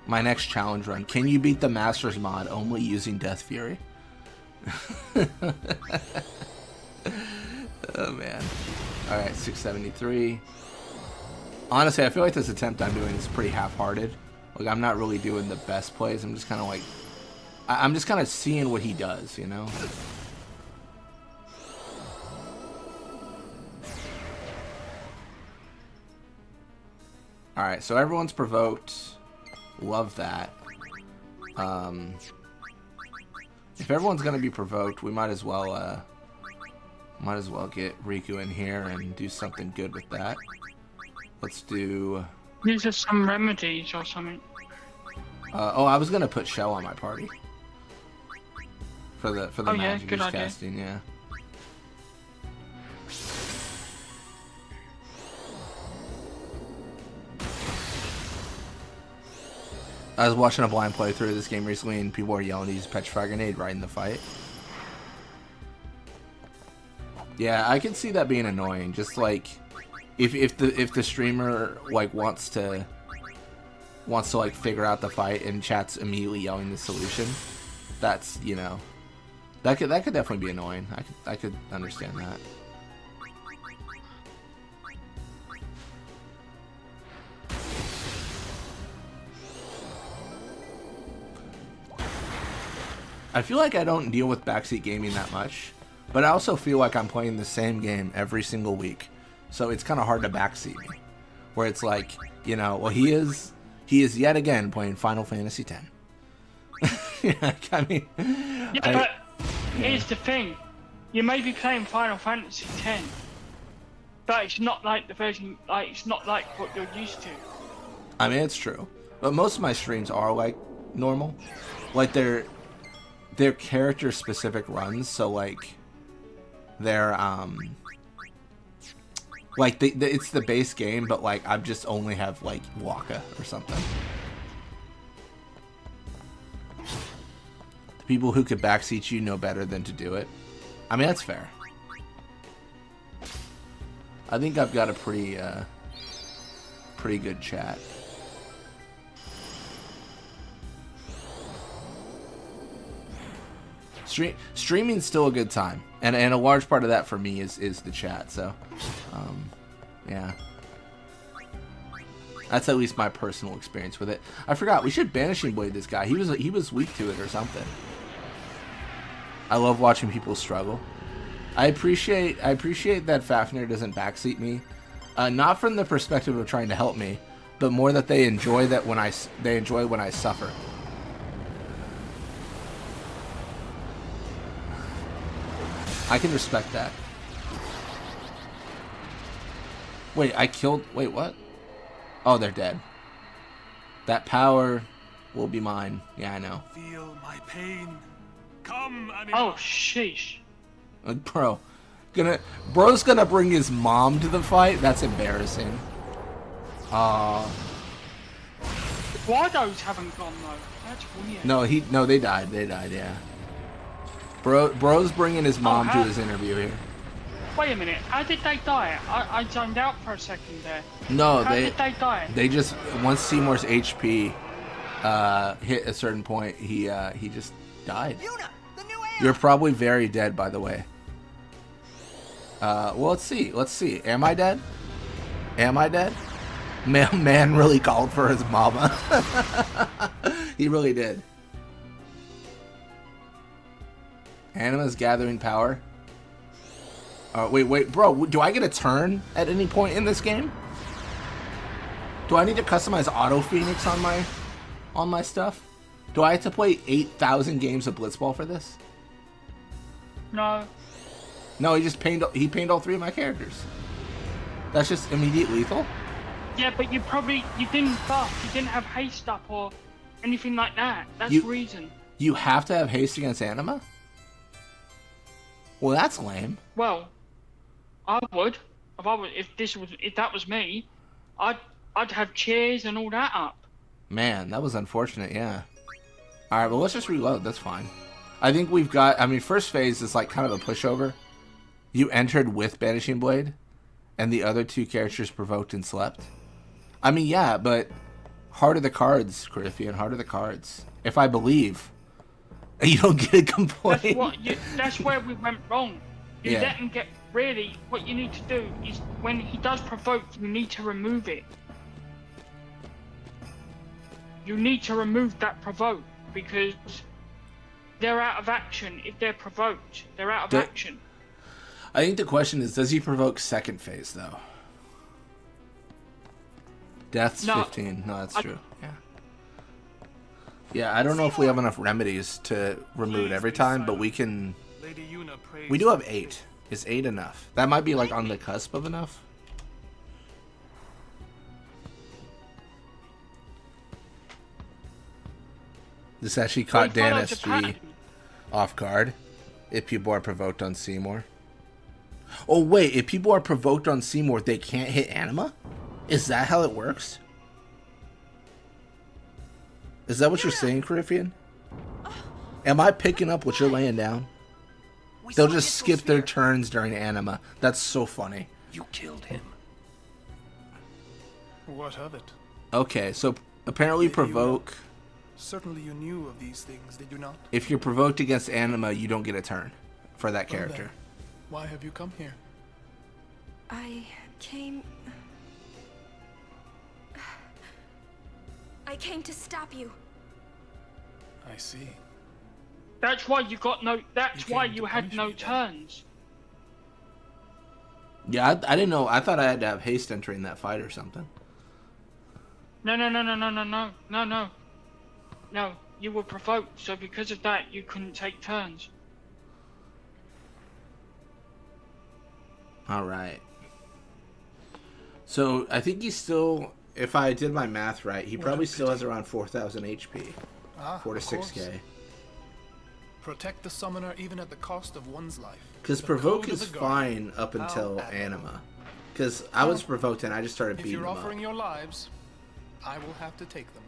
My next challenge run. Can you beat the Masters mod only using Death Fury? Oh man. Alright, 673. Honestly, I feel like this attempt I'm doing is pretty half-hearted. Like, I'm not really doing the best plays. I'm just kind of like... I'm just kind of seeing what he does, you know? Alright, so everyone's provoked. Love that. If everyone's gonna be provoked, we might as well get Riku in here and do something good with that. Let's do. These are some remedies or something. Oh, I was gonna put Shell on my party for the magic he's casting. Yeah. I was watching a blind playthrough of this game recently, and people were yelling to use Petrifier Grenade right in the fight. Yeah, I can see that being annoying. Just like if the streamer like wants to like figure out the fight and chat's immediately yelling the solution, that's, you know, that could definitely be annoying. I could understand that. I feel like I don't deal with backseat gaming that much, but I also feel like I'm playing the same game every single week, so it's kind of hard to backseat me. Where it's like, you know, well, he is yet again playing Final Fantasy X. Yeah, I mean, yeah, but here's the thing: you may be playing Final Fantasy X, but it's not like the version, like it's not like what you're used to. I mean, it's true, but most of my streams are like normal, like they're character specific runs, so like they're like it's the base game, but like I just only have like Waka or something. The people who could backseat you know better than to do it. I mean, that's fair. I think I've got a pretty good chat. Streaming's still a good time, and a large part of that for me is the chat. So, yeah, that's at least my personal experience with it. I forgot we should Banishing Blade this guy. He was weak to it or something. I love watching people struggle. I appreciate that Fafnir doesn't backseat me, not from the perspective of trying to help me, but more that they enjoy when I suffer. I can respect that. Wait, wait, what? Oh, they're dead. That power will be mine. Yeah, I know. Feel my pain. Come, oh, sheesh. Bro's gonna bring his mom to the fight? That's embarrassing. Guardos haven't gone though. That's weird. No, they died. They died, yeah. Bro's bringing his mom to his interview here. Wait a minute, how did they die? I zoned out for a second there. No, how did they die? They just, once Seymour's HP hit a certain point, he just died. You're probably very dead, by the way. Well, let's see. Am I dead? Am I dead? Man really called for his mama. He really did. Anima's gathering power. Wait, bro, do I get a turn at any point in this game? Do I need to customize Auto Phoenix on my stuff? Do I have to play 8,000 games of Blitzball for this? No. No, he painted all 3 of my characters. That's just immediate lethal? Yeah, but you didn't buff, you didn't have haste up or anything like that. That's the reason. You have to have haste against Anima? Well, that's lame. Well, I would. If that was me, I'd have chairs and all that up. Man, that was unfortunate, yeah. Alright, well, let's just reload. That's fine. I think we've got... I mean, first phase is like kind of a pushover. You entered with Banishing Blade, and the other 2 characters provoked and slept. I mean, yeah, but heart of the cards, Crithian, heart of the cards. If I believe... You don't get a complaint. That's where we went wrong. You let him get... Really, what you need to do is, when he does provoke, you need to remove it. You need to remove that provoke, because they're out of action if they're provoked. They're out of action. I think the question is, does he provoke second phase, though? Death's 15. No, that's true. Yeah. Yeah, I don't know if we have enough remedies to remove it every time, but we can... We do have 8. Is 8 enough? That might be like on the cusp of enough. This actually caught Dan SG off guard. If people are provoked on Seymour. Oh wait, if people are provoked on Seymour, they can't hit Anima? Is that how it works? Is that what you're saying, Cariffian? Am I picking up what you're laying down? They'll just skip their turns during anima. That's so funny. You killed him. What of it? Okay, so apparently provoke. Certainly you knew of these things, did you not? If you're provoked against anima, you don't get a turn for that Well, character. then, why have you come here? I came to stop you. I see. That's why you got no. That's why you had no turns. Yeah, I didn't know. I thought I had to have haste entering that fight or something. No. No, you were provoked, so because of that, you couldn't take turns. All right. So I think he's still, if I did my math right, he probably still has around 4,000 HP. 4 to 6k. Protect the summoner even at the cost of one's life. Because provoke is fine up until anima. Because I was provoked and I just started beating If him you're up. offering your lives, I will have to take them.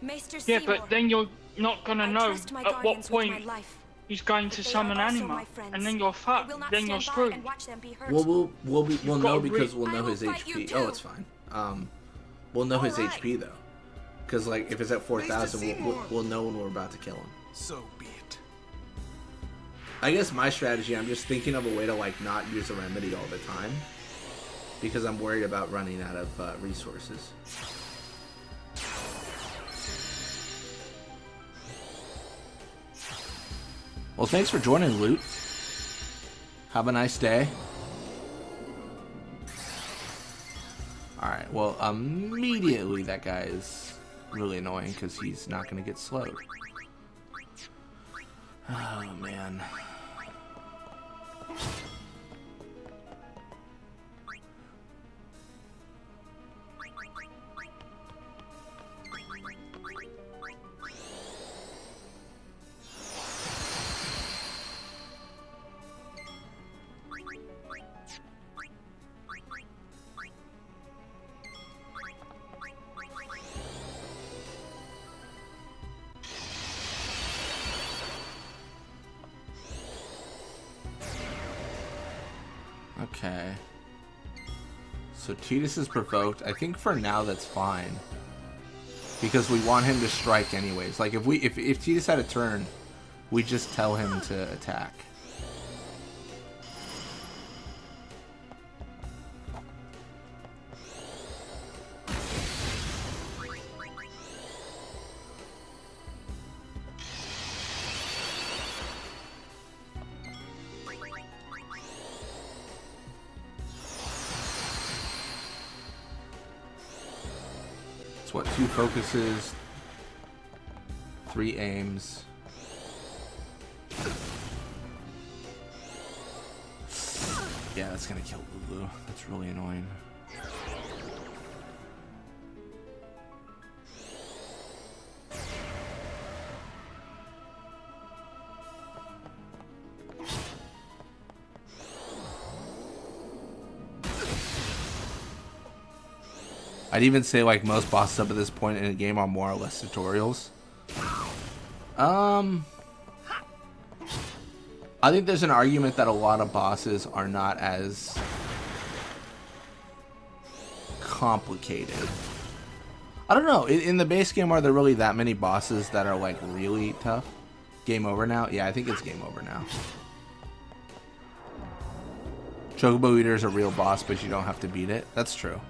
Maester Yeah, Seymour, but then you're not gonna know trust my at what guardians with my point life, he's going to but they summon are also anima, my friends. and then you're I fucked. will not Then you're stand by screwed. and watch them be hurt. Well, we'll know gotta because we'll know his I will fight you HP. too. Oh, it's fine. We'll know his HP though. Because like if it's at 4,000, we'll know when we're about to kill him. So be it. I guess my strategy, I'm just thinking of a way to like not use a remedy all the time. Because I'm worried about running out of resources. Well, thanks for joining, Loot. Have a nice day. Alright, well, immediately that guy is really annoying because he's not going to get slowed. Oh, man. Okay. So Tidus is provoked. I think for now that's fine. Because we want him to strike anyways. Like if Tidus had a turn, we just tell him to attack. What, 2 focuses, 3 aims. Yeah, that's gonna kill Lulu. That's really annoying. I'd even say like most bosses up at this point in a game are more or less tutorials. I think there's an argument that a lot of bosses are not as complicated. I don't know. In the base game, are there really that many bosses that are like really tough? Game over now? Yeah, I think it's game over now. Chocobo Eater is a real boss, but you don't have to beat it. That's true.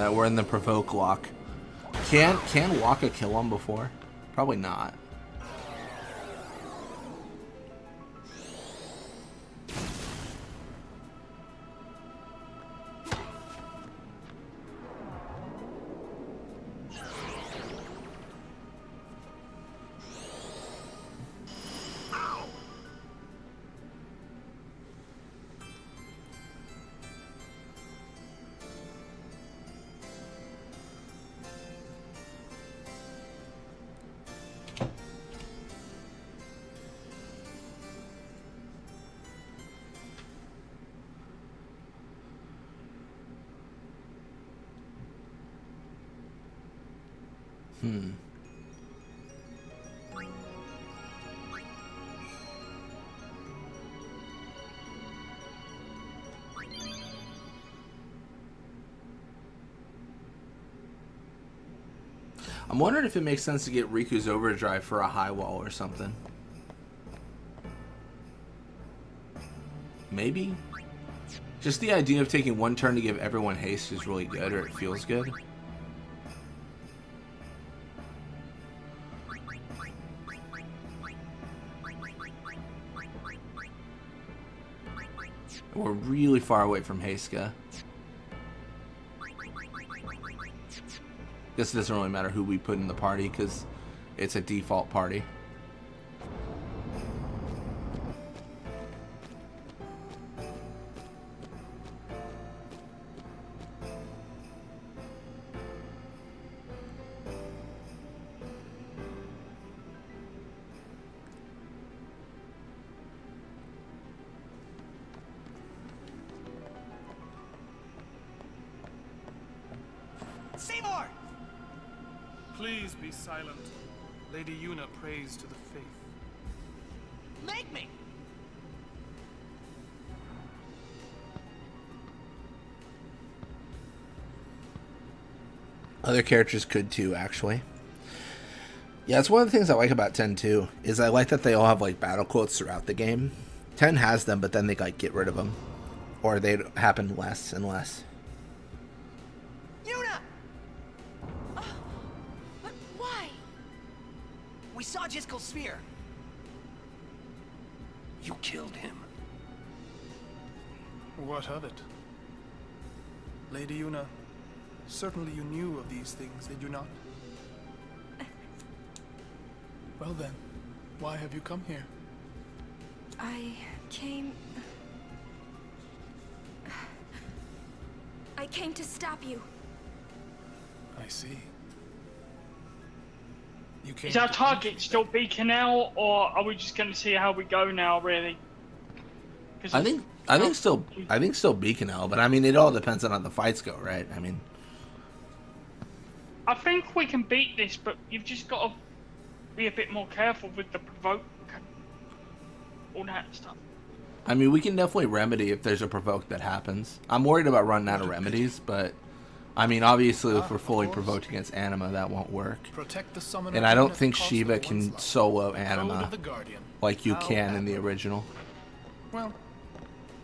We're in the provoke lock. Can Waka kill him before? Probably not. I'm wondering if it makes sense to get Riku's overdrive for a high wall or something. Maybe? Just the idea of taking one turn to give everyone haste is really good, or it feels good. We're really far away from Heiska. Guess it doesn't really matter who we put in the party because it's a default party. Seymour! Please be silent. Lady Yuna prays to the faith. Make me! Other characters could too, actually. Yeah, it's one of the things I like about 10 too, is I like that they all have like battle quotes throughout the game. 10 has them, but then they like get rid of them. Or they happen less and less. Yuna! But why? We saw Jiskel's sphere. You killed him. What of it? Lady Yuna, certainly you knew of these things, did you not? Well then, why have you come here? I came to stop you. I see. You came Is our to target still Beacon L, or are we just going to see how we go now, really? I think still Beacon L, but I mean it all depends on how the fights go, right? I mean, I think we can beat this, but you've just got to be a bit more careful with the provoke, all that stuff. I mean, we can definitely remedy if there's a provoke that happens. I'm worried about running out of remedies, but I mean, obviously, if we're fully provoked against Anima, that won't work. And I don't think Shiva can solo Anima like you can in the original. Well,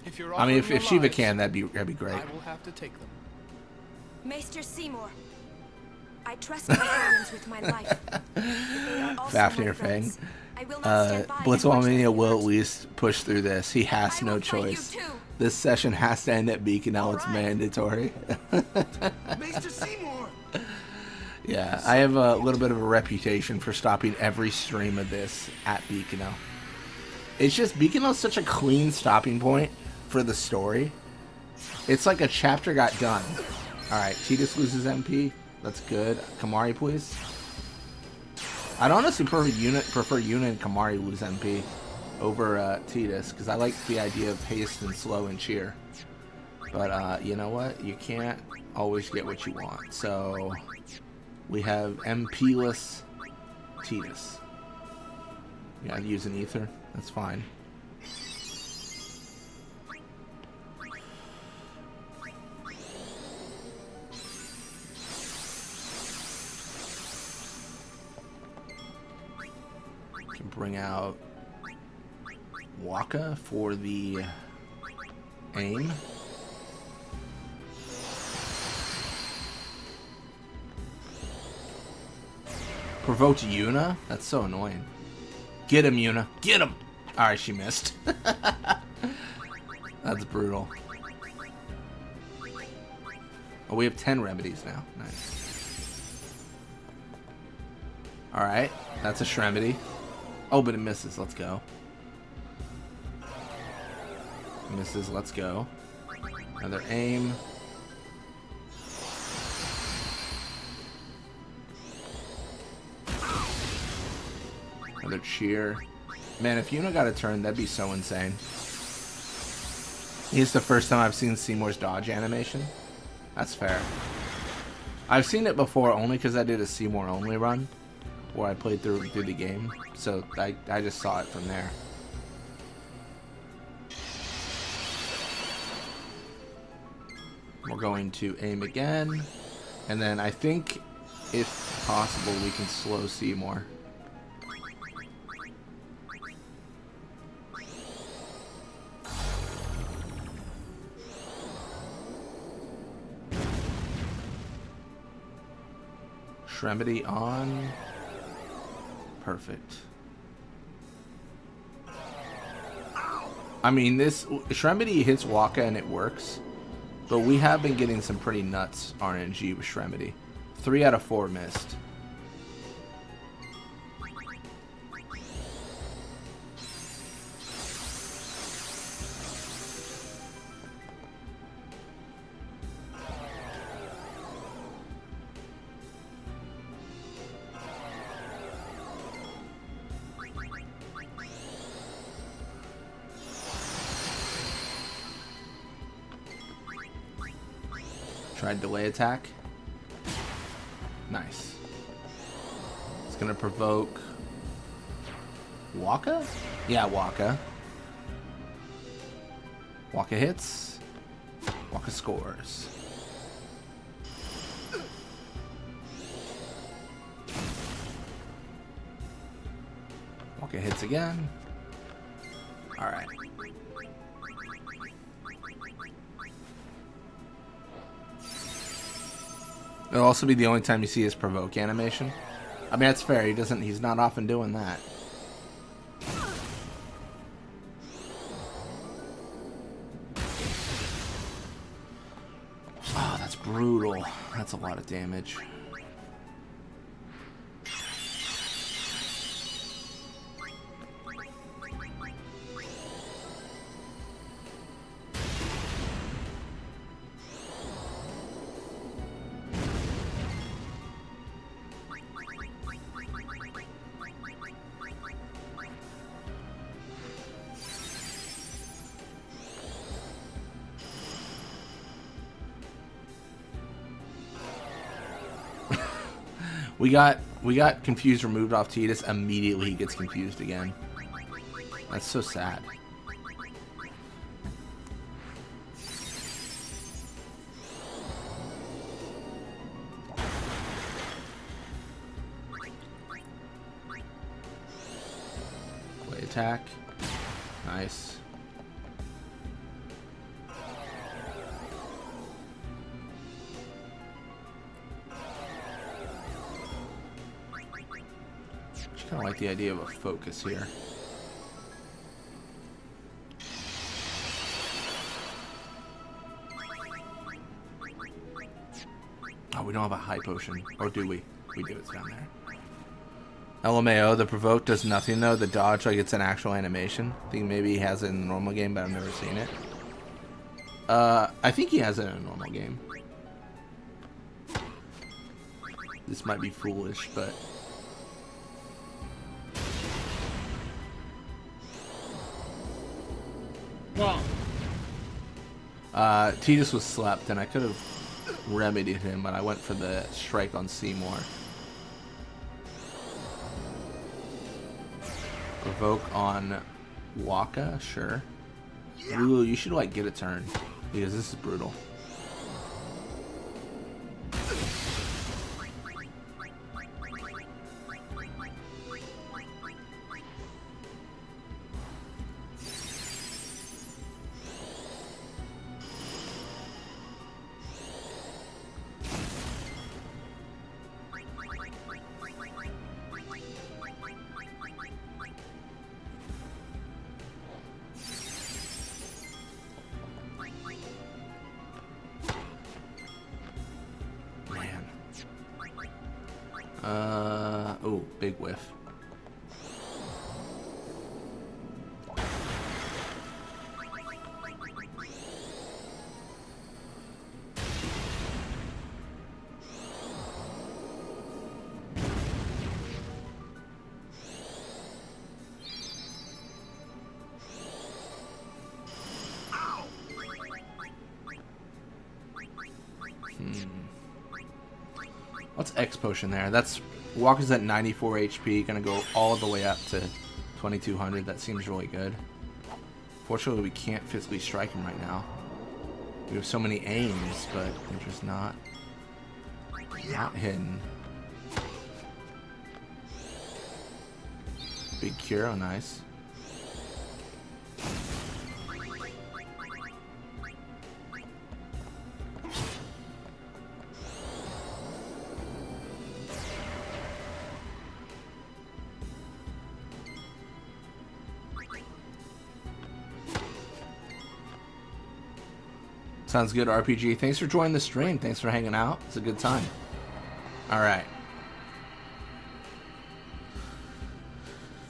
if you're I mean, if offering Shiva your can, lives, that'd be great. I will have to take them. Maester Seymour, I trust my guardians with my life. They are also Fafnir my Fang. friends. I will not stand by and watch Blitzballmania them will at least push through this. He has no choice. This session has to end at Beacon L. It's mandatory. Maester Seymour! Yeah, I have a little bit of a reputation for stopping every stream of this at Beacon L. It's just Beacon L is such a clean stopping point for the story. It's like a chapter got done. Alright, Tidus loses MP. That's good. Kamari, please. I'd honestly prefer Yuna and Kamari lose MP over Tidus, because I like the idea of haste and slow and cheer. But you know what? You can't always get what you want. So we have MP-less Tidus. Yeah, I'd use an ether. That's fine. Can bring out Waka for the aim. Provoked Yuna? That's so annoying. Get him, Yuna. Get him! Alright, she missed. That's brutal. Oh, we have 10 remedies now. Nice. Alright, that's a Shremedy. Oh, but it misses. Let's go. Misses. Let's go. Another aim. Another cheer. Man, if Yuna got a turn, that'd be so insane. It's the first time I've seen Seymour's dodge animation. That's fair. I've seen it before only because I did a Seymour only run where I played through the game, so I just saw it from there. We're going to aim again, and then I think if possible we can slow Seymour. Shremedy on. Perfect. I mean, this Shremedy hits Waka and it works, but we have been getting some pretty nuts RNG with Shremedy. 3 out of 4 missed. Tried delay attack. Nice. It's gonna provoke Waka? Yeah, Waka. Waka hits. Waka scores. Waka hits again. Alright. It'll also be the only time you see his provoke animation. I mean, that's fair. He's not often doing that. Oh, that's brutal. That's a lot of damage. We got confused removed off Tidus. Immediately he gets confused again. That's so sad. Play attack. Nice. I kind of like the idea of a focus here. Oh, we don't have a high potion. Or do we? We do. It's down there. LMAO, the provoke does nothing though. The dodge, like it's an actual animation. I think maybe he has it in the normal game, but I've never seen it. I think he has it in a normal game. This might be foolish, but... What? Tidus was slept, and I could have remedied him, but I went for the strike on Seymour. Provoke on Waka, sure. Ooh, you should like get a turn, because this is brutal. Oh, big whiff. What's X potion there? That's Walker's at 94 HP, gonna go all the way up to 2200. That seems really good. Fortunately, we can't physically strike him right now. We have so many aims, but they're just not hidden. Big cure, oh nice. Sounds good, RPG. Thanks for joining the stream. Thanks for hanging out. It's a good time. Alright.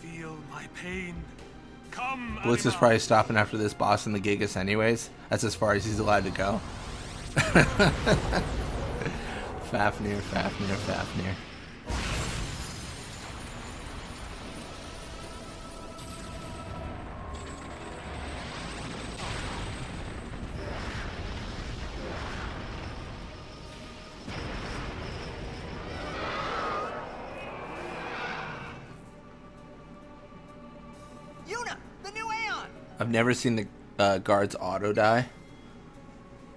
Feel my pain. Come, Blitz is probably stopping after this boss in the Gigas anyways. That's as far as he's allowed to go. Fafnir, Fafnir, Fafnir. I've never seen the guards auto die.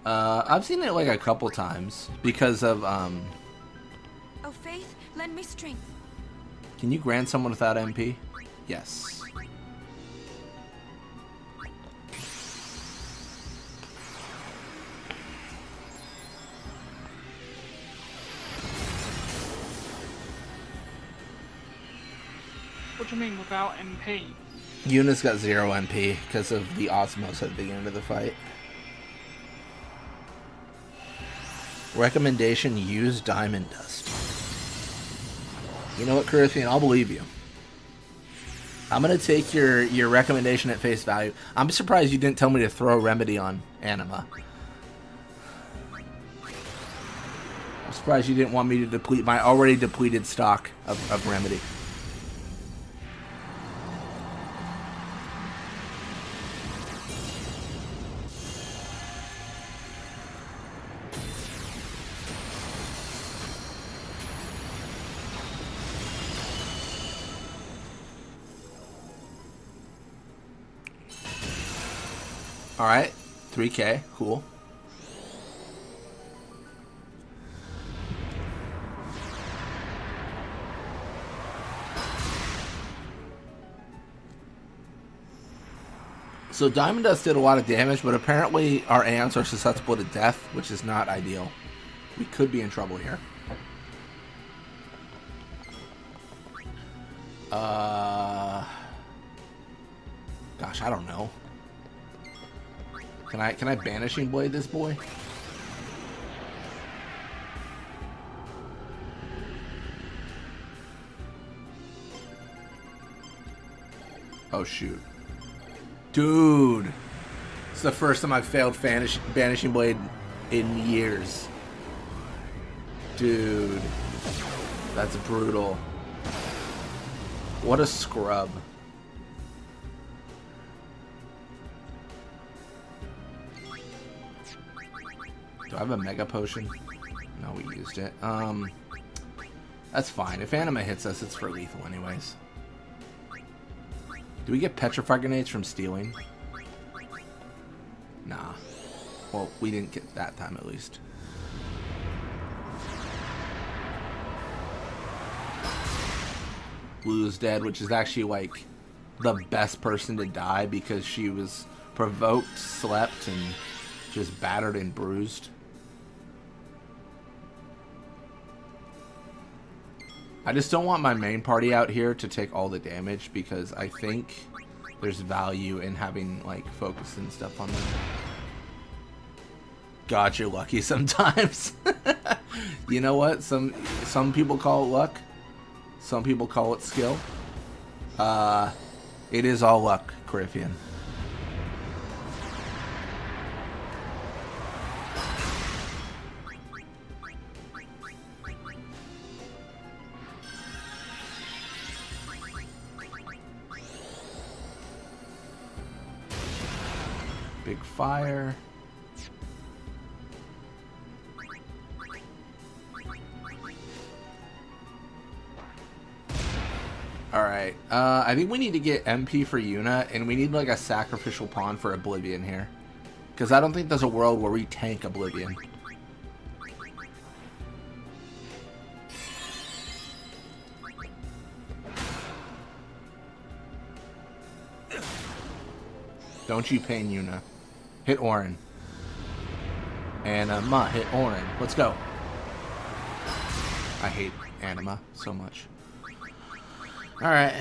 I've seen it like a couple times because of Oh, Faith, lend me strength. Can you grant someone without MP? Yes. What do you mean without MP? Yuna's got 0 MP because of the Osmos at the beginning of the fight. Recommendation, use Diamond Dust. You know what, Corinthian? I'll believe you. I'm going to take your recommendation at face value. I'm surprised you didn't tell me to throw Remedy on Anima. I'm surprised you didn't want me to deplete my already depleted stock of Remedy. Alright, 3K, cool. So Diamond Dust did a lot of damage, but apparently our ants are susceptible to death, which is not ideal. We could be in trouble here. Gosh, I don't know. Can I Banishing Blade this boy? Oh shoot. Dude. It's the first time I've failed Banishing Blade in years. Dude. That's brutal. What a scrub. Do I have a Mega Potion? No, we used it. That's fine. If Anima hits us, it's for lethal anyways. Do we get Petrify Grenades from stealing? Nah. Well, we didn't get that time at least. Blue's dead, which is actually like the best person to die because she was provoked, slept, and just battered and bruised. I just don't want my main party out here to take all the damage because I think there's value in having like focus and stuff on them. God, you're lucky sometimes. You know what? Some people call it luck. Some people call it skill. It is all luck, Corinthian. Big fire. Alright, I think we need to get MP for Yuna, and we need like a sacrificial pawn for Oblivion here. Because I don't think there's a world where we tank Oblivion. Don't you pain Yuna. Hit Orin. Anima, hit Orin. Let's go. I hate Anima so much. Alright.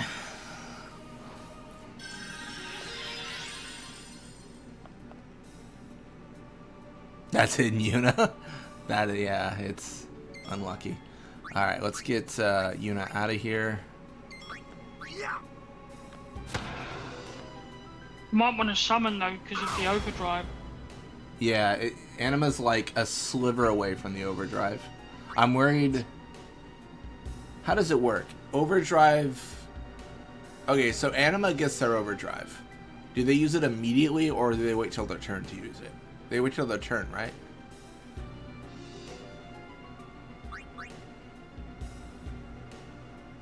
That's hidden Yuna. That, yeah, it's unlucky. Alright, let's get Yuna out of here. Might want to summon though because of the overdrive. Yeah, Anima's like a sliver away from the overdrive. I'm worried. How does it work? Overdrive. Okay, so Anima gets their overdrive. Do they use it immediately or do they wait till their turn to use it? They wait till their turn, right?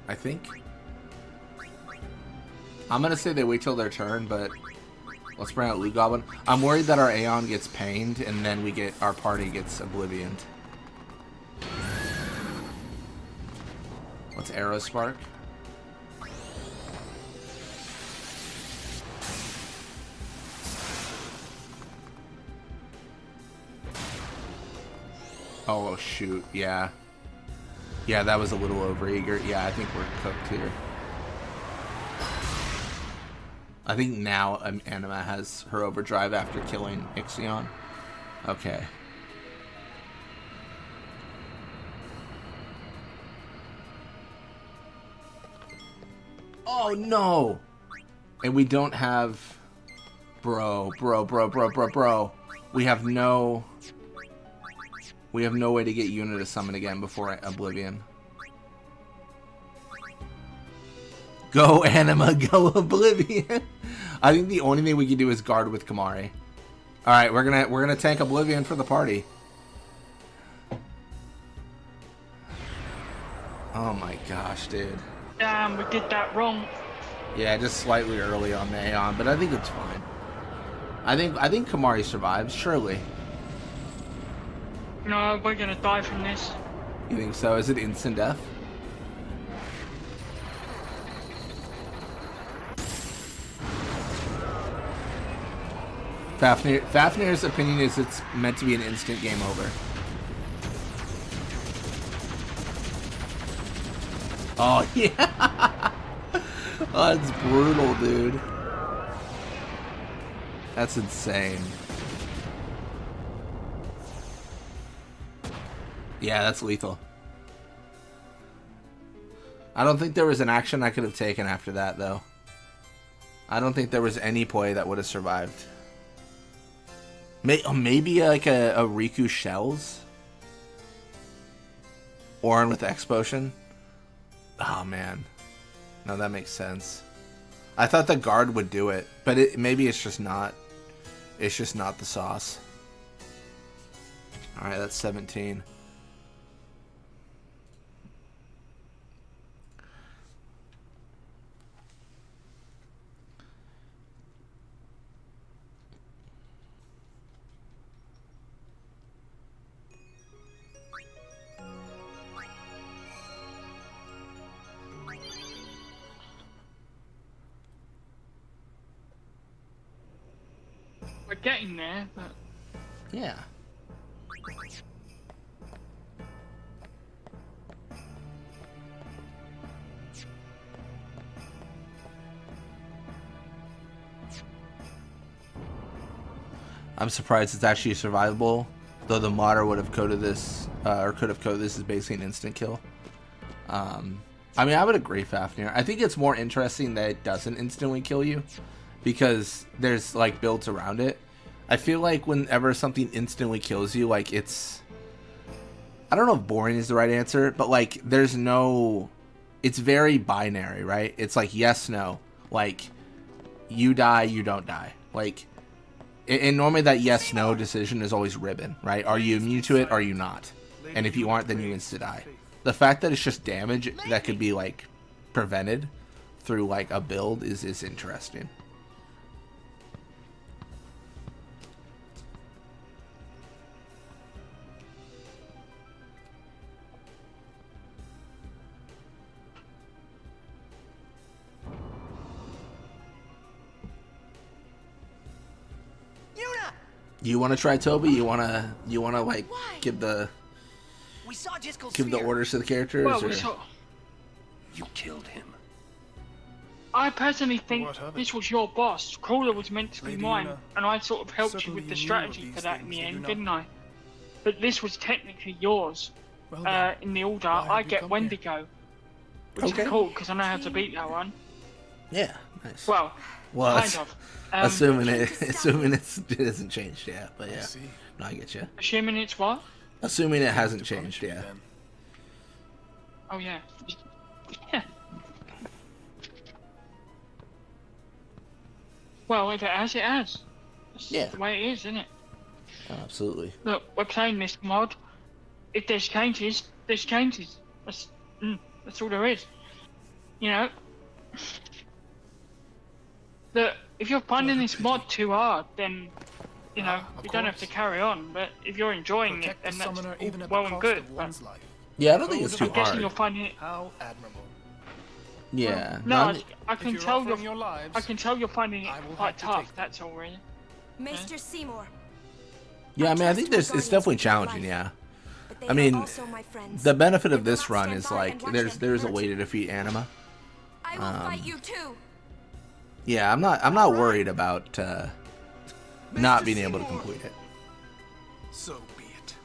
I think. I'm gonna say they wait till their turn, but let's bring out Loot Goblin. I'm worried that our Aeon gets pained and then we get our party gets Oblivioned. Let's Arrow Spark. Oh shoot, yeah. Yeah, that was a little overeager. Yeah, I think we're cooked here. I think now Anima has her overdrive after killing Ixion. Okay. Oh no! And we don't have... Bro. We have no... We have no way to get Yuna to summon again before Oblivion. Go Anima, go Oblivion. I think the only thing we can do is guard with Kamari. All right, we're gonna tank Oblivion for the party. Oh my gosh, dude. Damn, we did that wrong. Yeah, just slightly early on the Aeon, but I think it's fine. I think Kamari survives, surely. No, we're gonna die from this. You think so? Is it instant death? Fafnir's opinion is it's meant to be an instant game over. Oh, yeah! Oh, that's brutal, dude. That's insane. Yeah, that's lethal. I don't think there was an action I could have taken after that, though. I don't think there was any play that would have survived. Maybe like a Riku Shells? Orin with X-Potion? Oh, man. No, that makes sense. I thought the guard would do it, but maybe it's just not. It's just not the sauce. Alright, that's 17. We're getting there, but... Yeah. I'm surprised it's actually survivable, though the modder would have coded this, or could have coded this as basically an instant kill. I mean, I would agree, Fafnir. I think it's more interesting that it doesn't instantly kill you, because there's like builds around it. I feel like whenever something instantly kills you, like it's... I don't know if boring is the right answer, but like there's no... It's very binary, right? It's like yes, no. Like, you die, you don't die. Like... And normally that yes-no decision is always ribbon, right? Are you immune to it, or are you not? And if you aren't, then you insta-die. The fact that it's just damage that could be, like, prevented, through like a build is interesting. You want to try Toby? You want to like give the orders to the characters? Well, or? You killed him. I personally think this was your boss. Crawler was meant to be Lady mine, Una, and I sort of helped you with the strategy for that in the end, didn't I? But this was technically yours. Well in the order, Why have I you get come Wendigo, which is cool because I know how to beat that one. Yeah, nice. Well, kind of. Assuming it hasn't changed yet, but yeah. No, I get you. Assuming it's what? Assuming it hasn't changed, yeah. Oh yeah. Yeah. Well, if it has, it has. That's the way it is, isn't it? Absolutely. Look, we're playing this mod. If there's changes, there's changes. That's all there is. You know. Look, if you're finding this mod too hard, then you know you don't have to carry on. But if you're enjoying it, then that's all well and good. But Yeah, I don't think it's too I'm guessing hard. you're finding it. How admirable. Yeah. No, not- I can If you're tell offering you're. your lives, I can tell you're finding it I will quite have to tough. take That's all, really. Maester Seymour, Yeah, I mean, I think it's definitely challenging. Yeah. I mean, the benefit of this run is like there's a way to defeat anima. I will fight you too. Yeah, I'm not worried about not being able to complete it. So be it.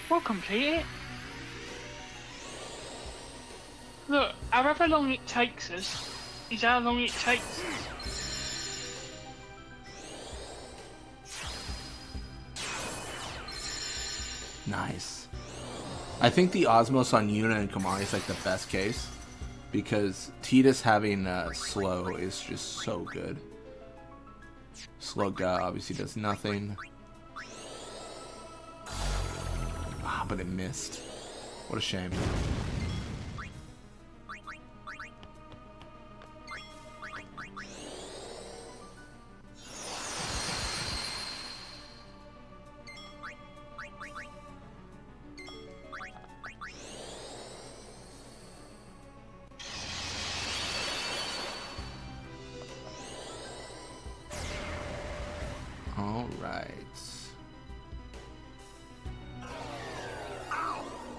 We'll complete it. Look, however long it takes us is how long it takes us. Nice. I think the Osmos on Yuna and Kamari is like the best case because Tidus having slow is just so good. Sloga obviously does nothing. Ah, but it missed. What a shame.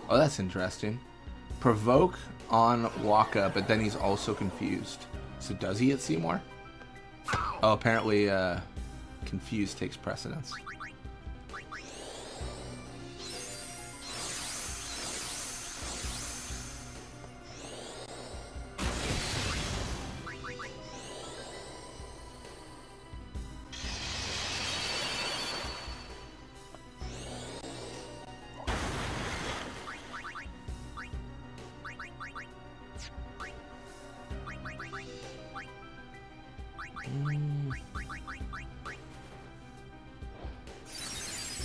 Oh, that's interesting. Provoke on Waka, but then he's also confused. So does he hit Seymour? Oh, apparently confused takes precedence.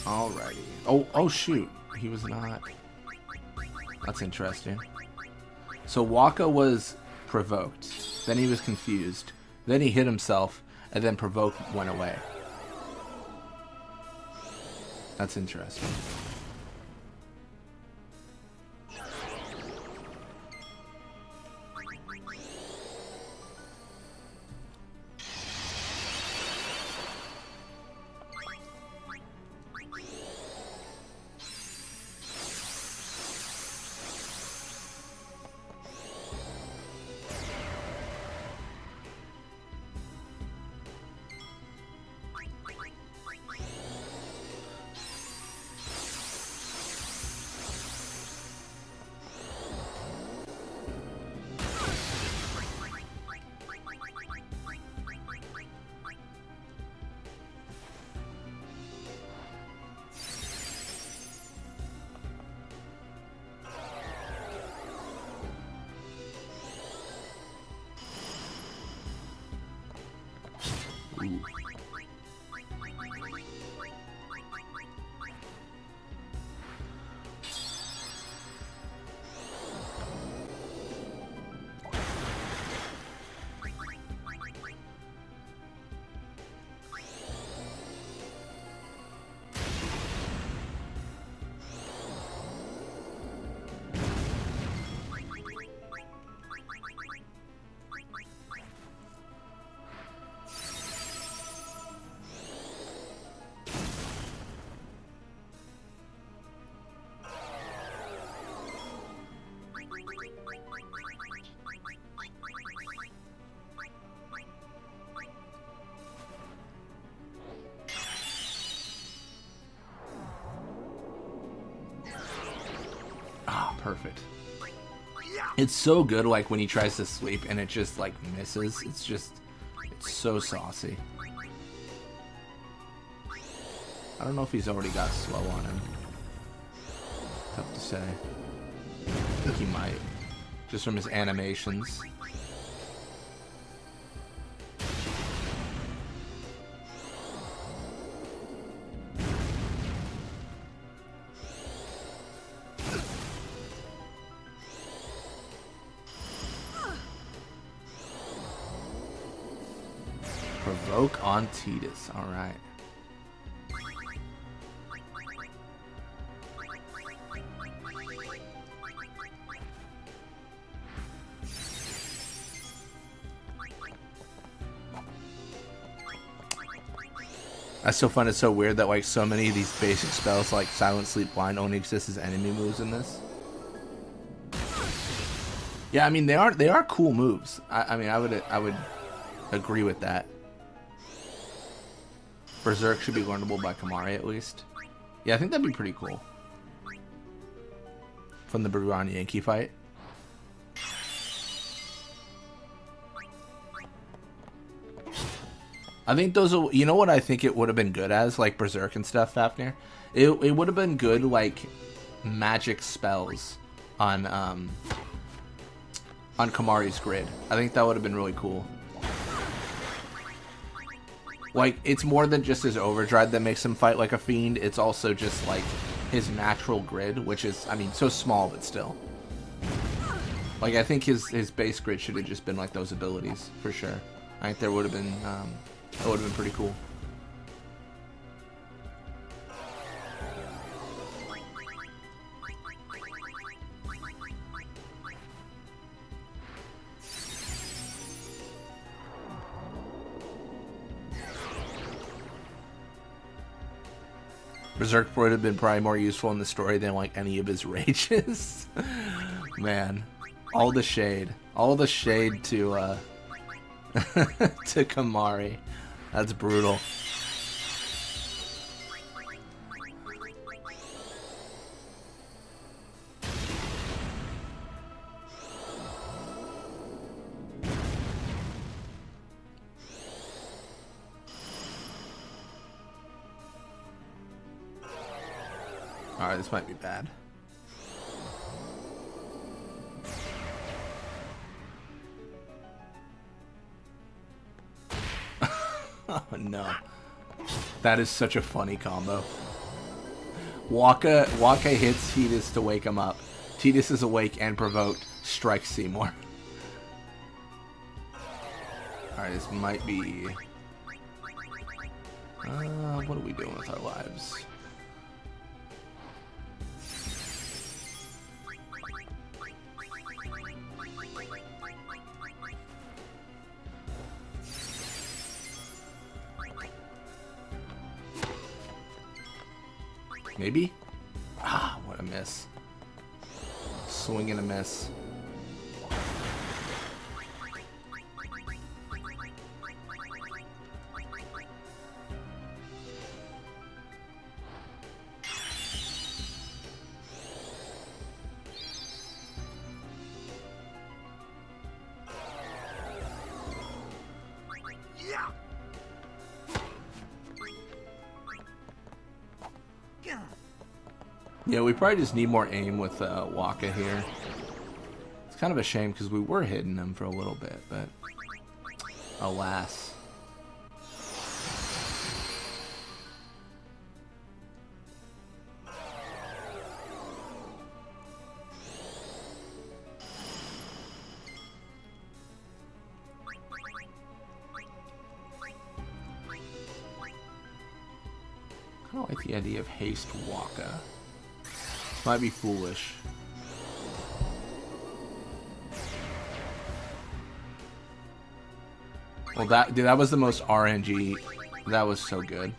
Alrighty. Oh shoot. He was not. That's interesting. So Waka was provoked. Then he was confused. Then he hit himself. And then provoke went away. That's interesting. perfect. It's so good, like, when he tries to sleep and it just, like, misses. It's so saucy. I don't know if he's already got slow on him. Tough to say. I think he might. Just from his animations. Provoke on Tidus. Alright. I still find it so weird that like so many of these basic spells like Silent Sleep Blind only exist as enemy moves in this. Yeah, I mean they are cool moves. I mean I would agree with that. Berserk should be learnable by Kamari at least. Yeah, I think that'd be pretty cool. From the Buran Yankee fight. I think those are, you know what I think it would have been good as, like Berserk and stuff, Fafnir? It would have been good, like, magic spells on Kamari's grid. I think that would have been really cool. Like, it's more than just his overdrive that makes him fight like a fiend. It's also just, like, his natural grid, which is, I mean, so small, but still. Like, I think his base grid should have just been, like, those abilities, for sure. I think there would have been, that would have been pretty cool. Berserk would have been probably more useful in the story than like any of his rages. Man, all the shade to to Kamari. That's brutal. Alright, this might be bad. Oh no. That is such a funny combo. Waka hits Tidus to wake him up. Tidus is awake and provoked. Strikes Seymour. Alright, this might be... what are we doing with our lives? Maybe? Ah, what a miss. Swing and a miss. Yeah, we probably just need more aim with Waka here. It's kind of a shame because we were hitting him for a little bit, but alas. I don't like the idea of haste Waka. Might be foolish. Well, that was the most RNG. That was so good.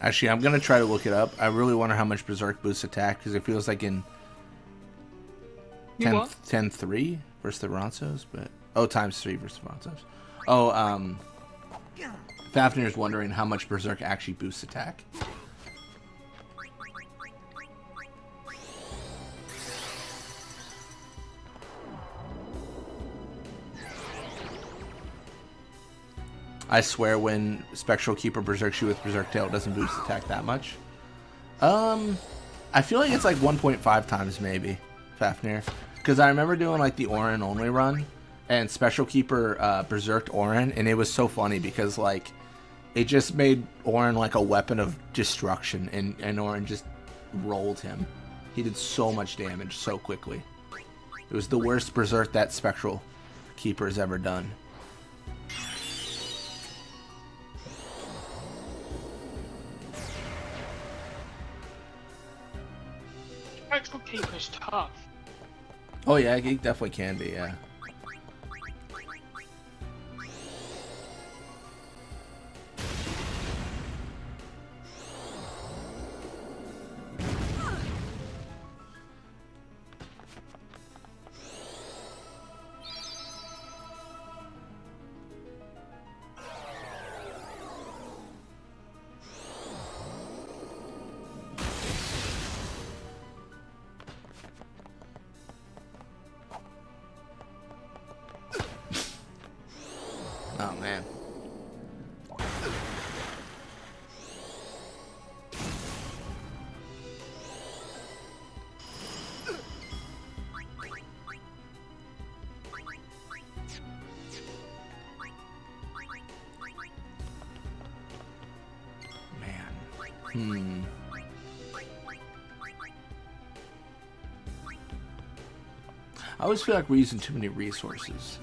Actually, I'm gonna try to look it up. I really wonder how much Berserk boosts attack because it feels like in 10-3 versus the Ronsos, but times 3 versus the Ronsos. Fafnir's wondering how much Berserk actually boosts attack. I swear when Spectral Keeper Berserks you with Berserk Tail, it doesn't boost attack that much. I feel like it's like 1.5 times maybe, Fafnir. Because I remember doing like the Orin only run, and Special Keeper berserked Orin, and it was so funny because like, it just made Orin like a weapon of destruction, and Orin just rolled him. He did so much damage so quickly. It was the worst berserk that Spectral Keeper has ever done. Spectral Keeper's tough. Oh yeah, he definitely can be, yeah. Oh man. I always feel like we're using too many resources.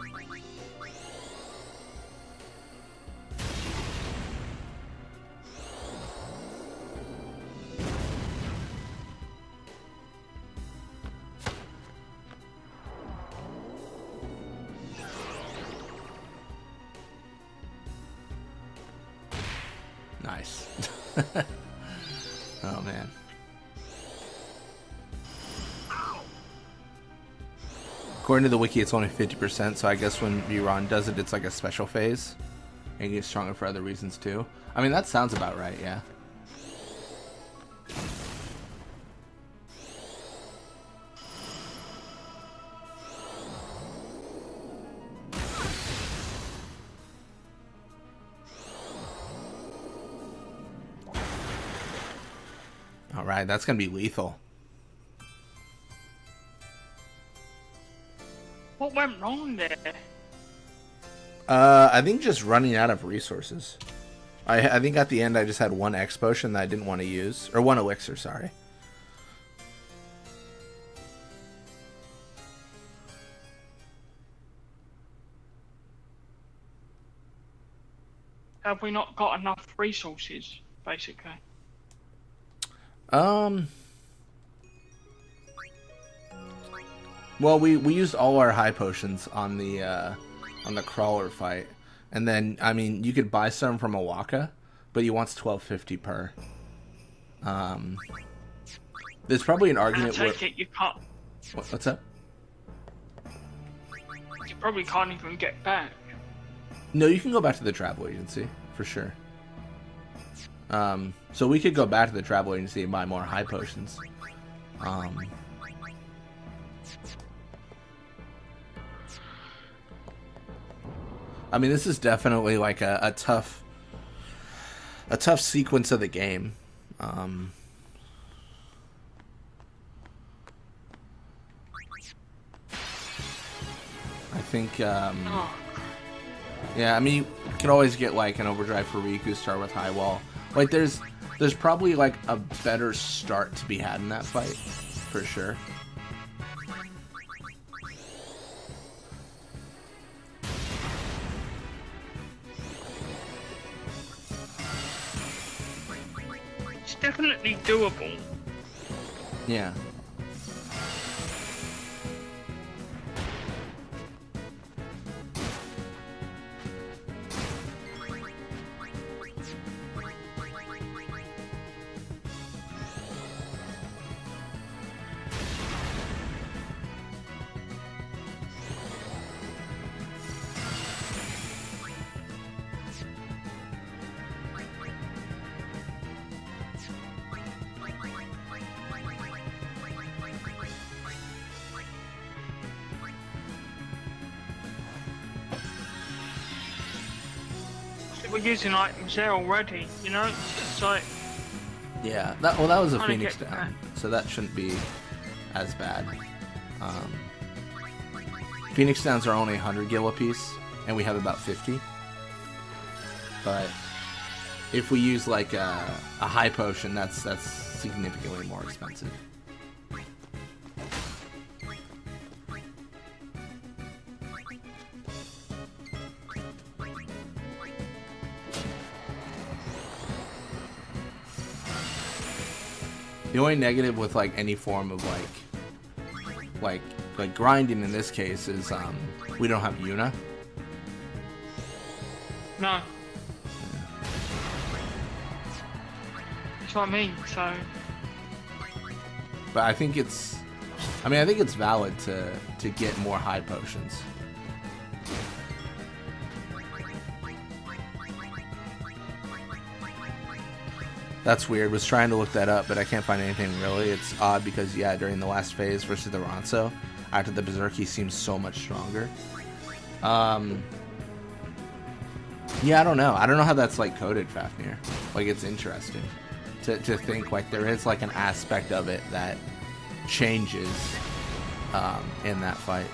Nice. Oh man. According to the wiki, it's only 50%, so I guess when Viron does it, it's like a special phase. And it gets stronger for other reasons too. I mean, that sounds about right, yeah. Alright, that's gonna be lethal. What went wrong there? I think just running out of resources. I think at the end I just had one X potion that I didn't want to use. Or one elixir, sorry. Have we not got enough resources, basically? Well, we used all our high potions on the crawler fight, and then I mean you could buy some from Awaka, but he wants 1250 per. There's probably an argument I take it you can't. What's up? You probably can't even get back. No, you can go back to the travel agency for sure. So we could go back to the travel agency and buy more high potions. I mean, this is definitely like a tough sequence of the game. I think, yeah, I mean, you can always get like an overdrive for Riku, start with high wall. Like, there's probably like a better start to be had in that fight, for sure. It's definitely doable. Yeah. we're using items there already, you know? It's like... Yeah, that was a Trying to Phoenix get down, so that shouldn't be as bad. Phoenix downs are only 100 gil a piece, and we have about 50. But if we use like a high potion, that's significantly more expensive. The only negative with like any form of like grinding in this case is we don't have Yuna. No. That's what I mean, so... But I think it's valid to get more high potions. That's weird. Was trying to look that up, but I can't find anything really. It's odd because, yeah, during the last phase versus the Ronso, after the Berserk, he seems so much stronger. Yeah, I don't know. I don't know how that's, like, coded, Fafnir. Like, it's interesting to think, like, there is, like, an aspect of it that changes in that fight.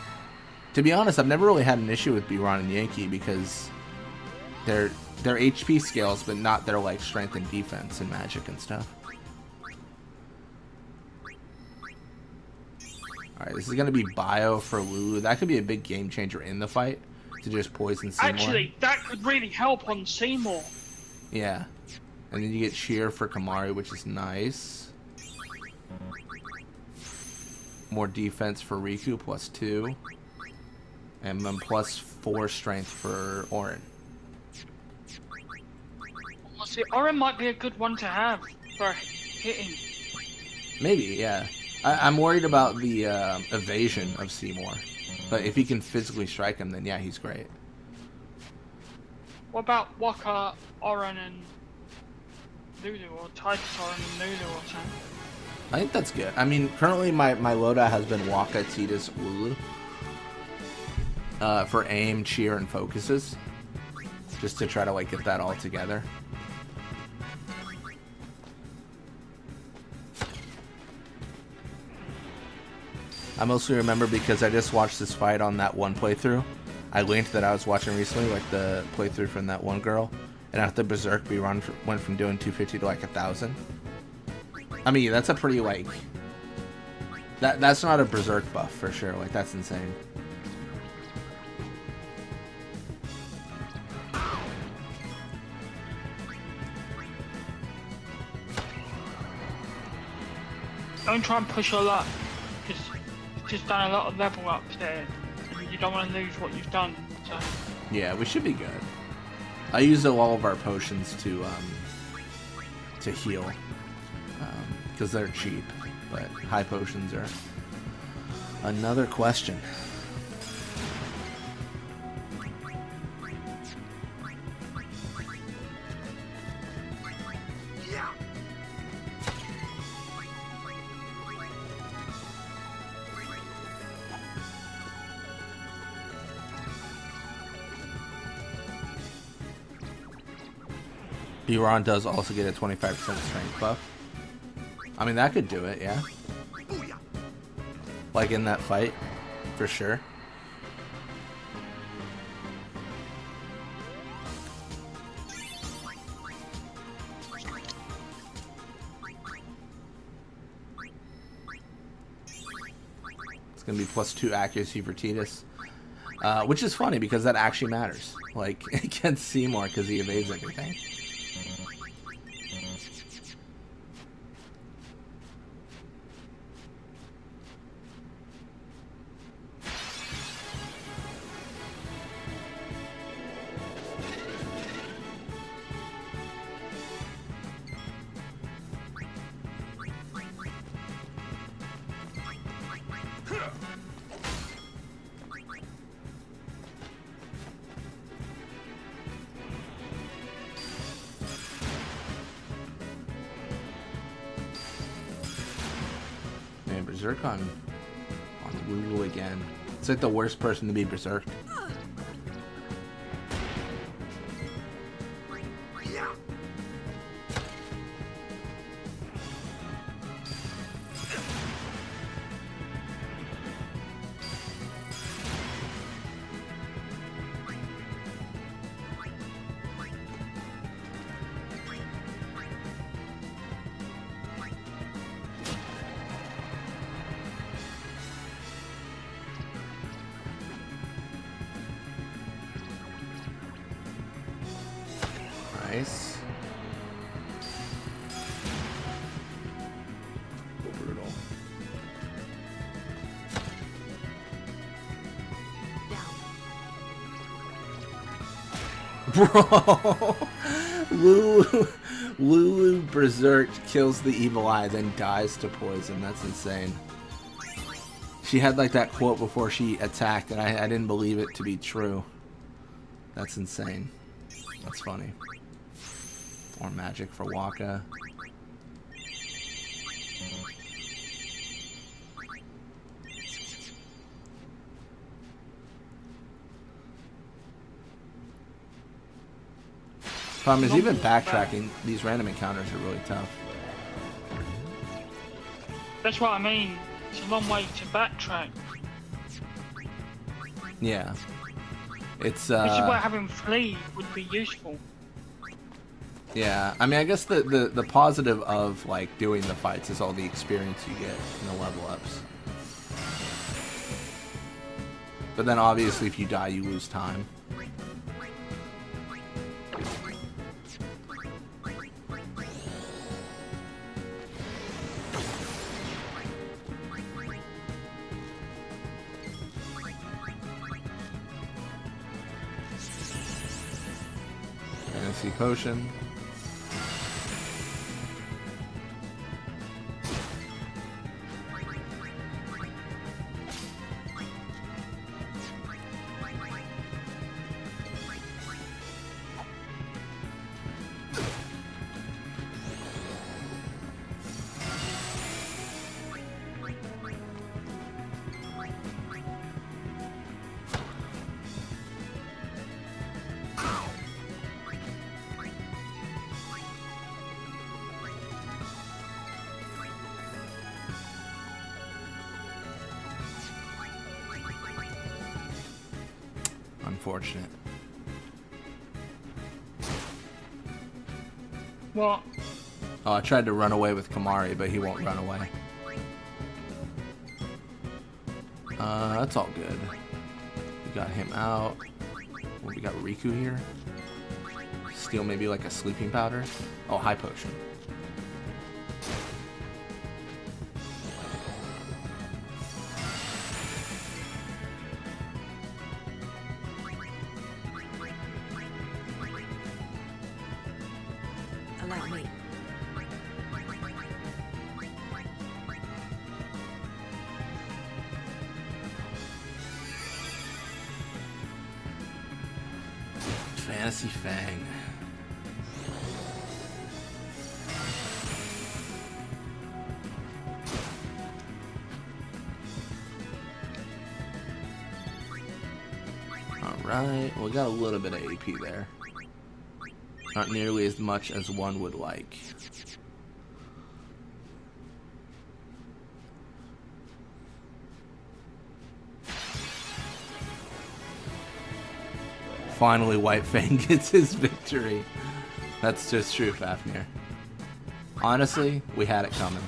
To be honest, I've never really had an issue with Biran and Yankee because they're HP scales, but not their like strength and defense and magic and stuff. Alright, this is going to be bio for Lulu. That could be a big game changer in the fight to just poison Seymour. Actually, that could really help on Seymour. Yeah. And then you get Sheer for Kamari, which is nice. More defense for Riku, +2. And then +4 strength for Auron. See, Auron might be a good one to have for hitting. Maybe, yeah. I'm worried about the evasion of Seymour. But if he can physically strike him, then yeah, he's great. What about Waka, Auron, and Lulu, or Titus Auron and Lulu or something? I think that's good. I mean, currently my loadout has been Waka, Titus, Lulu. For aim, cheer, and focuses. Just to try to like get that all together. I mostly remember because I just watched this fight on that one playthrough. I linked that I was watching recently, like the playthrough from that one girl. And after Berserk, Biran went from doing 250 to like 1,000. I mean, that's a pretty like... That's not a Berserk buff for sure. Like, that's insane. Don't try and push your luck, because you've just done a lot of level ups there, and you don't want to lose what you've done. So. Yeah, we should be good. I use all of our potions to heal, because they're cheap, but high potions are another question. Biran does also get a 25% strength buff. I mean, that could do it, yeah. Like in that fight, for sure. It's going to be +2 accuracy for Titus. Which is funny because that actually matters. Like, against Seymour because he evades everything. Man, Berserk on Lulu again. It's like the worst person to be berserked. Bro, Lulu Berserk kills the evil eye, then dies to poison. That's insane. She had like that quote before she attacked, and I didn't believe it to be true. That's insane. That's funny. More magic for Waka. Problem is, even backtracking, these random encounters are really tough. That's what I mean. It's a long way to backtrack. Yeah. It's Which is why having flee would be useful. Yeah, I mean, I guess the positive of like doing the fights is all the experience you get and the level ups. But then obviously if you die, you lose time. Fantasy potion. Unfortunate. What? Oh, I tried to run away with Kamari, but he won't run away. That's all good. We got him out. Well, we got Riku here. Steal maybe like a sleeping powder. Oh, high potion. Allow me. Fantasy Fang. Alright, well, we got a little bit of AP there. Not nearly as much as one would like. Finally, White Fang gets his victory. That's just true, Fafnir. Honestly, we had it coming.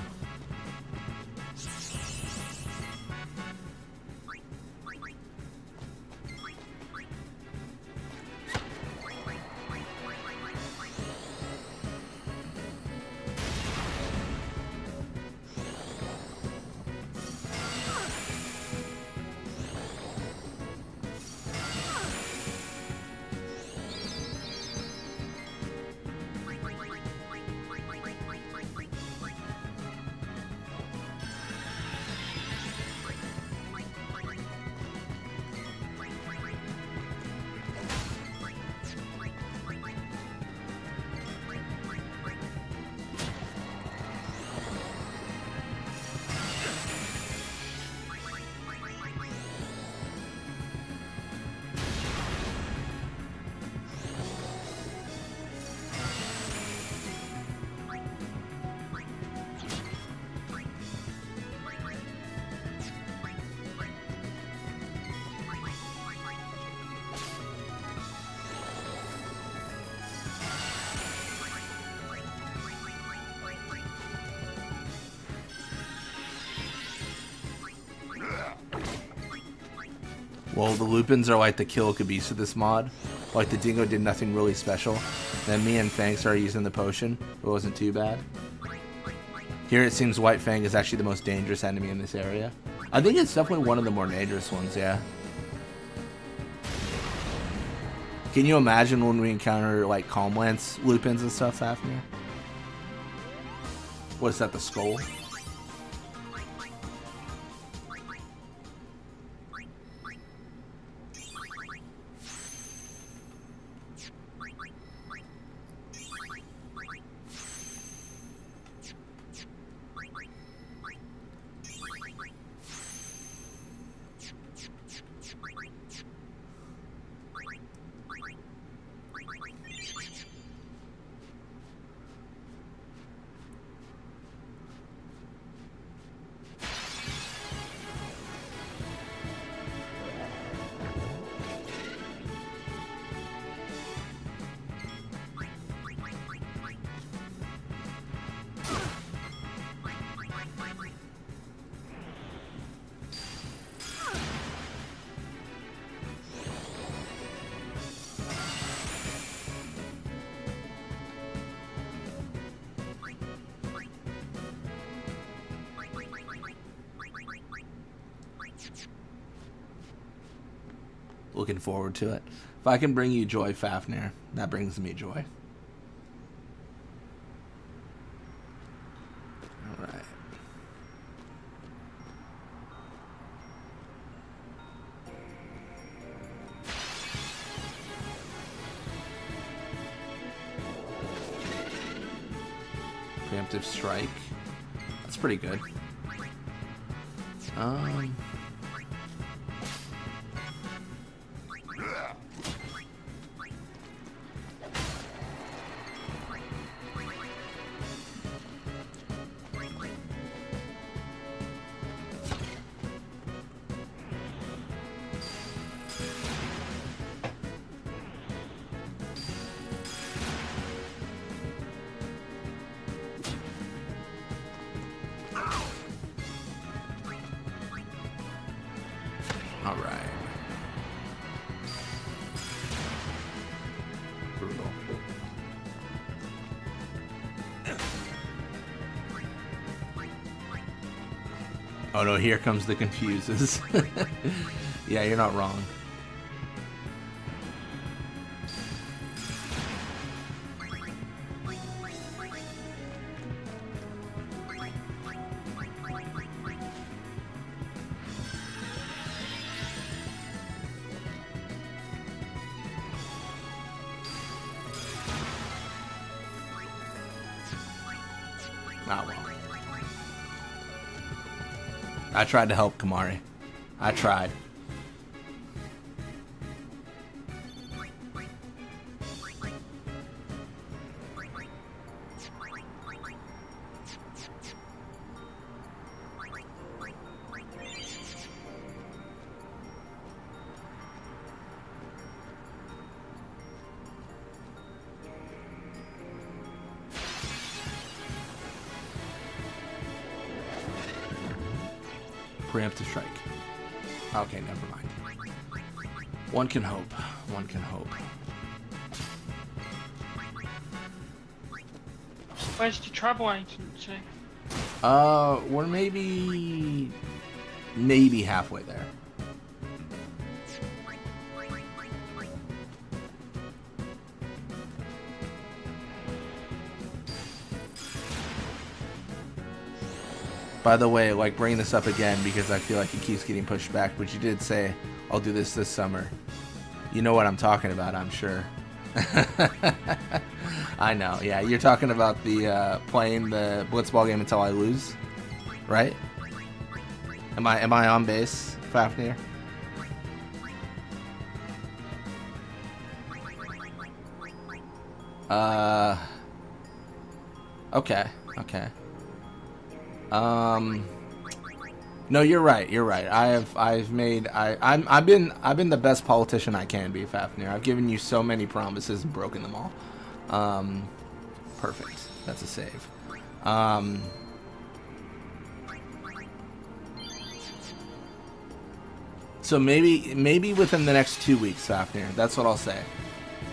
Well, the Lupins are like the kill Kabisa of this mod. Like, the Dingo did nothing really special. Then me and Fang started using the potion. It wasn't too bad. Here it seems White Fang is actually the most dangerous enemy in this area. I think it's definitely one of the more dangerous ones, yeah. Can you imagine when we encounter like Calmlance lupins and stuff, Fafnir? What is that, the skull? Looking forward to it. If I can bring you joy, Fafnir, that brings me joy. Alright. Preemptive strike. That's pretty good. Alright. Brutal. Oh no, here comes the confuses. Yeah, you're not wrong. Ah, well. I tried to help Kamari. I tried. Preemptive strike. Okay, never mind. One can hope. One can hope. Where's the travel agency? We're maybe halfway there. By the way, like, bring this up again because I feel like it keeps getting pushed back, but you did say, I'll do this summer. You know what I'm talking about, I'm sure. I know, yeah. You're talking about the playing the blitzball game until I lose, right? Am I on base, Fafnir? Okay. No, you're right. I've been the best politician I can be, Fafnir. I've given you so many promises and broken them all. Perfect. That's a save. So maybe within the next 2 weeks, Fafnir. That's what I'll say.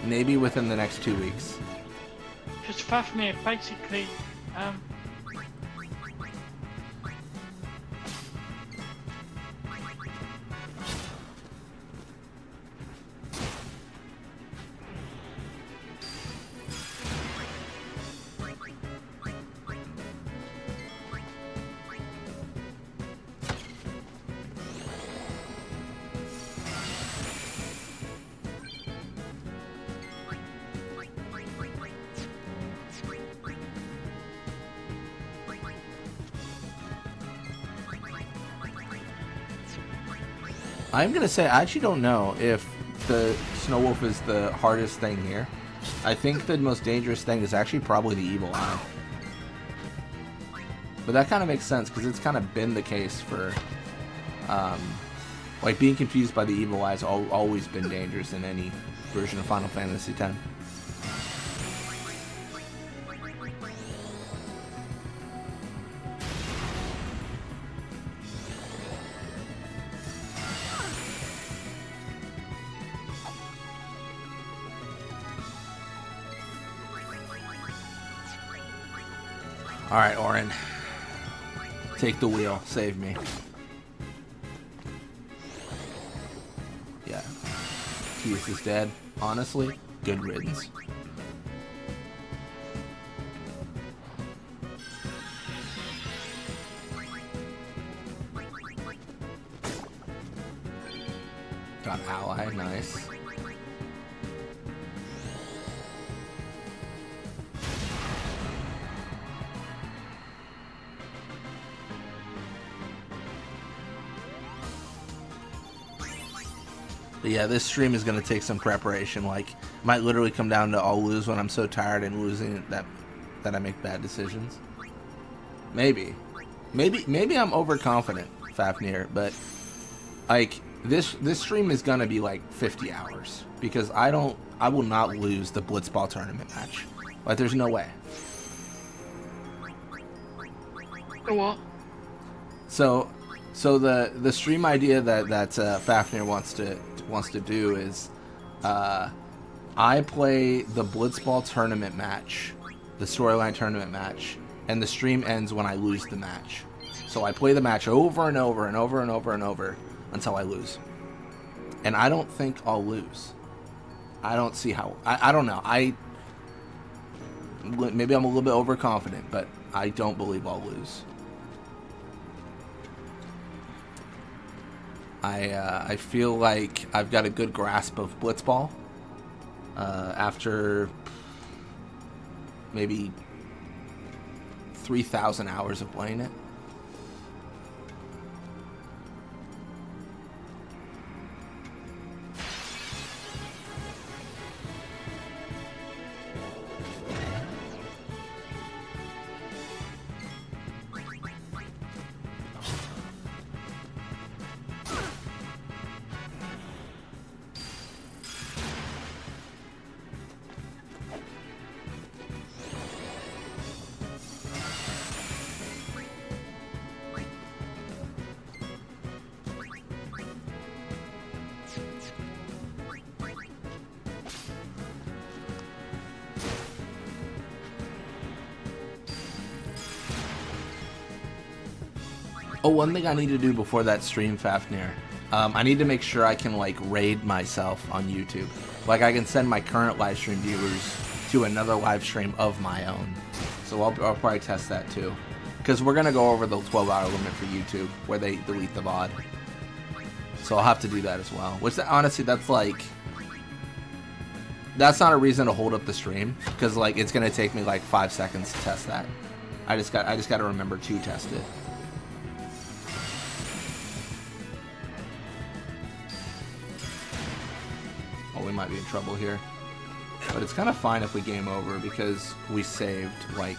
Maybe within the next 2 weeks. Because Fafnir basically, I'm gonna say I actually don't know if the Snow Wolf is the hardest thing here. I think the most dangerous thing is actually probably the Evil Eye. But that kind of makes sense because it's kind of been the case for, like being confused by the Evil Eye has always been dangerous in any version of Final Fantasy X. Alright, Orin. Take the wheel. Save me. Yeah. Keith is dead. Honestly, good riddance. Got ally. Nice. But yeah, this stream is going to take some preparation. Like, might literally come down to I'll lose when I'm so tired and losing that I make bad decisions. Maybe I'm overconfident, Fafnir. But like this stream is going to be like 50 hours because I will not lose the Blitzball tournament match. Like, there's no way. What? So the stream idea that Fafnir wants to do is I play the Blitzball tournament match, the storyline tournament match, and the stream ends when I lose the match. So I play the match over and over and over and over and over until I lose. And I don't think I'll lose. I don't see how. I don't know. Maybe I'm a little bit overconfident, but I don't believe I'll lose. I feel like I've got a good grasp of Blitzball after maybe 3,000 hours of playing it. Oh, one thing I need to do before that stream, Fafnir. I need to make sure I can, like, raid myself on YouTube. Like, I can send my current live stream viewers to another live stream of my own. So I'll probably test that, too. Because we're going to go over the 12-hour limit for YouTube, where they delete the VOD. So I'll have to do that as well. Which, honestly, that's, like... That's not a reason to hold up the stream. Because, like, it's going to take me, like, 5 seconds to test that. I just got to remember to test it. We might be in trouble here, but it's kind of fine if we game over because we saved like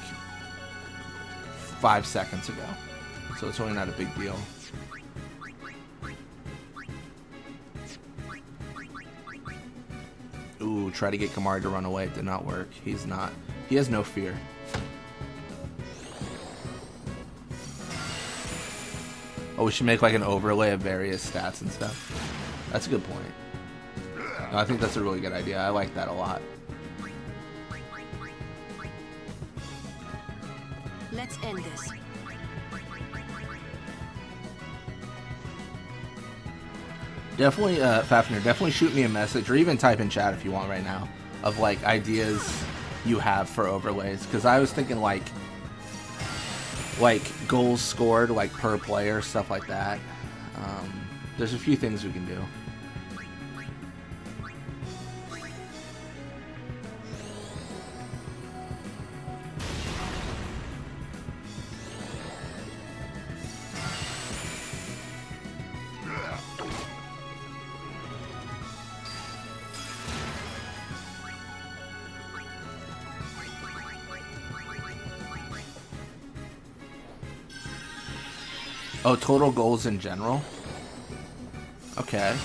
5 seconds ago, so it's really not a big deal. Ooh, try to get Kamari to run away. It did not work. He has no fear. Oh, we should make like an overlay of various stats and stuff. That's a good point. No, I think that's a really good idea. I like that a lot. Let's end this. Definitely, Fafnir, definitely shoot me a message or even type in chat if you want right now of like ideas you have for overlays. Because I was thinking like goals scored like per player, stuff like that. There's a few things we can do. Oh, total goals in general? Okay.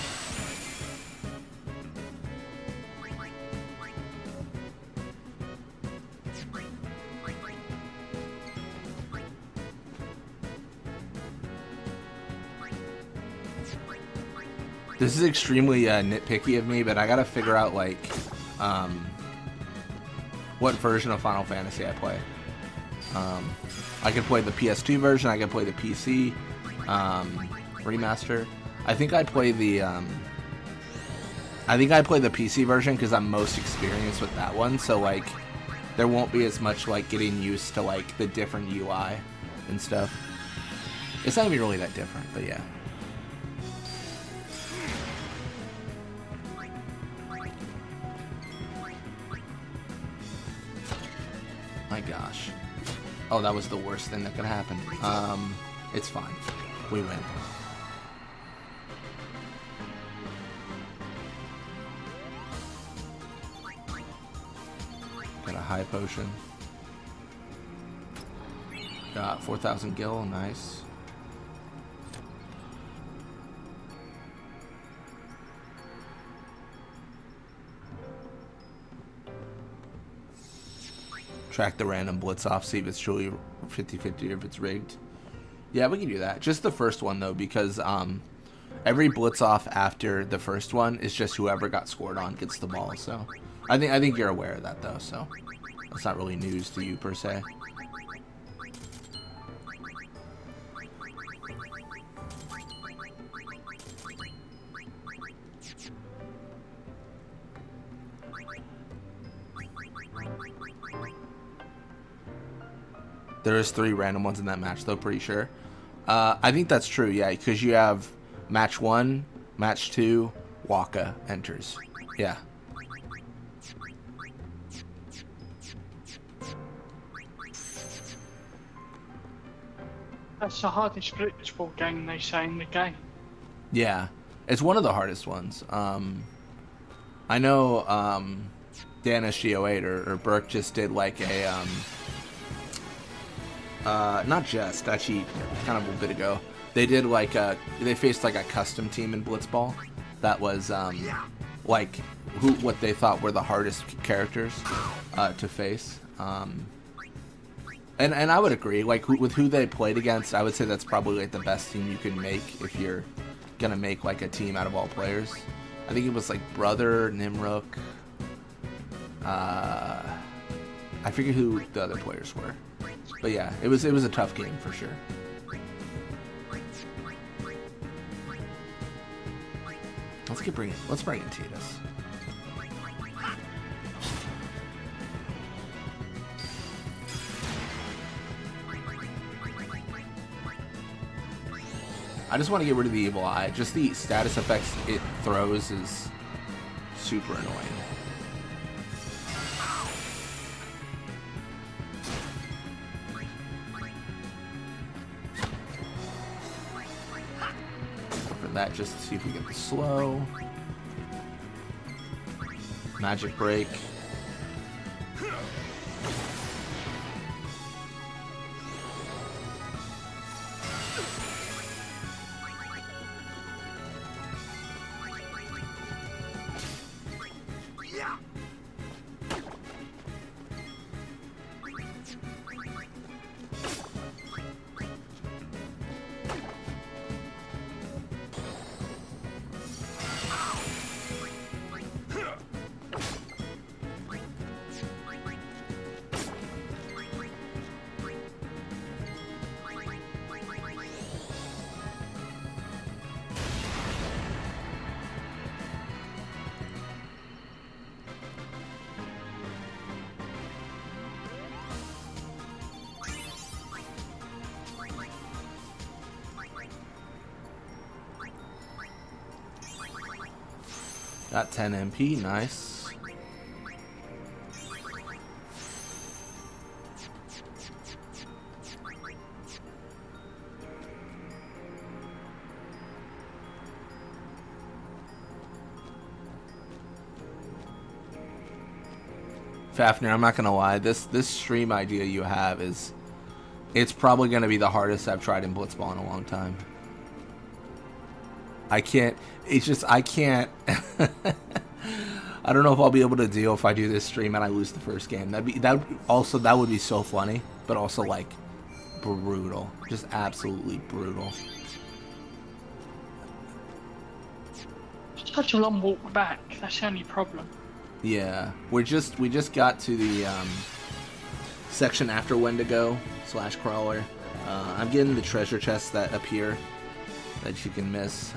This is extremely nitpicky of me, but I gotta figure out, like, what version of Final Fantasy I play. I could play the PS2 version, I could play the PC remaster. I think I play the PC version because I'm most experienced with that one, so like there won't be as much like getting used to like the different UI and stuff. It's not even really that different, but yeah. My gosh. Oh, that was the worst thing that could happen. It's fine. We win. Got a high potion. Got 4,000 gil. Nice. Track the random blitz off, see if it's truly 50-50 or if it's rigged. Yeah, we can do that. Just the first one though, because every blitz off after the first one is just whoever got scored on gets the ball. So I think you're aware of that though, so that's not really news to you per se. There's 3 random ones in that match, though, pretty sure. I think that's true, yeah, because you have match 1, match 2, Waka enters. Yeah. That's the hardest blitzball game, they say in the game. Yeah, it's one of the hardest ones. I know Dan SG08 or Burke just did like a... not just, actually, kind of a bit ago. They did like they faced like a custom team in Blitzball that was like what they thought were the hardest characters to face. And I would agree, like with who they played against, I would say that's probably like the best team you can make if you're gonna make like a team out of all players. I think it was like Brother, Nimrook. I forget who the other players were. But yeah, it was a tough game for sure. Let's bring in Titus. I just want to get rid of the evil eye. Just the status effects it throws is super annoying. That just to see if we get the slow. Magic break. Got 10 MP, nice. Fafnir, I'm not gonna lie, this stream idea you have is It's probably going to be the hardest I've tried in Blitzball in a long time. I can't. It's just I can't. I don't know if I'll be able to deal if I do this stream and I lose the first game. That would be so funny, but also like brutal, just absolutely brutal. Such a long walk back. That's the only problem. Yeah, we just got to the section after Wendigo / Crawler. I'm getting the treasure chests that appear that you can miss.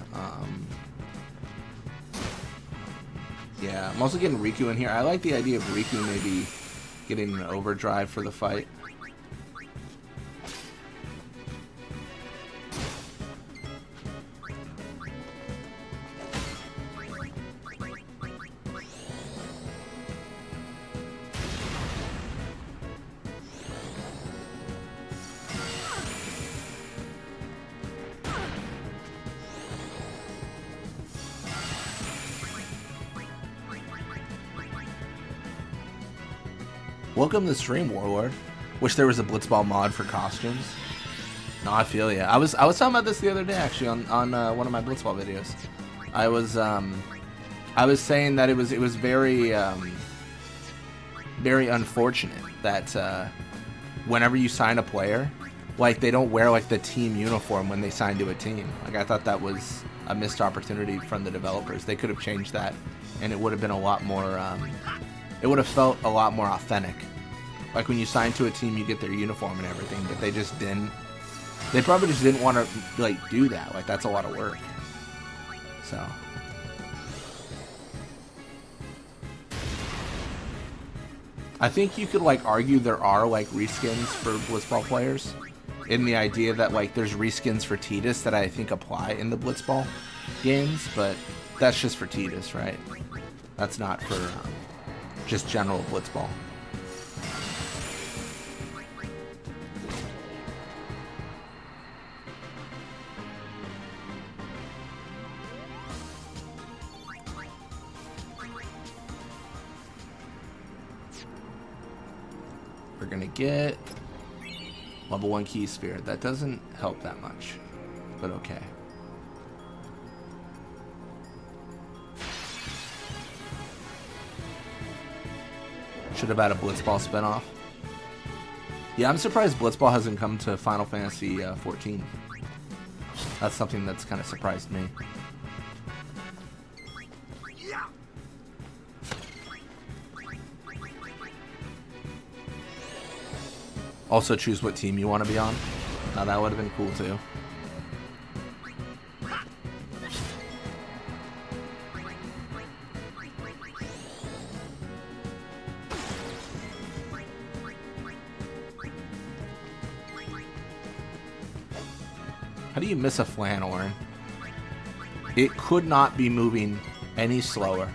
Yeah, I'm also getting Riku in here. I like the idea of Riku maybe getting an overdrive for the fight. Welcome to the stream, Warlord. Wish there was a Blitzball mod for costumes. No, I feel ya. I was talking about this the other day actually on one of my Blitzball videos. I was saying that it was very very unfortunate that whenever you sign a player, like they don't wear like the team uniform when they sign to a team. Like I thought that was a missed opportunity from the developers. They could have changed that, and it would have been a lot more. It would have felt a lot more authentic. Like when you sign to a team, you get their uniform and everything, but they just didn't. They probably just didn't want to like do that. Like that's a lot of work. So. I think you could like argue there are like reskins for Blitzball players, in the idea that like there's reskins for Tidus that I think apply in the Blitzball games, but that's just for Tidus, right? That's not for just general Blitzball. We're gonna get level 1 key sphere. That doesn't help that much, but okay. Should have had a Blitzball spinoff. Yeah, I'm surprised Blitzball hasn't come to Final Fantasy 14. That's something that's kind of surprised me. Also choose what team you want to be on. Now that would have been cool too. How do you miss a flan, Orin? It could not be moving any slower.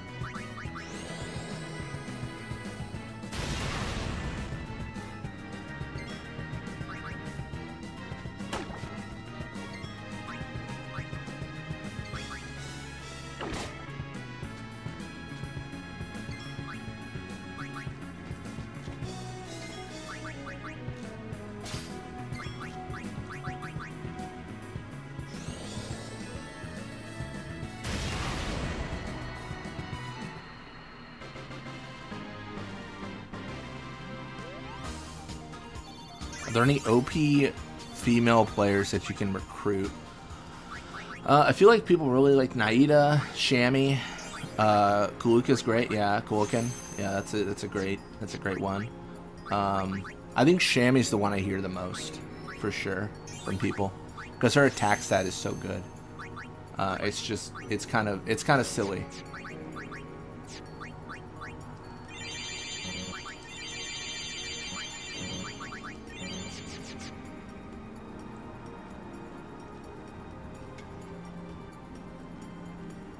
Are there any OP female players that you can recruit? I feel like people really like Naida, Shammy, Kuluka's great. Yeah, Kulukan. Yeah, that's a great one. I think Shammy's the one I hear the most, for sure, from people, because her attack stat is so good. It's kind of silly.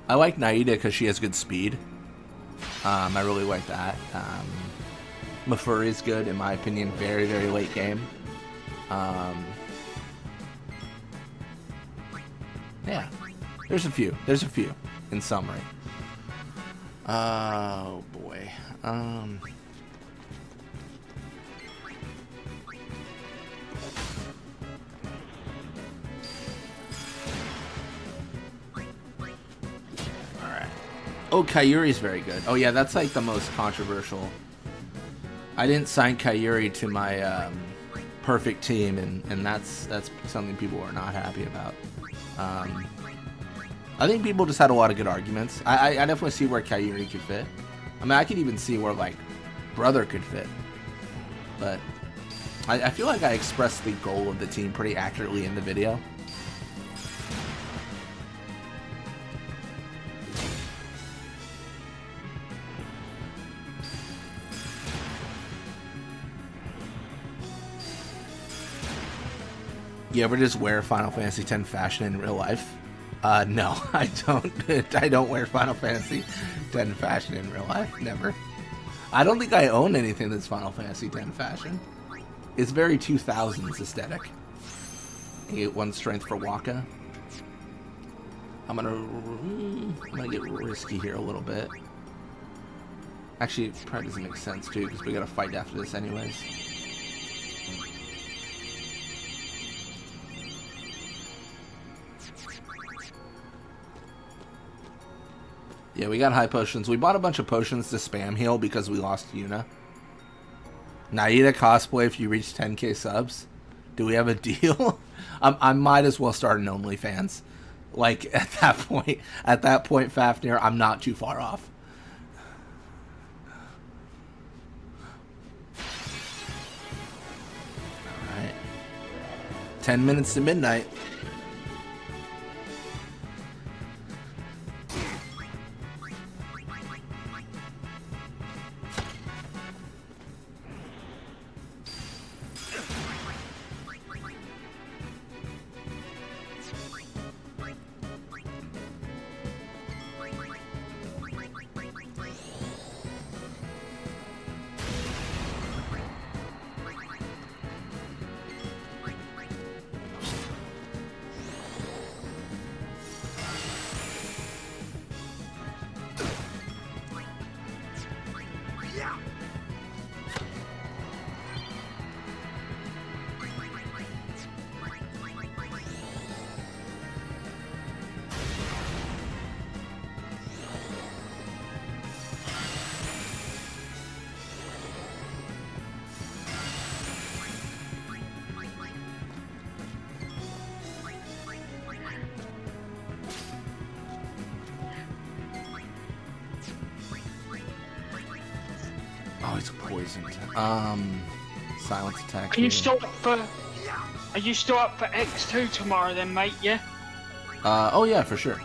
I like Naida because she has good speed. I really like that. Mafuri is good, in my opinion. Very, very late game. Yeah, there's a few. In summary. Oh boy. Oh, Kyuri's very good. Oh yeah, that's like the most controversial. I didn't sign Kyuri to my perfect team, and that's something people are not happy about. I think people just had a lot of good arguments. I definitely see where Kyuri could fit. I mean, I could even see where like Brother could fit. But I feel like I expressed the goal of the team pretty accurately in the video. You ever just wear Final Fantasy X fashion in real life? No, I don't. I don't wear Final Fantasy X fashion in real life. Never. I don't think I own anything that's Final Fantasy X fashion. It's very 2000s aesthetic. You get 1 strength for Waka. I'm gonna get risky here a little bit. Actually, it probably doesn't make sense too, because we gotta fight after this anyways. Yeah, we got high potions. We bought a bunch of potions to spam heal because we lost Yuna. Naida cosplay if you reach 10k subs. Do we have a deal? I might as well start an OnlyFans. Like, at that point, Fafnir, I'm not too far off. Alright. 10 minutes to midnight. Oh, he's poisoned. Silence attack. Are you still up for X2 tomorrow then, mate, yeah? Oh yeah, for sure.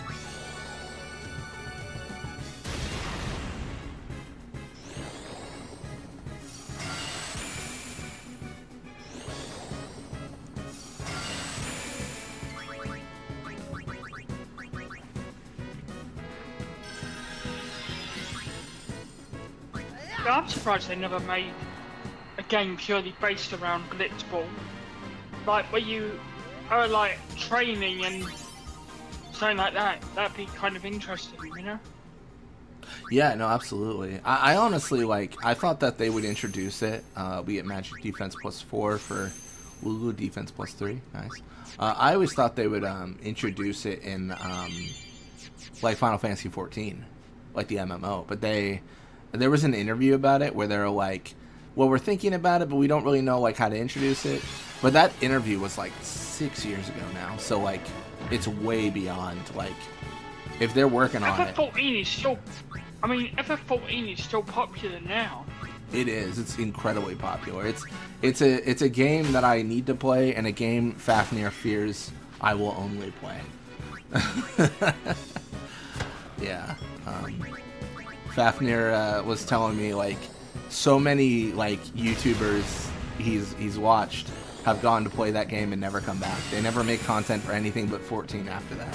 I'm surprised they never made a game purely based around Blitzball. Like, where you are, like, training and something like that. That'd be kind of interesting, you know? Yeah, no, absolutely. I honestly, like, I thought that they would introduce it. We get magic defense +4 for Lulu, defense +3. Nice. I always thought they would introduce it in, like, Final Fantasy 14, like the MMO. But there was an interview about it where they were like, well, we're thinking about it, but we don't really know, like, how to introduce it. But that interview was, like, 6 years ago now. So, like, it's way beyond, like, if they're working on it. FF14 is still... I mean, FF14 is still popular now. It is. It's incredibly popular. It's a game that I need to play, and a game Fafnir fears I will only play. Yeah. Fafnir was telling me, like, so many, like, YouTubers he's watched have gone to play that game and never come back. They never make content for anything but 14 after that.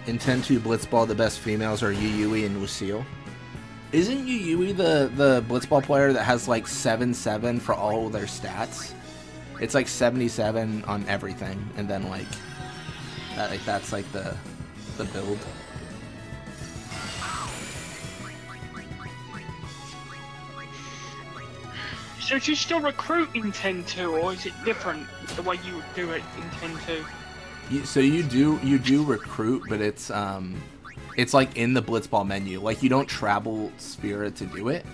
In 10-2 Blitzball, the best females are Yuyui and Lucille. Isn't Yuyui the Blitzball player that has like 7/7 for all their stats? It's like 77 on everything, and then like that's like the build. So do you still recruit in 10-2, or is it different the way you would do it in 10-2? So you do recruit, but it's like in the Blitzball menu. Like you don't travel Sphere to do it.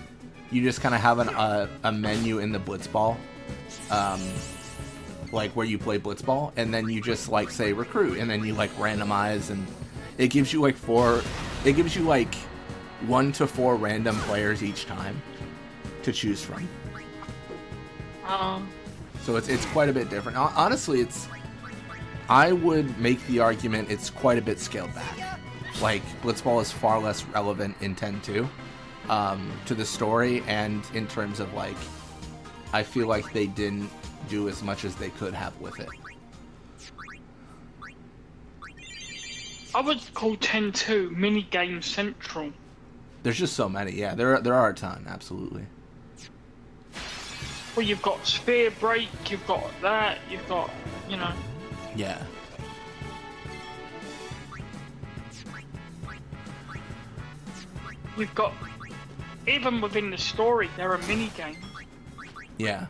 You just kind of have a menu in the Blitzball, like where you play Blitzball, and then you just like say recruit, and then you like randomize, and it gives you like 1 to 4 random players each time to choose from. So it's quite a bit different. Honestly, I would make the argument it's quite a bit scaled back. Like Blitzball is far less relevant in 10-2 to the story, and in terms of like, I feel like they didn't do as much as they could have with it. I would call 10-2 minigame central. There's just so many. Yeah, there are a ton. Absolutely. Well, you've got Sphere Break, you've got that, you've got, you know. Yeah. You've got, even within the story, there are mini games. Yeah.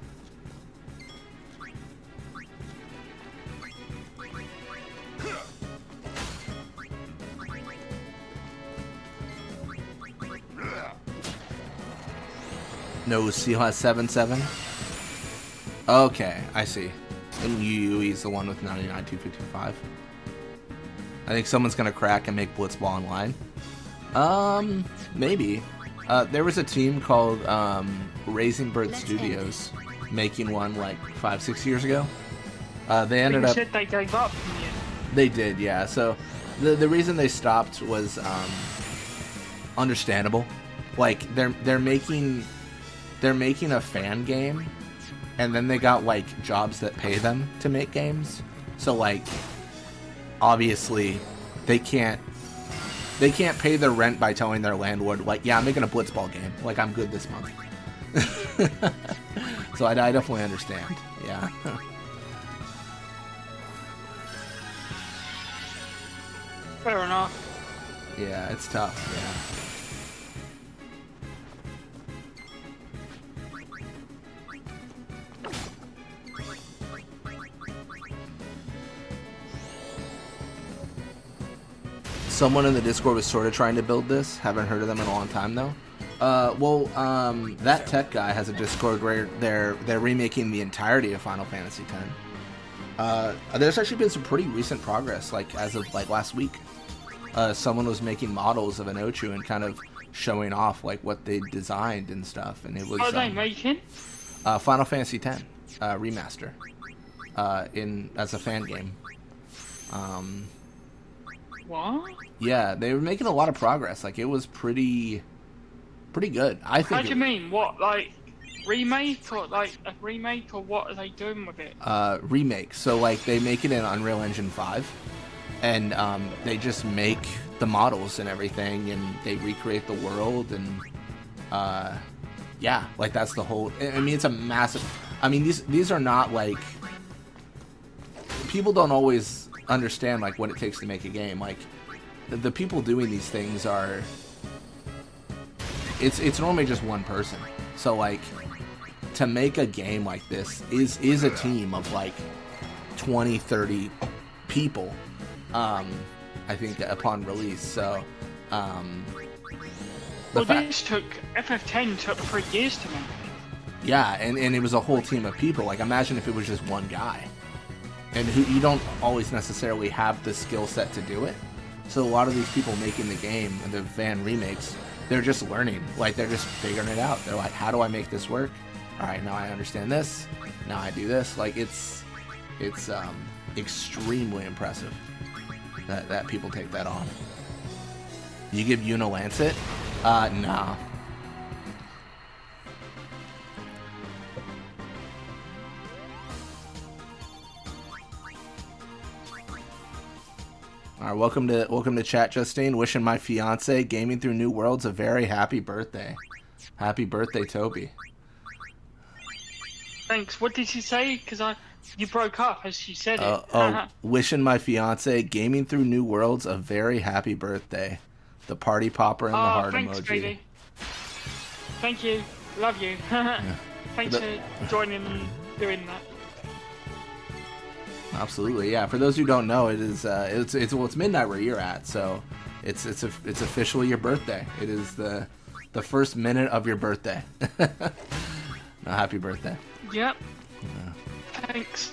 No, Seal has 7-7. Okay, I see. And Yui's the one with 99-255. I think someone's gonna crack and make Blitzball online. Maybe. There was a team called Raising Bird Studios making one like 5-6 years ago. They ended up. Said they gave up in the end. They did, yeah. So the reason they stopped was understandable. Like they're making a fan game, and then they got like jobs that pay them to make games. So like obviously they can't pay their rent by telling their landlord like, yeah, I'm making a Blitzball game, like I'm good this month. So I definitely understand. Yeah. Fair enough. Yeah, it's tough. Yeah. Someone in the Discord was sort of trying to build this. Haven't heard of them in a long time though. That tech guy has a Discord where they're remaking the entirety of Final Fantasy X. There's actually been some pretty recent progress, like as of like last week. Someone was making models of an Ochu and kind of showing off like what they designed and stuff, and it was. What are they making? Final Fantasy X remaster, as a fan game. What? Yeah, they were making a lot of progress. Like it was pretty good. I think. How do you mean? What, like remake or like a remake, or what are they doing with it? Remake. So like they make it in Unreal Engine 5, and they just make the models and everything, and they recreate the world, and yeah, like that's the whole. I mean, it's a massive. I mean, these are not like, people don't always understand like what it takes to make a game. Like the people doing these things are, it's normally just one person. So like to make a game like this is a team of like 20-30 people, I think, upon release. So this took FF10 took 3 years to make. Yeah, and it was a whole team of people. Like imagine if it was just one guy, and who you don't always necessarily have the skill set to do it. So a lot of these people making the game and the fan remakes, they're just learning. Like they're just figuring it out. They're like, how do I make this work? All right, now I understand this. Now I do this. Like it's extremely impressive that people take that on. You give Yuna Lancet? Nah. All right, welcome to chat, Justine. Wishing my fiance gaming through new worlds a very happy birthday. Happy birthday, Toby. Thanks. What did she say? Because you broke up as she said it. Wishing my fiance gaming through new worlds a very happy birthday. The party popper and the heart thanks, emoji. Baby. Thank you. Love you. Thanks for joining and doing that. Absolutely, yeah. For those who don't know, it is it's midnight where you're at, so it's officially your birthday. It is the first minute of your birthday. No, happy birthday. Yep. Thanks.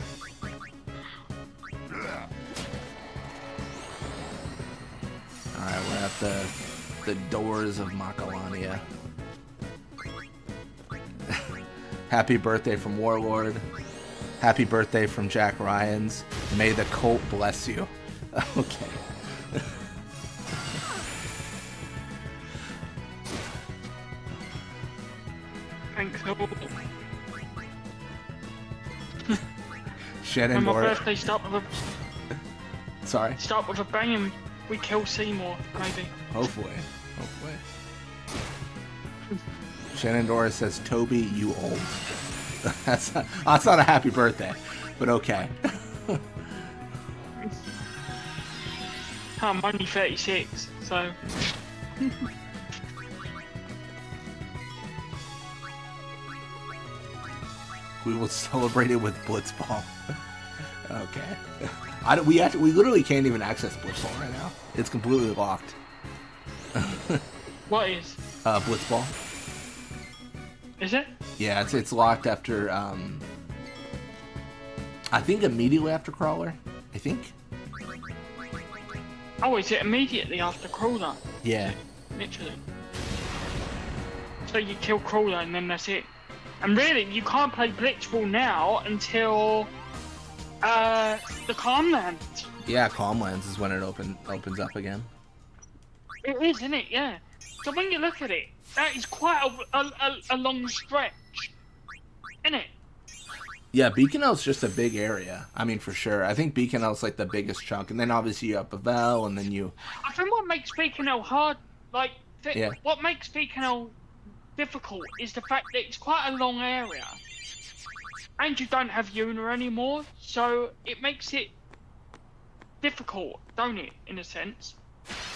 Alright, we're at the doors of Makalania. Happy birthday from Warlord. Happy birthday from Jack Ryans. May the cult bless you. Okay. Thanks. Shannon And my Dora. birthday start with Sorry. Start with a bang and we kill Seymour, maybe. Hopefully. Shannon Dora says, Toby, you old. That's not a happy birthday, but okay. I'm only 36, so... We will celebrate it with Blitzball. Okay. We literally can't even access Blitzball right now. It's completely locked. What is? Blitzball. Is it? Yeah, it's locked after, I think immediately after Crawler. I think. Oh, is it immediately after Crawler? Yeah. Literally. So you kill Crawler and then that's it. And really, you can't play Blitzball now until the Calmlands. Yeah, Calmlands is when it opens up again. It is, isn't it? Yeah. So when you look at it, that is quite a long stretch, isn't it? Yeah, Beacon Hill's just a big area. I mean, for sure. I think Beacon Hill's like the biggest chunk, and then obviously you have Bavel, and then you... I think what makes Beacon Hill hard, like, Yeah. what makes Beacon Hill difficult is the fact that it's quite a long area. And you don't have Una anymore, so it makes it difficult, don't it, in a sense?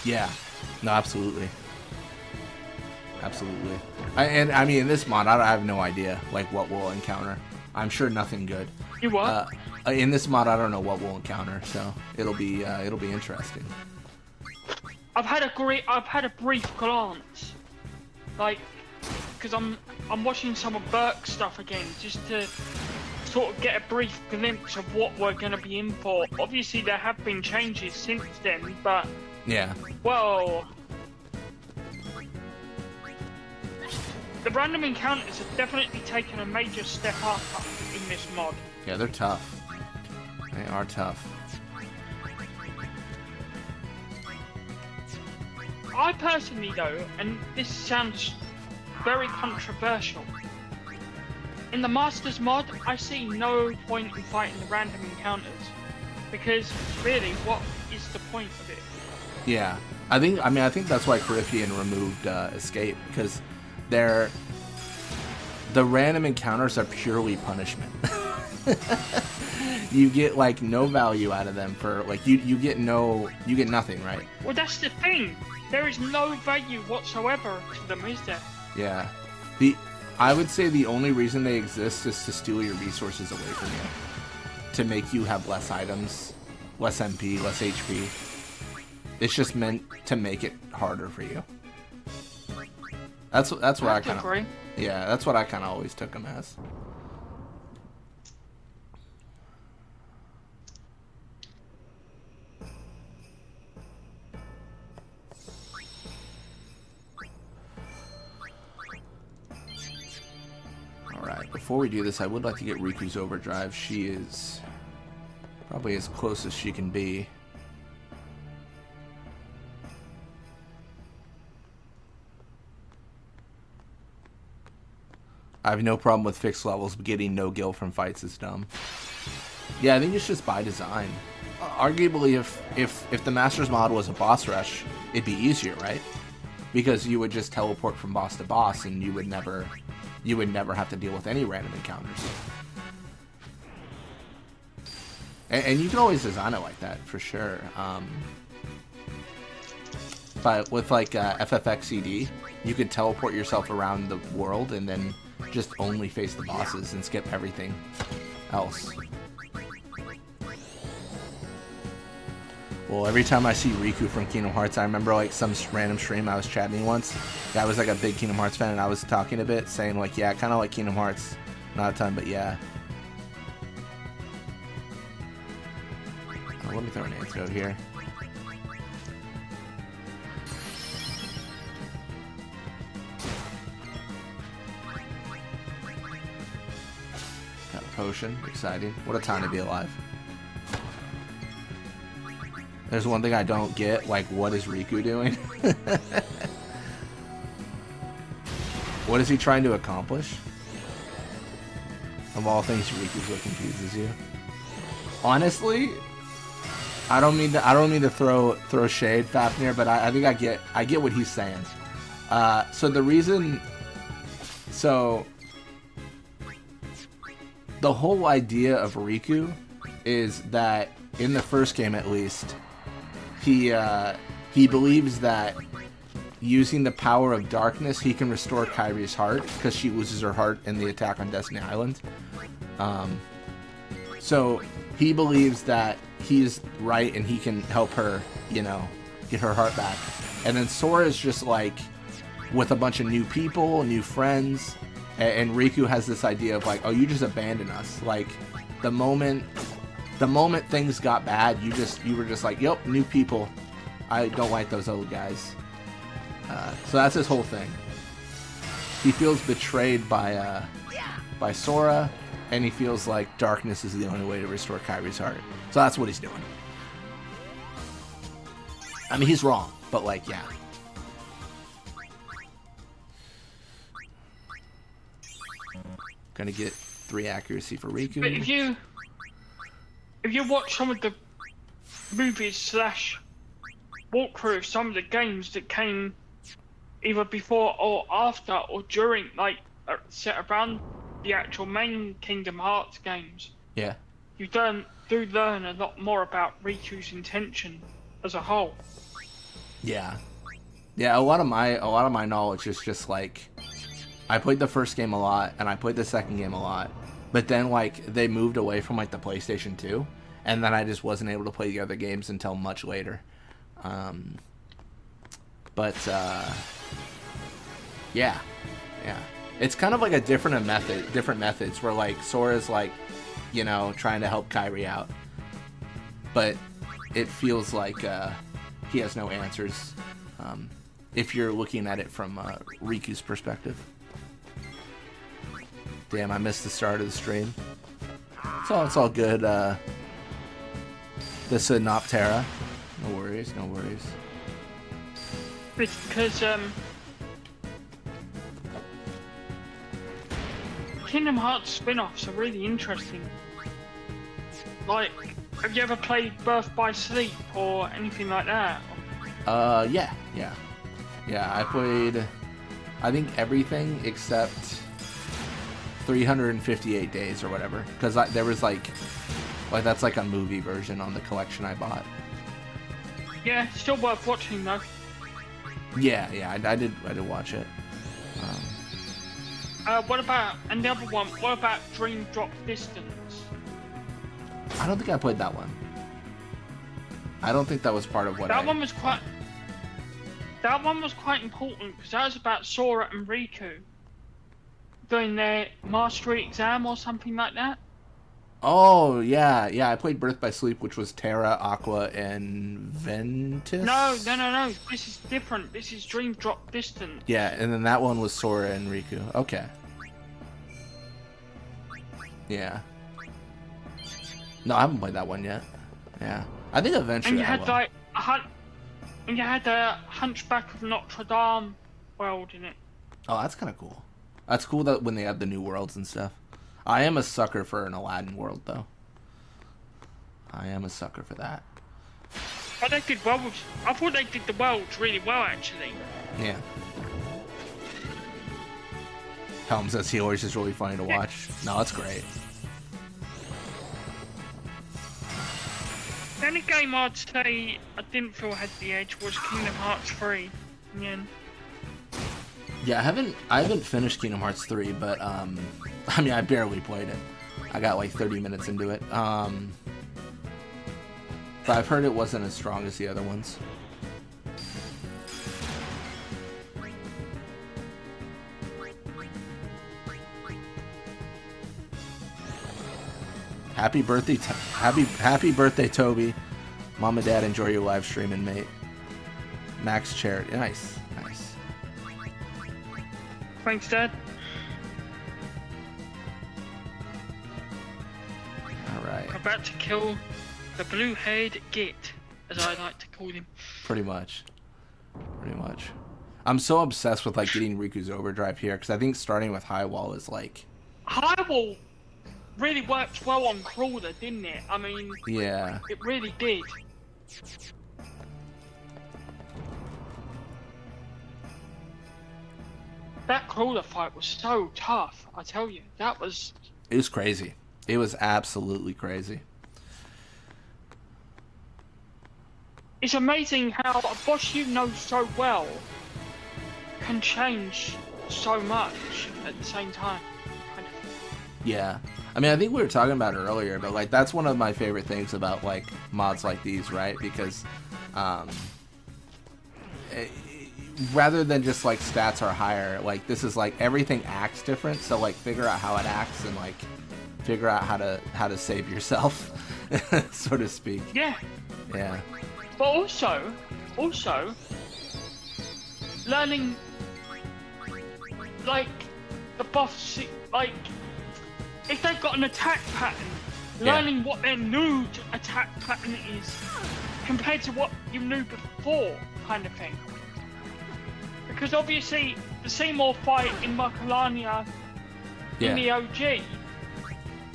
Yeah. No, absolutely. Absolutely. I mean, in this mod, I have no idea, like, what we'll encounter. I'm sure nothing good. You what? In this mod, I don't know what we'll encounter, so it'll be interesting. I've had a brief glance, like, because I'm watching some of Burke's stuff again, just to sort of get a brief glimpse of what we're going to be in for. Obviously, there have been changes since then, but yeah. Well, the random encounters have definitely taken a major step up in this mod. Yeah, they're tough. They are tough. I personally, though, and this sounds very controversial, in the Masters mod, I see no point in fighting the random encounters, because really, what is the point of it? Yeah, I think that's why Coryphean removed Escape, because the random encounters are purely punishment. You get like no value out of them for like you get nothing, right? Well, that's the thing. There is no value whatsoever to them, is there? Yeah. I would say the only reason they exist is to steal your resources away from you, to make you have less items, less MP, less HP. It's just meant to make it harder for you. That's what I kind of. Yeah, that's what I kind of always took them as. Alright, before we do this, I would like to get Riku's overdrive. She is probably as close as she can be. I have no problem with fixed levels, but getting no gil from fights is dumb. Yeah, I think it's just by design. Arguably, if the Masters mod was a boss rush, it'd be easier, right? Because you would just teleport from boss to boss, and you would never have to deal with any random encounters. And you can always design it like that for sure. But with like FFXCD, you could teleport yourself around the world and then just only face the bosses and skip everything else. Well, every time I see Riku from Kingdom Hearts, I remember like some random stream I was chatting once. Guy was like a big Kingdom Hearts fan, and I was talking a bit, saying like, yeah, kind of like Kingdom Hearts. Not a ton, but yeah. Oh, let me throw an antidote here. Got a potion. Exciting. What a time to be alive. There's one thing I don't get, like, what is Riku doing? What is he trying to accomplish? Of all things, Riku's what confuses you. Honestly, I don't mean to throw shade, Fafnir, but I think I get what he's saying. So the reason, the whole idea of Riku is that in the first game, at least, he believes that using the power of darkness, he can restore Kairi's heart because she loses her heart in the attack on Destiny Island. So he believes that he's right and he can help her, you know, get her heart back. And then Sora's just like with a bunch of new people, new friends, and Riku has this idea of like, oh, you just abandoned us. Like the moment things got bad, you were just like, yep, new people. I don't like those old guys. So that's his whole thing. He feels betrayed by Sora, and he feels like darkness is the only way to restore Kairi's heart. So that's what he's doing. I mean, he's wrong, but like, yeah. Gonna get 3 accuracy for Riku. But if you watch some of the movies / walkthrough of some of the games that came either before or after or during, like, set around the actual main Kingdom Hearts games, yeah, you do learn a lot more about Riku's intention as a whole. Yeah, a lot of my knowledge is just like, I played the first game a lot and I played the second game a lot, but then like they moved away from like the PlayStation 2, and then I just wasn't able to play the other games until much later. Yeah. It's kind of like a different methods where like Sora's like, you know, trying to help Kairi out, but it feels like he has no answers if you're looking at it from Riku's perspective. Damn, I missed the start of the stream. It's all good. The Synoptera. No worries. Because Kingdom Hearts spin-offs are really interesting. Like, have you ever played Birth by Sleep or anything like that? Yeah. I played, I think everything except 358 Days or whatever, because there was like that's like a movie version on the collection I bought. Yeah, still worth watching though. Yeah, I did watch it. What about Dream Drop Distance? I don't think I played that one. I don't think that was part of what That one was quite important because that was about Sora and Riku doing their mastery exam or something like that. Oh, yeah, I played Birth by Sleep, which was Terra, Aqua, and Ventus? No, this is different. This is Dream Drop Distance. Yeah, and then that one was Sora and Riku. Okay. Yeah. No, I haven't played that one yet. Yeah. I think eventually And you had I will. and you had the Hunchback of Notre Dame world in it. Oh, that's kind of cool. That's cool that when they have the new worlds and stuff. I am a sucker for an Aladdin world, though. I am a sucker for that. But they did well. I thought they did the worlds really well, actually. Yeah. Helm says Healer's is really funny to watch. No, it's great. The only game I'd say I didn't feel had the edge was Kingdom Hearts 3 in the end. Yeah, I haven't finished Kingdom Hearts 3, but I mean, I barely played it. I got like 30 minutes into it. But I've heard it wasn't as strong as the other ones. Happy birthday, happy birthday, Toby. Mom and Dad, enjoy your live streaming, mate. Max Charity, nice, nice. Thanks, Dad. All right. About to kill the blue-haired git, as I like to call him. Pretty much. Pretty much. I'm so obsessed with like getting Riku's overdrive here because I think starting with high wall is like. High wall really worked well on Crawler, didn't it? I mean, yeah, it really did. That Crawler fight was so tough, I tell you. That was... It was crazy. It was absolutely crazy. It's amazing how a boss you know so well can change so much at the same time. Yeah. I mean, I think we were talking about it earlier, but like that's one of my favorite things about like mods like these, right? Because rather than just like stats are higher, like this is like everything acts different, so like figure out how it acts and like figure out how to save yourself, so to speak. Yeah. Yeah. But also learning like the buffs, like if they've got an attack pattern, learning what their new attack pattern is compared to what you knew before, kind of thing. Because obviously the Seymour fight in Mercalania in the OG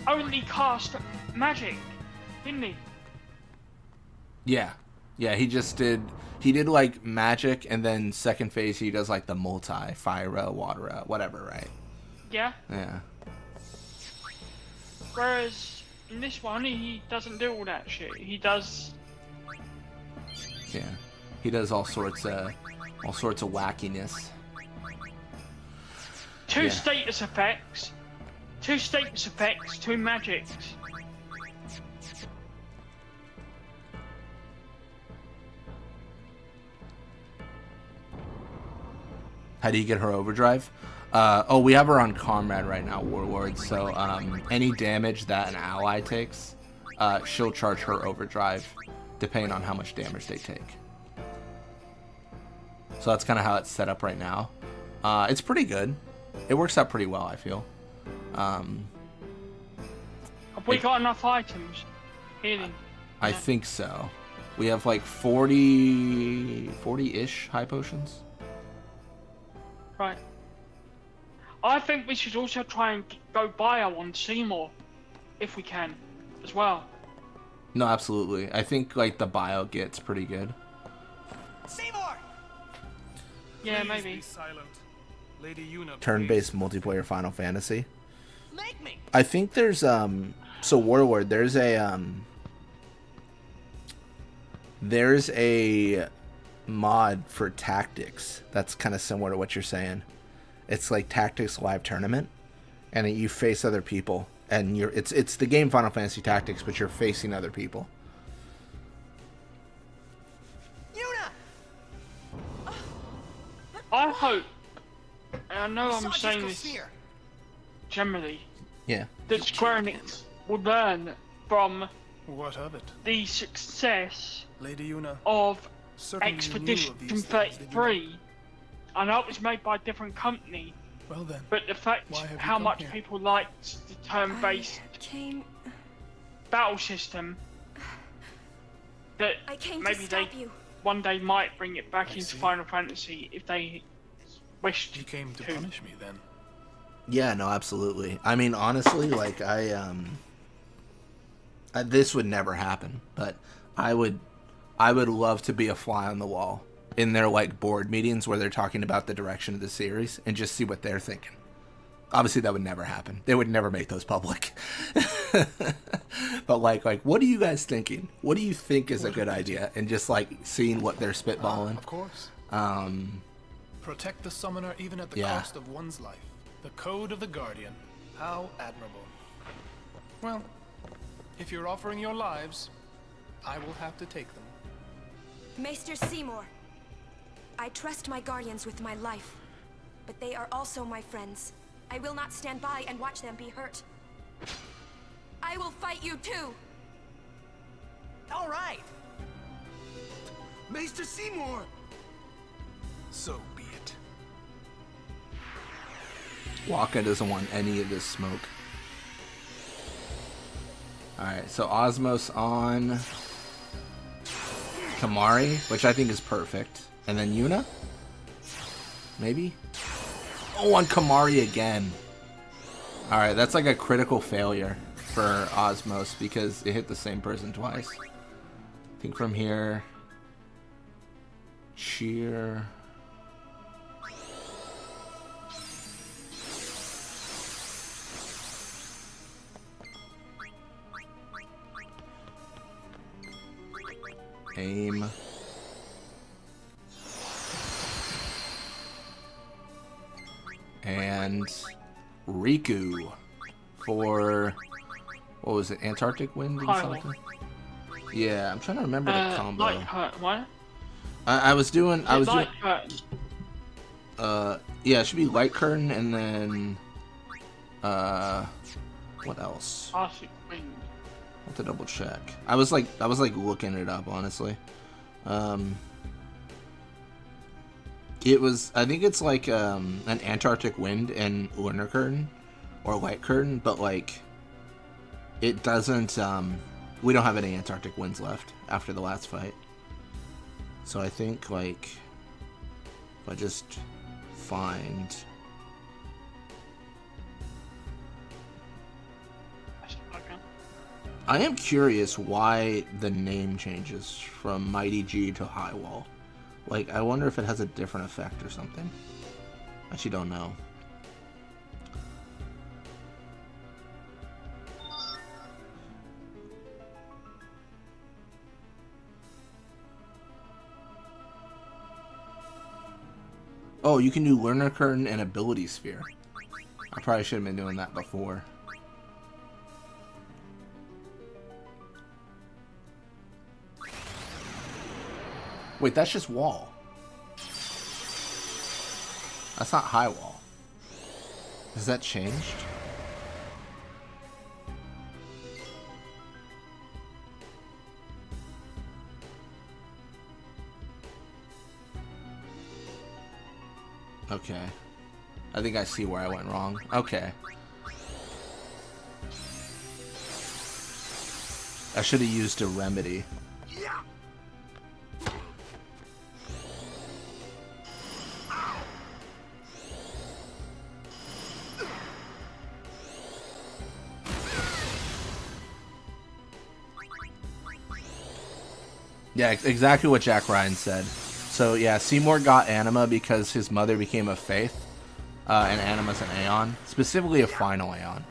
only cast magic, didn't he? Yeah. Yeah, he did like magic, and then second phase he does like the multi, fire, water, whatever, right? Yeah. Yeah. Whereas in this one he doesn't do all that shit. He does... Yeah. He does all sorts of wackiness. Two status effects, two magics. How do you get her overdrive? We have her on Comrade right now, Warlord. So any damage that an ally takes, she'll charge her overdrive, depending on how much damage they take. So that's kind of how it's set up right now. It's pretty good. It works out pretty well, I feel. Have we got enough items? Healing. I think so. We have like 40-ish high potions. Right. I think we should also try and go bio on Seymour, if we can, as well. No, absolutely. I think like the bio gets pretty good. Seymour! Yeah, Please maybe. Be silent. Lady Yuna, Turn-based multiplayer Final Fantasy. Make me. I think there's so Warlord, there's a mod for tactics that's kind of similar to what you're saying. It's like Tactics Live Tournament, and you face other people, and it's the game Final Fantasy Tactics, but you're facing other people. Yuna! I hope, and I know I'm saying this generally, that Square Enix will learn from what of it? The success Lady Yuna of certainly Expedition knew of these 33. I know it was made by a different company. Well then, but the fact how much people liked the turn-based battle system, that maybe they one day might bring it back into Final Fantasy if they wished you came to punish me then. Yeah, no, absolutely. I mean, honestly, like this would never happen, but I would love to be a fly on the wall in their like board meetings where they're talking about the direction of the series and just see what they're thinking. Obviously, that would never happen. They would never make those public. But like, what are you guys thinking? What do you think is a good idea? And just like seeing what they're spitballing. Of course. Protect the summoner even at the cost of one's life. The code of the Guardian. How admirable. Well, if you're offering your lives, I will have to take them. Maester Seymour, I trust my guardians with my life, but they are also my friends. I will not stand by and watch them be hurt. I will fight you too! All right! Maester Seymour! So be it. Waka doesn't want any of this smoke. Alright, so Osmos on Kamari, which I think is perfect. And then Yuna? Maybe? Oh, on Kamari again. Alright, that's like a critical failure for Osmos because it hit the same person twice. I think from here... Cheer... Aim. And Riku for, what was it, Antarctic Wind and something? Yeah, I'm trying to remember the combo. Light hurt, what? I was doing, Light curtain. yeah, it should be Light Curtain and then, what else? Arctic Wind. I have to double check. I was like looking it up, honestly. It was, I think it's like an Antarctic Wind and Lunar Curtain or Light Curtain, but like it doesn't, we don't have any Antarctic Winds left after the last fight. So I think like if I just find I am curious why the name changes from Mighty G to High Wall. Like, I wonder if it has a different effect or something. I actually don't know. Oh, you can do Learner Curtain and Ability Sphere. I probably should have been doing that before. Wait, that's just wall. That's not high wall. Has that changed? Okay. I think I see where I went wrong. Okay. I should have used a remedy. Yeah, exactly what Jack Ryan said. So yeah, Seymour got Anima because his mother became a Faith, and Anima's an Aeon, specifically a final Aeon.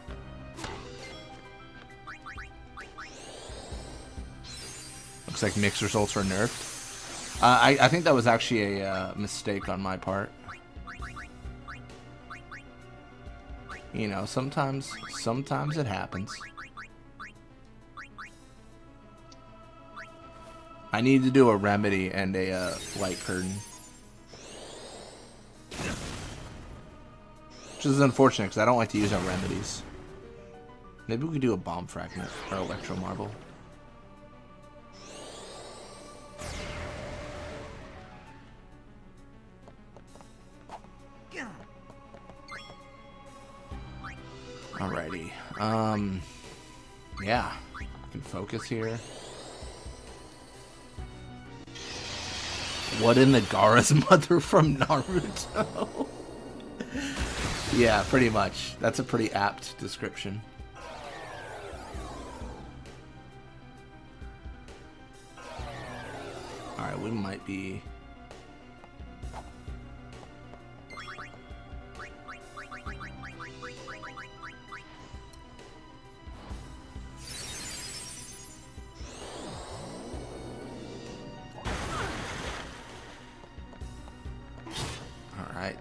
Looks like mixed results were nerfed. I think that was actually a mistake on my part. You know, sometimes it happens. I need to do a remedy and a light curtain. Which is unfortunate because I don't like to use our remedies. Maybe we could do a bomb fragment or electro marble. Alrighty. Yeah. I can focus here. What in the Gaara's mother from Naruto? Yeah, pretty much. That's a pretty apt description. Alright, we might be...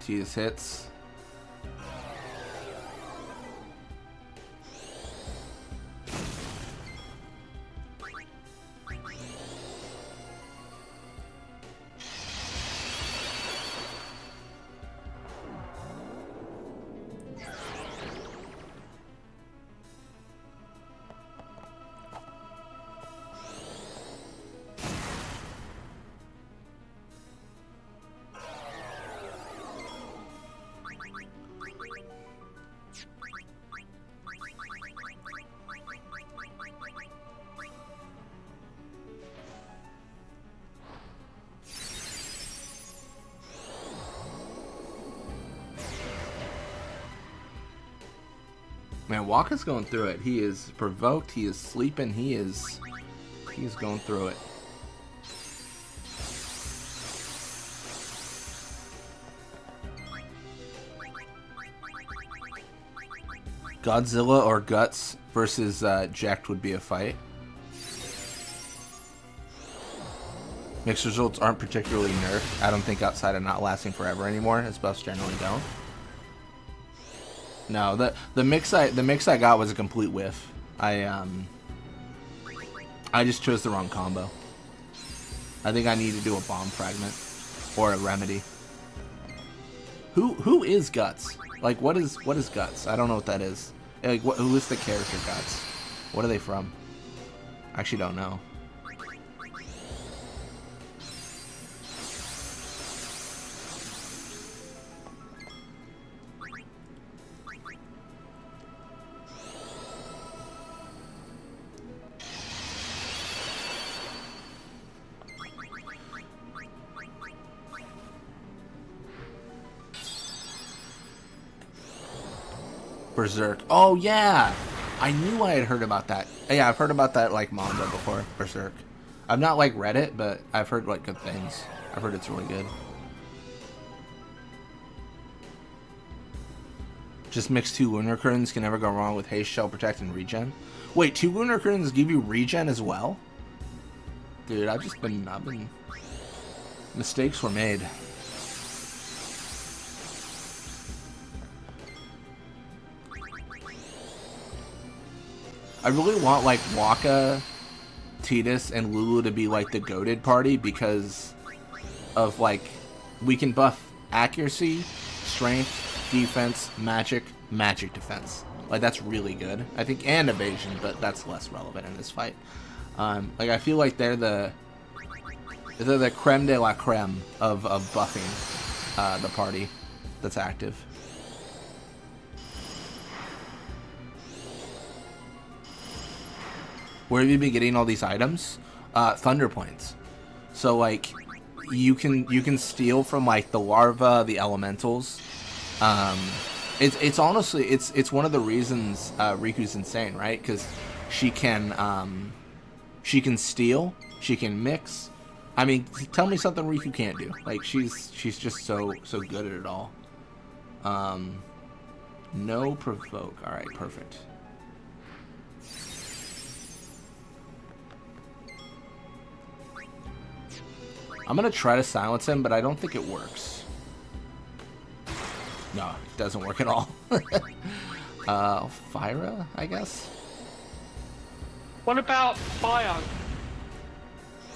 Tidus hits. Man, Waka's going through it. He is provoked. He is sleeping. He is going through it. Godzilla or Guts versus Jacked would be a fight. Mixed results aren't particularly nerfed. I don't think outside of not lasting forever anymore, as buffs generally don't. No, the mix I got was a complete whiff. I just chose the wrong combo. I think I need to do a bomb fragment or a remedy. Who is Guts? Like what is Guts? I don't know what that is. Like who is the character Guts? What are they from? I actually don't know. Berserk. Oh yeah, I knew I had heard about that. Yeah, I've heard about that like manga before. Berserk. I've not like read it, but I've heard like good things. I've heard it's really good. Just mix 2 lunar curtains, can never go wrong with haste, shell, protect, and regen. Wait, 2 lunar curtains give you regen as well? Dude, I've been mistakes were made. I really want like Waka, Tidus, and Lulu to be like the goated party because of like we can buff accuracy, strength, defense, magic defense. Like that's really good. I think, and evasion, but that's less relevant in this fight. Like I feel like they're the creme de la creme of buffing the party that's active. Where have you been getting all these items? Thunder points. So like, you can steal from like the larva, the elementals. It's honestly it's one of the reasons Riku's insane, right? Because she can steal, she can mix. I mean, tell me something Riku can't do. Like she's just so good at it all. No provoke. All right, perfect. I'm gonna try to silence him, but I don't think it works. No, it doesn't work at all. Fyra, I guess? What about Bio?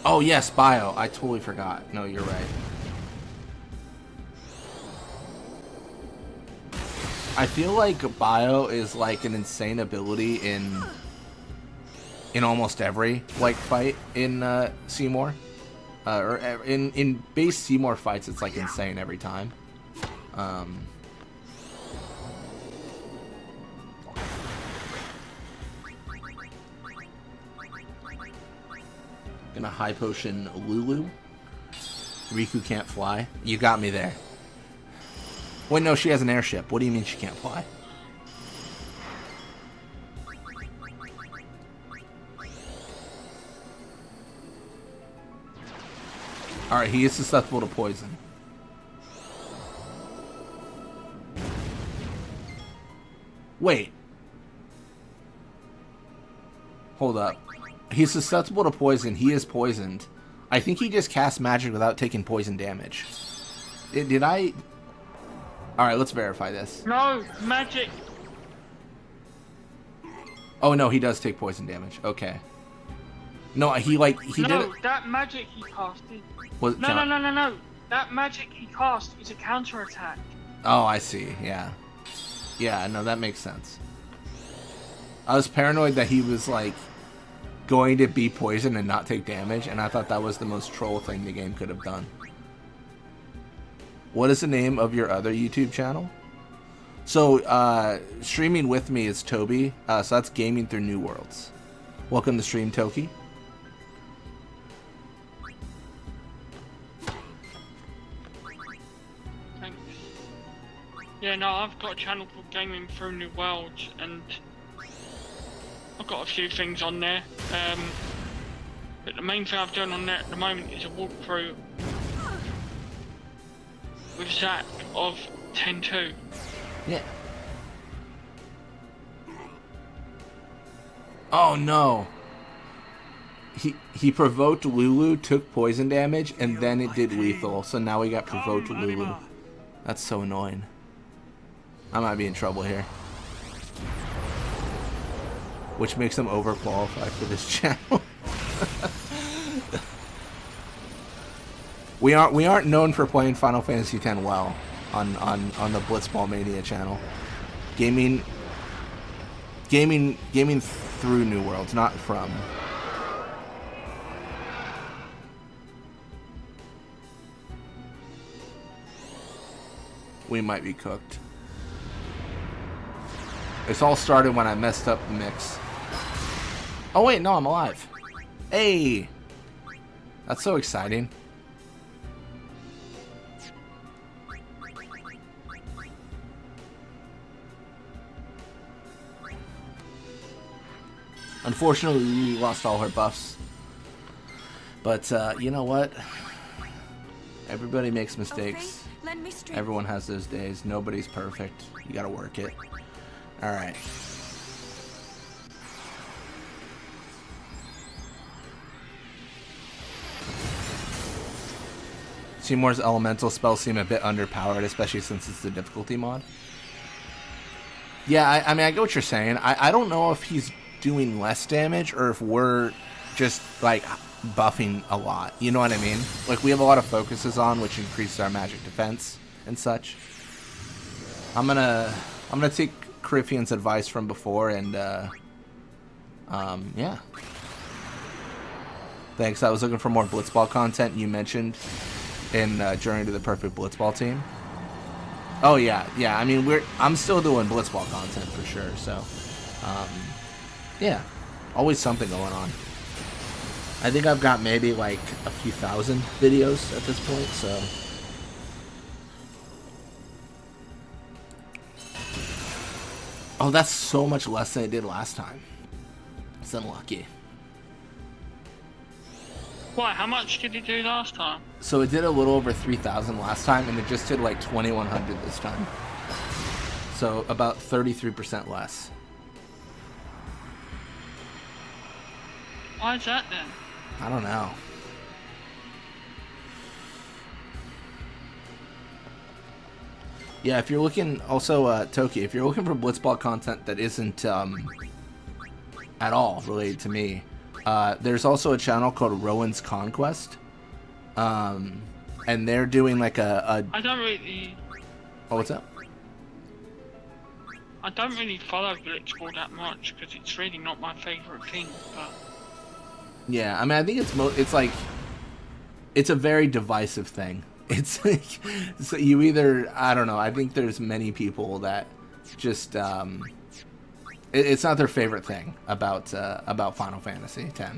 Oh yes, Bio. I totally forgot. No, you're right. I feel like Bio is like an insane ability in almost every like fight in Seymour. Or in base Seymour fights, it's like insane every time. Gonna high potion Lulu. Riku can't fly. You got me there. Wait, no, she has an airship. What do you mean she can't fly? Alright, he is susceptible to poison. Wait. Hold up. He's susceptible to poison. He is poisoned. I think he just cast magic without taking poison damage. Did I All right, let's verify this. No, magic. Oh no, he does take poison damage. Okay. No, he did it. No, that magic he casted. Was No. That magic he cast is a counterattack. Oh, I see. Yeah. Yeah, no, that makes sense. I was paranoid that he was like going to be poisoned and not take damage, and I thought that was the most troll thing the game could have done. What is the name of your other YouTube channel? So, streaming with me is Toby, so that's Gaming Through New Worlds. Welcome to stream, Toki. Thanks. Yeah, no, I've got a channel called Gaming Through New Worlds, and I've got a few things on there. But the main thing I've done on there at the moment is a walkthrough with Zach of 10-2. Yeah. Oh no. He provoked Lulu, took poison damage, and then it did lethal. So now we got provoked Lulu. That's so annoying. I might be in trouble here. Which makes him overqualified for this channel. We aren't known for playing Final Fantasy X well on the Blitzball Mania channel. Gaming through New Worlds, not from. We might be cooked. This all started when I messed up the mix. Oh wait, no, I'm alive. Hey! That's so exciting. Unfortunately, we lost all her buffs. But, you know what? Everybody makes mistakes. Everyone has those days. Nobody's perfect. You gotta work it. Alright. Seymour's elemental spells seem a bit underpowered, especially since it's the difficulty mod. Yeah, I mean, I get what you're saying. I don't know if he's doing less damage or if we're just, like, buffing a lot. You know what I mean? Like, we have a lot of focuses on, which increases our magic defense and such. I'm gonna take Crifian's advice from before and, yeah. Thanks. I was looking for more Blitzball content you mentioned in Journey to the Perfect Blitzball Team. Oh yeah, yeah. I mean, I'm still doing Blitzball content for sure. So, yeah, always something going on. I think I've got maybe like a few thousand videos at this point. So, oh, that's so much less than I did last time. It's unlucky. Why? How much did you do last time? So it did a little over 3,000 last time, and it just did like 2,100 this time. So about 33% less. Why is that then? I don't know. Yeah, if you're looking, also Toki, if you're looking for Blitzball content that isn't at all related to me, there's also a channel called Rowan's Conquest, and they're doing like a I don't really. Oh, what's up? I don't really follow Blitzball that much because it's really not my favorite thing. But yeah, I mean, I think it's like it's a very divisive thing. It's like so you either, I don't know. I think there's many people that just it's not their favorite thing about Final Fantasy X.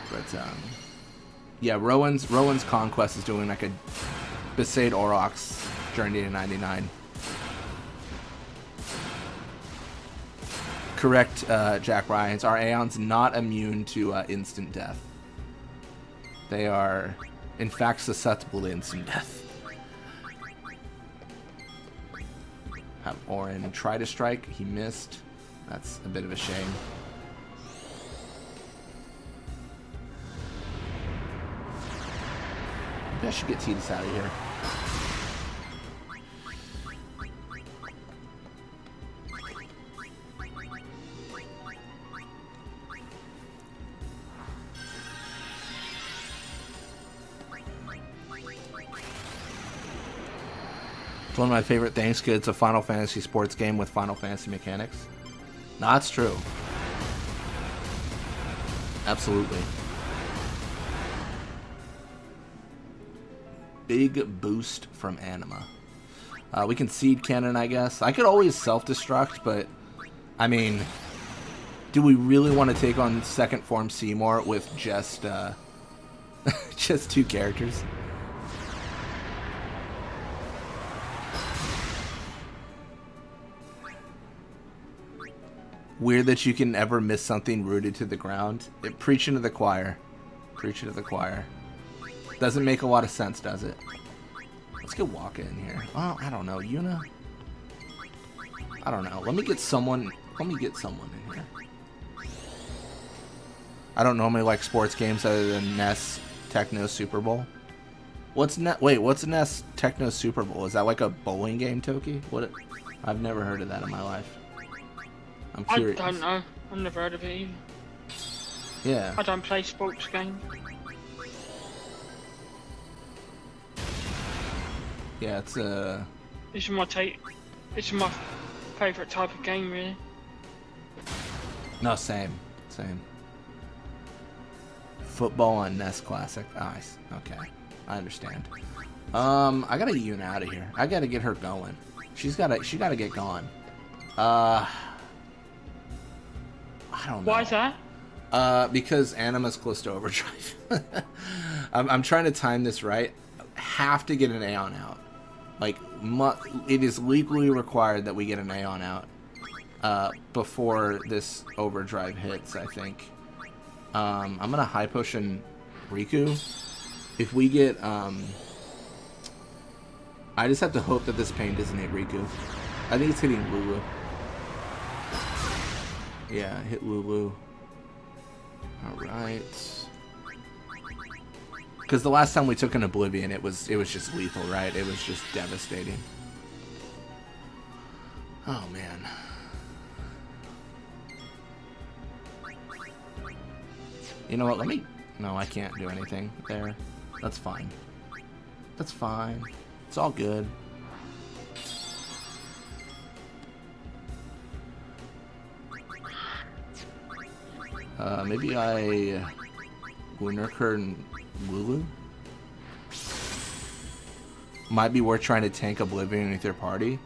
But yeah, Rowan's Conquest is doing like a Besaid Aurochs Journey to 99. Correct, Jack Ryans. Our Aeon's not immune to instant death. They are, in fact, susceptible to instant death. Have Orin try to strike. He missed. That's a bit of a shame. Maybe I should get Tidus out of here. It's one of my favorite things because it's a Final Fantasy sports game with Final Fantasy mechanics. No, that's true. Absolutely. Big boost from Anima. We can seed cannon, I guess. I could always self-destruct, but I mean, do we really want to take on second form Seymour with just just 2 characters? Weird that you can ever miss something rooted to the ground. Preaching to the choir. Preaching to the choir. Doesn't make a lot of sense, does it? Let's get Waka in here. Oh, I don't know. Yuna? I don't know. Let me get someone in here. I don't normally like sports games other than NES Techno Super Bowl. What's NES Techno Super Bowl? Is that like a bowling game, Toki? I've never heard of that in my life. I'm curious. I don't know. I've never heard of it either. Yeah. I don't play sports games. Yeah, it's This is my favourite type of game, really. No, same. Football on NES Classic. Nice. Okay, I understand. I gotta get Yuna out of here. I gotta get her going. She gotta get gone. I don't know. Why is that? Because Anima's close to overdrive. I'm trying to time this right. Have to get an Aeon out. Like, it is legally required that we get an Aeon out before this overdrive hits, I think. I'm gonna high potion Riku. If we get, I just have to hope that this pain doesn't hit Riku. I think it's hitting Lulu. Yeah, hit Lulu. Alright. Because the last time we took an Oblivion, it was just lethal, right? It was just devastating. Oh, man. You know what, no, I can't do anything there. That's fine. That's fine. It's all good. Maybe I Lunarker and Lulu? Might be worth trying to tank Oblivion with your party.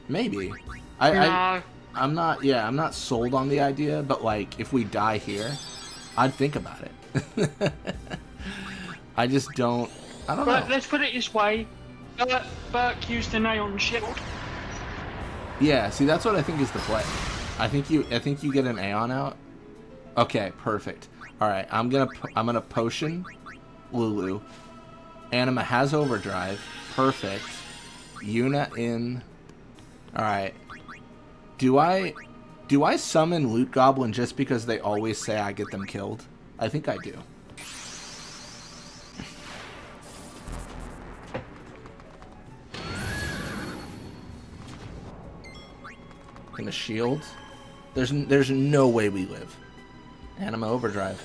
Maybe. I'm not sold on the idea, but like if we die here, I'd think about it. I just don't. I don't know. Let's put it this way. Burke used an Aeon shield. Yeah, see, that's what I think is the play. I think you get an Aeon out. Okay, perfect. All right, I'm gonna potion Lulu. Anima has overdrive. Perfect. Yuna in. All right. Do I summon Loot Goblin just because they always say I get them killed? I think I do. Gonna shield. There's no way we live. Anima overdrive.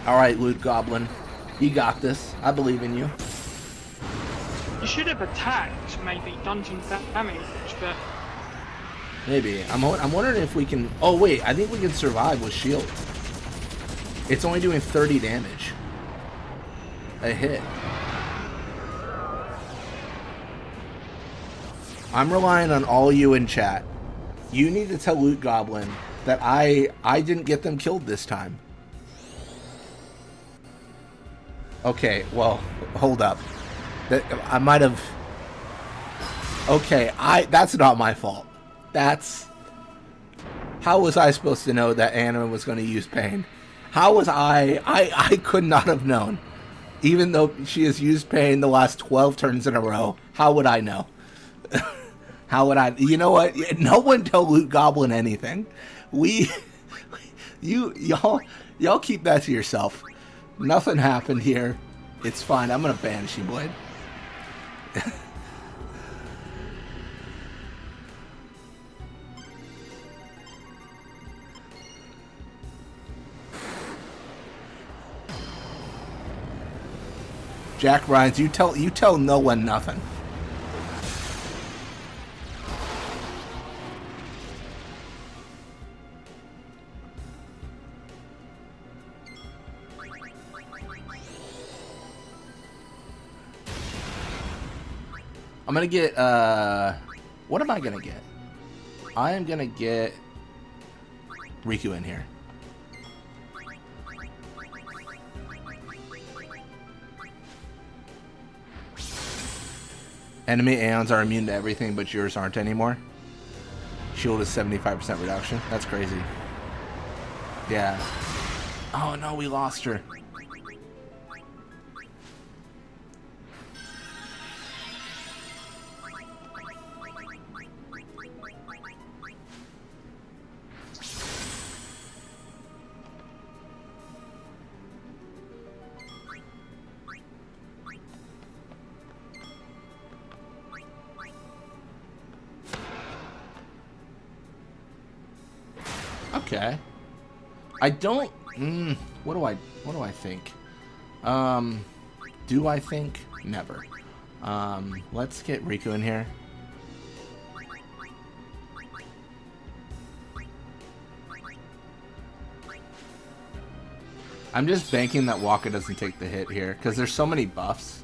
All right, Loot Goblin. You got this. I believe in you. You should have attacked, maybe done some damage, but maybe. I'm wondering if we can. Oh wait, I think we can survive with shield. It's only doing 30 damage. A hit. I'm relying on all you in chat. You need to tell Loot Goblin that I didn't get them killed this time. Okay, well, hold up. I might have. Okay, that's not my fault. How was I supposed to know that Anima was going to use pain? How was I could not have known. Even though she has used pain the last 12 turns in a row, how would I know? How would I? You know what? No one tell Loot Goblin anything. Y'all, Y'all keep that to yourself. Nothing happened here. It's fine. I'm gonna Banishing Blade. Jack Rhines, you tell no one nothing. I'm gonna get, what am I gonna get? I am gonna get Riku in here. Enemy Aeons are immune to everything, but yours aren't anymore. Shield is 75% reduction. That's crazy. Yeah. Oh no, we lost her. Okay. I don't. What do I think? Do I think? Never. Let's get Riku in here. I'm just banking that Waka doesn't take the hit here because there's so many buffs.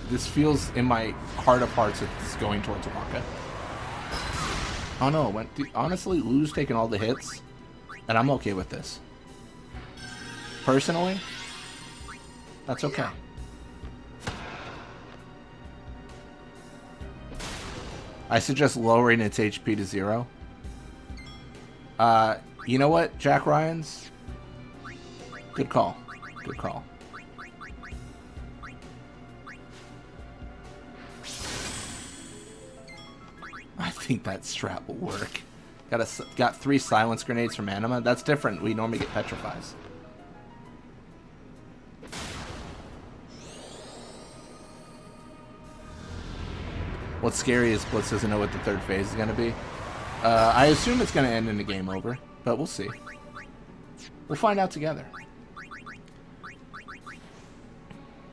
This feels in my heart of hearts it's going towards Waka. Oh no, it went. Honestly, Lu's taking all the hits, and I'm okay with this. Personally, that's okay. I suggest lowering its HP to 0. You know what, Jack Ryans? Good call. Good call. I think that strat will work. Got 3 silence grenades from Anima. That's different. We normally get petrifies. What's scary is Blitz doesn't know what the 3rd phase is going to be. I assume it's going to end in a game over, but we'll see. We'll find out together.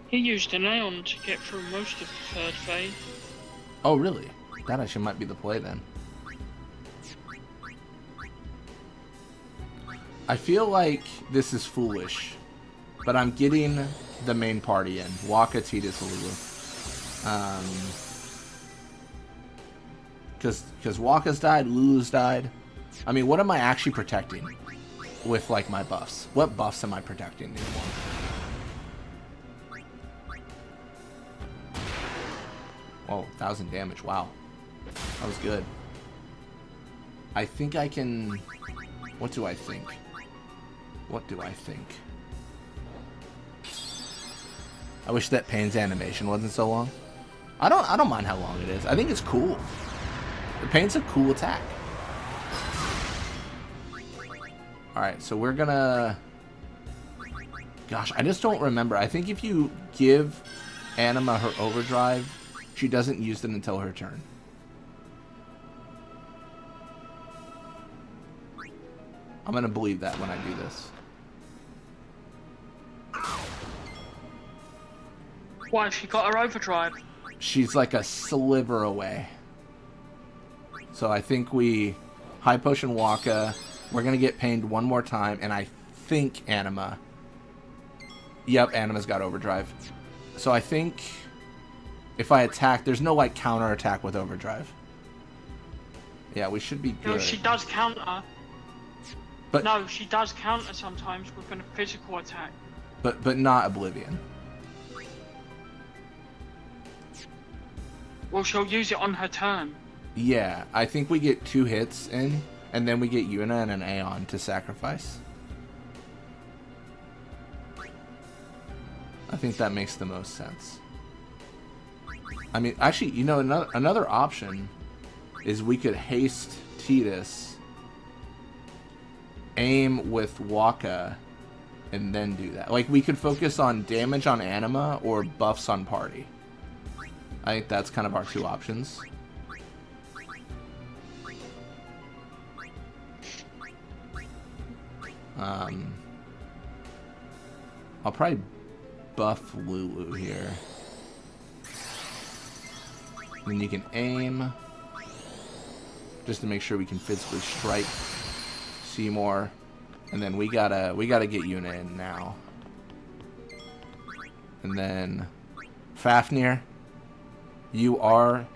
He used an Aeon to get through most of the 3rd phase. Oh, really? That actually might be the play then. I feel like this is foolish, but I'm getting the main party in. Waka, Tidus, Lulu. Because Waka's died, Lulu's died. I mean, what am I actually protecting with, like, my buffs? What buffs am I protecting anymore? Oh, 1,000 damage. Wow. That was good. I think I can... What do I think? What do I think? I wish that Pain's animation wasn't so long. I don't mind how long it is. I think it's cool. The Pain's a cool attack. Alright, so we're gonna... Gosh, I just don't remember. I think if you give Anima her overdrive, she doesn't use it until her turn. I'm gonna believe that when I do this. Why, she got her overdrive? She's like a sliver away. So I think we High Potion Waka. We're gonna get pained one more time, and I think Anima. Yep, Anima's got overdrive. So I think if I attack, there's no like counter attack with overdrive. Yeah, we should be good. No, she does counter. But no, she does counter sometimes with a physical attack. But not Oblivion. Well, she'll use it on her turn. Yeah, I think we get 2 hits in, and then we get Yuna and an Aeon to sacrifice. I think that makes the most sense. I mean, actually, you know, another option is we could haste Tidus, aim with Waka, and then do that. Like, we could focus on damage on Anima or buffs on party. I think that's kind of our two options. I'll probably buff Lulu here. Then you can aim, just to make sure we can physically strike Seymour, and then we gotta get Yuna in now. And then Fafnir, you are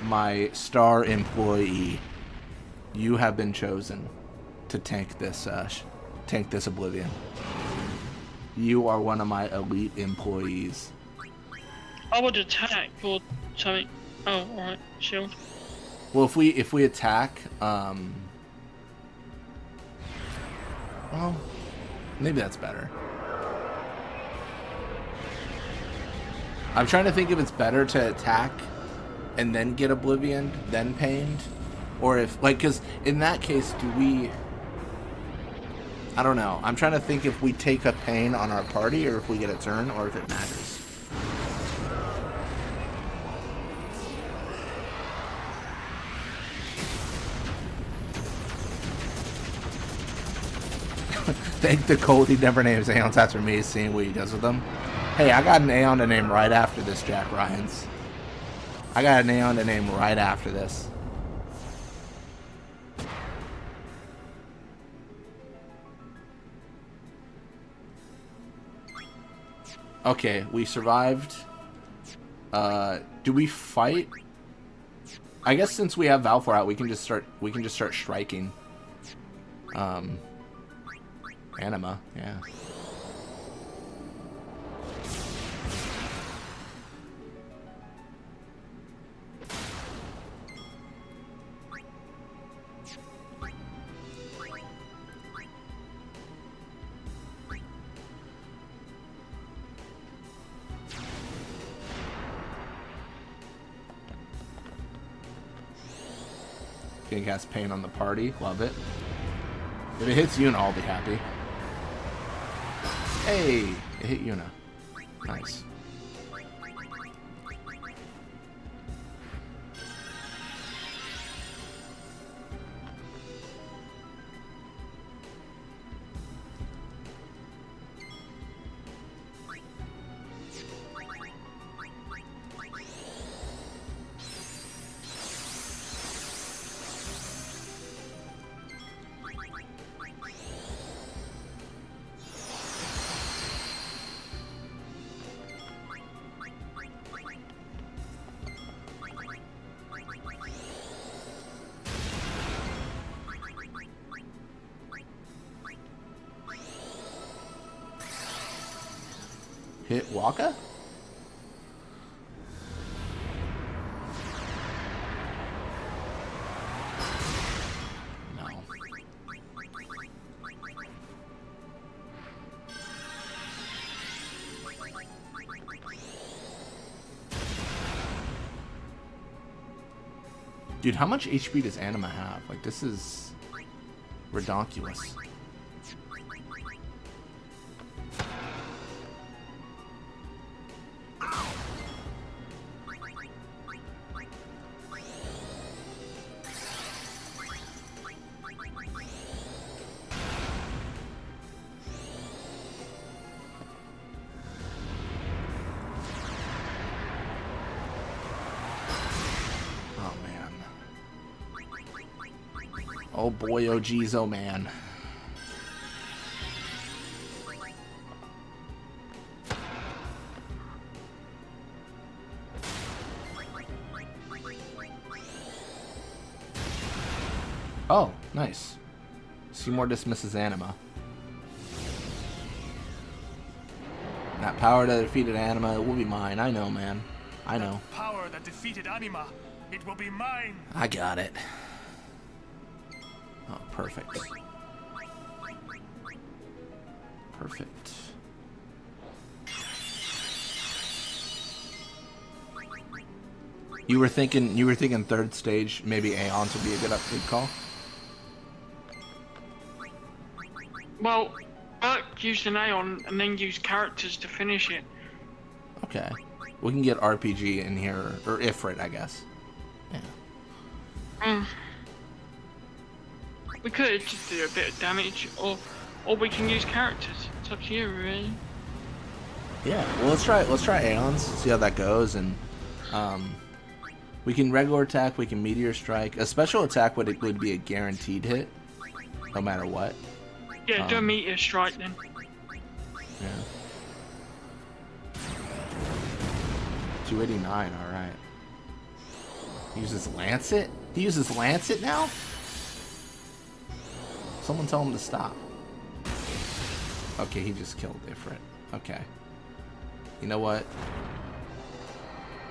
my star employee. You have been chosen to tank this Oblivion. You are one of my elite employees. I would attack or something. Oh, alright, shield. Well, if we attack, well, maybe that's better. I'm trying to think if it's better to attack and then get Oblivion, then pained, or if, like, because in that case, do we... I don't know. I'm trying to think if we take a pain on our party, or if we get a turn, or if it matters. Thank the cold he never names Aeons after me, seeing what he does with them. Hey, I got an Aeon to name right after this, Jack Ryans. I got an Aeon to name right after this. Okay, we survived. Do we fight? I guess since we have Valfor out, we can just start striking. Anima, yeah. Can cast pain on the party. Love it. If it hits Yuna, I'll be happy. Hey! It hit Yuna. Nice. Hit Waka? No. Dude, how much HP does Anima have? Like, this is redonkulous. Oh boy, oh geez, oh man. Oh, nice. Seymour dismisses Anima. That power that defeated Anima, it will be mine. I know, man. I know. That power that defeated Anima, it will be mine. I got it. Oh, perfect. Perfect. You were thinking third stage, maybe Aeons would be a good upgrade call? Well, Bert used an Aeon and then used characters to finish it. Okay. We can get RPG in here, or Ifrit, I guess. Yeah. We could just do a bit of damage, or we can use characters. It's up to you, really. Yeah. Well, let's try Aeons. See how that goes, and we can regular attack. We can meteor strike. A special attack would be a guaranteed hit, no matter what. Yeah, do a meteor strike then. Yeah. 289. All right. He uses Lancet. He uses Lancet now. Someone tell him to stop. Okay, he just killed Ifrit. Okay. You know what?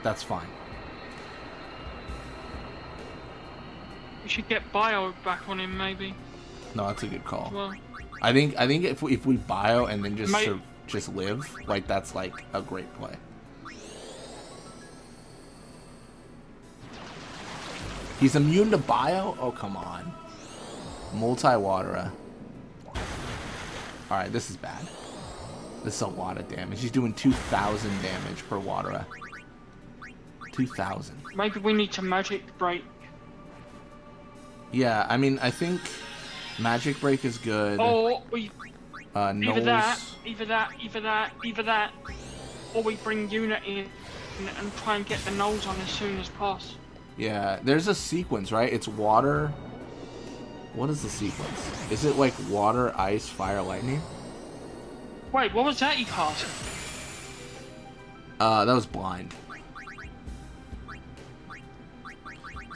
That's fine. We should get Bio back on him, maybe. No, that's a good call. Well, I think if we bio and then just live, like that's like a great play. He's immune to bio? Oh, come on. Multi-Watera. Alright, this is bad. This is a lot of damage. He's doing 2,000 damage per Watera. 2,000. maybe we need to magic break. Yeah, I mean, I think Magic Break is good. Or we... either that, Knowles. or we bring Unit in and try and get the Knowles on as soon as possible. Yeah, there's a sequence, right? It's water. What is the sequence? Is it like water, ice, fire, lightning? Wait, what was that you cast? That was blind.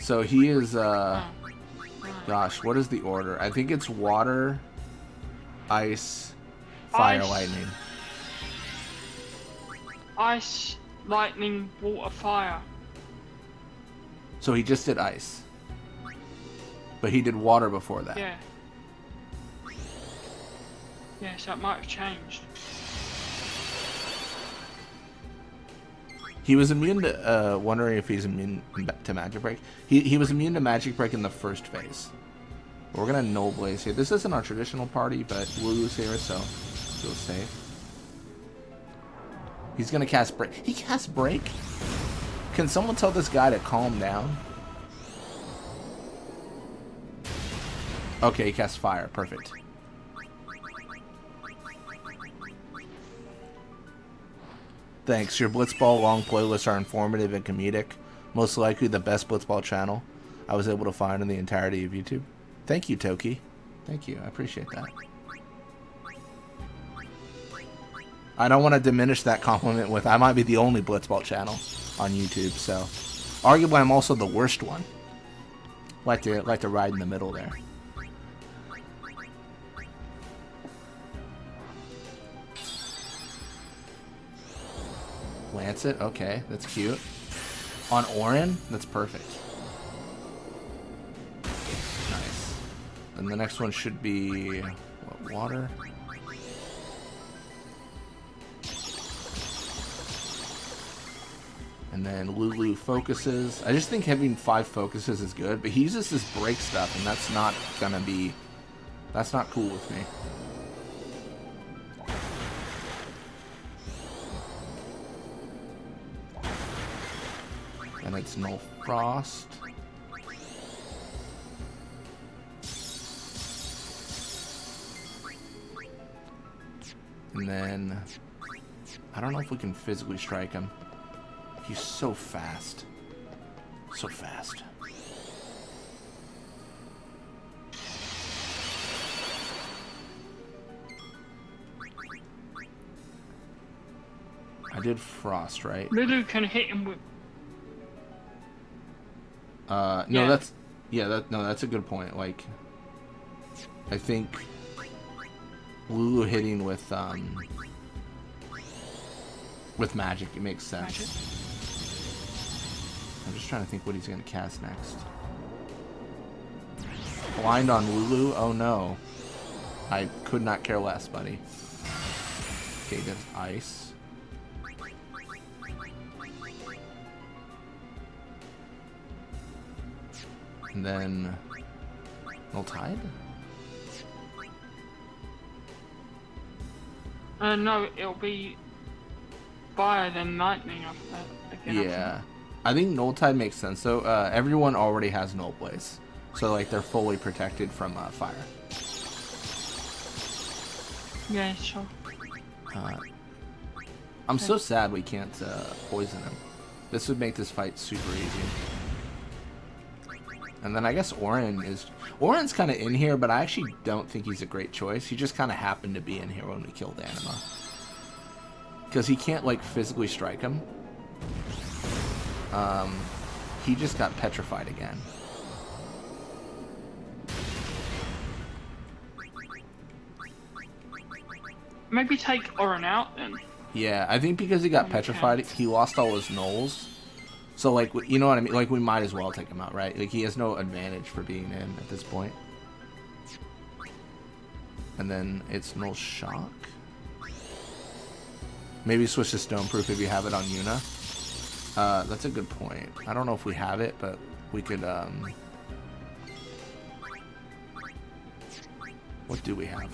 So he is, gosh, what is the order? I think it's water, ice, fire, lightning. Ice, lightning, water, fire. So he just did ice. But he did water before that. Yeah. Yeah, so it might have changed. He was immune to, wondering if he's immune to Magic Break. He was immune to Magic Break in the first phase. We're gonna Null Blaze here. This isn't our traditional party, but Lulu's here, so feel safe. He's gonna cast Break. He casts Break? Can someone tell this guy to calm down? Okay, he casts Fire. Perfect. Thanks. Your Blitzball long playlists are informative and comedic. Most likely the best Blitzball channel I was able to find in the entirety of YouTube. Thank you, Toki. Thank you. I appreciate that. I don't want to diminish that compliment with I might be the only Blitzball channel on YouTube, so arguably I'm also the worst one. Like to ride in the middle there. Lancet, okay, that's cute. On Orin, that's perfect. Nice. And the next one should be what, water. And then Lulu focuses. I just think having 5 focuses is good, but he uses this break stuff, and that's not gonna be. That's not cool with me. And it's no frost. And then I don't know if we can physically strike him. He's so fast. So fast. I did frost, right? Lulu can hit him with... No, Yeah. that's a good point. Like, I think Lulu hitting with magic, it makes sense. Magic. I'm just trying to think what he's gonna cast next. Blind on Lulu? Oh no. I could not care less, buddy. Okay, that's ice. And then Null Tide? No, it'll be fire then lightning again. Yeah. I think Null Tide makes sense though. Everyone already has Null Blaze. So like they're fully protected from fire. Yeah, sure. I'm so sad we can't poison him. This would make this fight super easy. And then I guess Orin's kind of in here, but I actually don't think he's a great choice. He just kind of happened to be in here when we killed Anima. Because he can't like physically strike him. He just got petrified again. Maybe take Orin out then. Yeah, I think because he got petrified, he lost all his nulls. So, like, you know what I mean? Like, we might as well take him out, right? Like, he has no advantage for being in at this point. And then it's Null Shock. Maybe switch to Stoneproof if you have it on Yuna. That's a good point. I don't know if we have it, but we could, what do we have?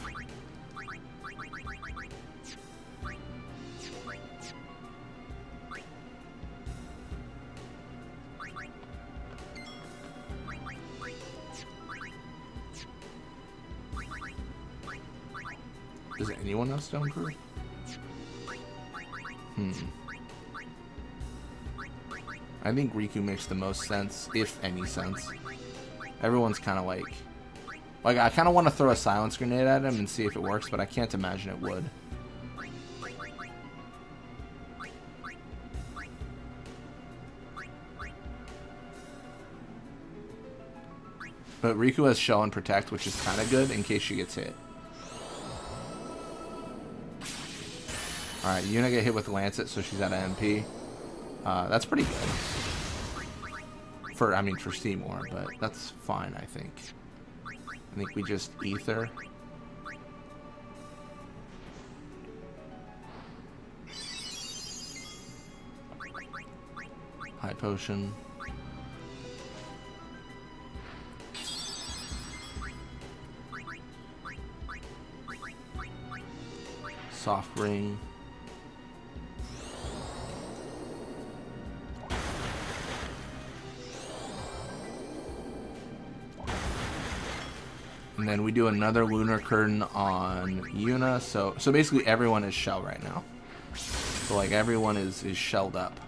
Does anyone have Stoneproof? I think Riku makes the most sense, if any sense. Everyone's kind of like I kind of want to throw a silence grenade at him and see if it works, but I can't imagine it would. But Riku has Shell and Protect, which is kind of good in case she gets hit. Alright, Yuna get hit with Lancet, so she's out of MP. That's pretty good. For Seymour, but that's fine, I think. I think we just Ether. High Potion. Soft Ring. And then we do another Lunar Curtain on Yuna. So basically everyone is shell right now. So like everyone is shelled up.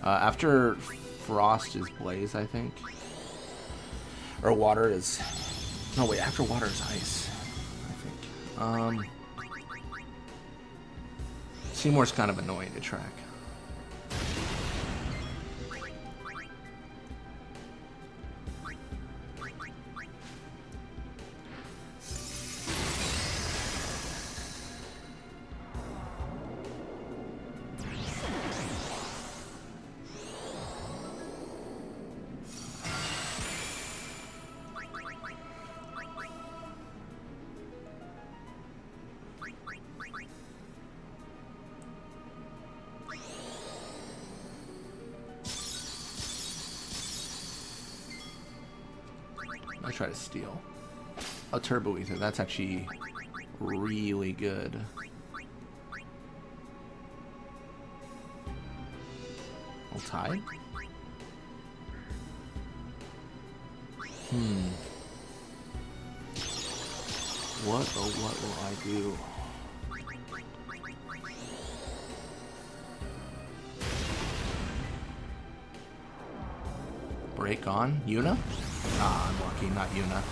After Frost is Blaze, I think. Or Water is... No, wait, after Water is Ice, I think. Seymour's kind of annoying to track. I try to steal. A Turbo Ether, that's actually really good. Tide? What will I do? Break on? Yuna? Ah, unlucky, not Yuna.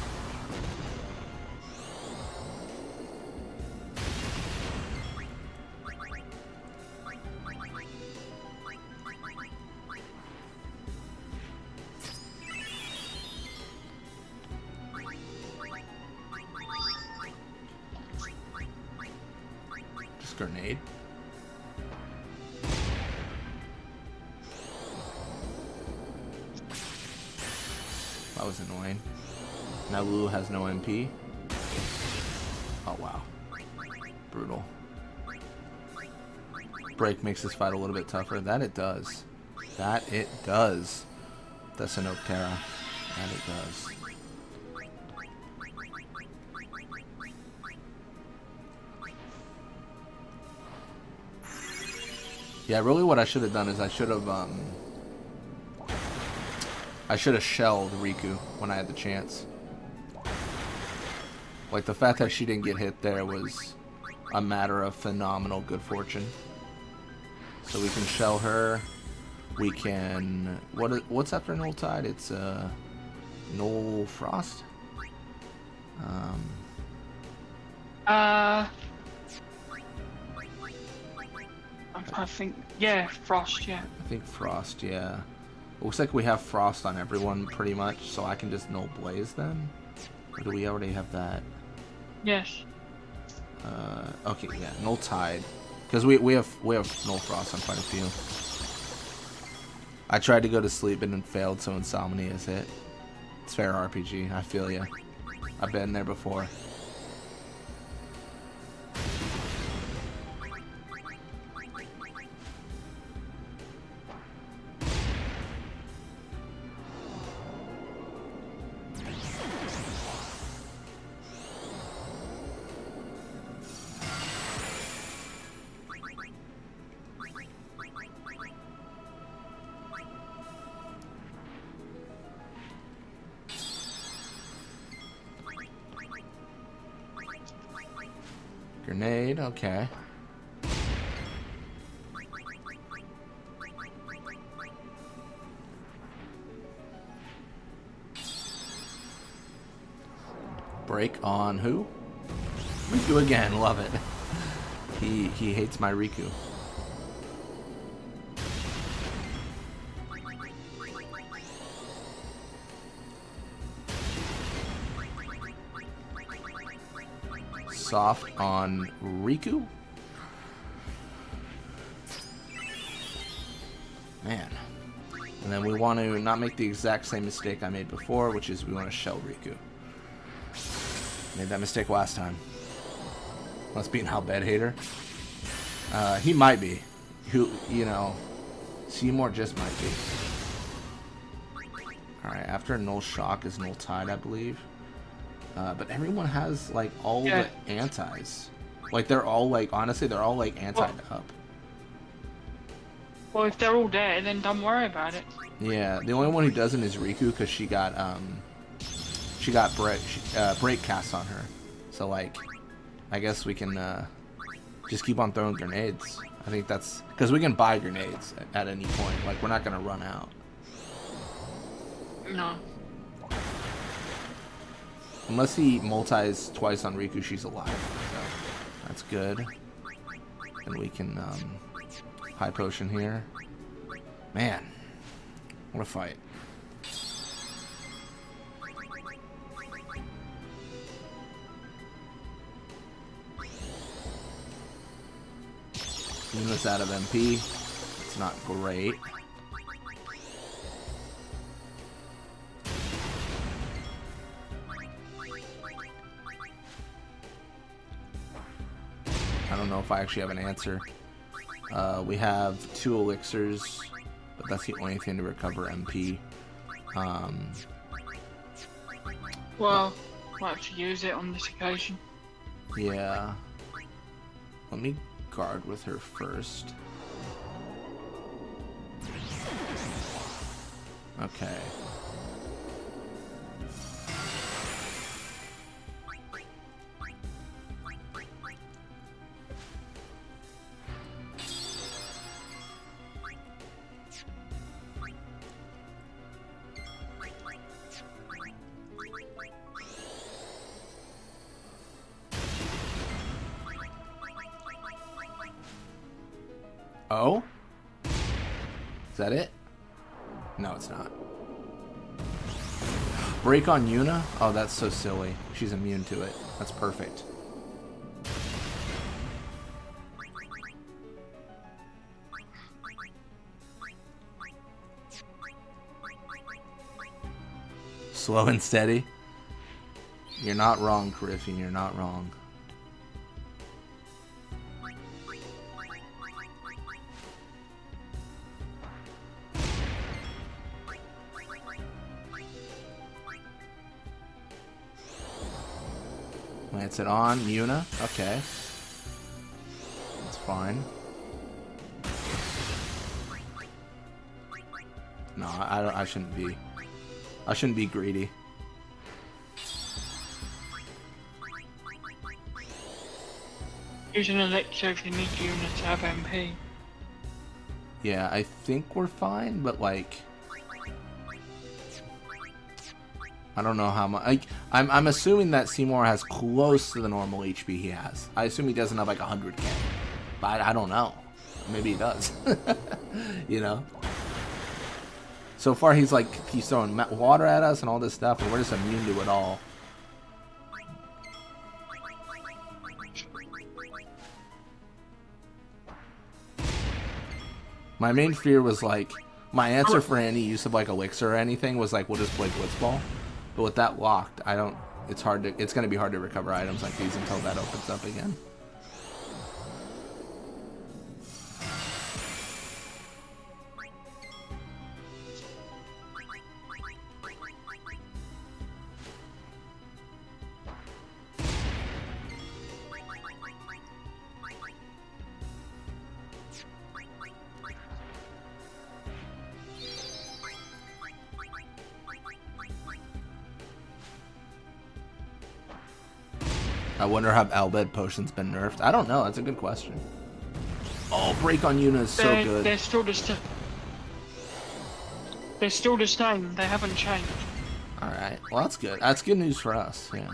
Just grenade. That was annoying. Now Lulu has no MP. Oh wow. Brutal. Break makes this fight a little bit tougher. That it does. That it does. That's an Octera. And it does. Yeah, really what I should have done is I should have shelled Riku when I had the chance. Like, the fact that she didn't get hit there was a matter of phenomenal good fortune. So we can shell her. We can... What's after Null Tide? It's Null Frost? I'm trying to think. Yeah, Frost, yeah. I think Frost, yeah. Looks like we have Frost on everyone pretty much, so I can just Null Blaze them? Or do we already have that? Yes. Okay, yeah, Null Tide. Because we have Null Frost on quite a few. I tried to go to sleep and then failed, so Insomnia's hit. It's fair RPG, I feel ya. I've been there before. Grenade, okay. Break on who? Riku again, love it. He hates my Riku. Soft on Riku. Man. And then we want to not make the exact same mistake I made before, which is we want to shell Riku. Made that mistake last time. Must be an Al Bhed hater. He might be. Who, you know, Seymour just might be. Alright, after Null Shock is Null Tide, I believe. But everyone has, like, all the antis. Like, they're all, like, honestly, they're all, like, anti-up. Well, if they're all there, then don't worry about it. Yeah, the only one who doesn't is Riku, because she got break cast on her. So, like, I guess we can, just keep on throwing grenades. I think that's... Because we can buy grenades at any point. Like, we're not going to run out. No. Unless he multis twice on Riku, she's alive. So that's good. And we can high potion here. Man, what a fight. Yuna's out of MP. It's not great. I don't know if I actually have an answer. We have 2 elixirs, but that's the only thing to recover MP. Well, might have to use it on this occasion. Yeah. Let me guard with her first. Okay. Oh? Is that it? No, it's not. Break on Yuna? Oh, that's so silly. She's immune to it. That's perfect. Slow and steady? You're not wrong, Cariffian. You're not wrong. Lance it on. Yuna. Okay. That's fine. No, I shouldn't be. I shouldn't be greedy. Use an elixir if you need Yuna to have MP. Yeah, I think we're fine, but like, I don't know how much. Like, I'm assuming that Seymour has close to the normal HP he has. I assume he doesn't have like 100k, but I don't know. Maybe he does. You know. So far, he's throwing water at us and all this stuff, and we're just immune to it all. My main fear was like, my answer for any use of like elixir or anything was like, we'll just play Blitzball. But with that locked, it's gonna be hard to recover items like these until that opens up again. I wonder have Albed potions been nerfed? I don't know. That's a good question. Oh, break on Yuna is so good. They're still the same. They haven't changed. All right. Well, that's good. That's good news for us. Yeah.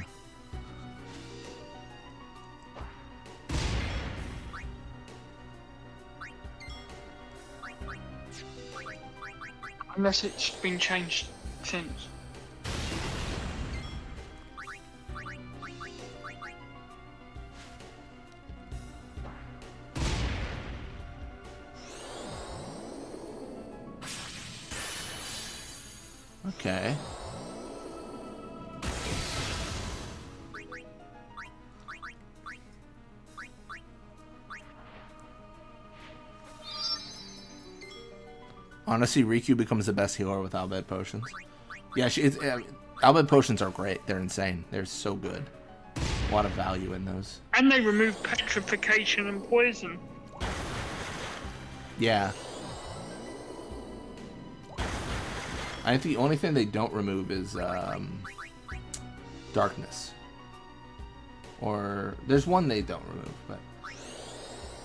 Unless it's been changed since. Okay. Honestly, Riku becomes the best healer with Albed potions. Yeah, Albed potions are great. They're insane. They're so good. A lot of value in those. And they remove petrification and poison. Yeah. I think the only thing they don't remove is darkness. Or there's one they don't remove, but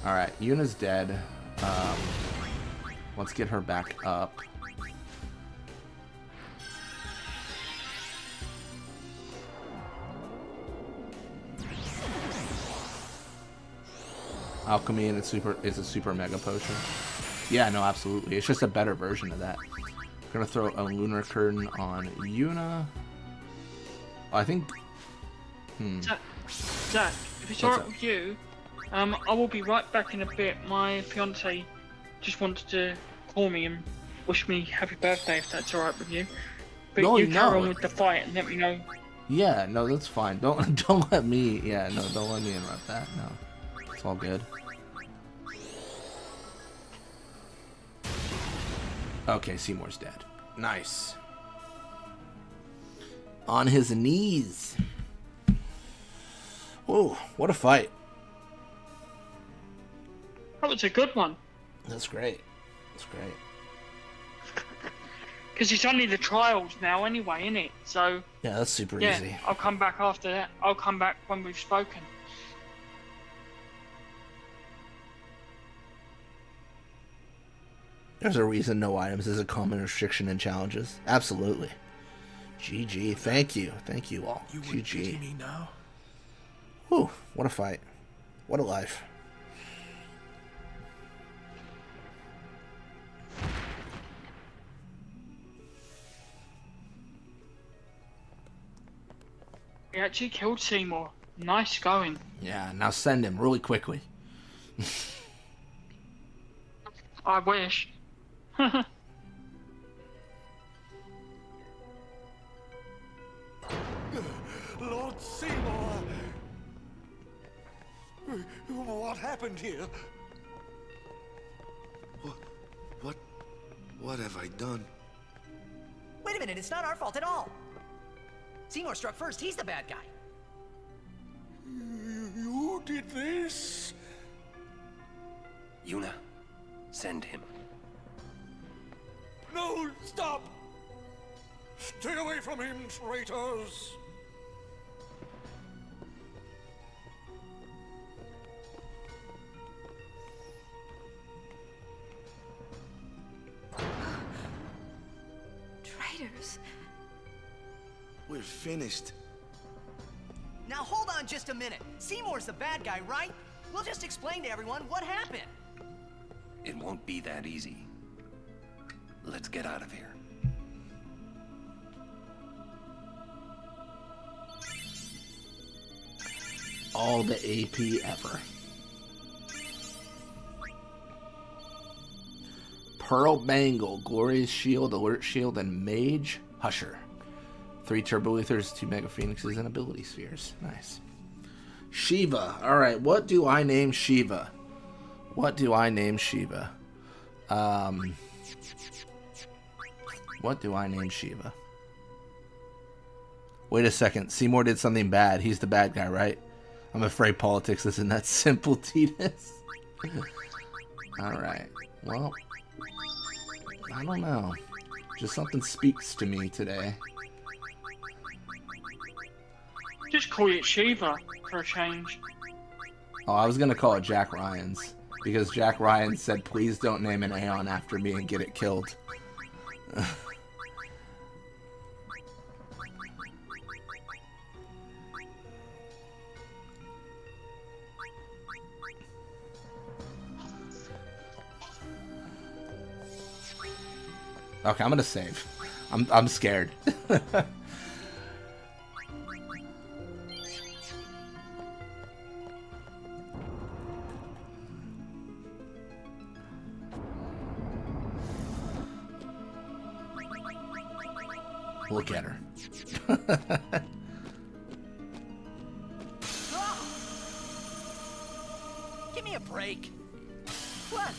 all right, Yuna's dead. Let's get her back up. Alchemy and is a super mega potion. Yeah, no, absolutely. It's just a better version of that. Gonna throw a lunar curtain on Yuna. I think. Zach, if it's alright with you, I will be right back in a bit. My fiance just wanted to call me and wish me happy birthday, if that's alright with you. But No, you carry no. on with the fight and let me know. Yeah, no, that's fine. Don't let me. Yeah, no, don't let me interrupt that. No, it's all good. Okay, Seymour's dead. Nice. On his knees. Whoa, what a fight. That was a good one. That's great. That's great. Because it's only the trials now anyway, innit? So Yeah, that's super yeah, easy. I'll come back after that. I'll come back when we've spoken. There's a reason no items is a common restriction in challenges. Absolutely. GG. Thank you. Thank you all. You would pity GG. me now? Whew, what a fight. What a life. He actually killed Seymour. Nice going. Yeah, now send him really quickly. I wish. Lord Seymour! What happened here? What have I done? Wait a minute, it's not our fault at all. Seymour struck first, he's the bad guy. Who did this? Yuna, send him. No, stop! Stay away from him, traitors! Traitors. We're finished. Now hold on just a minute. Seymour's the bad guy, right? We'll just explain to everyone what happened. It won't be that easy. Let's get out of here. All the AP ever. Pearl Bangle, Glorious Shield, Alert Shield, and Mage Husher. 3 Turbo Ethers, 2 Mega Phoenixes, and Ability Spheres. Nice. Shiva. Alright, what do I name Shiva? What do I name Shiva? What do I name Shiva? Wait a second. Seymour did something bad. He's the bad guy, right? I'm afraid politics isn't that simple, Titus. Alright. Well, I don't know. Just something speaks to me today. Just call it Shiva for a change. Oh, I was gonna call it Jack Ryan's. Because Jack Ryan said, please don't name an Aeon after me and get it killed. Okay, I'm gonna save. I'm scared. Look at her. Give me a break. What?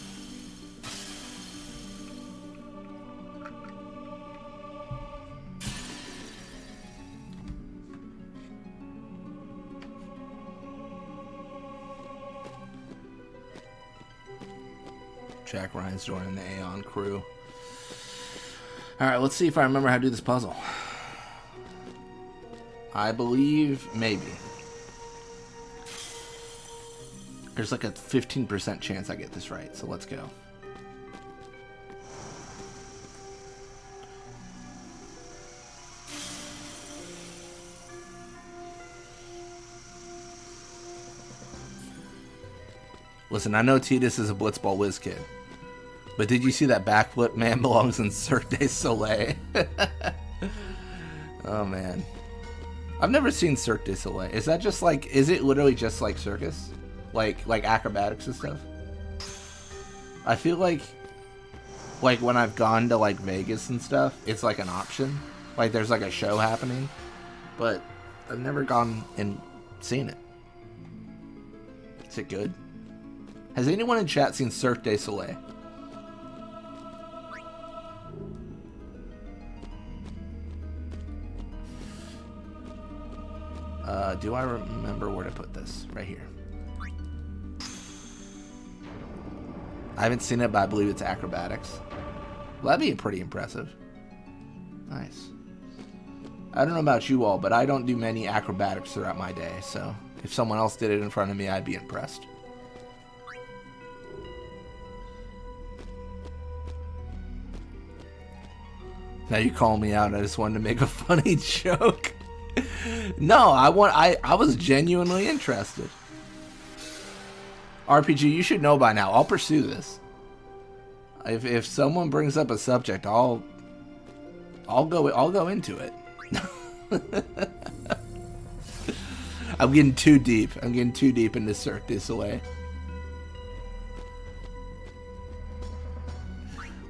Jack Ryan's joining the Aeon crew. Alright, let's see if I remember how to do this puzzle. I believe maybe. There's like a 15% chance I get this right, so let's go. Listen, I know Titus is a Blitzball whiz kid. But did you see that backflip? Man belongs in Cirque du Soleil. Oh man, I've never seen Cirque du Soleil. Is that just like? Is it literally just like circus, like acrobatics and stuff? I feel like when I've gone to like Vegas and stuff, it's like an option. Like there's like a show happening, but I've never gone and seen it. Is it good? Has anyone in chat seen Cirque du Soleil? Do I remember where to put this? Right here. I haven't seen it, but I believe it's acrobatics. Well, that'd be pretty impressive. Nice. I don't know about you all, but I don't do many acrobatics throughout my day, so if someone else did it in front of me, I'd be impressed. Now you call me out. I just wanted to make a funny joke. No, I was genuinely interested. RPG, you should know by now. I'll pursue this. If someone brings up a subject, I'll go into it. I'm getting too deep. I'm getting too deep into Cirque du Soleil.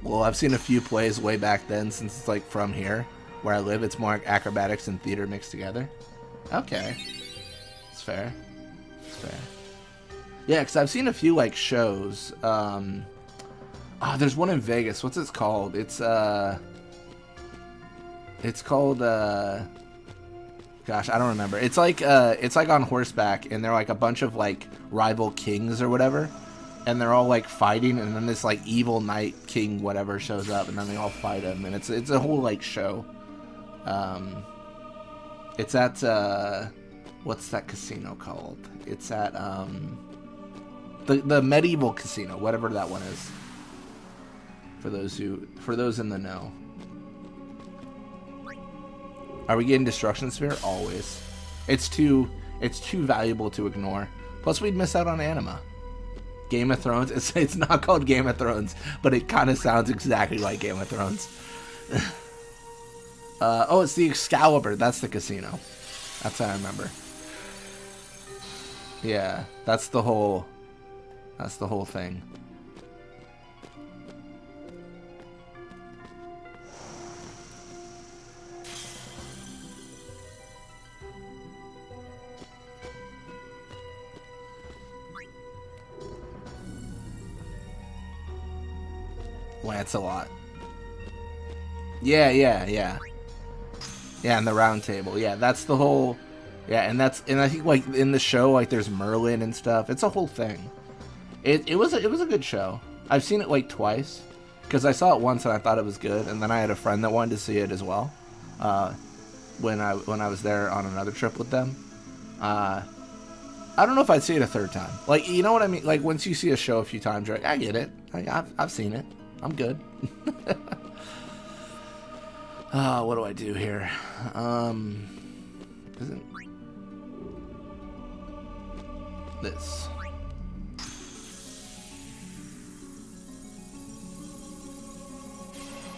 Well, I've seen a few plays way back then, since it's like from here, where I live. It's more like acrobatics and theater mixed together. Okay. It's fair. It's fair. Yeah, because I've seen a few like shows. There's one in Vegas. What's it called? It's called Gosh, I don't remember. It's like on horseback, and they're like a bunch of like rival kings or whatever, and they're all like fighting, and then this like evil knight king whatever shows up, and then they all fight him, and it's a whole like show. It's at what's that casino called? It's at the medieval casino, whatever that one is. For those in the know. Are we getting Destruction Sphere? Always. It's too valuable to ignore. Plus, we'd miss out on anima. Game of Thrones. It's not called Game of Thrones, but it kind of sounds exactly like Game of Thrones. Oh, it's the Excalibur. That's the casino. That's how I remember. Yeah, that's the whole thing. Lancelot. Yeah, and the round table. Yeah, that's the whole. Yeah, and I think like in the show, like there's Merlin and stuff. It's a whole thing. It was a good show. I've seen it like twice because I saw it once and I thought it was good, and then I had a friend that wanted to see it as well. When I was there on another trip with them. I don't know if I'd see it a third time. Like, you know what I mean? Like once you see a show a few times, you're like, I get it. I've seen it. I'm good. What do I do here? Isn't this?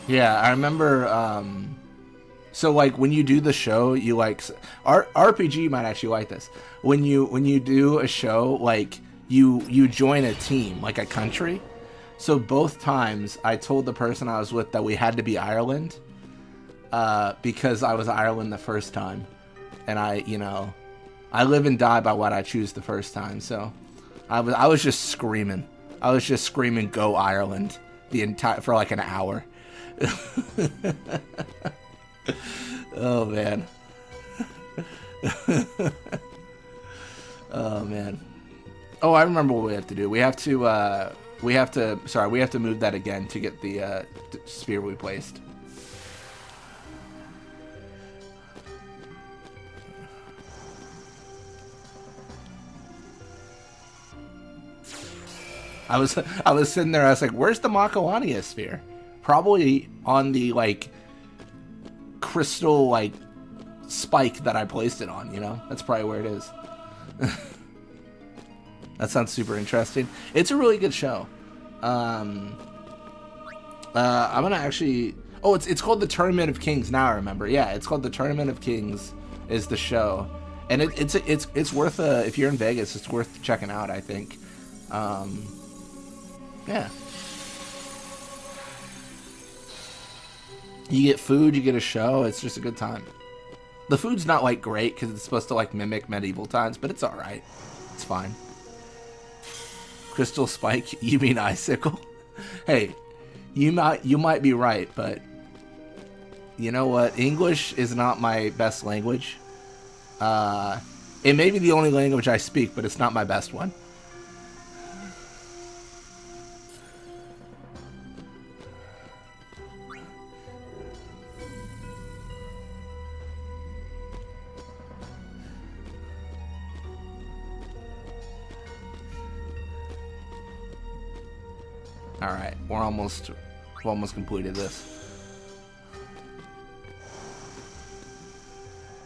Yeah, I remember. So like when you do the show, you like RPG might actually like this. When you do a show, like you join a team, like a country. So both times I told the person I was with that we had to be Ireland, because I was Ireland the first time, and I live and die by what I choose the first time. So I was just screaming. I was just screaming, "Go Ireland!" for like an hour. Oh man. Oh man. Oh, I remember what we have to do. We have to move that again to get the sphere replaced. I was sitting there, I was like, where's the Makalania sphere? Probably on the like crystal like spike that I placed it on, you know? That's probably where it is. That sounds super interesting. It's a really good show. I'm gonna actually. Oh, it's called the Tournament of Kings. Now I remember. Yeah, it's called the Tournament of Kings. Is the show, and it's worth if you're in Vegas, it's worth checking out. I think. Yeah. You get food, you get a show. It's just a good time. The food's not like great because it's supposed to like mimic medieval times, but it's all right. It's fine. Crystal spike, you mean icicle? Hey, you might be right, but you know what? English is not my best language. It may be the only language I speak, but it's not my best one. Alright, we've almost completed this.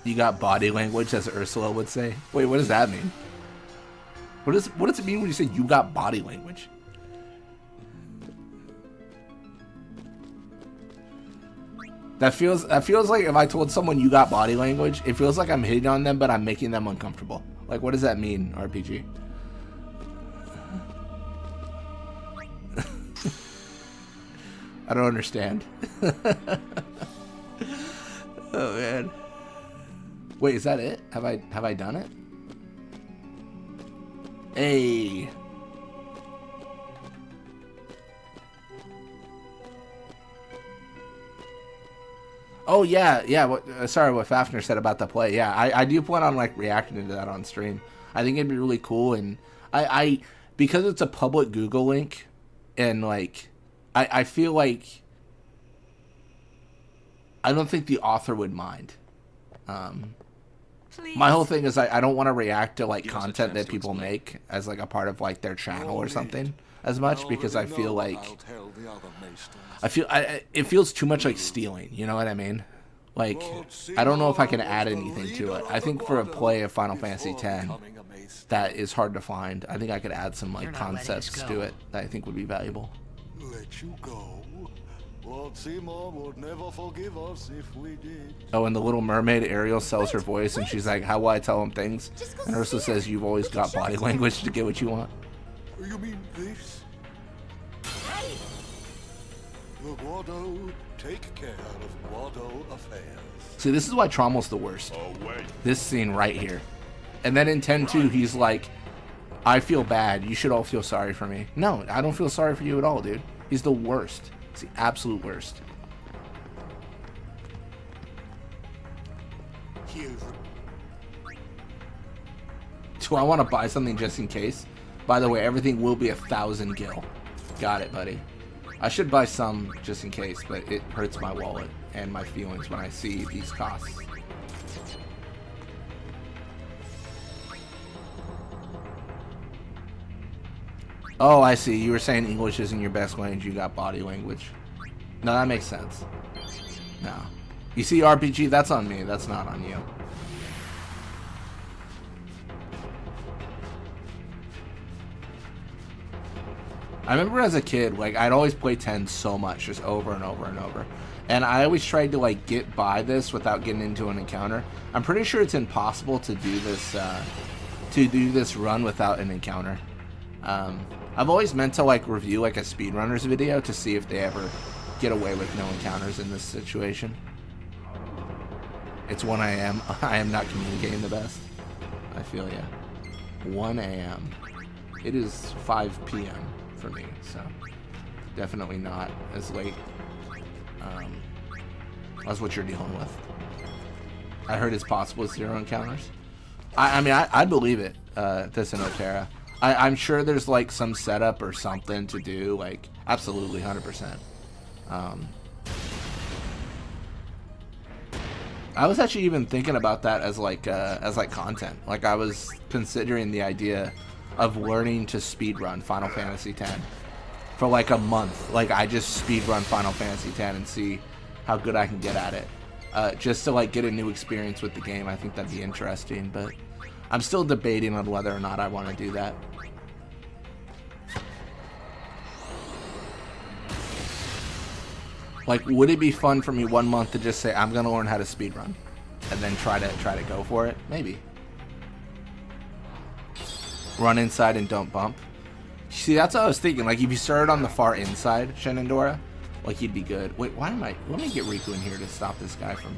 You got body language, as Ursula would say. Wait, what does that mean? What does it mean when you say you got body language? That feels like if I told someone you got body language, it feels like I'm hitting on them, but I'm making them uncomfortable. Like, what does that mean, RPG? I don't understand. Oh man. Wait, is that it? Have I done it? Hey. Oh yeah. Sorry, what Fafner said about the play. Yeah, I do plan on like reacting to that on stream. I think it'd be really cool, and I because it's a public Google link, and like I feel like I don't think the author would mind. My whole thing is I don't want to react to like content that people make as like a part of like their channel or something as much, because I feel like it feels too much like stealing, you know what I mean? Like I don't know if I can add anything to it. I think for a play of Final Fantasy X that is hard to find, I think I could add some like concepts to it that I think would be valuable. Let you go. Lord Seymour would never forgive us if we did. Oh, and the Little Mermaid, Ariel sells her voice, and she's like, how will I tell him things? And Ursula says, you've always got body language to get what you want. You mean this? The Guado, take care of Guado affairs. See, this is why Trommel's the worst. This scene right here. And then in 10-2, he's like, I feel bad. You should all feel sorry for me. No, I don't feel sorry for you at all, dude. He's the worst. He's the absolute worst. Do I want to buy something just in case? By the way, everything will be 1,000 gil. Got it, buddy. I should buy some just in case, but it hurts my wallet and my feelings when I see these costs. Oh, I see. You were saying English isn't your best language, you got body language. No, that makes sense. No. You see, RPG, that's on me. That's not on you. I remember as a kid, like, I'd always play 10 so much, just over and over and over. And I always tried to, like, get by this without getting into an encounter. I'm pretty sure it's impossible to do this run without an encounter. I've always meant to like review like a speedrunners video to see if they ever get away with no encounters in this situation. It's 1 a.m. I am not communicating the best. I feel ya. 1 a.m. It is 5 p.m. for me, so definitely not as late as what you're dealing with. I heard it's possible with 0 encounters. I mean, I believe it, this in Otera. I'm sure there's like some setup or something to do, like absolutely 100%. I was actually even thinking about that as like content. Like I was considering the idea of learning to speedrun Final Fantasy X for like a month. Like I just speedrun Final Fantasy X and see how good I can get at it, just to like get a new experience with the game. I think that'd be interesting, but I'm still debating on whether or not I want to do that. Like, would it be fun for me 1 month to just say I'm gonna learn how to speedrun, and then try to go for it? Maybe. Run inside and don't bump. See, that's what I was thinking. Like, if you started on the far inside, Shenandoah, like you'd be good. Wait, why am I? Let me get Riku in here to stop this guy from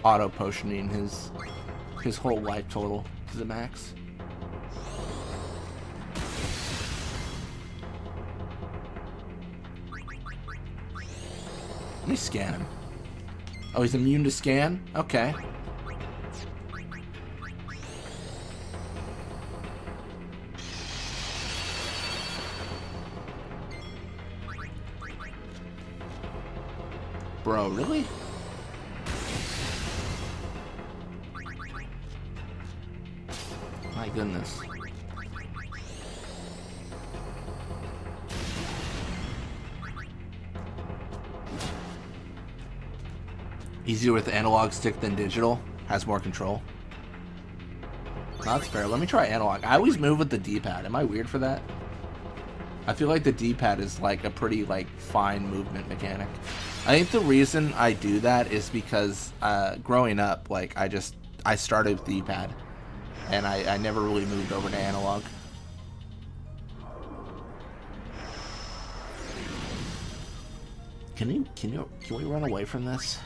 auto potioning his whole life total to the max. Let me scan him. Oh, he's immune to scan? Okay. Bro, really? My goodness. Easier with the analog stick than digital. Has more control. That's fair. Let me try analog. I always move with the D-pad. Am I weird for that? I feel like the D-pad is like a pretty like fine movement mechanic. I think the reason I do that is because growing up, like I started with D-pad, and I never really moved over to analog. Can we run away from this?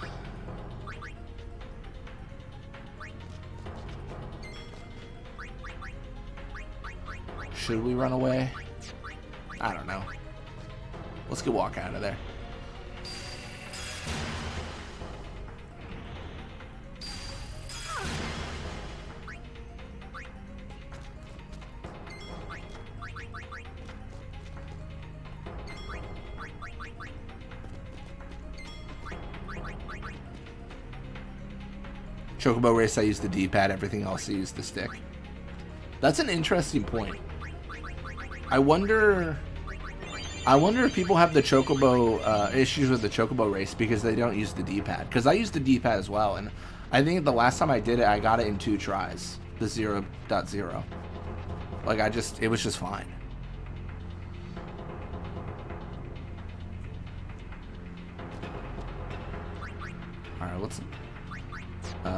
Should we run away? I don't know. Let's go walk out of there. Chocobo race, I used the D-pad. Everything else, I used the stick. That's an interesting point. I wonder if people have the Chocobo issues with the Chocobo race because they don't use the D-pad. Because I used the D-pad as well, and I think the last time I did it, I got it in 2 tries. The 0.0. Like, it was just fine. Alright,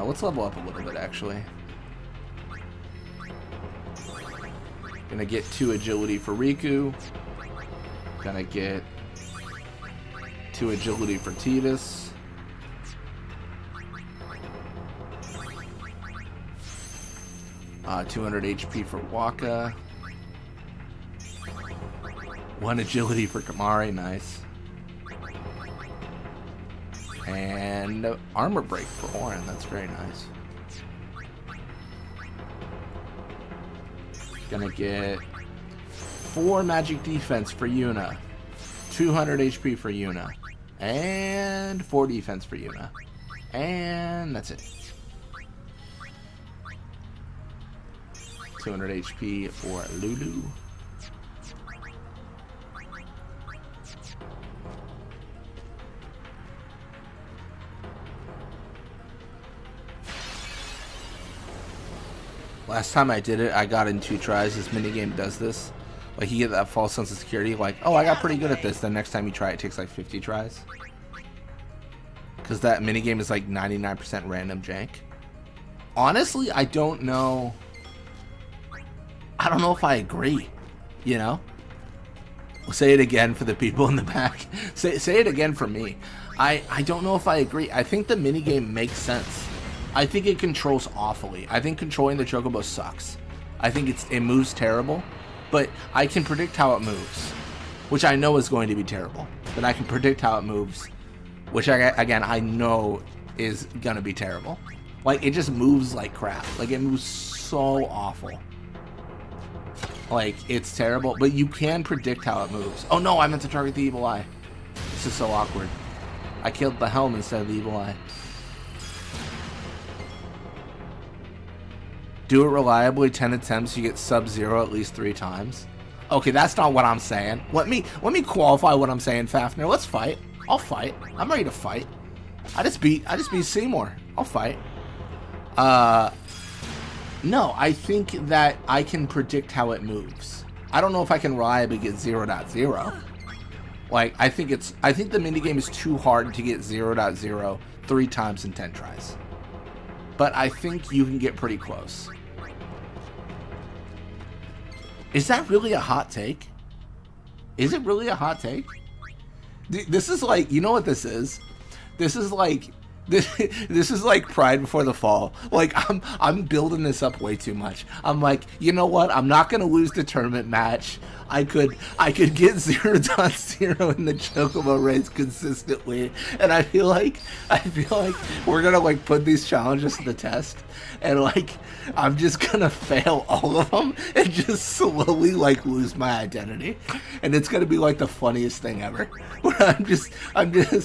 let's level up a little bit, actually. Gonna get 2 agility for Riku. Gonna get 2 agility for Tidus. Uh, 200 HP for Waka. 1 agility for Kamari, nice. And armor break for Orin, that's very nice. Gonna get 4 magic defense for Yuna. 200 HP for Yuna. And 4 defense for Yuna. And that's it. 200 HP for Lulu. Last time I did it, I got in 2 tries. This minigame does this. Like, you get that false sense of security, like, oh, I got pretty good at this. Then next time you try, it takes like 50 tries. Because that minigame is like 99% random jank. Honestly, I don't know. I don't know if I agree, you know? We'll say it again for the people in the back. Say it again for me. I don't know if I agree. I think the minigame makes sense. I think it controls awfully. I think controlling the Chocobo sucks. I think it moves terrible, but I can predict how it moves, which I know is going to be terrible. But I can predict how it moves, which I know is gonna be terrible. Like, it just moves like crap. Like, it moves so awful. Like, it's terrible, but you can predict how it moves. Oh no, I meant to target the evil eye. This is so awkward. I killed the helm instead of the evil eye. Do it reliably 10 attempts, you get sub-0 at least 3 times. Okay, that's not what I'm saying. Let me qualify what I'm saying, Fafnir. Let's fight. I'll fight. I'm ready to fight. I just beat Seymour. I'll fight. No, I think that I can predict how it moves. I don't know if I can reliably get 0.0. Like, I think the minigame is too hard to get 0.0 3 times in 10 tries. But I think you can get pretty close. Is that really a hot take? Is it really a hot take? This is like, you know what this is? This is like Pride Before the Fall. Like, I'm building this up way too much. I'm like, you know what? I'm not gonna lose the tournament match. I could get 0.0 in the Chocobo race consistently, and I feel like we're gonna like put these challenges to the test, and like I'm just gonna fail all of them and just slowly like lose my identity, and it's gonna be like the funniest thing ever. Where I'm just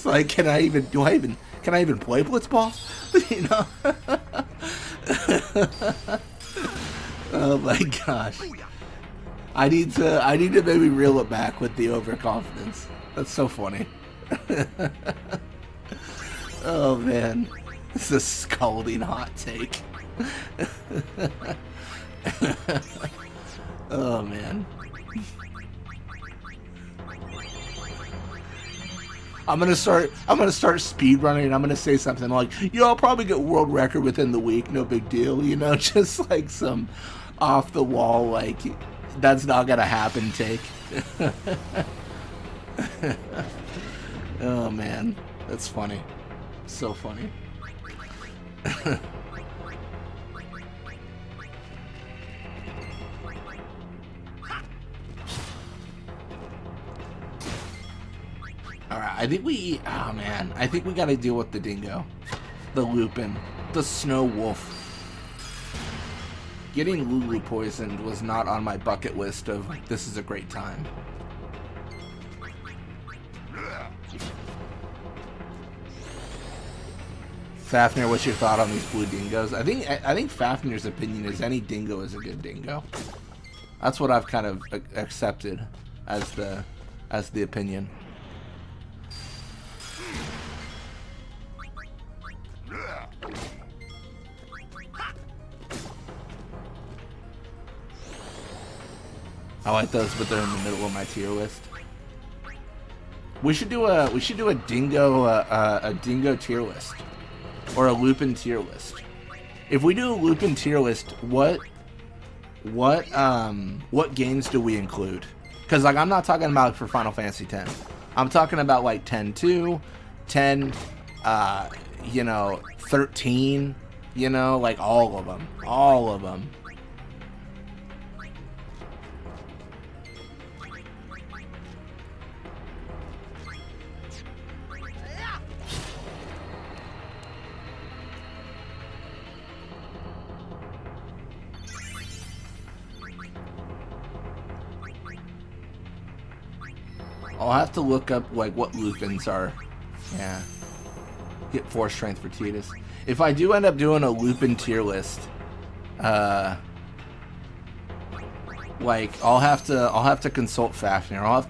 like, can I even play Blitzball? You know? Oh my gosh. I need to maybe reel it back with the overconfidence. That's so funny. Oh man. This is a scalding hot take. Oh man. I'm gonna start speedrunning, and I'm gonna say something like, yo, I'll probably get world record within the week, no big deal, you know, just like some off the wall, like, that's not gonna happen take. Oh man, that's funny. So funny. Alright, I think we gotta deal with the dingo. The Lupin. The snow wolf. Getting Lulu poisoned was not on my bucket list of, this is a great time. Fafnir, what's your thought on these blue dingoes? I think Fafnir's opinion is any dingo is a good dingo. That's what I've kind of accepted as the opinion. I like those, but they're in the middle of my tier list. We should do a dingo tier list, or a Lupin tier list. If we do a Lupin tier list, what games do we include? Because like I'm not talking about for Final Fantasy X. I'm talking about like 10-2, 10, you know, 13, you know, like all of them, all of them. I'll have to look up like what Lupins are. Yeah. Get 4 strength for Tidus. If I do end up doing a Lupin tier list, like I'll have to consult Fafnir. I'll have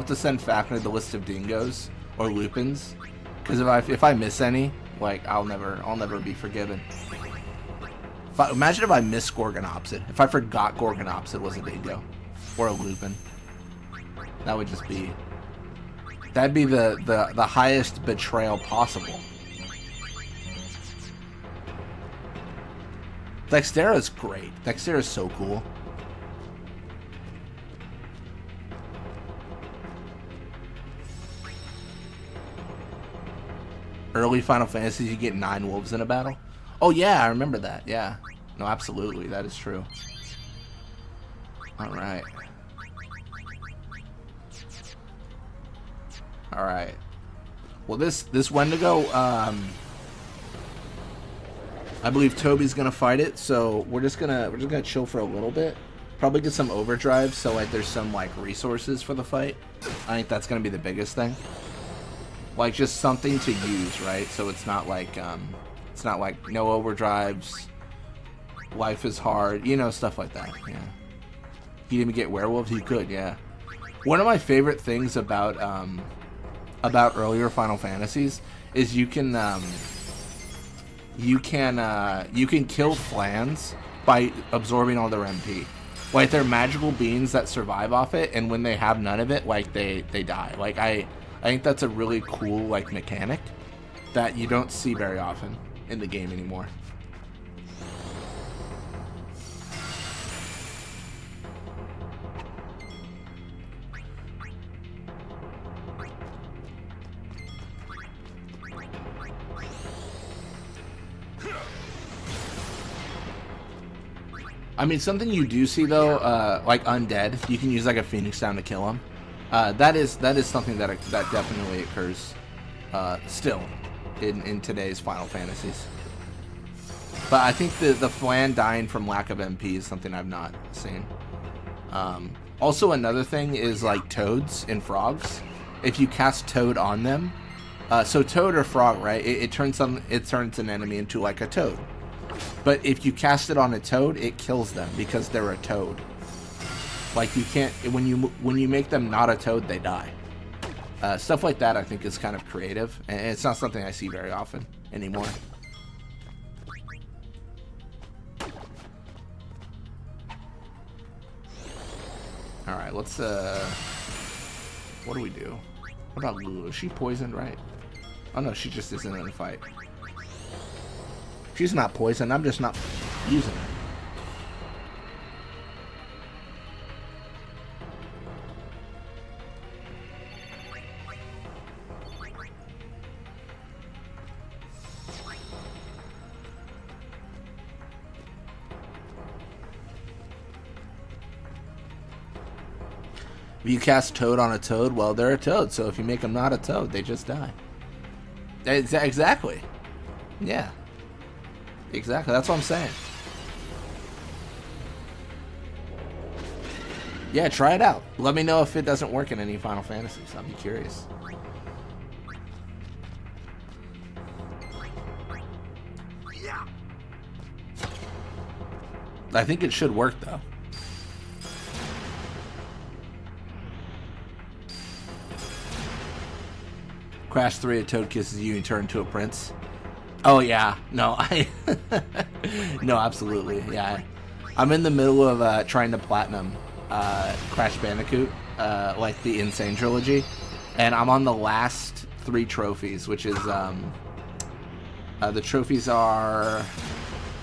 to send Fafnir the list of dingoes or Lupins, because if I miss any, like I'll never be forgiven. Imagine if I missed Gorgonopsid. If I forgot Gorgonopsid was a dingo or a Lupin, that would just be. That'd be the highest betrayal possible. Dextera's great. Dextera's so cool. Early Final Fantasies, you get 9 wolves in a battle. Oh yeah, I remember that. Yeah. No, absolutely. That is true. Alright. Alright. Well, this Wendigo, I believe Toby's gonna fight it, so we're just gonna chill for a little bit. Probably get some overdrive, so like there's some like resources for the fight. I think that's gonna be the biggest thing. Like just something to use, right? So it's not like no overdrives. Life is hard, you know, stuff like that. Yeah. He didn't get werewolves. He could, yeah. One of my favorite things about earlier Final Fantasies is you can kill Flans by absorbing all their MP. Like they're magical beings that survive off it, and when they have none of it, like they die. Like I think that's a really cool like mechanic that you don't see very often in the game anymore. I mean, something you do see though, like undead, you can use like a Phoenix down to kill them. That is something that definitely occurs still in today's Final Fantasies. But I think the Flan dying from lack of MP is something I've not seen. Also, another thing is like toads and frogs. If you cast Toad on them, so Toad or Frog, right? It turns an enemy into like a toad. But if you cast it on a toad, it kills them because they're a toad. Like you can't when you make them not a toad, they die. Stuff like that I think is kind of creative, and it's not something I see very often anymore. All right, let's what do we do? What about Lulu? Is she poisoned, right? Oh no, she just isn't in a fight. She's not poisoned, I'm just not using her. If you cast Toad on a toad, well, they're a toad, so if you make them not a toad, they just die. Exactly. Yeah. Exactly, that's what I'm saying. Yeah, try it out. Let me know if it doesn't work in any Final Fantasies. I'll be curious. I think it should work though. Crash 3, a toad kisses you and turn into a prince. Oh yeah, no, no, absolutely, yeah. I'm in the middle of trying to platinum Crash Bandicoot, like the Insane Trilogy, and I'm on the last 3 trophies, which is the trophies are,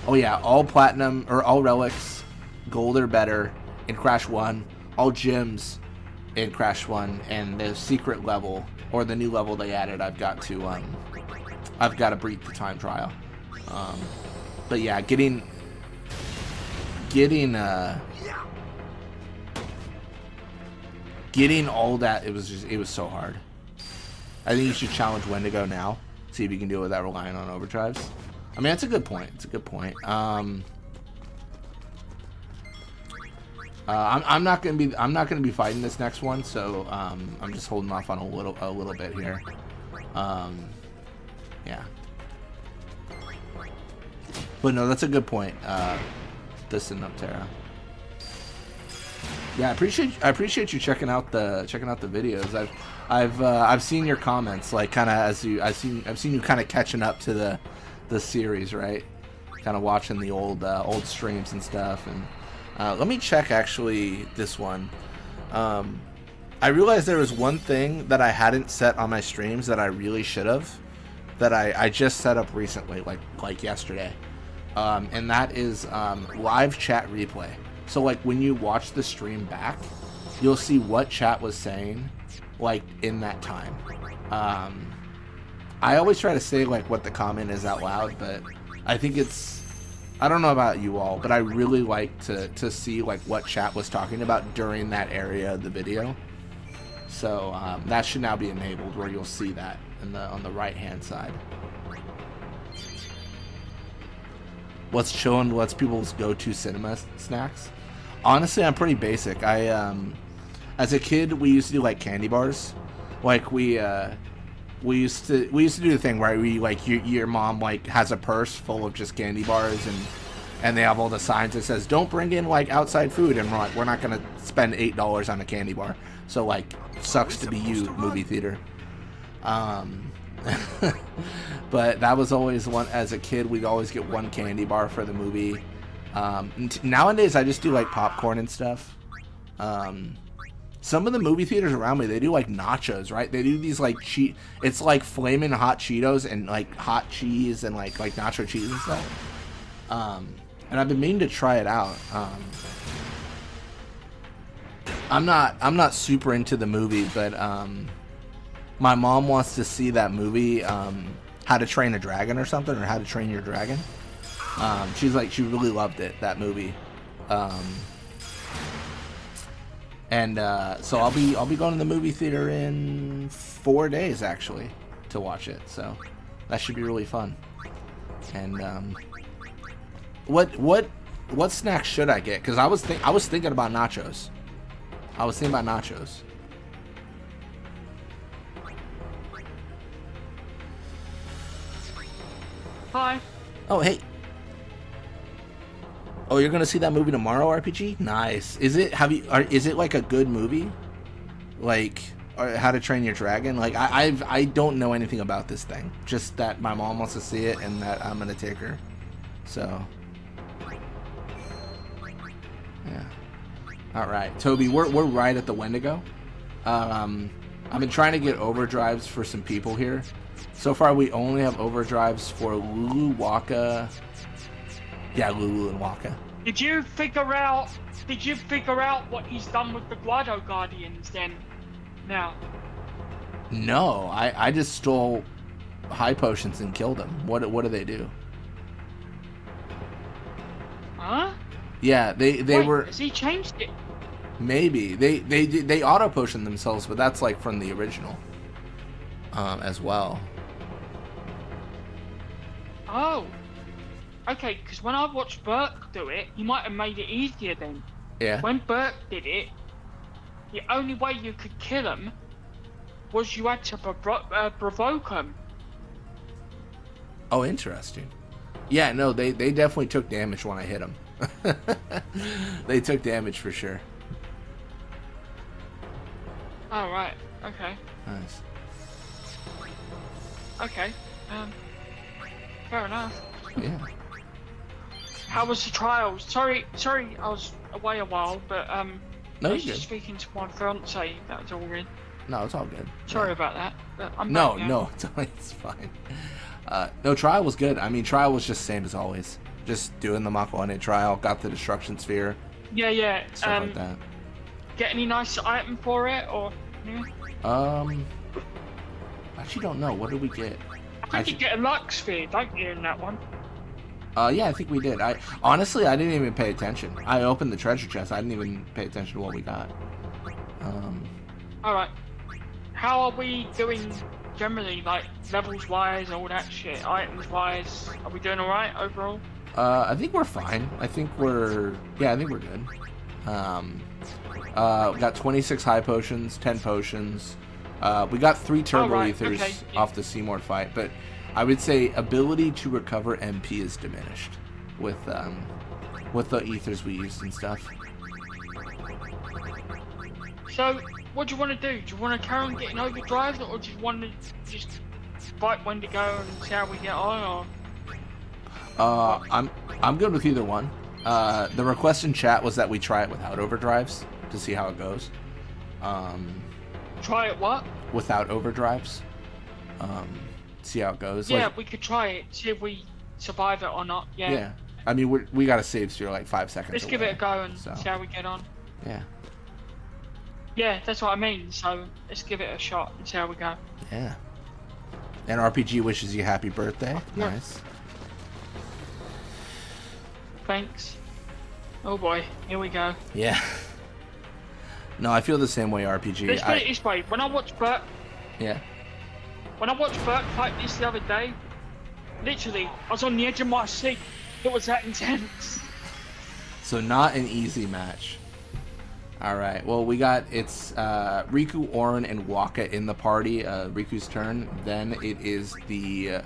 oh yeah, all platinum or all relics, gold or better in Crash 1, all gems in Crash 1, and the secret level or the new level they added. I've got to beat the time trial. But yeah, getting all that, it was so hard. I think you should challenge Wendigo now. See if you can deal with that relying on overdrives. I mean, that's a good point. It's a good point. I'm not gonna be fighting this next one, so I'm just holding off on a little bit here. Yeah. But no, that's a good point. This and Uptera. Yeah, I appreciate you checking out the videos. I've seen your comments, like kind of I've seen you kind of catching up to the series, right? Kind of watching the old streams and stuff. And let me check actually this one. I realized there was one thing that I hadn't set on my streams that I really should have, that I just set up recently, like yesterday, and that is live chat replay. So like when you watch the stream back, you'll see what chat was saying, like in that time. I always try to say like what the comment is out loud, but I think I don't know about you all, but I really like to see like what chat was talking about during that area of the video. So that should now be enabled, where you'll see that on the right hand side. What's chillin'? What's people's go-to cinema snacks? Honestly, I'm pretty basic. As a kid, we used to do like candy bars. Like we used to do the thing where we like your mom like has a purse full of just candy bars, and they have all the signs that says don't bring in like outside food, and we're not gonna spend $8 on a candy bar. So like, sucks to be you, movie theater. But that was always one. As a kid, we'd always get one candy bar for the movie. Nowadays, I just do like popcorn and stuff. Some of the movie theaters around me, they do like nachos, right? They do these like it's like flaming hot Cheetos and like hot cheese and like nacho cheese and stuff. And I've been meaning to try it out. I'm not super into the movie, but my mom wants to see that movie, How to Train a Dragon or something, or How to Train Your Dragon. She's like, she really loved it, that movie. So I'll be going to the movie theater in 4 days actually to watch it. So that should be really fun. And what snacks should I get? Because I was thinking about nachos. Hi. Oh, hey. Oh, you're gonna see that movie tomorrow, RPG? Nice. Is it like a good movie? Like How to Train Your Dragon? Like I don't know anything about this thing. Just that my mom wants to see it and that I'm gonna take her. So yeah. All right, Toby, we're right at the Wendigo. I've been trying to get overdrives for some people here. So far, we only have overdrives for Lulu, Waka. Yeah, Lulu and Waka. Did you figure out what he's done with the Guado Guardians then? Now. No, I just stole high potions and killed them. What do they do? Huh? Yeah, they Wait, were. Has he changed it? Maybe they auto potion themselves, but that's like from the original, as well. Oh. Okay, because when I watched Burke do it, he might have made it easier then. Yeah. When Burke did it, the only way you could kill him was you had to provoke him. Oh, interesting. Yeah, no, they definitely took damage when I hit them. They took damage for sure. Oh, right. Okay. Nice. Okay. Fair enough. Yeah. How was the trials? Sorry, I was away a while, but No, I was you're just good. speaking to my fiance. That was all good. No, it's all good. Sorry about that. But I'm No, back now. no, it's fine. No, trial was good. I mean, trial was just same as always. Just doing the Mach 1 trial, got the destruction sphere, Yeah. stuff like that. Get any nice item for it, or? Yeah? Actually don't know. What did we get? I think you get a luck sphere, don't you, in that one? Yeah, I think we did. Honestly, I didn't even pay attention. I opened the treasure chest. I didn't even pay attention to what we got. All right. How are we doing generally, like levels wise, all that shit, items wise? Are we doing all right overall? I think we're fine. I think we're good. We got 26 high potions, 10 potions. We got 3 turbo ethers off the Seymour fight, but I would say ability to recover MP is diminished with the ethers we used and stuff. So, what do you want to do? Do you want to carry on getting overdrive, or do you want to just fight Wendigo and see how we get on? Or I'm good with either one. The request in chat was that we try it without overdrives to see how it goes. Try it what? Without overdrives. See how it goes. Yeah, we could try it, see if we survive it or not. Yeah. Yeah. I mean, we got a save sphere like 5 seconds. Let's give it a go and see how we get on. Yeah. Yeah, that's what I mean. So let's give it a shot and see how we go. Yeah. And RPG wishes you happy birthday. Yeah. Nice. Thanks. Oh boy, here we go. Yeah. No, I feel the same way, RPG. Let's put it this way. When I watched Bert fight this the other day, literally, I was on the edge of my seat. It was that intense. So not an easy match. All right. Well, it's Riku, Orin, and Waka in the party. Riku's turn. Then it is the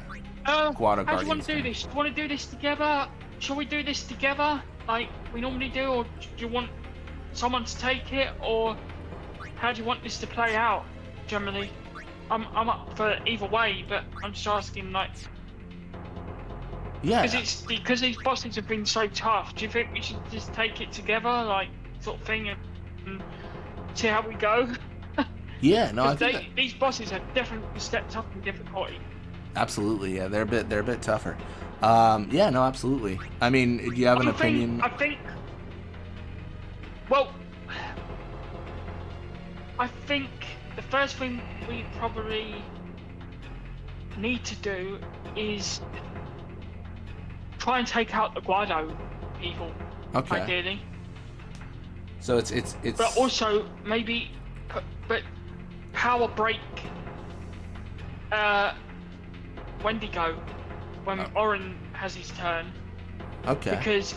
Guado Guardian's How do you want to do turn. this? Do you want to do this together? Shall we do this together, like we normally do, or do you want someone to take it, or how do you want this to play out? Generally, I'm up for either way, but I'm just asking, like, yeah, because these bosses have been so tough. Do you think we should just take it together, like sort of thing, and see how we go? Yeah, no, I think these bosses have definitely stepped up in difficulty. absolutely. Yeah, they're a bit tougher. Yeah, no, absolutely. I mean, do you have an opinion? I think the first thing we probably need to do is try and take out the Guado people. Okay. Ideally. So it's. But also maybe, power break Wendigo when Orin has his turn. Okay. Because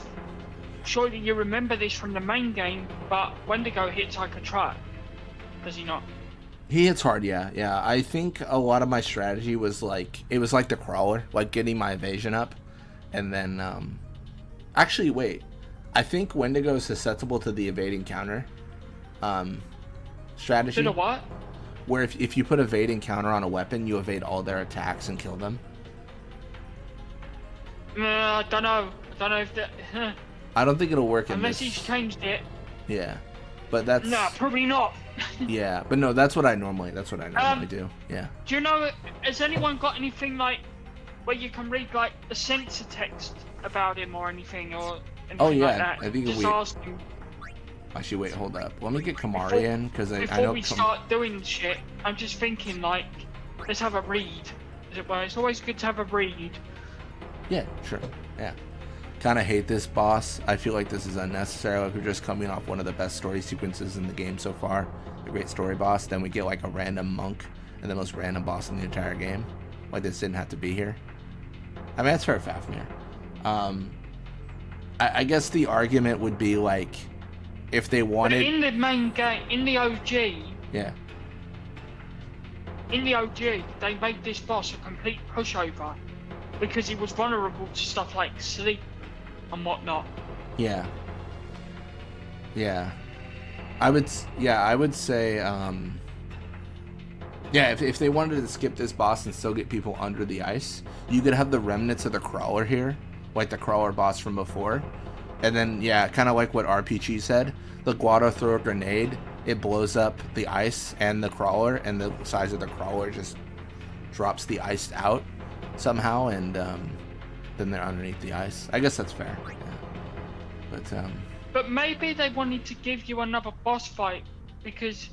surely you remember this from the main game, but Wendigo hits like a truck. Does he not? He hits hard, yeah. I think a lot of my strategy was like the crawler, like getting my evasion up, and then actually wait, I think Wendigo is susceptible to the evading counter strategy. To the what? Where if you put evading counter on a weapon, you evade all their attacks and kill them. I don't know if that. I don't think it'll work Unless in this. he's changed it. Yeah, but that's. No, probably not. Yeah, but no, that's what I normally do. Yeah. Do you know? Has anyone got anything like where you can read like the censor text about him or anything or anything Oh yeah, like that? I think just ask him. Actually, wait, hold up. Let me get Kamari in because I know. Before we start doing shit, I'm just thinking like, let's have a read. As it were. It's always good to have a read. Yeah, sure. Yeah. Kind of hate this boss. I feel like this is unnecessary. Like we're just coming off one of the best story sequences in the game so far. A great story boss. Then we get like a random monk and the most random boss in the entire game. Like this didn't have to be here. I mean, that's fair, Fafnir. I guess the argument would be like, if they wanted. But in the main game, in the OG. Yeah. In the OG, they made this boss a complete pushover because he was vulnerable to stuff like sleep and whatnot. Yeah. Yeah. I would say, yeah, if they wanted to skip this boss and still get people under the ice, you could have the remnants of the crawler here, like the crawler boss from before. And then, yeah, kind of like what RPG said, the Guado throw a grenade, it blows up the ice and the crawler, and the size of the crawler just drops the ice out somehow, and then they're underneath the ice. I guess that's fair. Yeah. But maybe they wanted to give you another boss fight because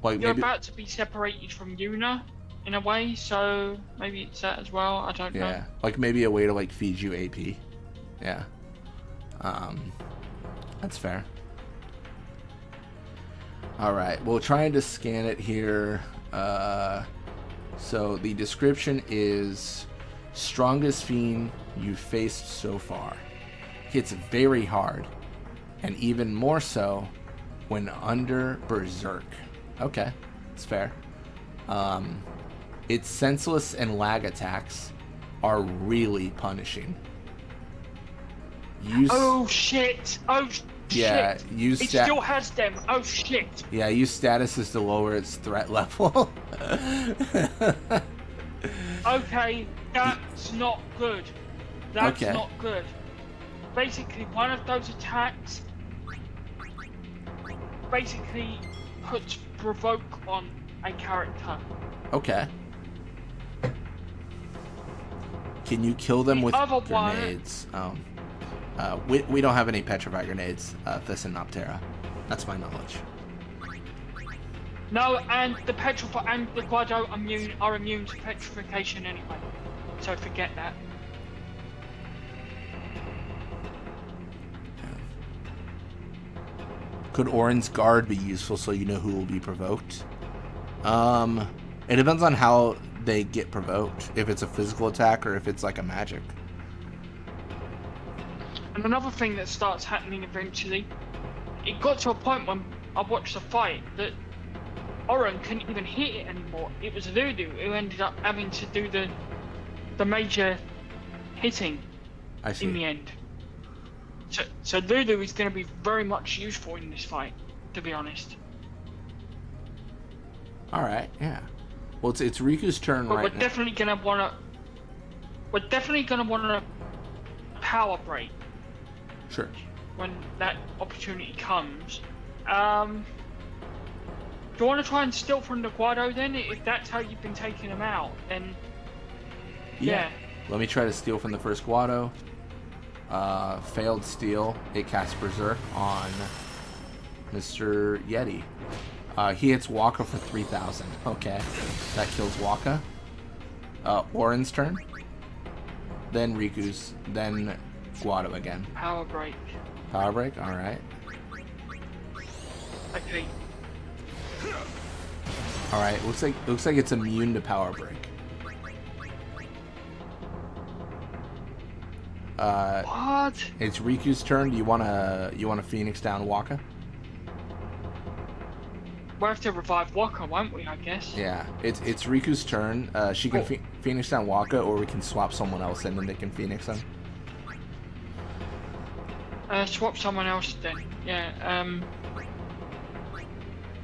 like you're maybe, about to be separated from Yuna in a way, so maybe it's that as well. I don't know. Yeah, like maybe a way to like feed you AP. Yeah. That's fair. Alright, well, trying to scan it here. So the description is strongest fiend you've faced so far. Hits very hard, and even more so when under berserk. Okay, it's fair. Its senseless and lag attacks are really punishing. Oh shit! Oh shit! Yeah, it still has them. Oh shit! Yeah, use statuses to lower its threat level. Okay, that's not good. That's Okay. not good. Basically, one of those attacks basically puts provoke on a character. Okay. Can you kill them with other one- grenades? We don't have any petrify grenades, Thessanoptera. That's my knowledge. No, and the and the Guado are immune to petrification anyway. So forget that. Could Orin's guard be useful so you know who will be provoked? It depends on how they get provoked. If it's a physical attack or if it's like a magic. And another thing that starts happening eventually, it got to a point when I watched the fight that Orin couldn't even hit it anymore. It was Lulu who ended up having to do the major hitting I see. in the end. So Lulu is going to be very much useful in this fight, to be honest. All right, yeah. Well, it's Riku's turn But right we're now. definitely going to want to. We're definitely going to want to power break Sure. when that opportunity comes. Do you want to try and steal from the Guado then? If that's how you've been taking them out, then yeah. Let me try to steal from the first Guado. Failed steal. It casts Berserk on Mr. Yeti. He hits Waka for 3,000. Okay. That kills Waka. Orin's turn. Then Riku's. Then Guado again. Power break. Power break? Alright. Okay. Alright, looks like it's immune to power break. What? It's Riku's turn. Do you wanna Phoenix down Waka? We'll have to revive Waka, won't we, I guess? Yeah, it's Riku's turn. She can Phoenix down Waka, or we can swap someone else in and they can Phoenix him. Swap someone else then. Yeah,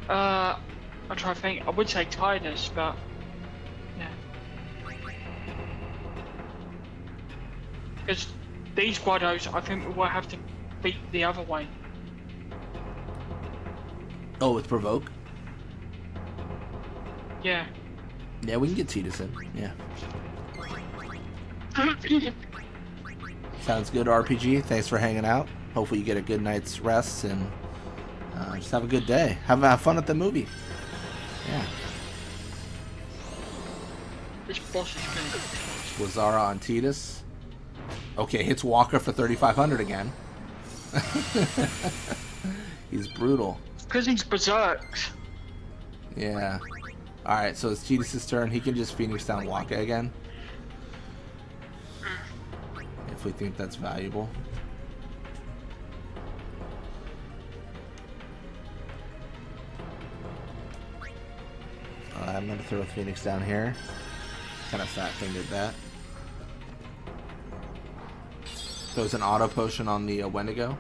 I'm trying to think. I would say Tidus, but yeah. Because these Guados, I think we will have to beat the other way. Oh, with Provoke? Yeah. Yeah, we can get Tidus in. Yeah. Sounds good, RPG. Thanks for hanging out. Hopefully you get a good night's rest and just have a good day. Have fun at the movie. Yeah. This boss is good. Lazara on Tidus. Okay, hits Walker for 3,500 again. He's brutal. Because he's berserk. Yeah. Alright, so it's Tidus' turn. He can just Phoenix down Waka again. If we think that's valuable. I'm going to throw Phoenix down here. Kind of fat fingered that. Throws an auto potion on the Wendigo.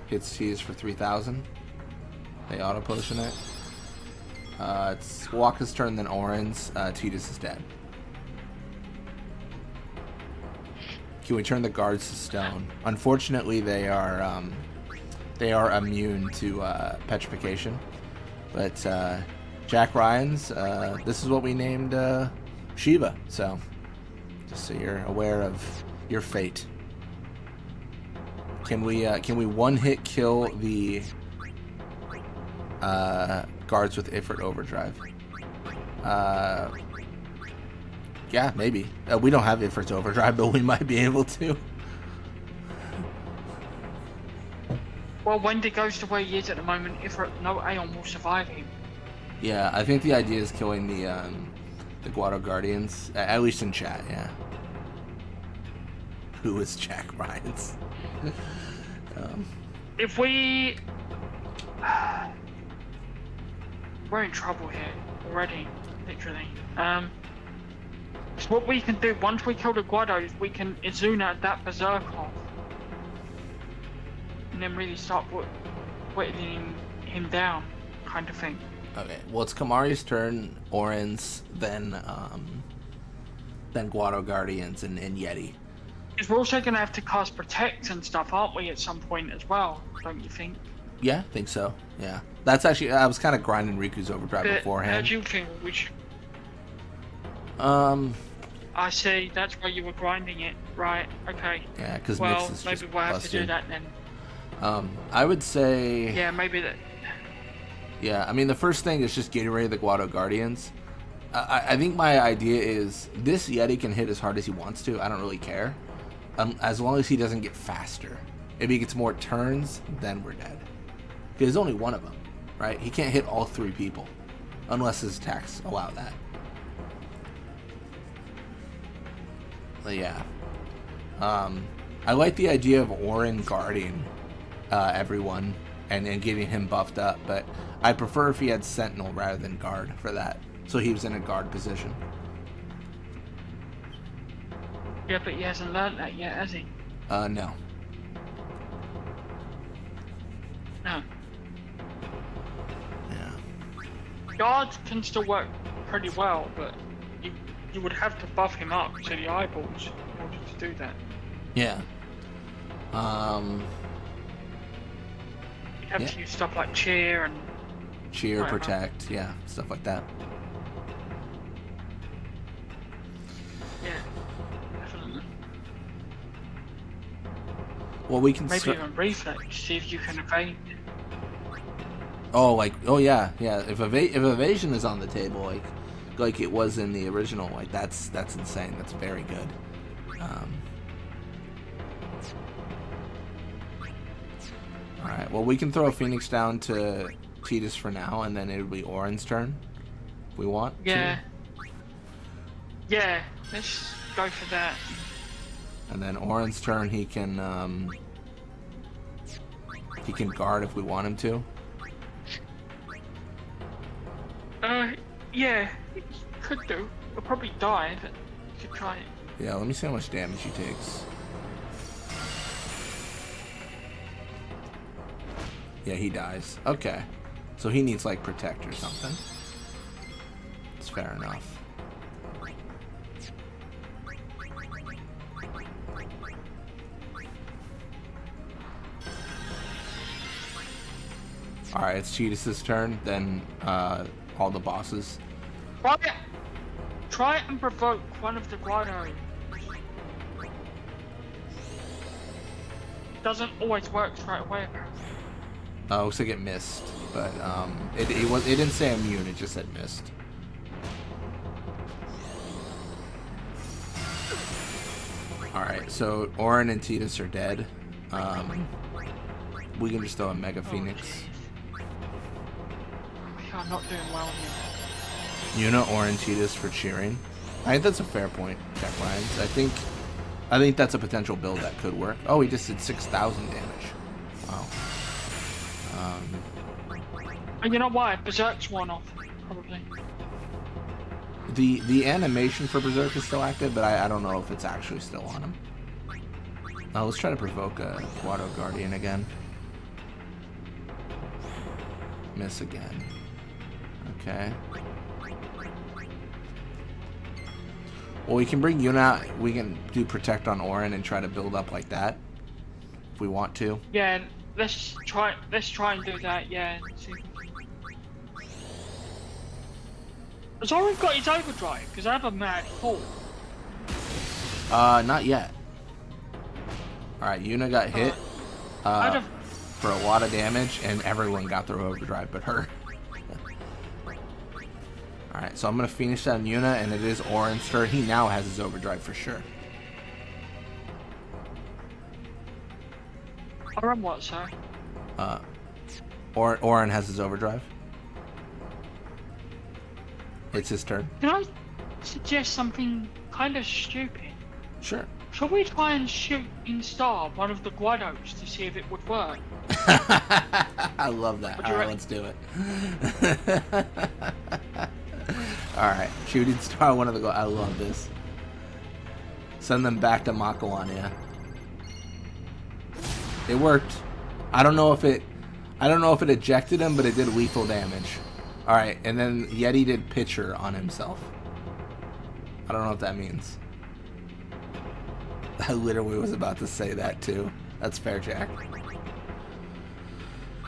Hits Titus for 3,000. They auto potion it. It's Waka's turn, then Orin's. Titus is dead. Can we turn the guards to stone? Unfortunately, they are immune to petrification. But Jack Ryan's, this is what we named Shiva. So just so you're aware of your fate. Can we one-hit kill the guards with Ifrit Overdrive? Yeah, maybe. We don't have Ifrit's Overdrive, but we might be able to. Well, when he goes the way he is at the moment, no Aeon will survive him. Yeah, I think the idea is killing the Guado Guardians, at least in chat, yeah. Who is Jack Ryan's? If we... We're in trouble here already, literally. So what we can do, once we kill the Guados, we can Izuna that Berserk off. And then really start whittling him down, kind of thing. Okay, well, it's Kamari's turn, Orin's, then Guado Guardians, and Yeti. Because we're also going to have to cast Protect and stuff, aren't we, at some point as well, don't you think? Yeah, I think so, yeah. That's actually, I was kind of grinding Riku's Overdrive beforehand. How do you think we should... I see, that's why you were grinding it, right, okay. Yeah, because well, Mix is maybe just we'll have busted. to do that then. I would say... Yeah, maybe that... Yeah, I mean, the first thing is just getting rid of the Guado Guardians. I think my idea is this Yeti can hit as hard as he wants to. I don't really care. As long as he doesn't get faster. If he gets more turns, then we're dead. Because there's only one of them, right? He can't hit all 3 people. Unless his attacks allow that. But yeah. I like the idea of Orin guarding everyone and getting him buffed up, but I prefer if he had Sentinel rather than guard for that. So he was in a guard position. Yeah, but he hasn't learned that yet, has he? No. No. Yeah. Guards can still work pretty well, but you would have to buff him up to the eyeballs in order to do that. Yeah. You'd have to use stuff like cheer and... Cheer, protect, yeah, stuff like that. Yeah, definitely. Well, we can... Maybe even reflex, see if you can evade. Oh, like, oh yeah, yeah. If evasion is on the table, like it was in the original, like that's insane. That's very good. All right. Well, we can throw a Phoenix down to Titus for now, and then it'll be Orin's turn. If we want. Yeah. Yeah. Let's go for that. And then Orin's turn, he can guard if we want him to. Yeah, he could do. He'll probably die, but you could try it. Yeah, let me see how much damage he takes. Yeah, he dies. Okay. So he needs, like, protect or something. It's fair enough. Alright, it's Cheetus' turn, then all the bosses. Try and provoke one of the Guado. Doesn't always work straight away, apparently. Looks like it missed, but it didn't say immune, it just said missed. Alright, so Orin and Titus are dead. We can just throw a Mega Phoenix. I'm not doing well here. Yuna, Orin, Titus for cheering. I think that's a fair point, Jack Ryan's. I think that's a potential build that could work. Oh, he just did 6,000 damage. Wow. And you know why? Berserk's one off, probably. The animation for Berserk is still active, but I don't know if it's actually still on him. Let's try to provoke a Guado Guardian again. Miss again. Okay. Well, we can bring Yuna out. We can do Protect on Orin and try to build up like that. If we want to. Yeah, let's try and do that, yeah. Has Orin got his overdrive? Because I have a mad pull. Not yet. Alright, Yuna got hit for a lot of damage, and everyone got their overdrive but her. Alright, so I'm going to finish that on Yuna, and it is Orin's turn. He now has his overdrive for sure. Orin what, sorry? Orin has his overdrive. It's his turn. Can I suggest something kind of stupid? Sure. Shall we try and shoot in Star one of the Guados to see if it would work? I love that. Alright, let's do it. Alright, shooting Star one of the I love this. Send them back to Makawan, yeah. It worked. I don't know if it ejected him, but it did lethal damage. Alright, and then Yeti did Pitcher on himself. I don't know what that means. I literally was about to say that too. That's fair, Jack.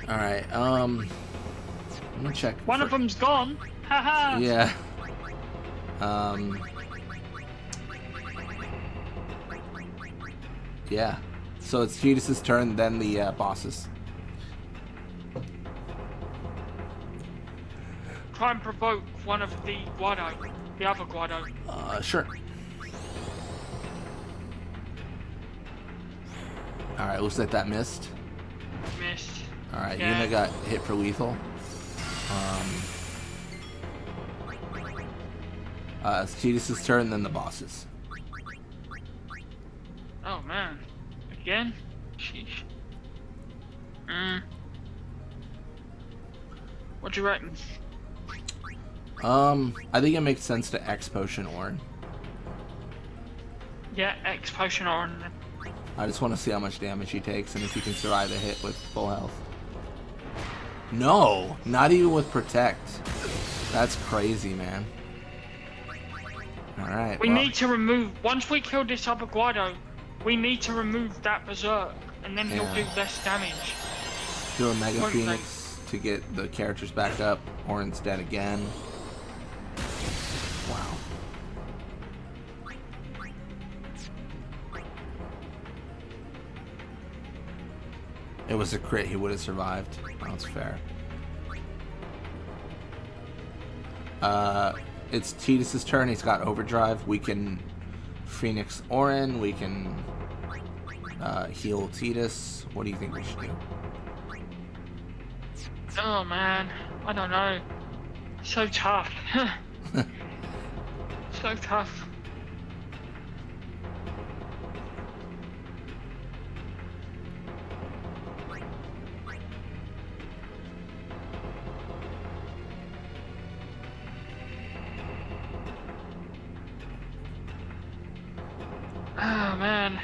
Alright, let me check. One of them's gone. Haha. Yeah. Yeah. So it's Tidus' turn, then the bosses. Try and provoke one of the Guado, the other Guado. Sure. Alright, looks like that missed. Missed. Alright, Yeah. Yuna got hit for lethal. It's Tidus' turn, then the bosses. Oh man. Again? Sheesh. What do you reckon? I think it makes sense to X Potion Orin. Yeah, X Potion Orin. I just want to see how much damage he takes and if he can survive a hit with full health. No! Not even with Protect. That's crazy, man. Alright, We need to remove, once we kill this other Guado, we need to remove that Berserk, and then he'll do less damage. do a Mega Won't Phoenix to get the characters back up. Orin's dead again. Wow. It was a crit, he would have survived. That's fair. It's Tidus' turn. He's got overdrive. We can Phoenix Orin. We can heal Tidus. What do you think we should do? Oh man, I don't know. So tough. So tough. Oh man.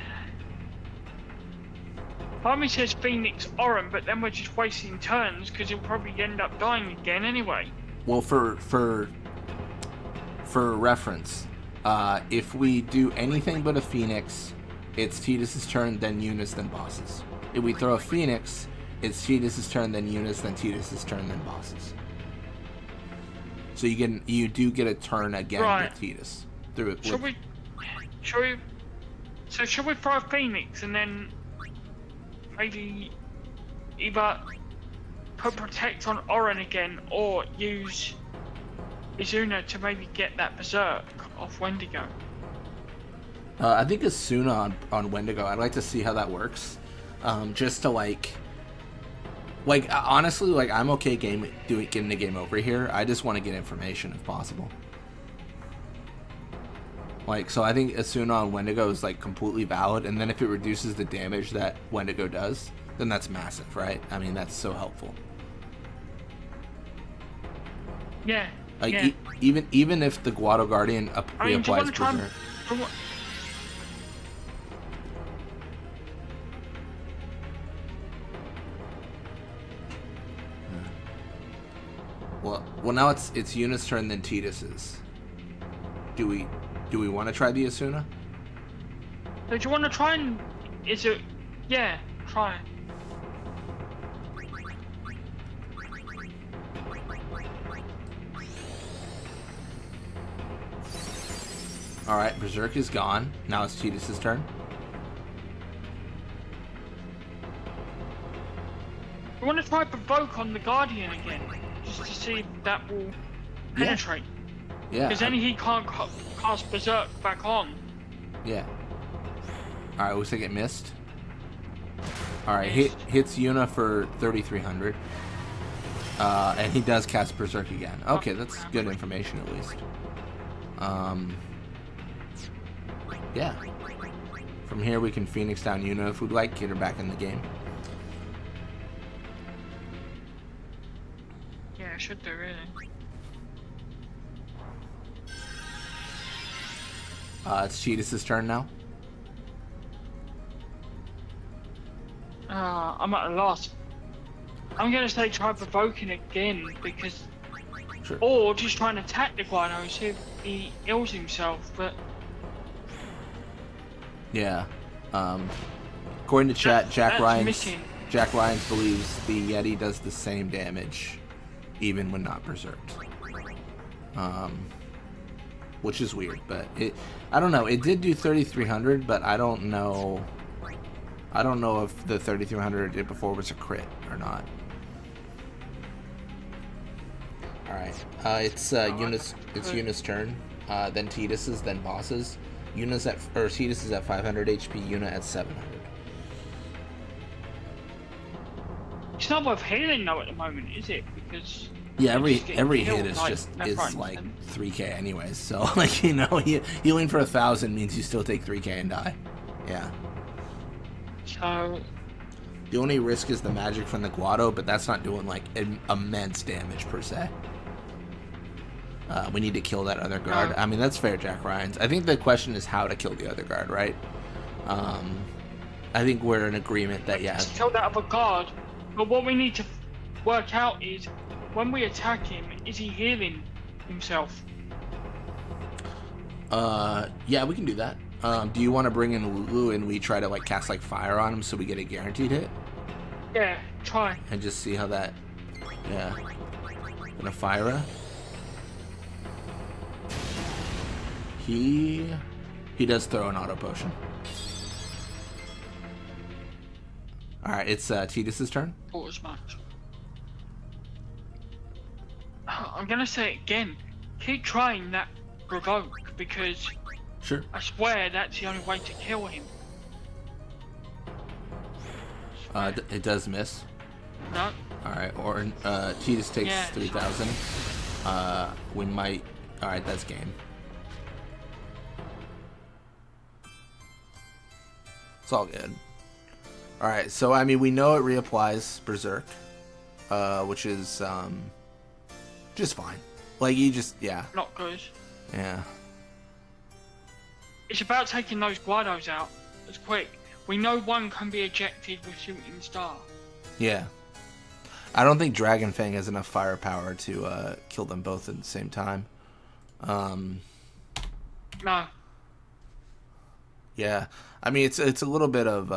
Part of me says Phoenix Orin, but then we're just wasting turns because he'll probably end up dying again anyway. Well, for reference, if we do anything but a Phoenix, it's Tidus' turn, then Eunice, then bosses. If we throw a Phoenix, it's Tidus' turn, then Eunice, then Tidus' turn, then bosses. So you do get a turn again Right. with Tidus through it. Should we throw a Phoenix and then maybe either put Protect on Orin again or use Izuna to maybe get that Berserk off Wendigo? I think Asuna on Wendigo. I'd like to see how that works. Just to like honestly, like I'm okay getting the game over here. I just want to get information if possible. Like, so I think Asuna on Wendigo is like completely valid, and then if it reduces the damage that Wendigo does, then that's massive, right? I mean, that's so helpful. Yeah. Like yeah. even if the Guado Guardian I mean, do you want reapplies to try and, Berserk. Well, now it's Yuna's turn, then Tidus's. Do we want to try the Asuna? So do you want to try and... Is it... Yeah, try it. Alright, Berserk is gone. Now it's Tidus's turn. You want to try Provoke on the Guardian again, just to see if that will penetrate. Yeah. Because then he can't cast Berserk back on. Yeah. Alright, looks like it missed. Alright, hits Yuna for 3,300. And he does cast Berserk again. Okay, that's good information at least. Yeah. From here we can Phoenix down Yuna if we'd like, get her back in the game. Yeah, I should do, really. It's Tidus's turn now. I'm at a loss. I'm gonna say try Provoking again, because... Sure. Or just try and attack the Guano and see if he heals himself, but... Yeah. According to chat, Jack Ryans believes the Yeti does the same damage even when not berserked. Which is weird, but I don't know. It did do 3,300, but I don't know if the 3,300 it did before was a crit or not. All right. It's Yuna's turn. Then Tidus's, then Boss's. Tidus is at 500 HP, Yuna at 700. It's not worth healing though at the moment, is it? Because yeah, every hit is like 3k anyways. So like healing for 1,000 means you still take 3k and die. Yeah. So the only risk is the magic from the Guado, but that's not doing like immense damage per se. We need to kill that other guard. I mean, that's fair, Jack Ryans. I think the question is how to kill the other guard, right? I think we're in agreement that, yeah. Kill that other guard, but what we need to work out is, when we attack him, is he healing himself? Yeah, we can do that. Do you want to bring in Lulu and we try to like cast like fire on him so we get a guaranteed hit? Yeah, try. And just see how that, yeah. Gonna fire her. He does throw an auto potion. Alright, it's Tidus's turn. Thought as much. I'm gonna say it again. Keep trying that Provoke, because sure. I swear that's the only way to kill him. It does miss. No. Alright, or Tidus takes 3,000. We might. Alright, that's game. It's all good. Alright, so I mean, we know it reapplies Berserk, which is just fine. Like, you just, yeah. Not good. Yeah. It's about taking those Guados out as quick. We know one can be ejected with Shooting Star. Yeah. I don't think Dragon Fang has enough firepower to kill them both at the same time. No. Yeah, I mean it's a little bit of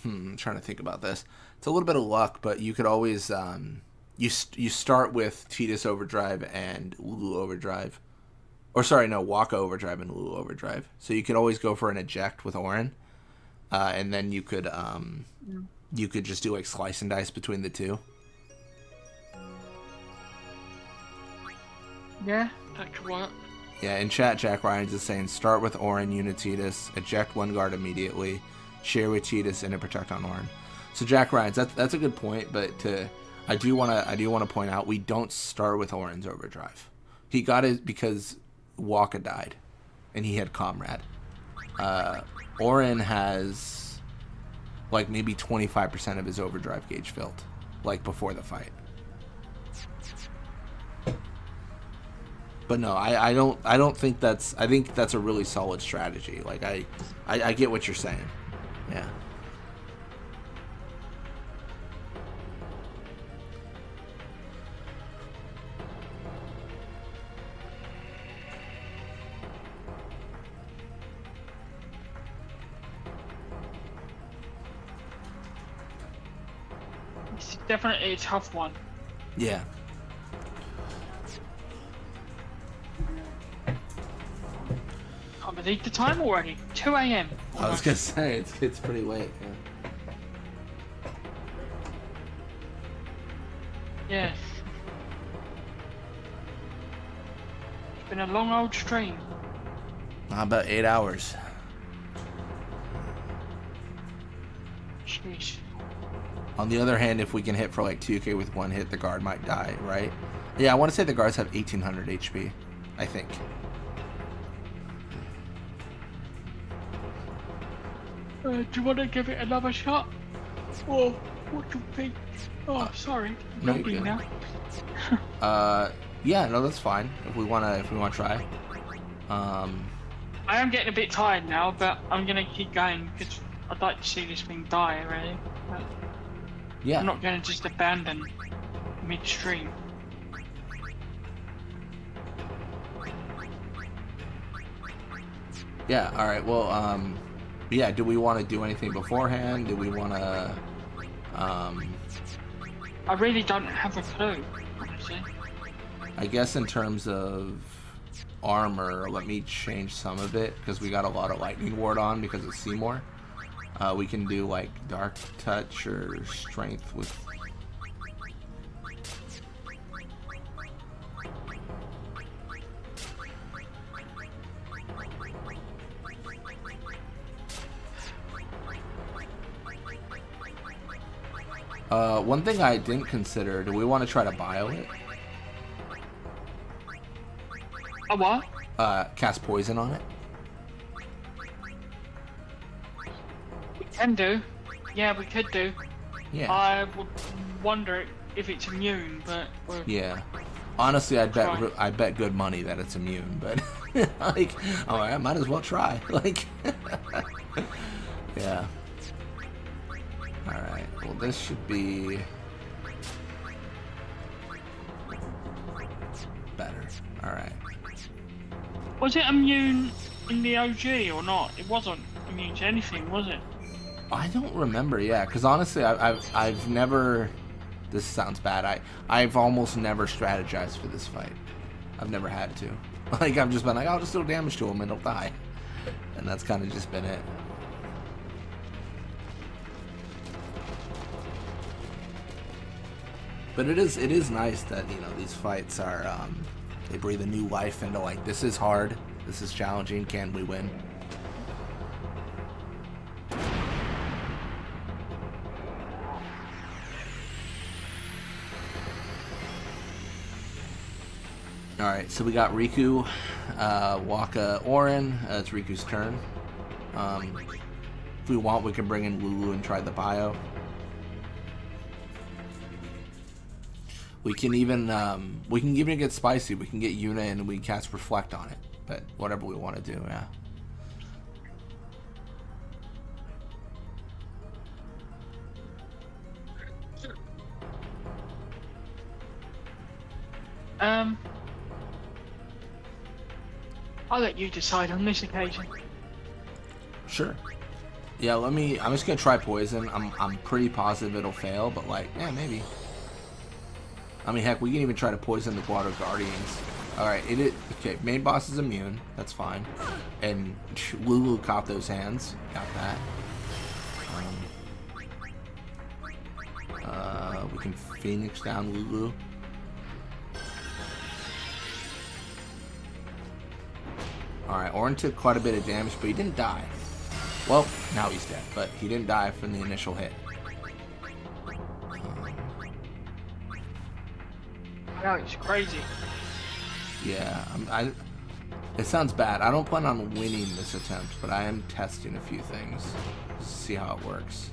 I'm trying to think about this. It's a little bit of luck, but you could always you start with Tidus Overdrive and Lulu Overdrive, or sorry, no, Waka Overdrive and Lulu Overdrive. So you could always go for an eject with Orin, and then you could just do like slice and dice between the two. Yeah, that could work. Yeah, in chat, Jack Ryans is saying start with Orin, Yuna Tidus, eject one guard immediately, share with Tidus, and then protect on Orin. So Jack Ryans, that's a good point, but I do want to point out we don't start with Orin's Overdrive. He got it because Waka died, and he had Comrade. Orin has like maybe 25% of his Overdrive gauge filled, like before the fight. But no, I don't think that's. I think that's a really solid strategy. Like I get what you're saying. Yeah. It's definitely a tough one. Yeah. Can't believe the time already. 2 a.m. I was gonna say it's pretty late. Yeah. Yes. It's been a long old stream. About 8 hours. Jeez. On the other hand, if we can hit for like 2k with one hit, the guard might die, right? Yeah, I want to say the guards have 1800 HP, I think. Do you want to give it another shot? Or what do you think? Oh, sorry. No, Not you're now. Yeah, no, that's fine. If we wanna try. I am getting a bit tired now, but I'm gonna keep going because I'd like to see this thing die, really. But yeah. I'm not gonna just abandon midstream. Yeah. All right. Well, yeah. Do we want to do anything beforehand? Do we want to? I really don't have a clue, honestly. I guess in terms of armor, let me change some of it because we got a lot of lightning ward on because of Seymour. We can do like dark touch or strength with. One thing I didn't consider, do we want to try to bio it? A what? Cast poison on it? We can do. Yeah, we could do. Yeah. I would wonder if it's immune, but we'll Yeah. Honestly, I try. bet good money that it's immune, but like, oh, I might as well try. Like, yeah. All right. Well, this should be better. All right. Was it immune in the OG or not? It wasn't immune to anything, was it? I don't remember. Yeah, because honestly, I've never. This sounds bad. I've almost never strategized for this fight. I've never had to. Like, I've just been like, I'll just do damage to him and he'll die, and that's kind of just been it. But it is nice that, you know, these fights are they breathe a new life into, like, this is hard, this is challenging, can we win? Alright, so we got Riku, Waka, Orin. It's Riku's turn. If we want, we can bring in Lulu and try the bio. We can even get spicy. We can get Yuna and we cast Reflect on it. But whatever we want to do, yeah. I'll let you decide on this occasion. Sure. Yeah, I'm just gonna try poison. I'm pretty positive it'll fail, but like, yeah, maybe. I mean, heck, we can even try to poison the Guado Guardians. Alright, okay, main boss is immune. That's fine. And Lulu caught those hands. Got that. We can Phoenix down Lulu. Alright, Orin took quite a bit of damage, but he didn't die. Well, now he's dead, but he didn't die from the initial hit. No, it's crazy. Yeah, it sounds bad. I don't plan on winning this attempt, but I am testing a few things to see how it works.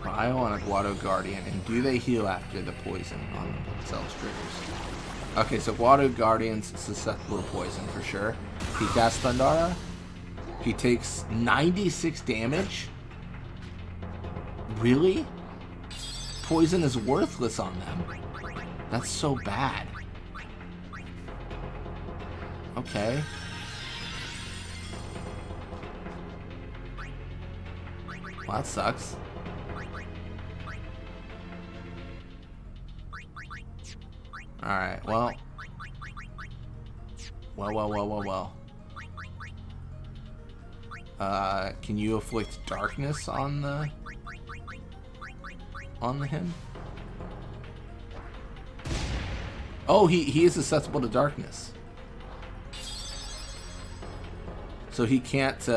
Bio on a Guado Guardian, and do they heal after the poison on themselves triggers? Okay, so Guado Guardian's susceptible to poison for sure. He casts Thundara. He takes 96 damage. Really? Poison is worthless on them. That's so bad. Okay. Well, that sucks. Alright, well. Well. Can you afflict darkness on the him? Oh, he is susceptible to darkness. So he can't,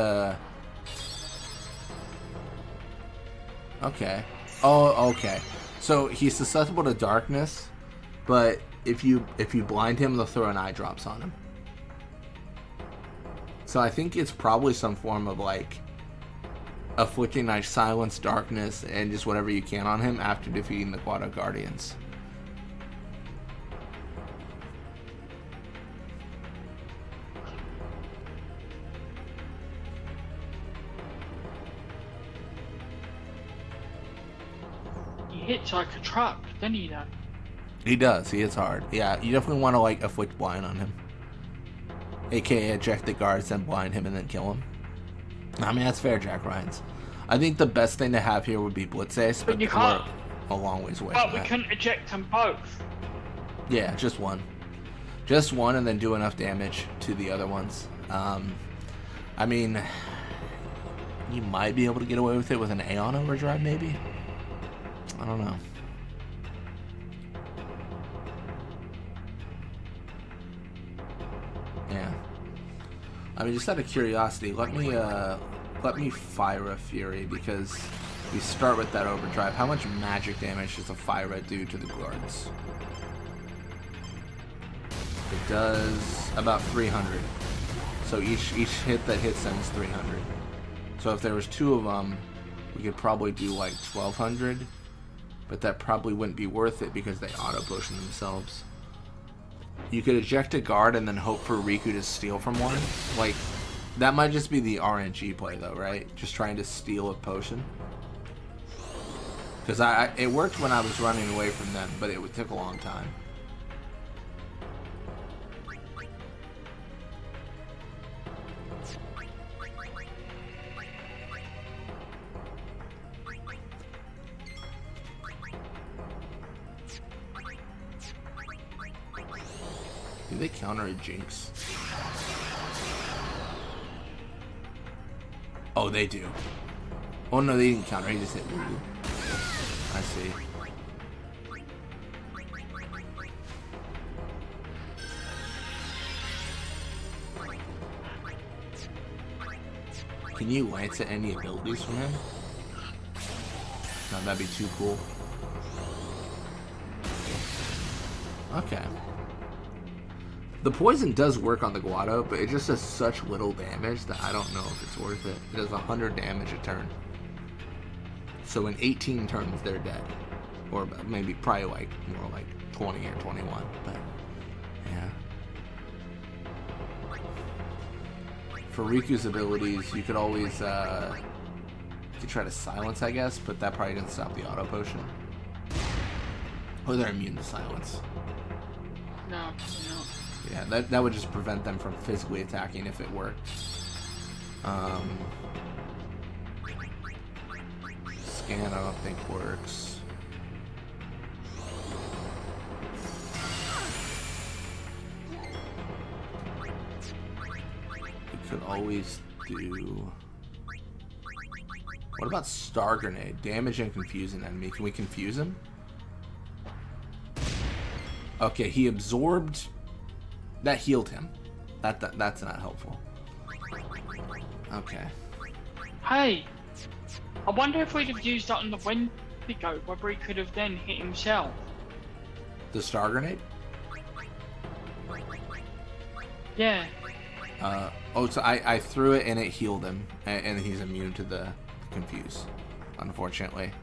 okay. Oh, okay. So he's susceptible to darkness, but if you blind him, they'll throw an eye drops on him. So I think it's probably some form of like afflicting like silence, darkness, and just whatever you can on him after defeating the Guado Guardians. He hits like a truck, doesn't he, though? He does. He hits hard. Yeah, you definitely want to like afflict blind on him. AKA eject the guards, then blind him, and then kill him. I mean, that's fair, Jack Ryans. I think the best thing to have here would be Blitz Ace, but you can't. We're a long ways away But from we that. couldn't eject them both. Yeah, just one. Just one, and then do enough damage to the other ones. I mean, you might be able to get away with it with an Aeon Overdrive, maybe? I don't know. Yeah. I mean, just out of curiosity, let me fire a Fury, because we start with that overdrive. How much magic damage does a Fire do to the guards? It does about 300. So each hit that hits them is 300. So if there was two of them, we could probably do like 1200, but that probably wouldn't be worth it because they auto potion themselves. You could eject a guard and then hope for Riku to steal from one. Like, that might just be the RNG play though, right? Just trying to steal a potion. Because it worked when I was running away from them, but it took a long time. Do they counter a Jinx? Oh, they do. Oh no, they didn't counter. He just hit Ryu. I see. Can you lance at any abilities from him? No, that'd be too cool. Okay. The poison does work on the Guado, but it just does such little damage that I don't know if it's worth it. It does 100 damage a turn. So in 18 turns, they're dead. Or maybe probably like more like 20 or 21, but yeah. For Riku's abilities, you could always you could try to silence, I guess, but that probably doesn't stop the auto potion. Or they're immune to silence. No, probably not. Yeah, that would just prevent them from physically attacking if it worked. Scan, I don't think works. We could always do... What about Star Grenade? Damage and confuse an enemy. Can we confuse him? Okay, he absorbed... That healed him. That's not helpful. Okay. Hey! I wonder if we'd have used that on the Wendigo, whether he could have then hit himself. The Star Grenade? Yeah. Oh, so I threw it and it healed him, and he's immune to the confuse, unfortunately.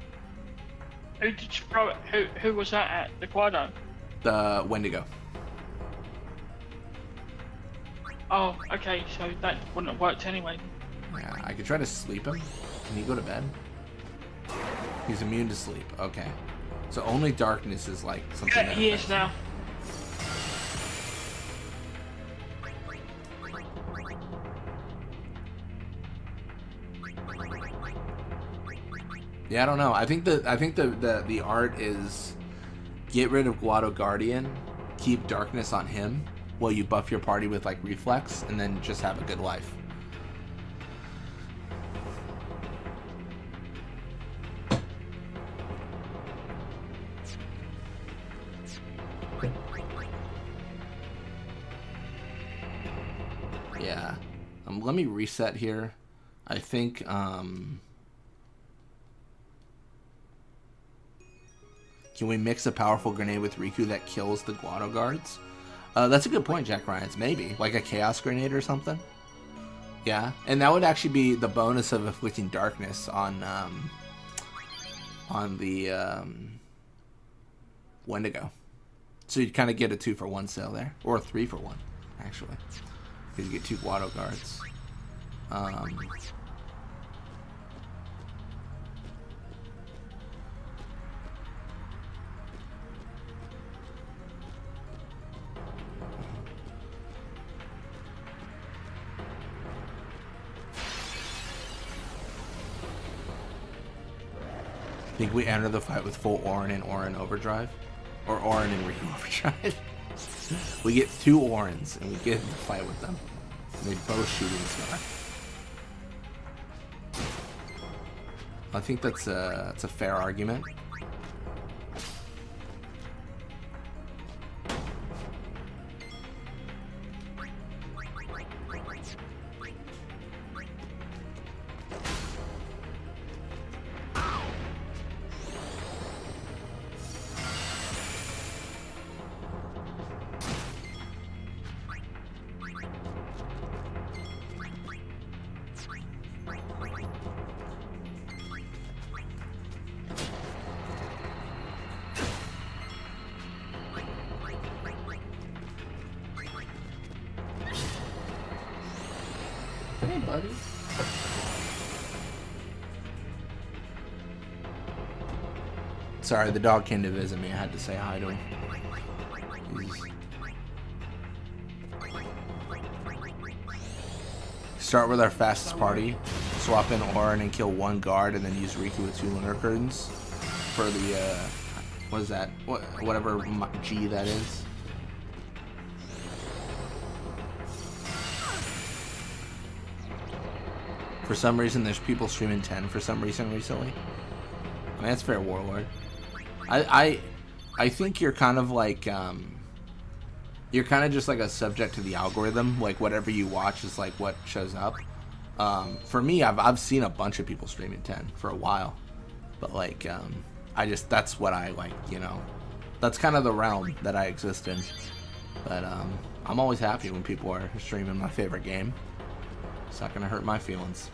Who did you throw it? Who was that at? The Guado? The Wendigo. Oh, okay, so that wouldn't have worked anyway. Yeah, I could try to sleep him. Can he go to bed? He's immune to sleep. Okay. So only darkness is like something. Yeah, he is now. Yeah, I don't know. I think the art is get rid of Guado Guardian, keep darkness on him, while you buff your party with like reflex, and then just have a good life. Yeah. Let me reset here. I think can we mix a powerful grenade with Riku that kills the Guado guards? That's a good point, Jack Ryans. Maybe like a chaos grenade or something. Yeah, and that would actually be the bonus of inflicting darkness on the Wendigo. So you'd kind of get a 2-for-1 sale there, or a 3-for-1 actually, because you get 2 Guado guards. I think we enter the fight with full Auron and Auron Overdrive. Or Auron and Riku Overdrive. We get 2 Aurons and we get in the fight with them. And they both shoot in the sky. I think that's a fair argument. Hey, buddy. Sorry, the dog came to visit me. I had to say hi to him. Start with our fastest party. Swap in Auron and kill 1 guard, and then use Riku with 2 lunar curtains for the what is that? Whatever G that is. For some reason, there's people streaming 10 for some reason recently. I mean, that's fair, Warlord. I think you're kind of like you're kind of just like a subject to the algorithm. Like whatever you watch is like what shows up. For me, I've seen a bunch of people streaming 10 for a while, but like that's what I like. You know, that's kind of the realm that I exist in. But I'm always happy when people are streaming my favorite game. It's not gonna hurt my feelings.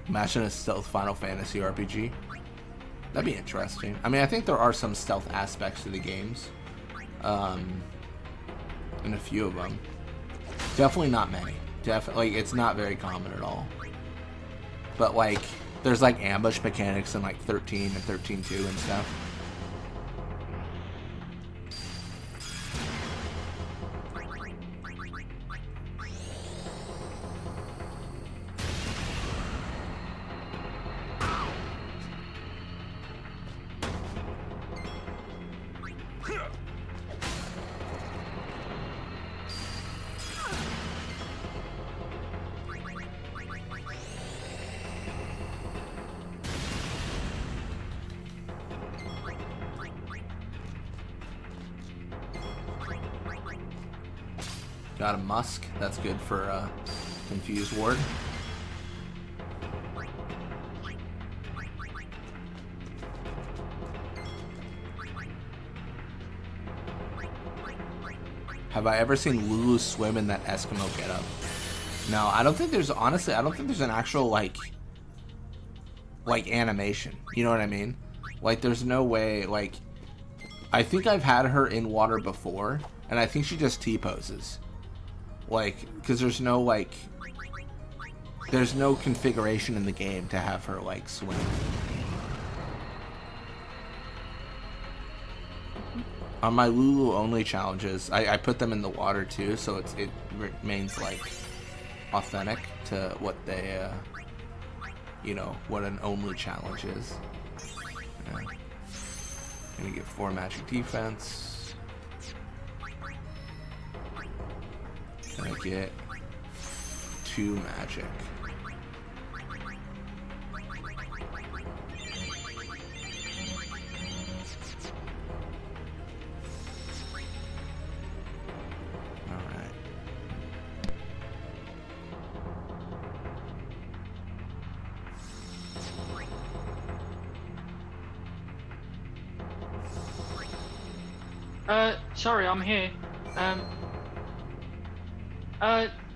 Imagine a stealth Final Fantasy RPG. That'd be interesting. I mean, I think there are some stealth aspects to the games. In a few of them. Definitely not many. Definitely, it's not very common at all. But like, there's like ambush mechanics in like 13 and 13.2 and stuff. Got a Musk. That's good for Confused Ward. Have I ever seen Lulu swim in that Eskimo getup? No, I don't think there's, honestly, I don't think there's an actual, like animation. You know what I mean? Like, there's no way, like, I think I've had her in water before, and I think she just T-poses. Like, because there's no, like, there's no configuration in the game to have her like swim. On my Lulu only challenges, I put them in the water too, so it remains like authentic to what they, you know, what an only challenge is. Yeah. Gonna get 4 magic defense. Gonna get 2 magic. Sorry, I'm here. I'm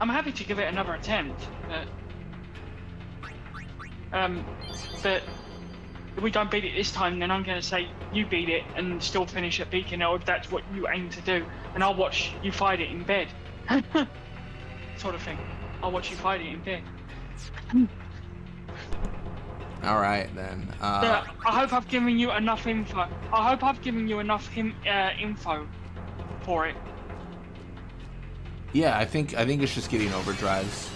happy to give it another attempt. But if we don't beat it this time, then I'm going to say you beat it and still finish at Beacon Hill if that's what you aim to do. And I'll watch you fight it in bed. Sort of thing. I'll watch you fight it in bed. Alright then. I hope I've given you enough info. I hope I've given you enough info for it. Yeah, I think it's just getting overdrives.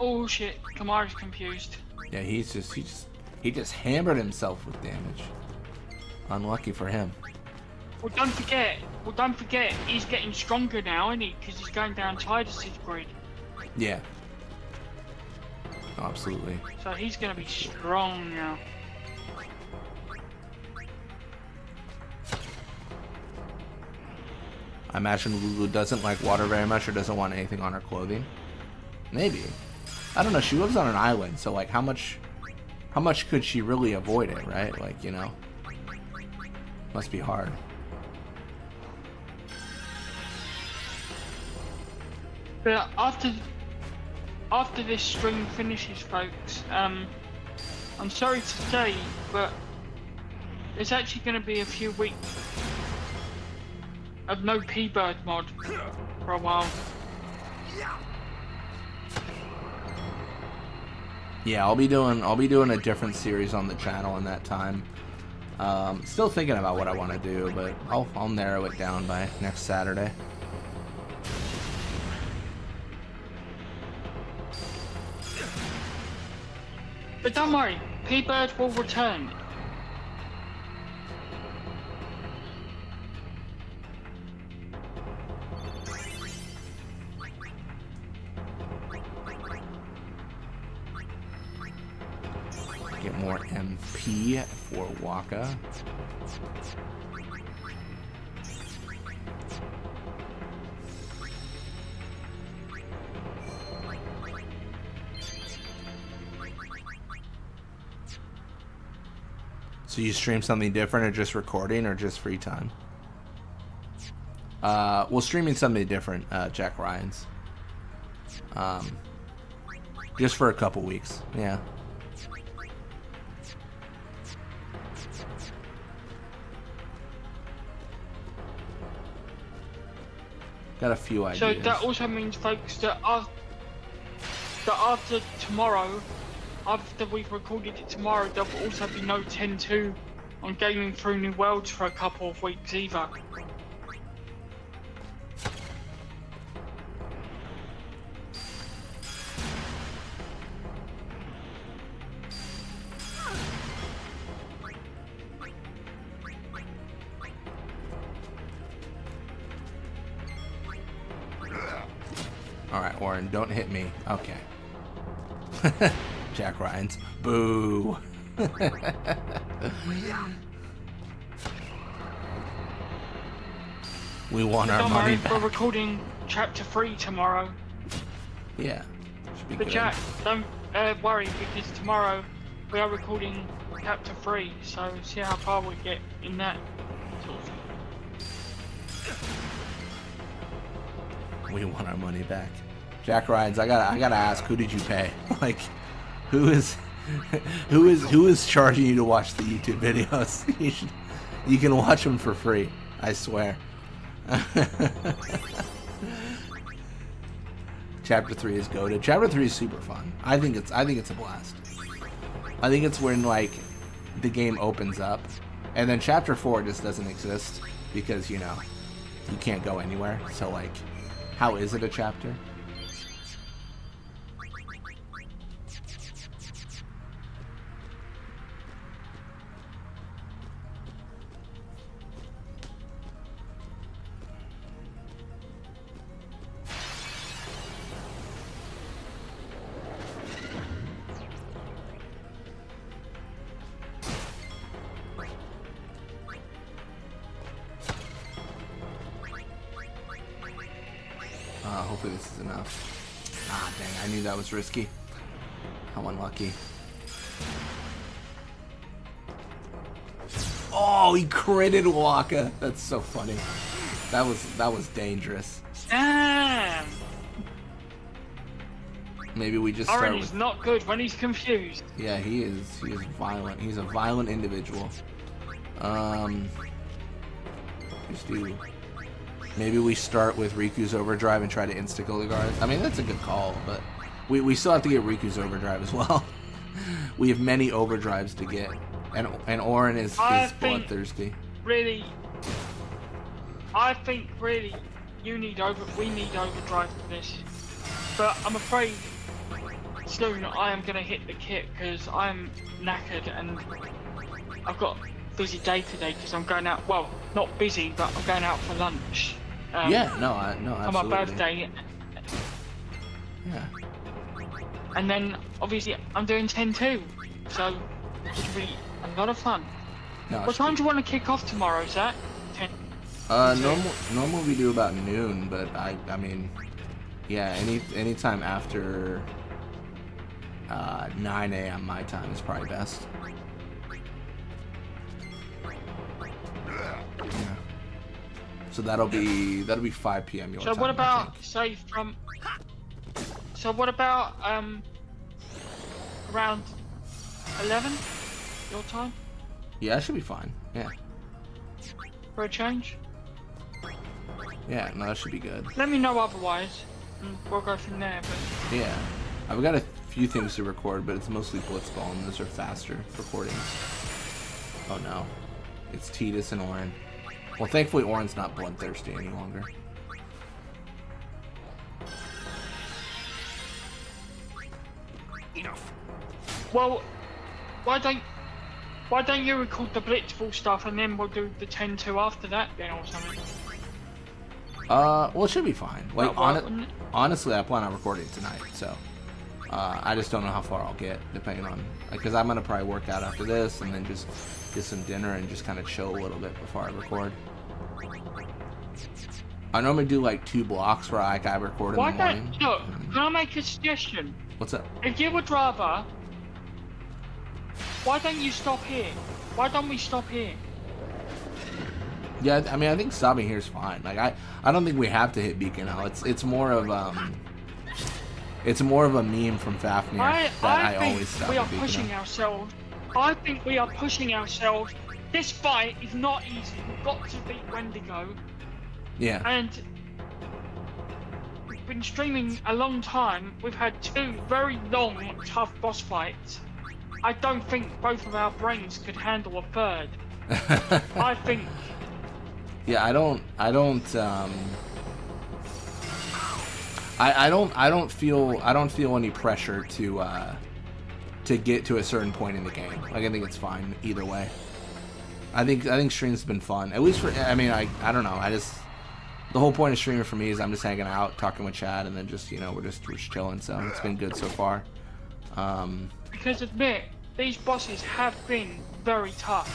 Oh shit, Kamara's confused. Yeah, he just hammered himself with damage. Unlucky for him. Well, don't forget, he's getting stronger now, isn't he? Because he's going down Tidus's grid. Yeah. Oh, absolutely. So he's gonna be strong now. I imagine Lulu doesn't like water very much or doesn't want anything on her clothing. Maybe. I don't know, she lives on an island, so like how much could she really avoid it, right? Like, you know. Must be hard. But after this stream finishes, folks, I'm sorry to say, but there's actually going to be a few weeks of no P-Bird mod for a while. Yeah, I'll be doing a different series on the channel in that time. Still thinking about what I want to do, but I'll narrow it down by next Saturday. But don't worry, P-Bird will return. Get more MP for Waka. So you stream something different, or just recording, or just free time? Well, streaming something different, Jack Ryan's. Just for a couple weeks, yeah. Got a few ideas. So that also means, folks, that after tomorrow, after we've recorded it tomorrow, there will also be no 10-2 on Gaming Through New Worlds for a couple of weeks either. Alright, Warren, don't hit me. Okay. Jack Ryan's. Boo. We want our money back. We're recording Chapter 3 tomorrow. Yeah. Should be But good. Jack, don't worry, because tomorrow we are recording Chapter 3, so see how far we get in that sort of thing. We want our money back. Jack Ryans, I gotta ask, who did you pay? Like, who is charging you to watch the YouTube videos? You can watch them for free. I swear. Chapter 3 is goated. Chapter 3 is super fun. I think it's a blast. I think it's when like the game opens up, and then Chapter 4 just doesn't exist because, you know, you can't go anywhere. So like, how is it a chapter? Hopefully this is enough. Ah, dang, I knew that was risky. How unlucky. Oh, he critted Waka. That's so funny. That was dangerous. Damn. Maybe we just start Orange is not good when he's confused. Yeah, he is violent. He's a violent individual. Just do. Maybe we start with Riku's Overdrive and try to insta-kill the guards. I mean, that's a good call, but we still have to get Riku's Overdrive as well. We have many overdrives to get, and Orin is bloodthirsty. I think really we need Overdrive for this, but I'm afraid soon I am gonna hit the kit because I'm knackered and I've got a busy day today because I'm going out. Well, not busy, but I'm going out for lunch. Yeah, no, absolutely. For my birthday. Yeah. And then obviously I'm doing 10-2, so it's gonna be a lot of fun. No, what time do you want to kick off tomorrow, Zach? 10. Normal we do about noon, but I mean, yeah, any time after 9 a.m. my time is probably best. Yeah. So that'll be 5 p.m. your time. So what about So what about around 11 your time? Yeah, that should be fine. Yeah. For a change? Yeah, no, that should be good. Let me know otherwise, and we'll go from there. But yeah, I've got a few things to record, but it's mostly Blitzball, and those are faster recordings. Oh no, it's Titus and Orin. Well, thankfully Orin's not bloodthirsty any longer. Enough. Well, why don't you record the Blitzball stuff and then we'll do the 10-2 after that then or something? Well, it should be fine. Like, honestly, I plan on recording tonight, so I just don't know how far I'll get, depending on, because I'm gonna probably work out after this and then just get some dinner and just kind of chill a little bit before I record. I normally do like 2 blocks where I record in the morning. Look, can I make a suggestion? What's up? If you would rather, why don't you stop here? Why don't we stop here? Yeah, I mean, I think stopping here is fine. Like, I don't think we have to hit Beacon now. It's more of a meme from Fafnir I always stop we are at Beacon pushing ourselves. I think we are pushing ourselves. This fight is not easy. We've got to beat Wendigo. Yeah. And we've been streaming a long time. We've had 2 very long, tough boss fights. I don't think both of our brains could handle a third. I think. Yeah, I don't feel any pressure to get to a certain point in the game. Like, I think it's fine either way. I think stream's been fun. At least for, I mean, I don't know. The whole point of streaming for me is I'm just hanging out, talking with Chad, and then just, you know, we're just chilling. So it's been good so far. Because admit, these bosses have been very tough.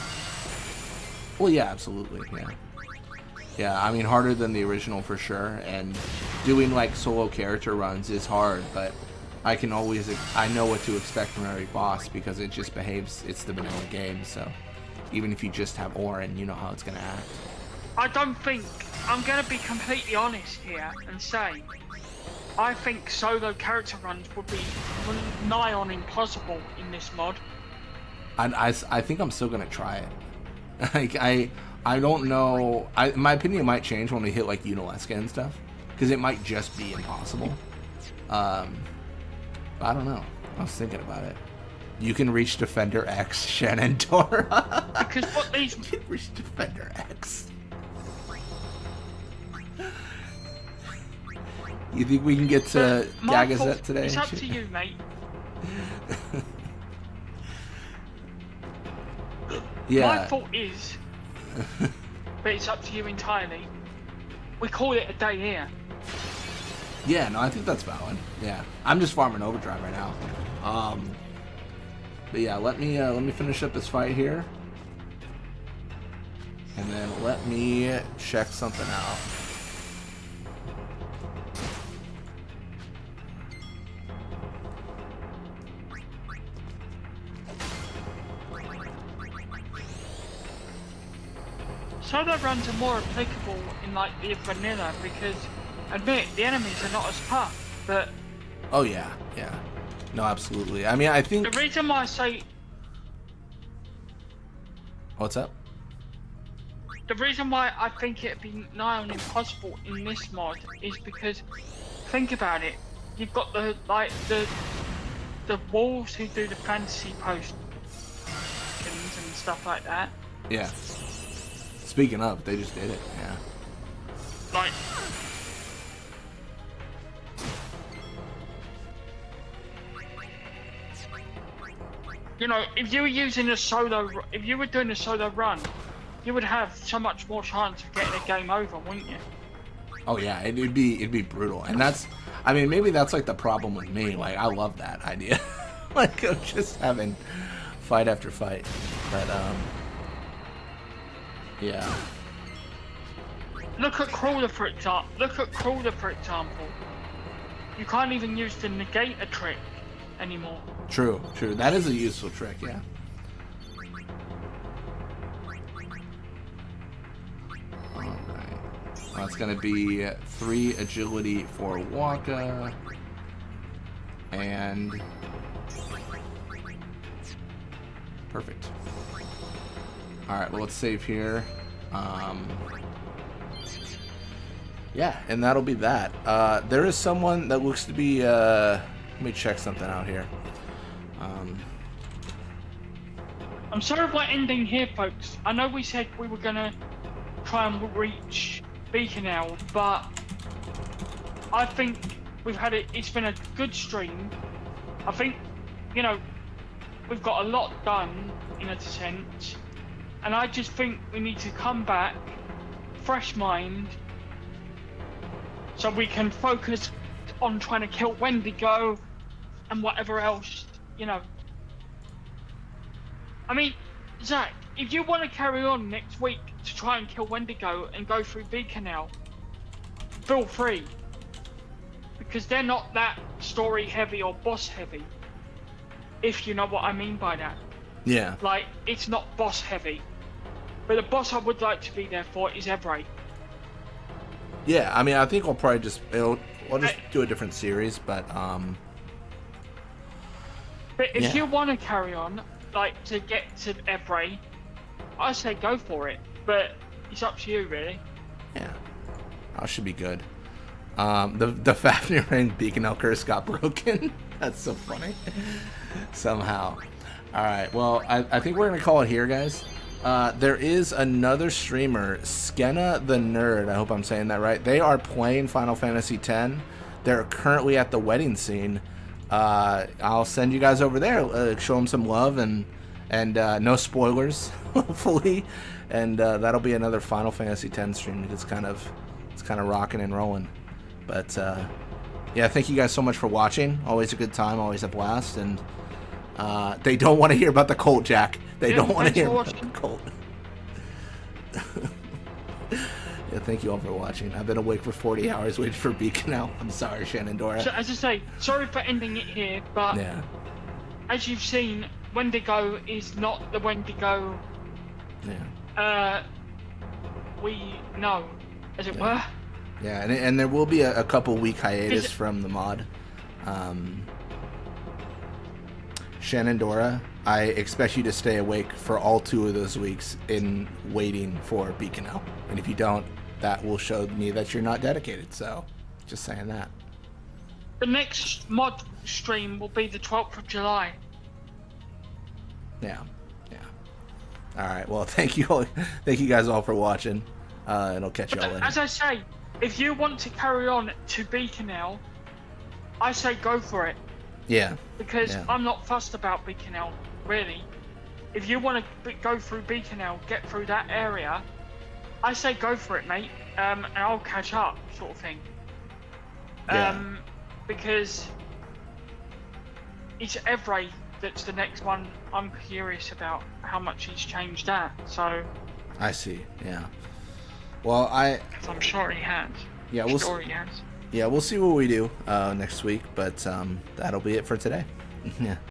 Well, yeah, absolutely, yeah. Yeah, I mean, harder than the original for sure, and doing, like, solo character runs is hard, but I know what to expect from every boss because it just behaves, it's the vanilla game, so even if you just have Orin, you know how it's going to act. I don't think, I'm going to be completely honest here and say, I think solo character runs would be nigh on impossible in this mod. I think I'm still gonna try it. Like I don't know. My opinion might change when we hit like Unalesca and stuff, because it might just be impossible. But I don't know. I was thinking about it. You can reach Defender X, Shenandoah. Because what these... You can reach Defender X. You think we can get to Gagazet today? It's up to you, mate. Yeah. My fault is, but it's up to you entirely. We call it a day here. Yeah, no, I think that's valid. Yeah, I'm just farming Overdrive right now. But yeah, let me finish up this fight here, and then let me check something out. Solo runs are more applicable in like the vanilla because, admit, the enemies are not as tough, but... Oh yeah, yeah. No, absolutely. I mean, I think... The reason why I say... What's up? The reason why I think it'd be nigh on impossible in this mod is because, think about it, you've got the wolves who do the fantasy potions and stuff like that. Yeah. Speaking of, they just did it, yeah. Like... You know, if you were using a solo... If you were doing a solo run, you would have so much more chance of getting a game over, wouldn't you? Oh yeah, it'd be brutal. And that's... I mean, maybe that's like the problem with me. Like, I love that idea. Like, of just having fight after fight. But, yeah. Look at Crawler for example. You can't even use the negator trick anymore. True. That is a useful trick, yeah. Alright. That's gonna be 3 agility for Waka. And... Perfect. Alright, well, let's save here. Yeah, and that'll be that. There is someone that looks to be... let me check something out here. I'm sorry we're ending here, folks. I know we said we were gonna try and reach Beacon, but I think we've had it. It's been a good stream. I think, you know, we've got a lot done in a sense, and I just think we need to come back, fresh mind, so we can focus on trying to kill Wendigo and whatever else, you know. I mean, Zach, if you want to carry on next week to try and kill Wendigo and go through Beacon, feel free. Because they're not that story heavy or boss heavy. If you know what I mean by that. Yeah. Like, it's not boss heavy. But the boss I would like to be there for is Evray. Yeah, I mean, I think we'll probably just... We'll just do a different series, but, But if yeah. you want to carry on, like, to get to Evray, I say go for it. But it's up to you, really. Yeah. That should be good. The Fafnir and Beacon curse got broken. That's so funny. Somehow. Alright, well, I think we're going to call it here, guys. There is another streamer, Skenna the Nerd. I hope I'm saying that right. They are playing Final Fantasy X. They're currently at the wedding scene. I'll send you guys over there, show them some love, and no spoilers, hopefully. And that'll be another Final Fantasy X stream. It's kind of rocking and rolling. But yeah, thank you guys so much for watching. Always a good time, always a blast. And they don't want to hear about the cult, Jack. They don't want to hear about the cult. Yeah, thank you all for watching. I've been awake for 40 hours waiting for Beacon now. I'm sorry, Shenandoah. So, as I say, sorry for ending it here, but yeah. As you've seen, Wendigo is not the Wendigo we know, as it were. Yeah, and there will be a couple week hiatus Is it- from the mod. Shenandoah, I expect you to stay awake for all 2 of those weeks in waiting for Beacon. And if you don't, that will show me that you're not dedicated. So, just saying that. The next mod stream will be the 12th of July. Yeah. All right. Well, thank you guys all for watching, and I'll catch you all later. As I say, if you want to carry on to Beaconell, I say go for it. Yeah. Because I'm not fussed about Beaconell, really. If you want to go through Beaconell, get through that area, I say go for it, mate. And I'll catch up, sort of thing. Because it's Evray that's the next one. I'm curious about how much he's changed that. So. I see. Yeah. Well, I'm sure he has. Yeah, He has. Yeah, we'll see what we do next week, but that'll be it for today. Yeah.